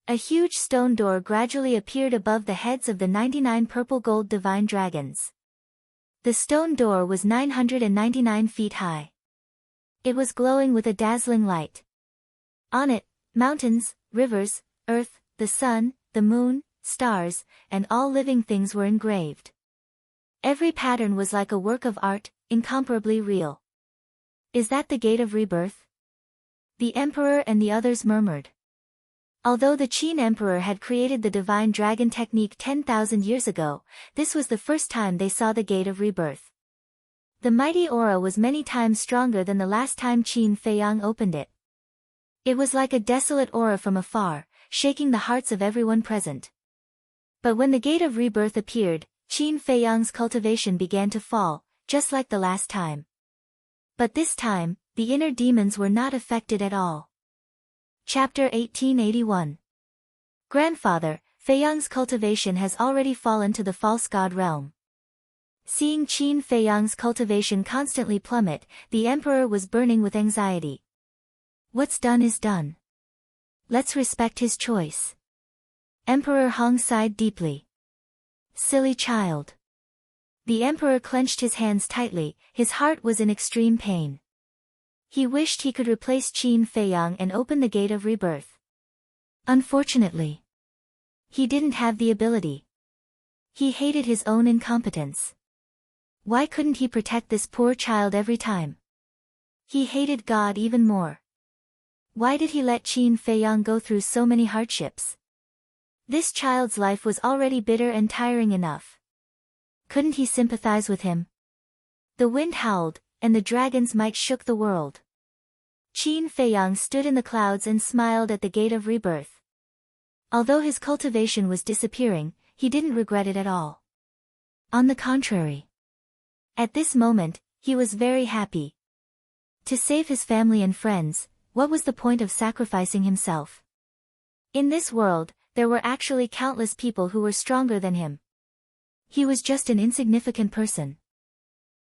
A huge stone door gradually appeared above the heads of the 99 purple gold divine dragons. The stone door was 999 feet high. It was glowing with a dazzling light. On it, mountains, rivers, earth, the sun, the moon, stars, and all living things were engraved. Every pattern was like a work of art, incomparably real. Is that the gate of rebirth? The emperor and the others murmured. Although the Qin emperor had created the divine dragon technique 10,000 years ago, this was the first time they saw the gate of rebirth. The mighty aura was many times stronger than the last time Qin Feiyang opened it. It was like a desolate aura from afar, shaking the hearts of everyone present. But when the gate of rebirth appeared, Qin Feiyang's cultivation began to fall, just like the last time. But this time, the inner demons were not affected at all. Chapter 1881. Grandfather, Feiyang's cultivation has already fallen to the false god realm. Seeing Qin Feiyang's cultivation constantly plummet, the emperor was burning with anxiety. What's done is done. Let's respect his choice. Emperor Hong sighed deeply. Silly child. The emperor clenched his hands tightly, his heart was in extreme pain. He wished he could replace Qin Feiyang and open the gate of rebirth. Unfortunately, he didn't have the ability. He hated his own incompetence. Why couldn't he protect this poor child every time? He hated God even more. Why did he let Qin Feiyang go through so many hardships? This child's life was already bitter and tiring enough. Couldn't he sympathize with him? The wind howled, and the dragons' might shook the world. Qin Feiyang stood in the clouds and smiled at the gate of rebirth. Although his cultivation was disappearing, he didn't regret it at all. On the contrary. At this moment, he was very happy. To save his family and friends, what was the point of sacrificing himself? In this world, there were actually countless people who were stronger than him. He was just an insignificant person.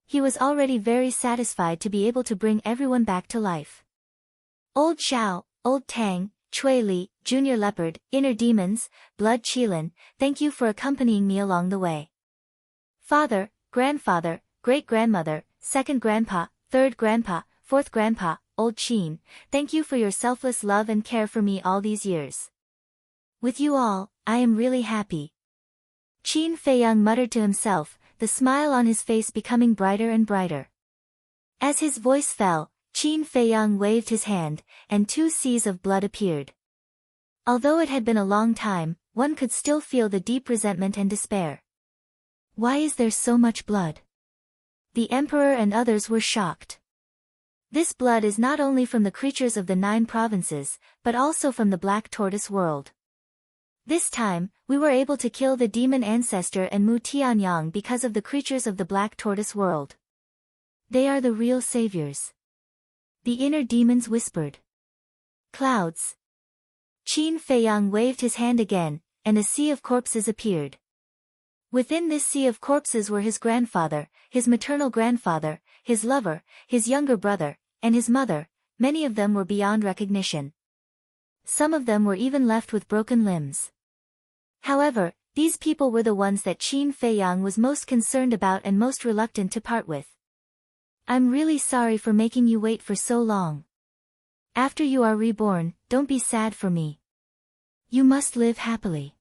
He was already very satisfied to be able to bring everyone back to life. Old Xiao, Old Tang, Chui Li, Junior Leopard, Inner Demons, Blood Qilin, thank you for accompanying me along the way. Father, grandfather, great-grandmother, second grandpa, third grandpa, fourth grandpa, Old Qin, thank you for your selfless love and care for me all these years. With you all, I am really happy. Qin Feiyang muttered to himself, the smile on his face becoming brighter and brighter. As his voice fell, Qin Feiyang waved his hand, and 2 seas of blood appeared. Although it had been a long time, one could still feel the deep resentment and despair. Why is there so much blood? The emperor and others were shocked. This blood is not only from the creatures of the 9 provinces, but also from the Black Tortoise world. This time, we were able to kill the demon ancestor and Mu Tianyang because of the creatures of the Black Tortoise world. They are the real saviors. The inner demons whispered. Clouds. Qin Feiyang waved his hand again, and a sea of corpses appeared. Within this sea of corpses were his grandfather, his maternal grandfather, his lover, his younger brother, and his mother. Many of them were beyond recognition. Some of them were even left with broken limbs. However, these people were the ones that Qin Feiyang was most concerned about and most reluctant to part with. I'm really sorry for making you wait for so long. After you are reborn, don't be sad for me. You must live happily.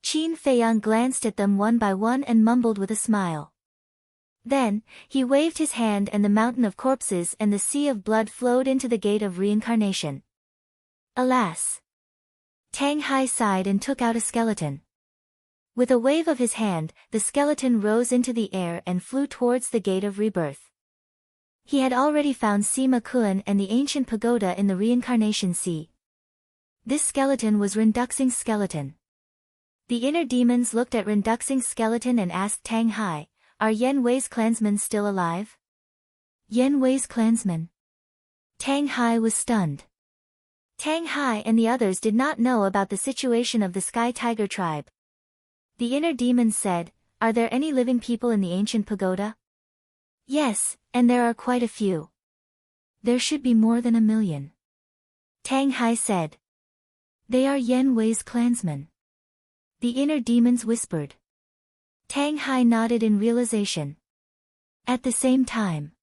Qin Feiyang glanced at them one by one and mumbled with a smile. Then, he waved his hand and the mountain of corpses and the sea of blood flowed into the gate of reincarnation. Alas! Tang Hai sighed and took out a skeleton. With a wave of his hand, the skeleton rose into the air and flew towards the gate of rebirth. He had already found Sima Kuan and the ancient pagoda in the reincarnation sea. This skeleton was Rinduxing's skeleton. The inner demons looked at Rinduxing's skeleton and asked Tang Hai, are Yen Wei's clansmen still alive? Yen Wei's clansmen? Tang Hai was stunned. Tang Hai and the others did not know about the situation of the Sky Tiger tribe. The inner demon said, "Are there any living people in the ancient pagoda?" "Yes, and there are quite a few. There should be more than 1,000,000. Tang Hai said. "They are Yen Wei's clansmen." The inner demons whispered. Tang Hai nodded in realization. At the same time,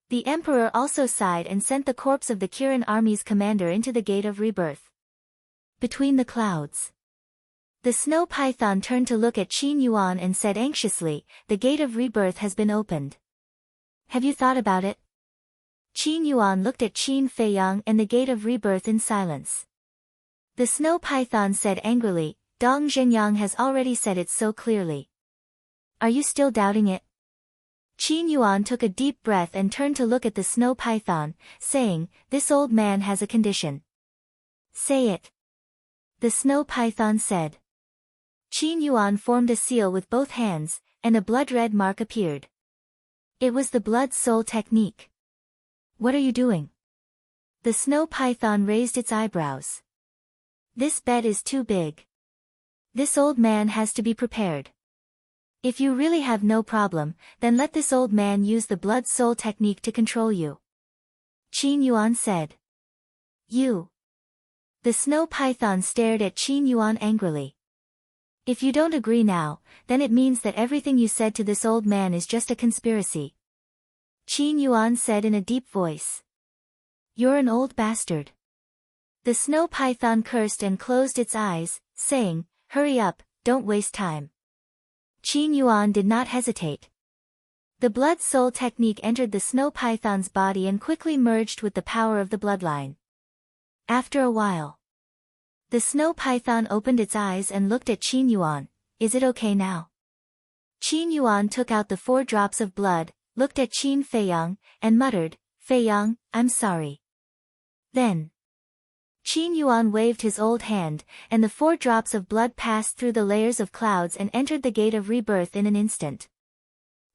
the emperor also sighed and sent the corpse of the Kirin army's commander into the Gate of Rebirth. Between the clouds, the snow python turned to look at Qin Yuan and said anxiously, "The Gate of Rebirth has been opened. Have you thought about it?" Qin Yuan looked at Qin Feiyang and the Gate of Rebirth in silence. The snow python said angrily, "Dong Zhenyang has already said it so clearly. Are you still doubting it?" Qin Yuan took a deep breath and turned to look at the snow python, saying, "This old man has a condition." "Say it." The snow python said. Qin Yuan formed a seal with both hands, and a blood-red mark appeared. It was the blood soul technique. "What are you doing?" The snow python raised its eyebrows. "This bed is too big. This old man has to be prepared. If you really have no problem, then let this old man use the blood soul technique to control you." Qin Yuan said. "You." The snow python stared at Qin Yuan angrily. "If you don't agree now, then it means that everything you said to this old man is just a conspiracy." Qin Yuan said in a deep voice. "You're an old bastard." The snow python cursed and closed its eyes, saying, "Hurry up, don't waste time." Qin Yuan did not hesitate. The blood soul technique entered the snow python's body and quickly merged with the power of the bloodline. After a while, the snow python opened its eyes and looked at Qin Yuan. "Is it okay now?" Qin Yuan took out the 4 drops of blood, looked at Qin Feiyang, and muttered, "Feiyang, I'm sorry." Then, Qin Yuan waved his old hand, and the 4 drops of blood passed through the layers of clouds and entered the Gate of Rebirth in an instant.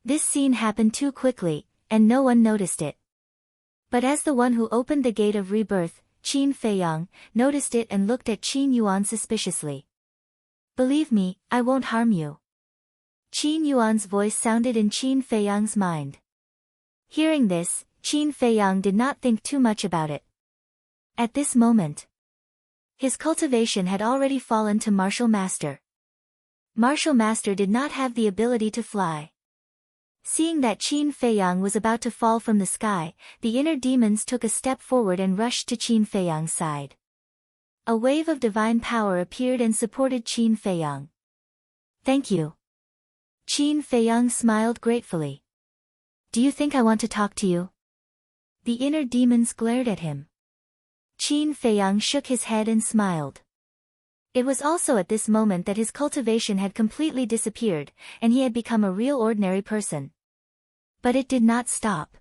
This scene happened too quickly, and no one noticed it. But as the one who opened the Gate of Rebirth, Qin Feiyang, noticed it and looked at Qin Yuan suspiciously. "Believe me, I won't harm you." Qin Yuan's voice sounded in Qin Feiyang's mind. Hearing this, Qin Feiyang did not think too much about it. At this moment, his cultivation had already fallen to Martial Master. Martial Master did not have the ability to fly. Seeing that Qin Feiyang was about to fall from the sky, the inner demons took a step forward and rushed to Qin Feiyang's side. A wave of divine power appeared and supported Qin Feiyang. "Thank you." Qin Feiyang smiled gratefully. "Do you think I want to talk to you?" The inner demons glared at him. Qin Feiyang shook his head and smiled. It was also at this moment that his cultivation had completely disappeared, and he had become a real ordinary person. But it did not stop.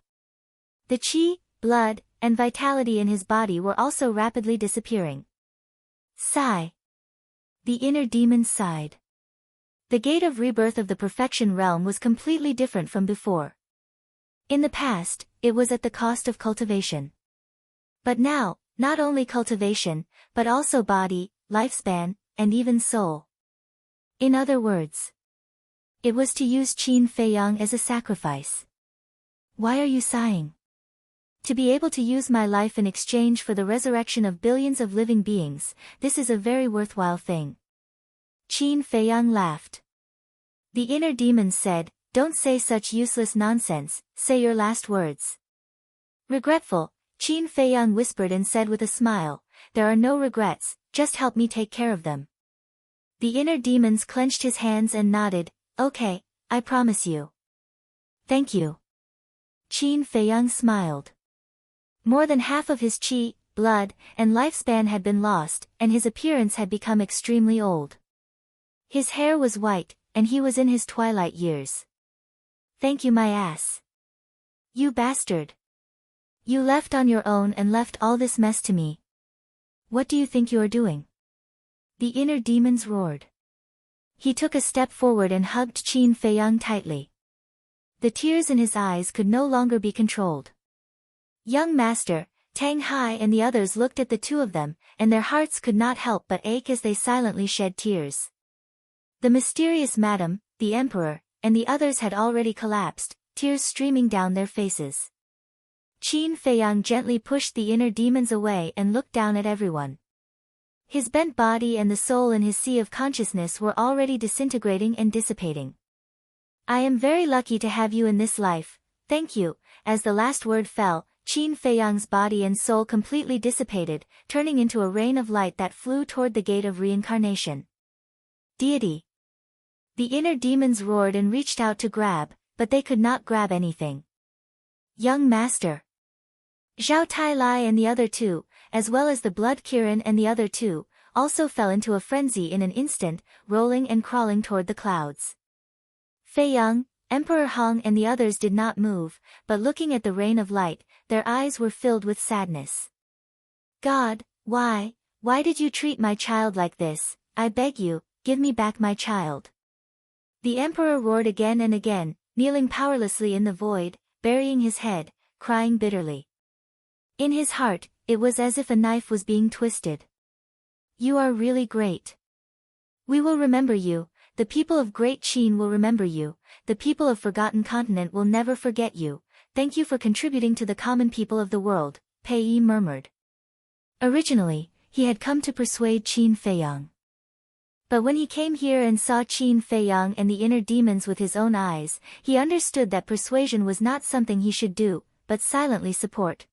The qi, blood, and vitality in his body were also rapidly disappearing. Sigh. The inner demon sighed. The Gate of Rebirth of the Perfection Realm was completely different from before. In the past, it was at the cost of cultivation. But now, not only cultivation, but also body, lifespan, and even soul. In other words, it was to use Qin Feiyang as a sacrifice. "Why are you sighing?" "To be able to use my life in exchange for the resurrection of billions of living beings, this is a very worthwhile thing." Qin Feiyang laughed. The inner demon said, "Don't say such useless nonsense, say your last words." Regretful, Qin Feiyang whispered and said with a smile, "There are no regrets, just help me take care of them." The inner demons clenched his hands and nodded, "Okay, I promise you." "Thank you." Qin Feiyang smiled. More than half of his qi, blood, and lifespan had been lost, and his appearance had become extremely old. His hair was white, and he was in his twilight years. "Thank you, my ass. You bastard. You left on your own and left all this mess to me. What do you think you are doing?" The inner demons roared. He took a step forward and hugged Qin Feiyang tightly. The tears in his eyes could no longer be controlled. Young Master, Tang Hai and the others looked at the two of them, and their hearts could not help but ache as they silently shed tears. The mysterious madam, the emperor, and the others had already collapsed, tears streaming down their faces. Qin Feiyang gently pushed the inner demons away and looked down at everyone. His bent body and the soul in his sea of consciousness were already disintegrating and dissipating. I am very lucky to have you in this life, thank you. As the last word fell, Qin Feiyang's body and soul completely dissipated, turning into a rain of light that flew toward the gate of reincarnation. Deity. The inner demons roared and reached out to grab, but they could not grab anything. Young master. Zhao Tai-Lai and the other two, as well as the Blood Kirin and the other two, also fell into a frenzy in an instant, rolling and crawling toward the clouds. Fei Yang, Emperor Hong and the others did not move, but looking at the rain of light, their eyes were filled with sadness. God, why did you treat my child like this? I beg you, give me back my child. The emperor roared again and again, kneeling powerlessly in the void, burying his head, crying bitterly. In his heart, it was as if a knife was being twisted. You are really great. We will remember you, the people of Great Qin will remember you, the people of Forgotten Continent will never forget you, thank you for contributing to the common people of the world, Pei Yi murmured. Originally, he had come to persuade Qin Feiyang. But when he came here and saw Qin Feiyang and the inner demons with his own eyes, he understood that persuasion was not something he should do, but silently support.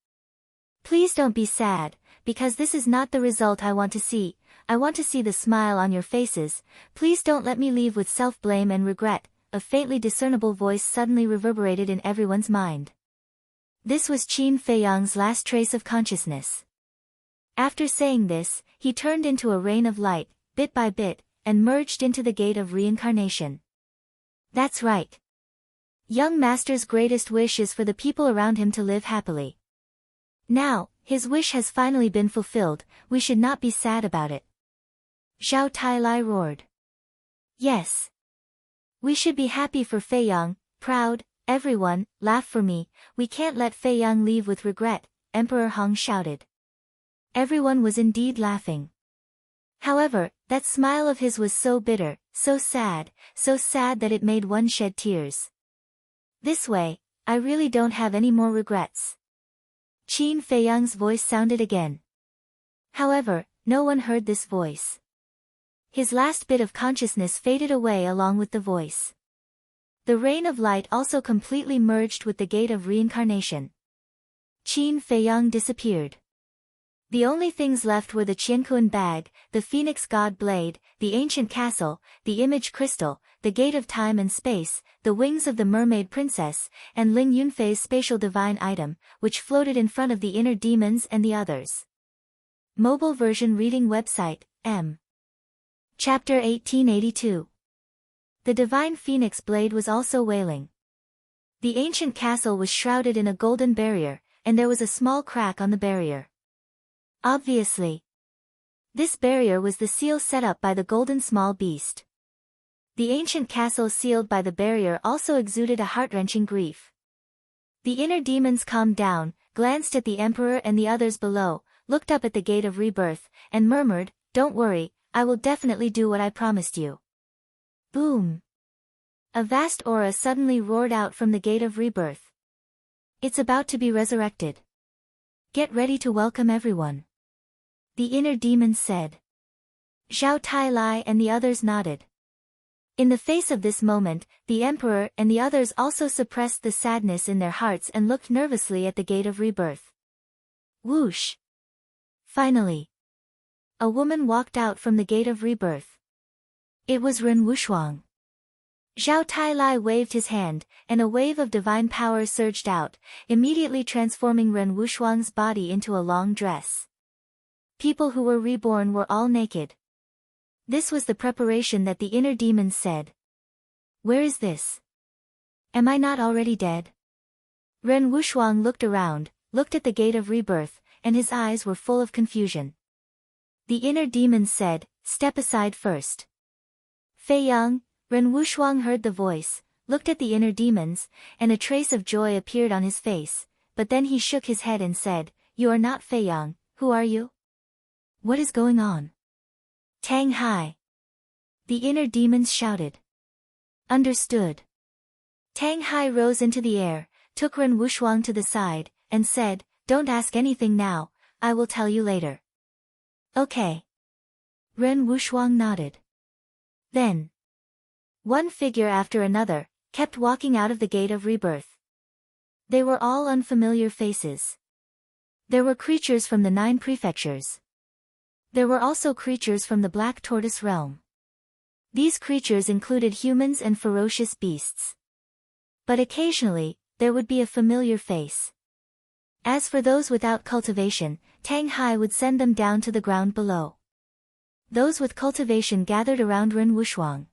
Please don't be sad, because this is not the result I want to see. I want to see the smile on your faces. Please don't let me leave with self-blame and regret, a faintly discernible voice suddenly reverberated in everyone's mind. This was Qin Feiyang's last trace of consciousness. After saying this, he turned into a rain of light, bit by bit, and merged into the gate of reincarnation. That's right. Young Master's greatest wish is for the people around him to live happily. Now, his wish has finally been fulfilled, we should not be sad about it. Zhao Tai-Lai roared. Yes. We should be happy for Fei Yang, proud, everyone, laugh for me, we can't let Fei Yang leave with regret, Emperor Hong shouted. Everyone was indeed laughing. However, that smile of his was so bitter, so sad that it made one shed tears. This way, I really don't have any more regrets. Qin Feiyang's voice sounded again. However, no one heard this voice. His last bit of consciousness faded away along with the voice. The rain of light also completely merged with the gate of reincarnation. Qin Feiyang disappeared. The only things left were the Qiankuan bag, the Phoenix God blade, the ancient castle, the image crystal, the gate of time and space, the wings of the mermaid princess, and Ling Yunfei's spatial divine item, which floated in front of the inner demons and the others. Mobile version reading website, M. Chapter 1882. The divine phoenix blade was also wailing. The ancient castle was shrouded in a golden barrier, and there was a small crack on the barrier. Obviously. This barrier was the seal set up by the golden small beast. The ancient castle sealed by the barrier also exuded a heart-wrenching grief. The inner demons calmed down, glanced at the emperor and the others below, looked up at the gate of rebirth, and murmured, "Don't worry, I will definitely do what I promised you." Boom! A vast aura suddenly roared out from the gate of rebirth. It's about to be resurrected. Get ready to welcome everyone. The inner demons said. Zhao Tai-Lai and the others nodded. In the face of this moment, the emperor and the others also suppressed the sadness in their hearts and looked nervously at the gate of rebirth. Whoosh! Finally, a woman walked out from the gate of rebirth. It was Ren Wushuang. Zhao Tai-Lai waved his hand, and a wave of divine power surged out, immediately transforming Ren Wushuang's body into a long dress. People who were reborn were all naked. This was the preparation that the inner demons said. Where is this? Am I not already dead? Ren Wushuang looked around, looked at the gate of rebirth, and his eyes were full of confusion. The inner demons said, "Step aside first." Fei Yang, Ren Wushuang heard the voice, looked at the inner demons, and a trace of joy appeared on his face, but then he shook his head and said, "You are not Fei Yang, who are you? What is going on?" Tang Hai. The inner demons shouted. Understood. Tang Hai rose into the air, took Ren Wushuang to the side, and said, Don't ask anything now, I will tell you later. Okay. Ren Wushuang nodded. Then, one figure after another kept walking out of the gate of rebirth. They were all unfamiliar faces. There were creatures from the 9 prefectures. There were also creatures from the Black Tortoise realm. These creatures included humans and ferocious beasts. But occasionally, there would be a familiar face. As for those without cultivation, Tang Hai would send them down to the ground below. Those with cultivation gathered around Ren Wushuang.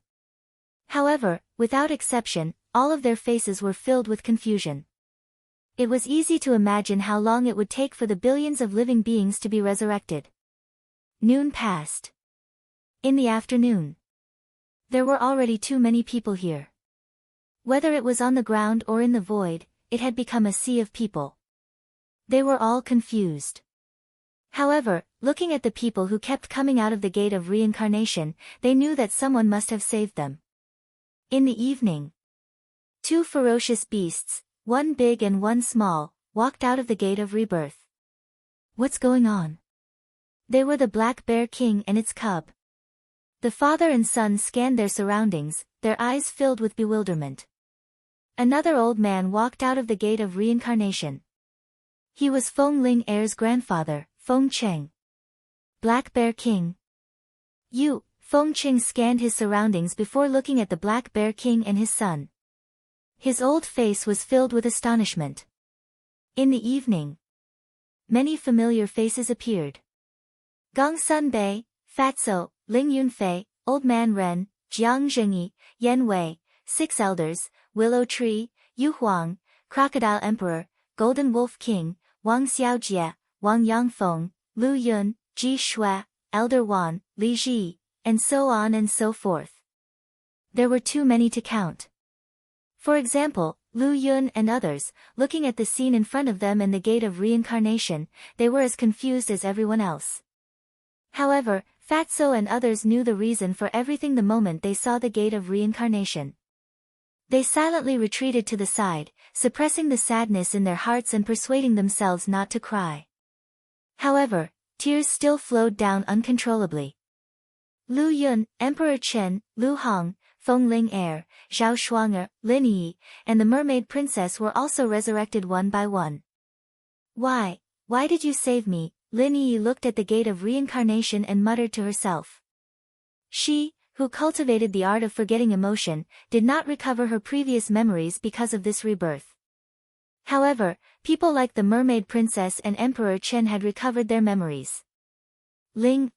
However, without exception, all of their faces were filled with confusion. It was easy to imagine how long it would take for the billions of living beings to be resurrected. Noon passed. In the afternoon, there were already too many people here. Whether it was on the ground or in the void, it had become a sea of people. They were all confused. However, looking at the people who kept coming out of the gate of reincarnation, they knew that someone must have saved them. In the evening, 2 ferocious beasts, one big and one small, walked out of the gate of rebirth. What's going on? They were the Black Bear King and its cub. The father and son scanned their surroundings, their eyes filled with bewilderment. Another old man walked out of the gate of reincarnation. He was Feng Ling Heir's grandfather, Feng Cheng. Black Bear King. Feng Cheng scanned his surroundings before looking at the Black Bear King and his son. His old face was filled with astonishment. In the evening, many familiar faces appeared. Gong Sun Bei, Fatso, Ling Yunfei, Old Man Ren, Jiang Zhengyi, Yan Wei, 6 elders, Willow Tree, Yu Huang, Crocodile Emperor, Golden Wolf King, Wang Xiaojie, Wang Yangfeng, Lu Yun, Ji Shui, Elder Wan, Li Ji, and so on and so forth. There were too many to count. For example, Lu Yun and others, looking at the scene in front of them and the gate of reincarnation, they were as confused as everyone else. However, Fatso and others knew the reason for everything the moment they saw the gate of reincarnation. They silently retreated to the side, suppressing the sadness in their hearts and persuading themselves not to cry. However, tears still flowed down uncontrollably. Lu Yun, Emperor Chen, Lu Hong, Feng Ling Heir, Zhao Shuang'er, Lin Yi, and the Mermaid Princess were also resurrected one by one. Why did you save me? Lin Yi looked at the gate of reincarnation and muttered to herself. She, who cultivated the art of forgetting emotion, did not recover her previous memories because of this rebirth. However, people like the Mermaid Princess and Emperor Chen had recovered their memories. Ling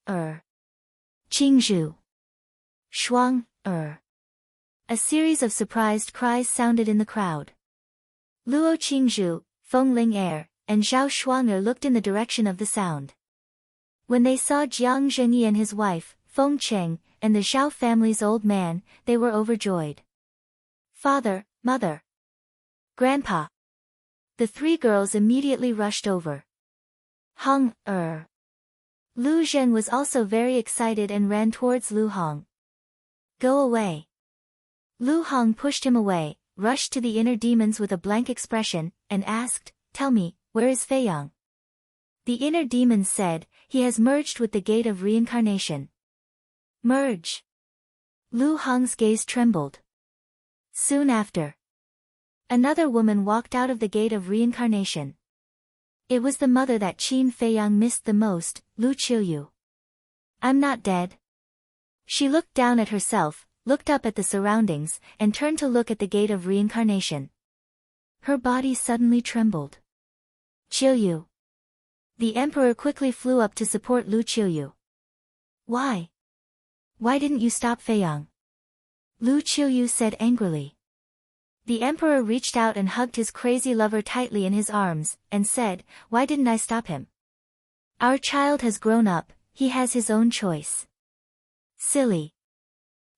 Qingzhu, Shuang A series of surprised cries sounded in the crowd. Luo Qingzhu, Feng Ling Heir, and Zhao Shuang'er looked in the direction of the sound. When they saw Jiang Zhengyi and his wife, Feng Cheng, and the Zhao family's old man, they were overjoyed. Father, mother, grandpa. The 3 girls immediately rushed over. Hong Lu Zhen was also very excited and ran towards Lu Hong. Go away. Lu Hong pushed him away, rushed to the inner demons with a blank expression, and asked, Tell me, where is Fei Yang? The inner demons said, he has merged with the gate of reincarnation. Merge. Lu Hong's gaze trembled. Soon after, another woman walked out of the gate of reincarnation. It was the mother that Qin Fei Yang missed the most, Lu Qiuyu. I'm not dead. She looked down at herself, looked up at the surroundings, and turned to look at the gate of reincarnation. Her body suddenly trembled. Qiuyu. The emperor quickly flew up to support Lu Qiuyu. Why didn't you stop Fei Yang? Lu Qiuyu said angrily. The emperor reached out and hugged his crazy lover tightly in his arms, and said, Why didn't I stop him? Our child has grown up, he has his own choice. Silly.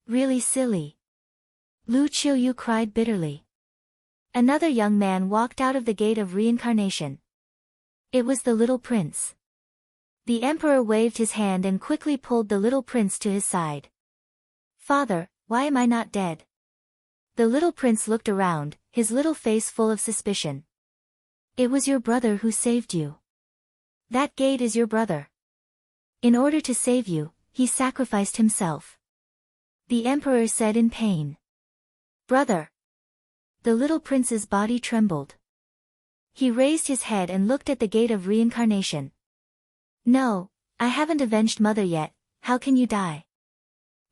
Really silly. Lu Qiuyu cried bitterly. Another young man walked out of the gate of reincarnation. It was the little prince. The emperor waved his hand and quickly pulled the little prince to his side. Father, why am I not dead? The little prince looked around, his little face full of suspicion. It was your brother who saved you. That gate is your brother. In order to save you, he sacrificed himself. The emperor said in pain. Brother. The little prince's body trembled. He raised his head and looked at the gate of reincarnation. No, I haven't avenged mother yet, how can you die?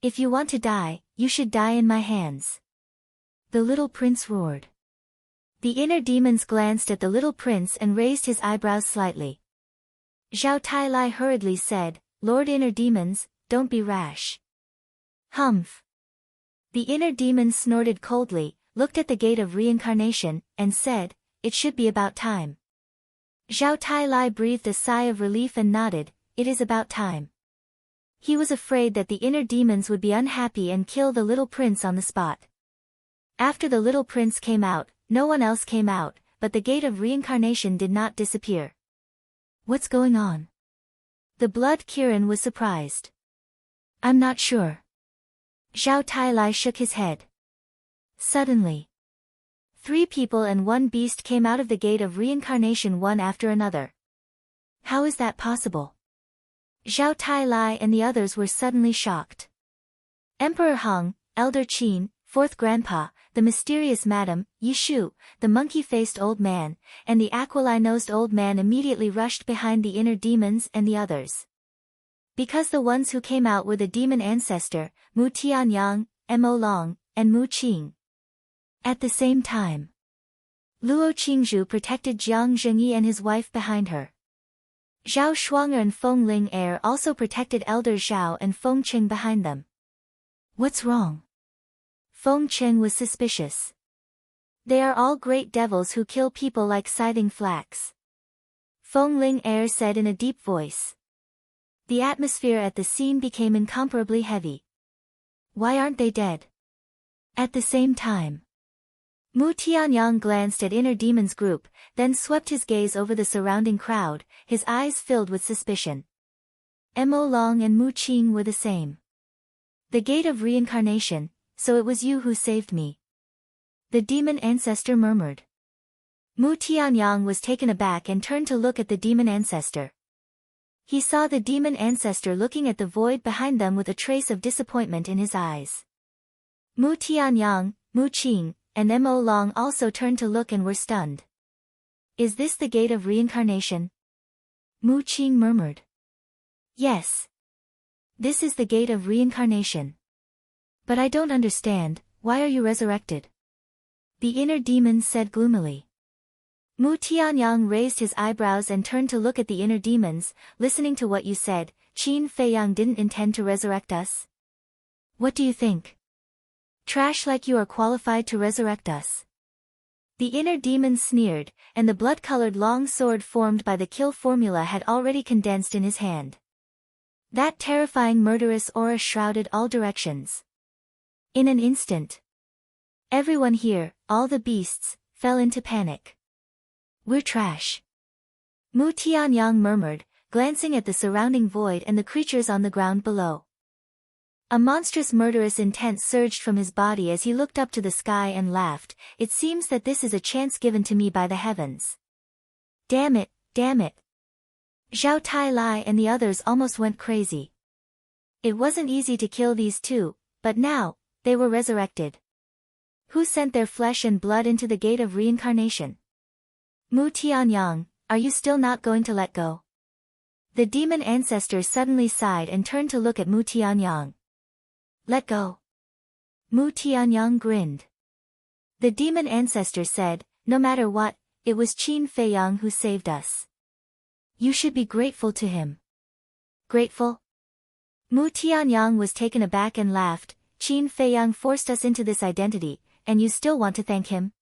If you want to die, you should die in my hands. The little prince roared. The inner demons glanced at the little prince and raised his eyebrows slightly. Zhao Tai hurriedly said, Lord Inner Demons, don't be rash. Humph. The inner demons snorted coldly, looked at the gate of reincarnation, and said, it should be about time. Zhao Tai breathed a sigh of relief and nodded, it is about time. He was afraid that the inner demons would be unhappy and kill the little prince on the spot. After the little prince came out, no one else came out, but the gate of reincarnation did not disappear. What's going on? The blood Kirin was surprised. I'm not sure. Zhao Tai shook his head. Suddenly, 3 people and 1 beast came out of the gate of reincarnation one after another. How is that possible? Zhao Tai and the others were suddenly shocked. Emperor Hong, Elder Qin, 4th Grandpa, the mysterious Madam, Yishu, the monkey-faced old man, and the aquiline-nosed old man immediately rushed behind the inner demons and the others. Because the ones who came out were the demon ancestor, Mu Tianyang, Mo Long, and Mu Qing. At the same time, Luo Qingzhu protected Jiang Zhengyi and his wife behind her. Zhao Shuang'er and Feng Ling Er also protected Elder Zhao and Feng Qing behind them. What's wrong? Feng Qing was suspicious. They are all great devils who kill people like scything flax. Feng Ling Er said in a deep voice. The atmosphere at the scene became incomparably heavy. Why aren't they dead? At the same time, Mu Tianyang glanced at Inner Demon's group, then swept his gaze over the surrounding crowd, his eyes filled with suspicion. Mo Long and Mu Qing were the same. The gate of reincarnation, so it was you who saved me. The demon ancestor murmured. Mu Tianyang was taken aback and turned to look at the demon ancestor. He saw the demon ancestor looking at the void behind them with a trace of disappointment in his eyes. Mu Tianyang, Mu Qing, and Mo Long also turned to look and were stunned. Is this the gate of reincarnation? Mu Qing murmured. Yes. This is the gate of reincarnation. But I don't understand, why are you resurrected? The inner demon said gloomily. Mu Tianyang raised his eyebrows and turned to look at the inner demons, listening to what you said, Qin Feiyang didn't intend to resurrect us. What do you think? Trash like you are qualified to resurrect us. The inner demon sneered, and the blood-colored long sword formed by the kill formula had already condensed in his hand. That terrifying murderous aura shrouded all directions. In an instant, everyone here, all the beasts, fell into panic. We're trash. Mu Tianyang murmured, glancing at the surrounding void and the creatures on the ground below. A monstrous murderous intent surged from his body as he looked up to the sky and laughed. It seems that this is a chance given to me by the heavens. Damn it, damn it. Zhao Tai and the others almost went crazy. It wasn't easy to kill these two, but now, they were resurrected. Who sent their flesh and blood into the gate of reincarnation? Mu Tianyang, are you still not going to let go? The demon ancestor suddenly sighed and turned to look at Mu Tianyang. Let go. Mu Tianyang grinned. The demon ancestor said, no matter what, it was Qin Feiyang who saved us. You should be grateful to him. Grateful? Mu Tianyang was taken aback and laughed. Qin Feiyang forced us into this identity, and you still want to thank him?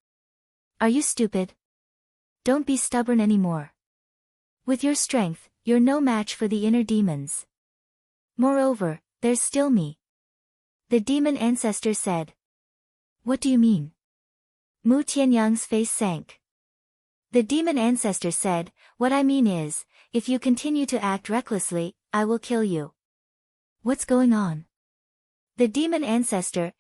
Are you stupid? Don't be stubborn anymore. With your strength, you're no match for the inner demons. Moreover, there's still me. The demon ancestor said. What do you mean? Mu Tianyang's face sank. The demon ancestor said, what I mean is, if you continue to act recklessly, I will kill you. What's going on? The demon ancestor,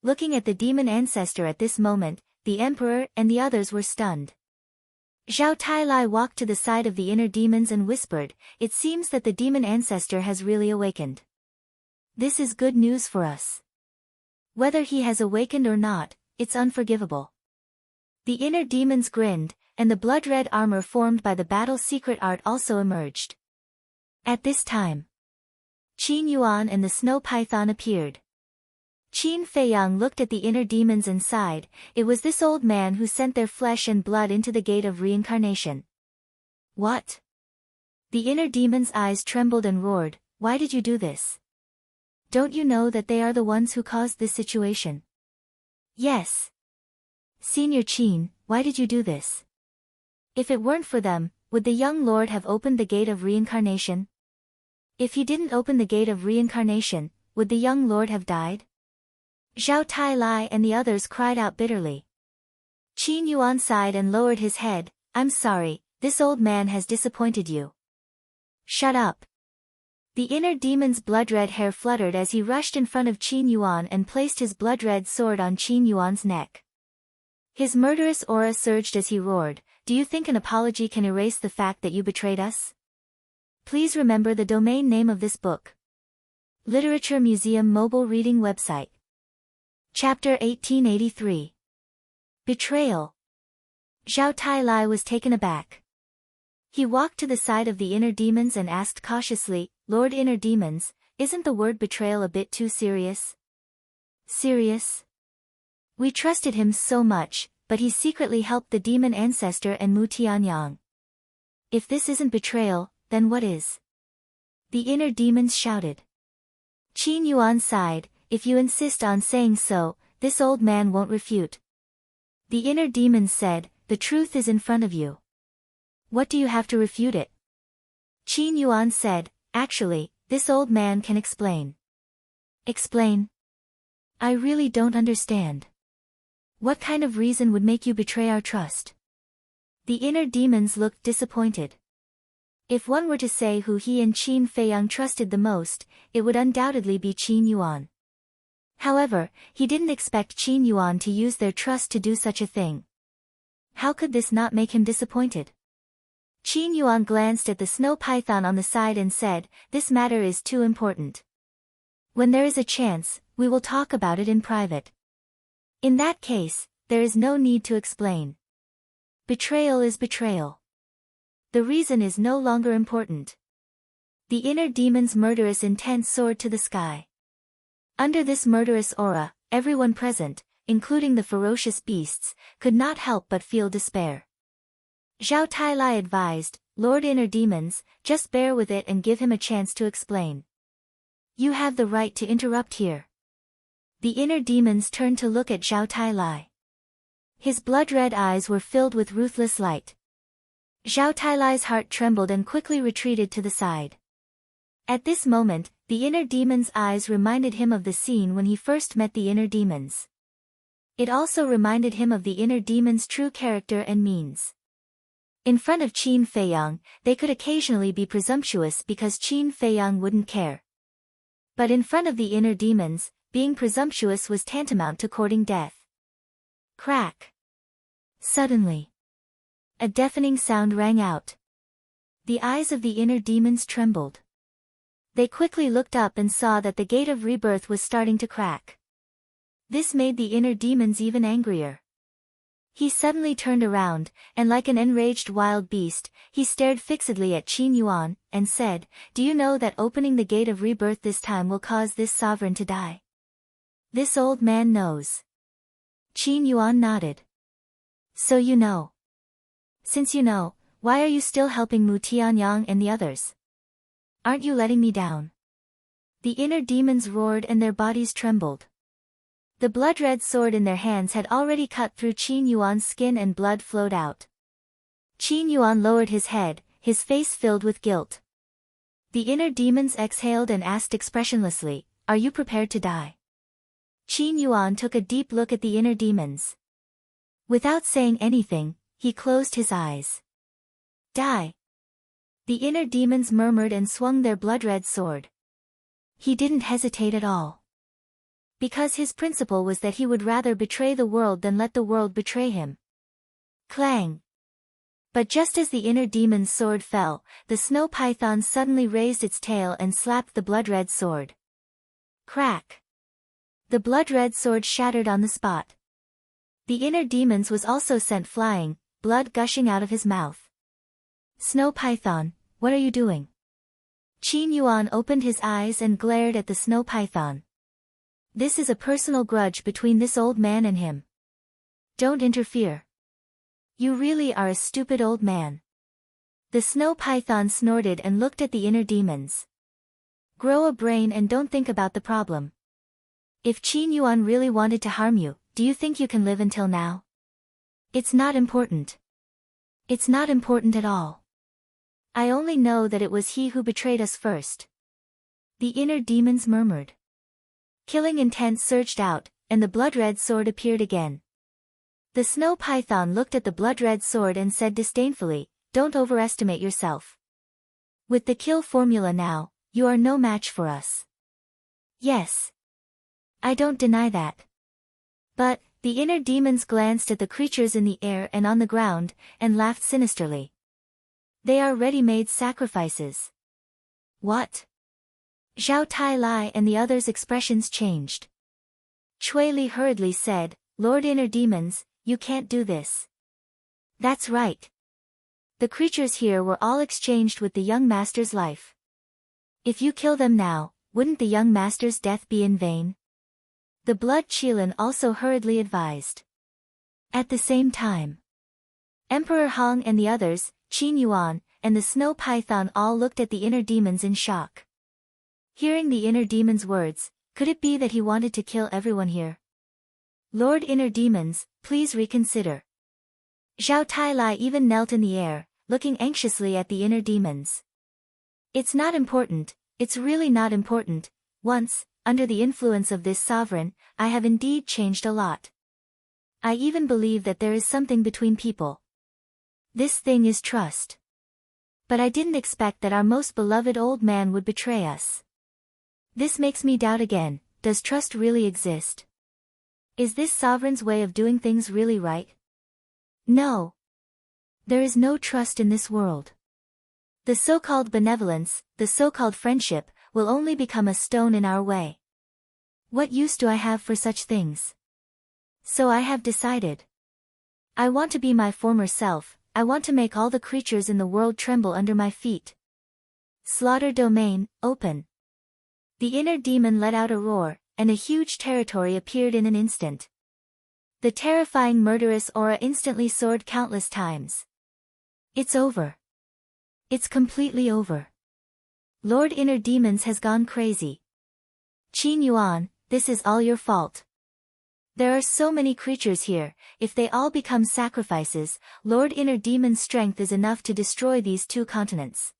looking at the demon ancestor at this moment, the emperor and the others were stunned. Zhao Tai walked to the side of the inner demons and whispered, "It seems that the demon ancestor has really awakened. This is good news for us. Whether he has awakened or not, it's unforgivable." The inner demons grinned, and the blood-red armor formed by the battle's secret art also emerged. At this time, Qin Yuan and the snow python appeared. Qin Feiyang looked at the inner demons and sighed. It was this old man who sent their flesh and blood into the gate of reincarnation. What? The inner demons' eyes trembled and roared, "Why did you do this? Don't you know that they are the ones who caused this situation?" "Yes. Senior Qin, why did you do this? If it weren't for them, would the young lord have opened the gate of reincarnation? If he didn't open the gate of reincarnation, would the young lord have died?" Zhao Tai and the others cried out bitterly. Qin Yuan sighed and lowered his head. "I'm sorry, this old man has disappointed you." "Shut up." The inner demon's blood-red hair fluttered as he rushed in front of Qin Yuan and placed his blood-red sword on Qin Yuan's neck. His murderous aura surged as he roared, "Do you think an apology can erase the fact that you betrayed us? Please remember the domain name of this book. Literature Museum Mobile Reading Website. Chapter 1883. Betrayal. Zhao Tai was taken aback. He walked to the side of the inner demons and asked cautiously, "Lord Inner Demons, isn't the word betrayal a bit too serious?" "Serious? We trusted him so much, but he secretly helped the demon ancestor and Mu Tianyang. If this isn't betrayal, then what is?" The inner demons shouted. Qin Yuan sighed, "If you insist on saying so, this old man won't refute." The inner demons said, "The truth is in front of you. What do you have to refute it?" Qin Yuan said, "Actually, this old man can explain." "Explain? I really don't understand. What kind of reason would make you betray our trust?" The inner demons looked disappointed. If one were to say who he and Qin Feiyang trusted the most, it would undoubtedly be Qin Yuan. However, he didn't expect Qin Yuan to use their trust to do such a thing. How could this not make him disappointed? Qin Yuan glanced at the snow python on the side and said, "This matter is too important. When there is a chance, we will talk about it in private. In that case, there is no need to explain. Betrayal is betrayal. The reason is no longer important." The inner demon's murderous intent soared to the sky. Under this murderous aura, everyone present, including the ferocious beasts, could not help but feel despair. Zhao Tai advised, "Lord Inner Demons, just bear with it and give him a chance to explain." "You have the right to interrupt here." The inner demons turned to look at Zhao Tai. His blood-red eyes were filled with ruthless light. Zhao Tai's heart trembled and quickly retreated to the side. At this moment, the inner demon's eyes reminded him of the scene when he first met the inner demons. It also reminded him of the inner demon's true character and means. In front of Qin Feiyang, they could occasionally be presumptuous because Qin Feiyang wouldn't care. But in front of the inner demons, being presumptuous was tantamount to courting death. Crack! Suddenly, a deafening sound rang out. The eyes of the inner demons trembled. They quickly looked up and saw that the gate of rebirth was starting to crack. This made the inner demons even angrier. He suddenly turned around, and like an enraged wild beast, he stared fixedly at Qin Yuan, and said, "Do you know that opening the gate of rebirth this time will cause this sovereign to die?" "This old man knows." Qin Yuan nodded. "So you know. Since you know, why are you still helping Mu Tianyang and the others? Aren't you letting me down?" The inner demons roared and their bodies trembled. The blood-red sword in their hands had already cut through Qin Yuan's skin and blood flowed out. Qin Yuan lowered his head, his face filled with guilt. The inner demons exhaled and asked expressionlessly, "Are you prepared to die?" Qin Yuan took a deep look at the inner demons. Without saying anything, he closed his eyes. "Die!" The inner demons murmured and swung their blood-red sword. He didn't hesitate at all. Because his principle was that he would rather betray the world than let the world betray him. Clang! But just as the inner demon's sword fell, the snow python suddenly raised its tail and slapped the blood-red sword. Crack! The blood-red sword shattered on the spot. The inner demon's was also sent flying, blood gushing out of his mouth. Snow python, what are you doing? Qin Yuan opened his eyes and glared at the snow python. This is a personal grudge between this old man and him. Don't interfere. You really are a stupid old man. The snow python snorted and looked at the inner demons. Grow a brain and don't think about the problem. If Qin Yuan really wanted to harm you, do you think you can live until now? It's not important. It's not important at all. I only know that it was he who betrayed us first. The inner demons murmured. Killing intent surged out, and the blood-red sword appeared again. The snow python looked at the blood-red sword and said disdainfully, don't overestimate yourself. With the kill formula now, you are no match for us. Yes. I don't deny that. But, the inner demons glanced at the creatures in the air and on the ground, and laughed sinisterly. They are ready-made sacrifices. What? Zhao Tai Lai and the others' expressions changed. Cui Li hurriedly said, Lord Inner Demons, you can't do this. That's right. The creatures here were all exchanged with the young master's life. If you kill them now, wouldn't the young master's death be in vain? The Blood Qilin also hurriedly advised. At the same time, Emperor Hong and the others, Qin Yuan, and the snow python all looked at the inner demons in shock. Hearing the inner demon's words, could it be that he wanted to kill everyone here? Lord Inner Demons, please reconsider. Zhao Tai Lai even knelt in the air, looking anxiously at the inner demons. It's not important, it's really not important. Once, under the influence of this sovereign, I have indeed changed a lot. I even believe that there is something between people. This thing is trust. But I didn't expect that our most beloved old man would betray us. This makes me doubt again, does trust really exist? Is this sovereign's way of doing things really right? No. There is no trust in this world. The so-called benevolence, the so-called friendship, will only become a stone in our way. What use do I have for such things? So I have decided. I want to be my former self, I want to make all the creatures in the world tremble under my feet. Slaughter domain, open. The inner demon let out a roar, and a huge territory appeared in an instant. The terrifying murderous aura instantly soared countless times. It's over. It's completely over. Lord Inner Demons has gone crazy. Qin Yuan, this is all your fault. There are so many creatures here, if they all become sacrifices, Lord Inner Demon's strength is enough to destroy these 2 continents.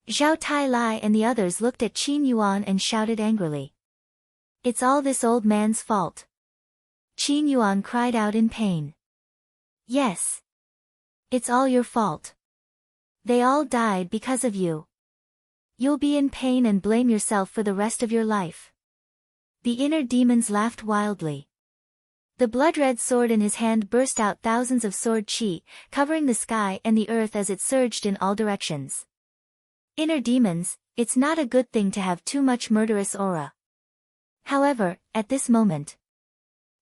Zhao Tai Lai and the others looked at Qin Yuan and shouted angrily. It's all this old man's fault. Qin Yuan cried out in pain. Yes. It's all your fault. They all died because of you. You'll be in pain and blame yourself for the rest of your life. The inner demons laughed wildly. The blood-red sword in his hand burst out thousands of sword chi, covering the sky and the earth as it surged in all directions. Inner demons, it's not a good thing to have too much murderous aura. However, at this moment,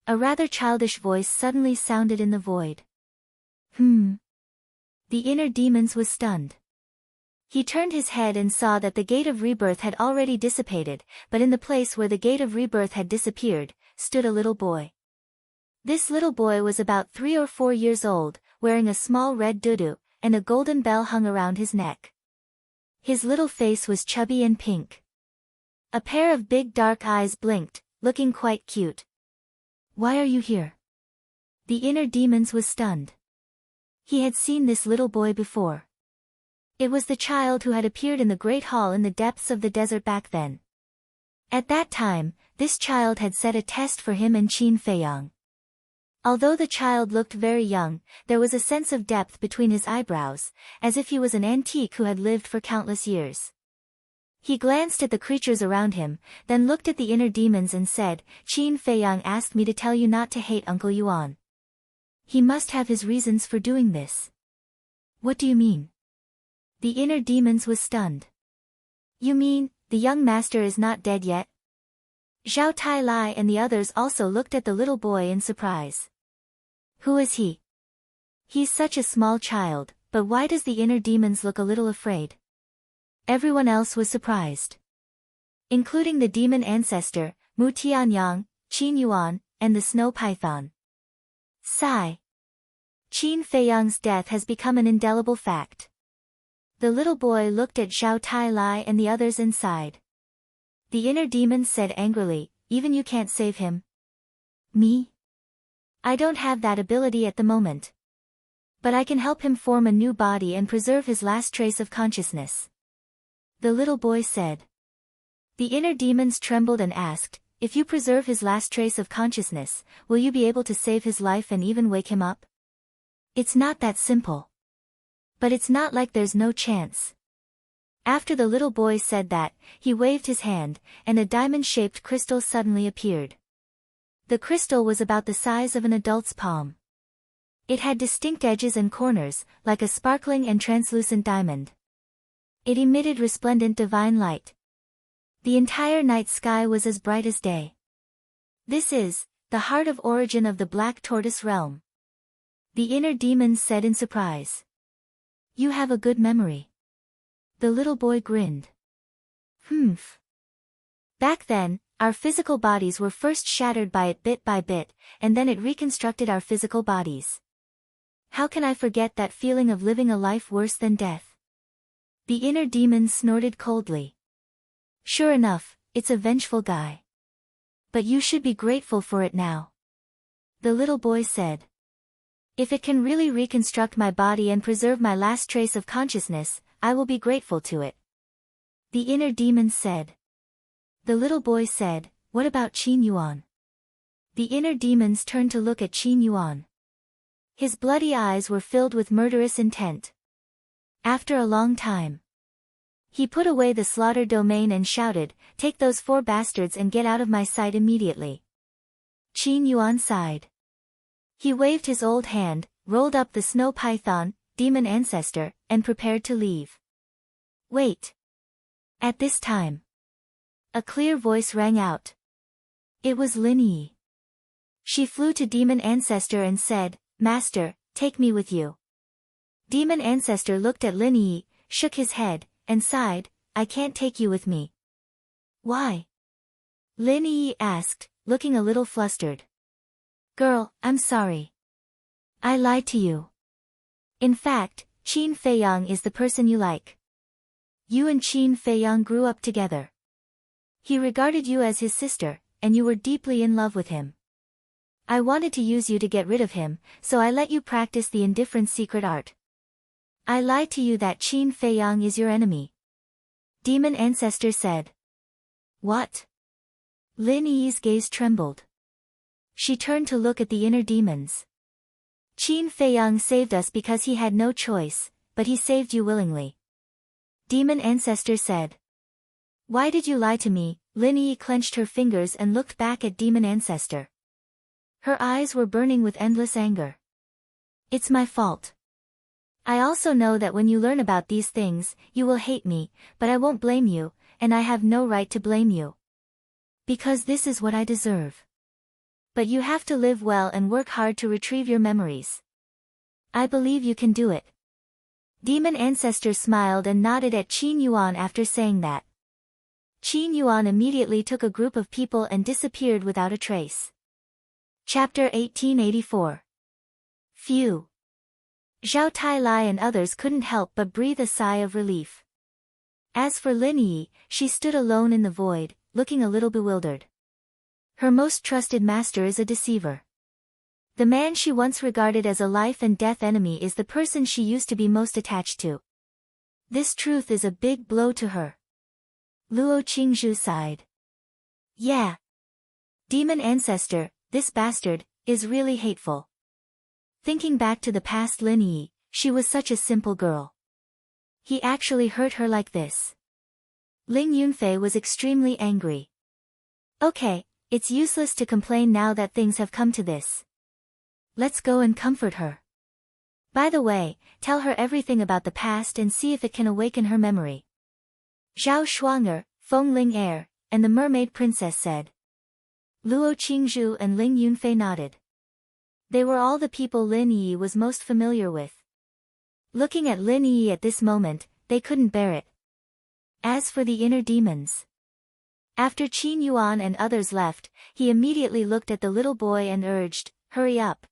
a rather childish voice suddenly sounded in the void. The inner demons was stunned. He turned his head and saw that the gate of rebirth had already dissipated, but in the place where the gate of rebirth had disappeared, stood a little boy. This little boy was about 3 or 4 years old, wearing a small red dudu, and a golden bell hung around his neck. His little face was chubby and pink. A pair of big dark eyes blinked, looking quite cute. Why are you here? The inner demons was stunned. He had seen this little boy before. It was the child who had appeared in the Great Hall in the depths of the desert back then. At that time, this child had set a test for him and Qin Feiyang. Although the child looked very young, there was a sense of depth between his eyebrows, as if he was an antique who had lived for countless years. He glanced at the creatures around him, then looked at the inner demons and said, Qin Feiyang asked me to tell you not to hate Uncle Yuan. He must have his reasons for doing this. What do you mean? The inner demons was stunned. You mean, the young master is not dead yet? Zhao Tai Lai and the others also looked at the little boy in surprise. Who is he? He's such a small child, but why does the inner demons look a little afraid? Everyone else was surprised, including the demon ancestor, Mu Tianyang, Qin Yuan, and the snow python. Sigh. Qin Feiyang's death has become an indelible fact. The little boy looked at Zhao Tai Lai and the others and sighed. The inner demons said angrily, even you can't save him? Me? I don't have that ability at the moment. But I can help him form a new body and preserve his last trace of consciousness. The little boy said. The inner demons trembled and asked, if you preserve his last trace of consciousness, will you be able to save his life and even wake him up? It's not that simple. But it's not like there's no chance. After the little boy said that, he waved his hand, and a diamond-shaped crystal suddenly appeared. The crystal was about the size of an adult's palm. It had distinct edges and corners, like a sparkling and translucent diamond. It emitted resplendent divine light. The entire night sky was as bright as day. This is the heart of origin of the Black Tortoise realm. The inner demons said in surprise. You have a good memory. The little boy grinned. Humph. Back then, our physical bodies were first shattered by it bit by bit, and then it reconstructed our physical bodies. How can I forget that feeling of living a life worse than death? The inner demons snorted coldly. Sure enough, it's a vengeful guy. But you should be grateful for it now. The little boy said. If it can really reconstruct my body and preserve my last trace of consciousness, I will be grateful to it. The inner demons said. The little boy said, what about Qin Yuan? The inner demons turned to look at Qin Yuan. His bloody eyes were filled with murderous intent. After a long time, he put away the slaughter domain and shouted, take those 4 bastards and get out of my sight immediately. Qin Yuan sighed. He waved his old hand, rolled up the snow python, demon ancestor, and prepared to leave. Wait. At this time, a clear voice rang out. It was Lin Yi. She flew to demon ancestor and said, Master, take me with you. Demon ancestor looked at Lin Yi, shook his head, and sighed, I can't take you with me. Why? Lin Yi asked, looking a little flustered. Girl, I'm sorry. I lied to you. In fact, Qin Feiyang is the person you like. You and Qin Feiyang grew up together. He regarded you as his sister, and you were deeply in love with him. I wanted to use you to get rid of him, so I let you practice the indifferent secret art. I lied to you that Qin Feiyang is your enemy. Demon ancestor said. What? Lin Yi's gaze trembled. She turned to look at the inner demons. Qin Feiyang saved us because he had no choice, but he saved you willingly. Demon ancestor said. Why did you lie to me? Lin Yi clenched her fingers and looked back at demon ancestor. Her eyes were burning with endless anger. It's my fault. I also know that when you learn about these things, you will hate me, but I won't blame you, and I have no right to blame you. Because this is what I deserve. But you have to live well and work hard to retrieve your memories. I believe you can do it. Demon ancestor smiled and nodded at Qin Yuan after saying that. Qin Yuan immediately took a group of people and disappeared without a trace. Chapter 1884. Phew. Zhao Tai Lai and others couldn't help but breathe a sigh of relief. As for Lin Yi, she stood alone in the void, looking a little bewildered. Her most trusted master is a deceiver. The man she once regarded as a life and death enemy is the person she used to be most attached to. This truth is a big blow to her. Luo Qingzhu sighed. Yeah. Demon ancestor, this bastard, is really hateful. Thinking back to the past Lin Yi, she was such a simple girl. He actually hurt her like this. Ling Yunfei was extremely angry. Okay, it's useless to complain now that things have come to this. Let's go and comfort her. By the way, tell her everything about the past and see if it can awaken her memory. Zhao Shuanger, Feng Ling Er, and the mermaid princess said. Luo Qingzhu and Ling Yunfei nodded. They were all the people Lin Yi was most familiar with. Looking at Lin Yi at this moment, they couldn't bear it. As for the inner demons. After Qin Yuan and others left, he immediately looked at the little boy and urged, hurry up.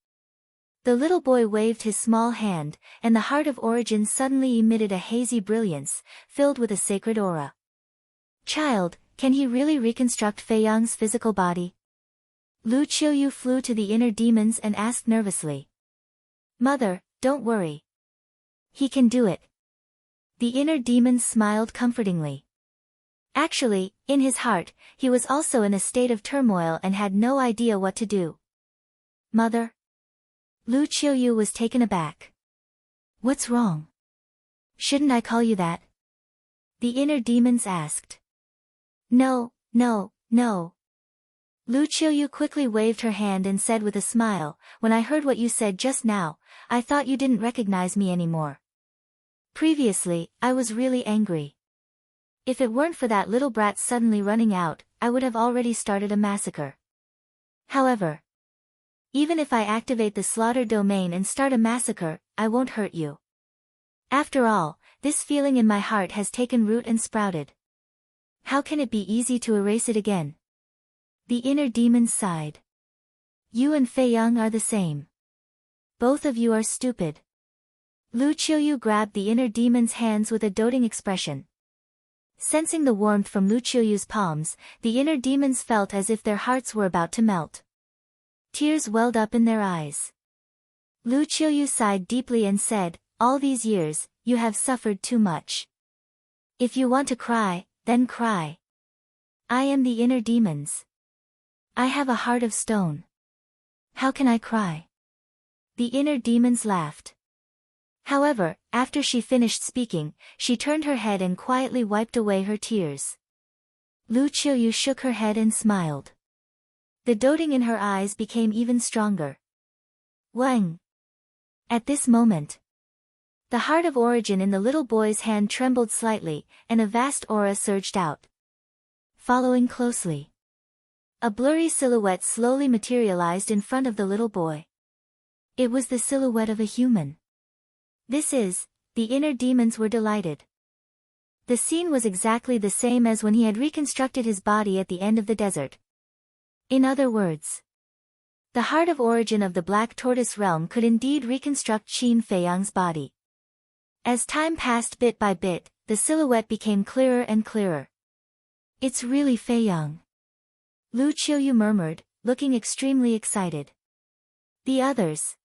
The little boy waved his small hand, and the heart of origin suddenly emitted a hazy brilliance, filled with a sacred aura. Child, can he really reconstruct Fei Yang's physical body? Lu Qiuyu flew to the inner demons and asked nervously. Mother, don't worry. He can do it. The inner demons smiled comfortingly. Actually, in his heart, he was also in a state of turmoil and had no idea what to do. Mother? Lu Qiuyu was taken aback. What's wrong? Shouldn't I call you that? The inner demons asked. No, no, no. Lu Qiuyu quickly waved her hand and said with a smile, when I heard what you said just now, I thought you didn't recognize me anymore. Previously, I was really angry. If it weren't for that little brat suddenly running out, I would have already started a massacre. However, even if I activate the slaughter domain and start a massacre, I won't hurt you. After all, this feeling in my heart has taken root and sprouted. How can it be easy to erase it again? The inner demons sighed. You and Fei Yang are the same. Both of you are stupid. Lu Qiuyu grabbed the inner demon's hands with a doting expression. Sensing the warmth from Lu Qiuyu's palms, the inner demons felt as if their hearts were about to melt. Tears welled up in their eyes. Lu Qiuyu sighed deeply and said, all these years, you have suffered too much. If you want to cry, then cry. I am the inner demons. I have a heart of stone. How can I cry? The inner demons laughed. However, after she finished speaking, she turned her head and quietly wiped away her tears. Lu Qiuyu shook her head and smiled. The doting in her eyes became even stronger. Wang. At this moment, the heart of origin in the little boy's hand trembled slightly, and a vast aura surged out. Following closely, a blurry silhouette slowly materialized in front of the little boy. It was the silhouette of a human. The inner demons were delighted. The scene was exactly the same as when he had reconstructed his body at the end of the desert. In other words, the heart of origin of the Black Tortoise realm could indeed reconstruct Qin Fei Yang's body. As time passed bit by bit, the silhouette became clearer and clearer. It's really Fei Yang. Lu Qiuyu murmured, looking extremely excited. The others.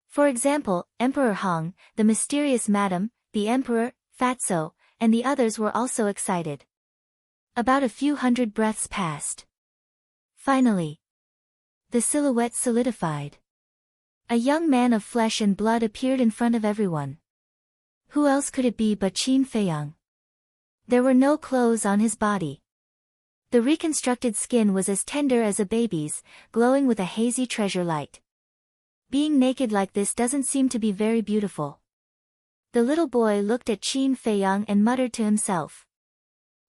For example, Emperor Hong, the mysterious madam, the emperor, Fatso, and the others were also excited. About a few hundred breaths passed. Finally, the silhouette solidified. A young man of flesh and blood appeared in front of everyone. Who else could it be but Qin Fei Yang? There were no clothes on his body. The reconstructed skin was as tender as a baby's, glowing with a hazy treasure light. Being naked like this doesn't seem to be very beautiful. The little boy looked at Qin Fei Yang and muttered to himself.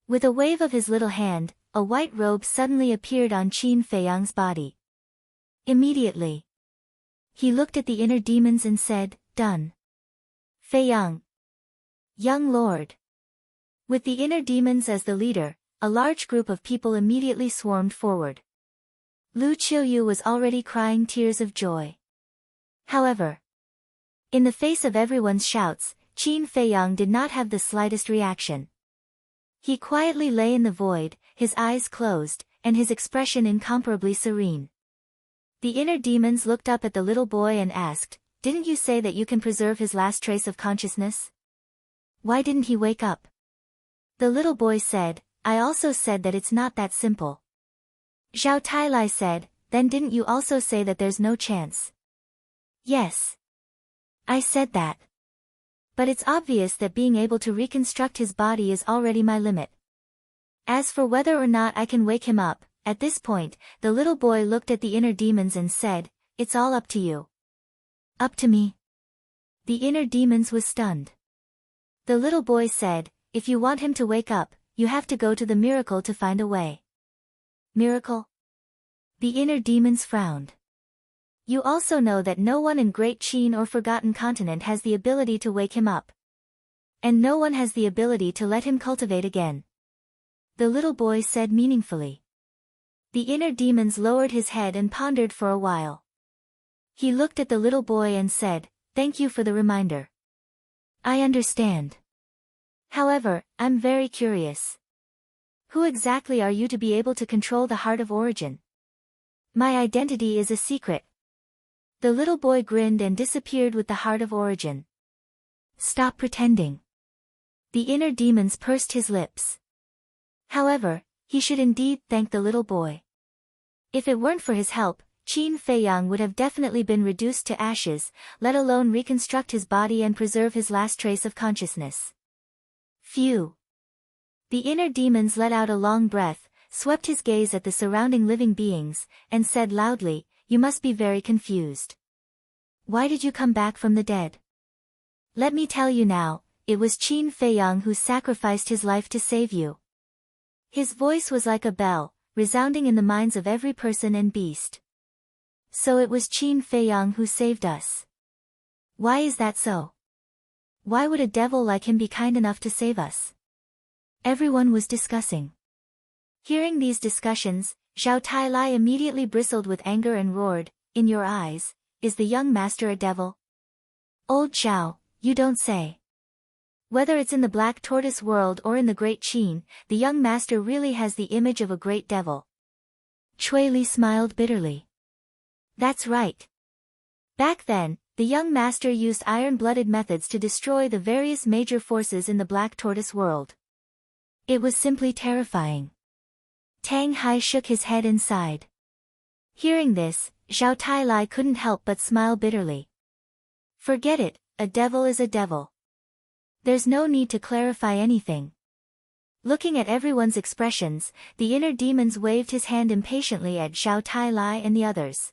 With a wave of his little hand, a white robe suddenly appeared on Qin Fei Yang's body. Immediately, he looked at the inner demons and said, done. Fei Yang. Young lord. With the inner demons as the leader, a large group of people immediately swarmed forward. Lu Qiuyu was already crying tears of joy. However, in the face of everyone's shouts, Qin Fei Yang did not have the slightest reaction. He quietly lay in the void, his eyes closed, and his expression incomparably serene. The inner demons looked up at the little boy and asked, didn't you say that you can preserve his last trace of consciousness? Why didn't he wake up? The little boy said, I also said that it's not that simple. Zhao Tailai said, then didn't you also say that there's no chance? Yes. I said that. But it's obvious that being able to reconstruct his body is already my limit. As for whether or not I can wake him up, at this point, the little boy looked at the inner demons and said, "It's all up to you." "Up to me?" The inner demons was stunned. The little boy said, "If you want him to wake up, you have to go to the miracle to find a way." "Miracle?" The inner demons frowned. "You also know that no one in Great Qin or Forgotten Continent has the ability to wake him up. And no one has the ability to let him cultivate again," the little boy said meaningfully. The inner demons lowered his head and pondered for a while. He looked at the little boy and said, "Thank you for the reminder. I understand. However, I'm very curious. Who exactly are you to be able to control the heart of origin?" "My identity is a secret." The little boy grinned and disappeared with the heart of origin. "Stop pretending." The inner demons pursed his lips. However, he should indeed thank the little boy. If it weren't for his help, Qin Feiyang would have definitely been reduced to ashes, let alone reconstruct his body and preserve his last trace of consciousness. Phew. The inner demons let out a long breath, swept his gaze at the surrounding living beings, and said loudly, "You must be very confused. Why did you come back from the dead? Let me tell you now, it was Qin Feiyang who sacrificed his life to save you." His voice was like a bell, resounding in the minds of every person and beast. "So it was Qin Feiyang who saved us. Why is that so? Why would a devil like him be kind enough to save us?" Everyone was discussing. Hearing these discussions, Zhao Tailai immediately bristled with anger and roared, "In your eyes, is the young master a devil?" "Old Zhao, you don't say. Whether it's in the Black Tortoise world or in the Great Qin, the young master really has the image of a great devil." Cui Li smiled bitterly. "That's right. Back then, the young master used iron-blooded methods to destroy the various major forces in the Black Tortoise world. It was simply terrifying." Tang Hai shook his head and sighed. Hearing this, Zhao Tailai couldn't help but smile bitterly. "Forget it, a devil is a devil. There's no need to clarify anything." Looking at everyone's expressions, the inner demons waved his hand impatiently at Zhao Tailai and the others.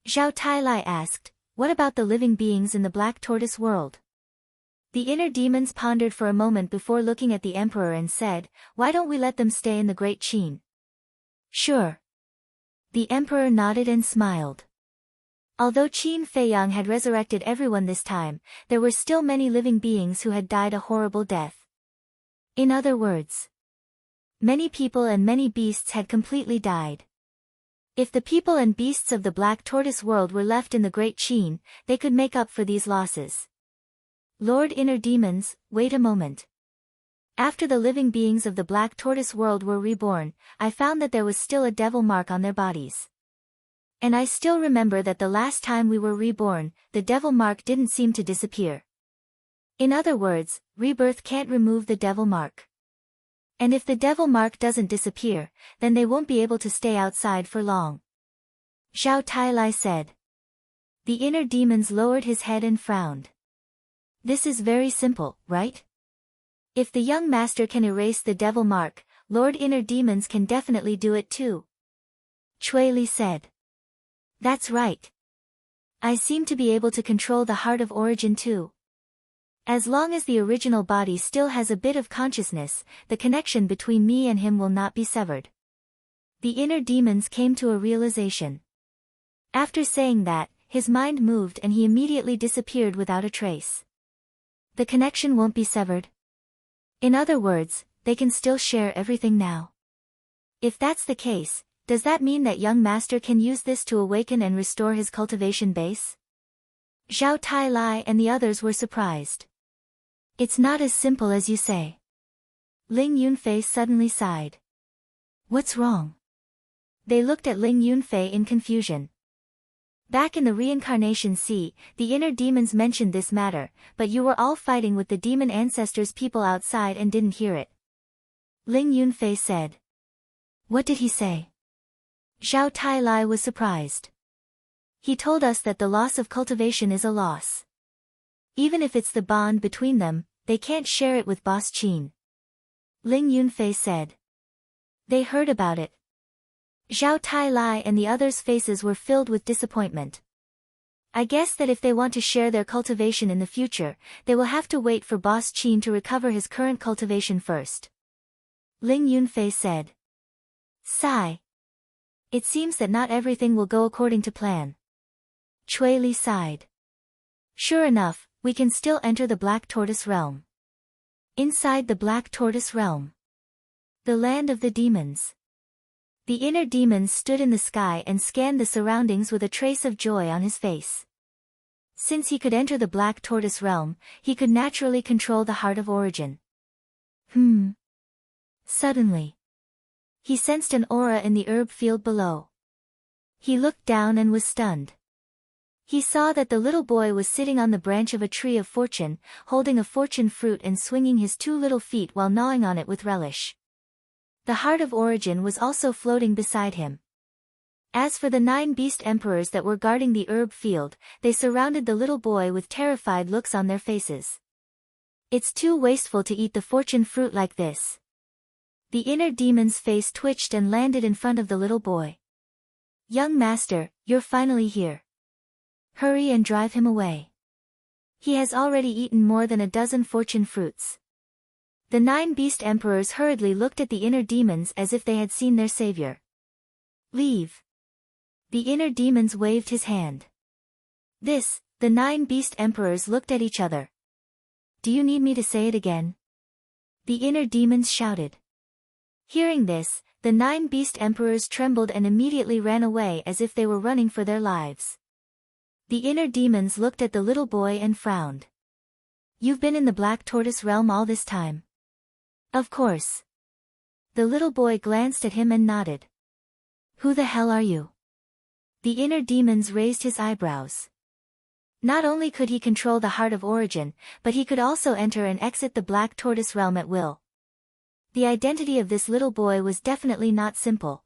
Zhao Tailai asked, "What about the living beings in the Black Tortoise world?" The inner demons pondered for a moment before looking at the emperor and said, "Why don't we let them stay in the Great Qin?" "Sure." The emperor nodded and smiled. Although Qin Feiyang had resurrected everyone this time, there were still many living beings who had died a horrible death. In other words, many people and many beasts had completely died. If the people and beasts of the Black Tortoise world were left in the Great Qin, they could make up for these losses. "Lord Inner Demons, wait a moment. After the living beings of the Black Tortoise world were reborn, I found that there was still a devil mark on their bodies. And I still remember that the last time we were reborn, the devil mark didn't seem to disappear. In other words, rebirth can't remove the devil mark. And if the devil mark doesn't disappear, then they won't be able to stay outside for long," Zhao Tailai said. The inner demons lowered his head and frowned. "This is very simple, right? If the young master can erase the devil mark, Lord Inner Demons can definitely do it too," Cui Li said. "That's right. I seem to be able to control the heart of origin too. As long as the original body still has a bit of consciousness, the connection between me and him will not be severed." The inner demons came to a realization. After saying that, his mind moved and he immediately disappeared without a trace. The connection won't be severed. In other words, they can still share everything now. If that's the case, does that mean that young master can use this to awaken and restore his cultivation base? Zhao Tailai and the others were surprised. "It's not as simple as you say." Ling Yunfei suddenly sighed. "What's wrong?" They looked at Ling Yunfei in confusion. "Back in the reincarnation sea, the inner demons mentioned this matter, but you were all fighting with the demon ancestors' people outside and didn't hear it," Ling Yunfei said. "What did he say?" Zhao Tailai was surprised. "He told us that the loss of cultivation is a loss. Even if it's the bond between them, they can't share it with Boss Qin," Ling Yunfei said. They heard about it. Zhao Tai Lai and the others' faces were filled with disappointment. I guess that if they want to share their cultivation in the future, they will have to wait for Boss Qin to recover his current cultivation first. Ling Yunfei said. Sigh. It seems that not everything will go according to plan. Cui Li sighed. Sure enough, we can still enter the Black Tortoise Realm. Inside the Black Tortoise Realm. The land of the demons. The inner demon stood in the sky and scanned the surroundings with a trace of joy on his face. Since he could enter the Black Tortoise Realm, he could naturally control the Heart of Origin. Suddenly, he sensed an aura in the herb field below. He looked down and was stunned. He saw that the little boy was sitting on the branch of a tree of fortune, holding a fortune fruit and swinging his 2 little feet while gnawing on it with relish. The Heart of Origin was also floating beside him. As for the 9 beast emperors that were guarding the herb field, they surrounded the little boy with terrified looks on their faces. It's too wasteful to eat the fortune fruit like this. The inner demon's face twitched and landed in front of the little boy. Young master, you're finally here. Hurry and drive him away. He has already eaten more than a dozen fortune fruits. The 9 beast emperors hurriedly looked at the inner demons as if they had seen their savior. Leave. The inner demons waved his hand. The 9 beast emperors looked at each other. Do you need me to say it again? The inner demons shouted. Hearing this, the 9 beast emperors trembled and immediately ran away as if they were running for their lives. The inner demons looked at the little boy and frowned. You've been in the Black Tortoise Realm all this time? Of course. The little boy glanced at him and nodded. Who the hell are you? The inner demons raised his eyebrows. Not only could he control the Heart of Origin, but he could also enter and exit the Black Tortoise Realm at will. The identity of this little boy was definitely not simple.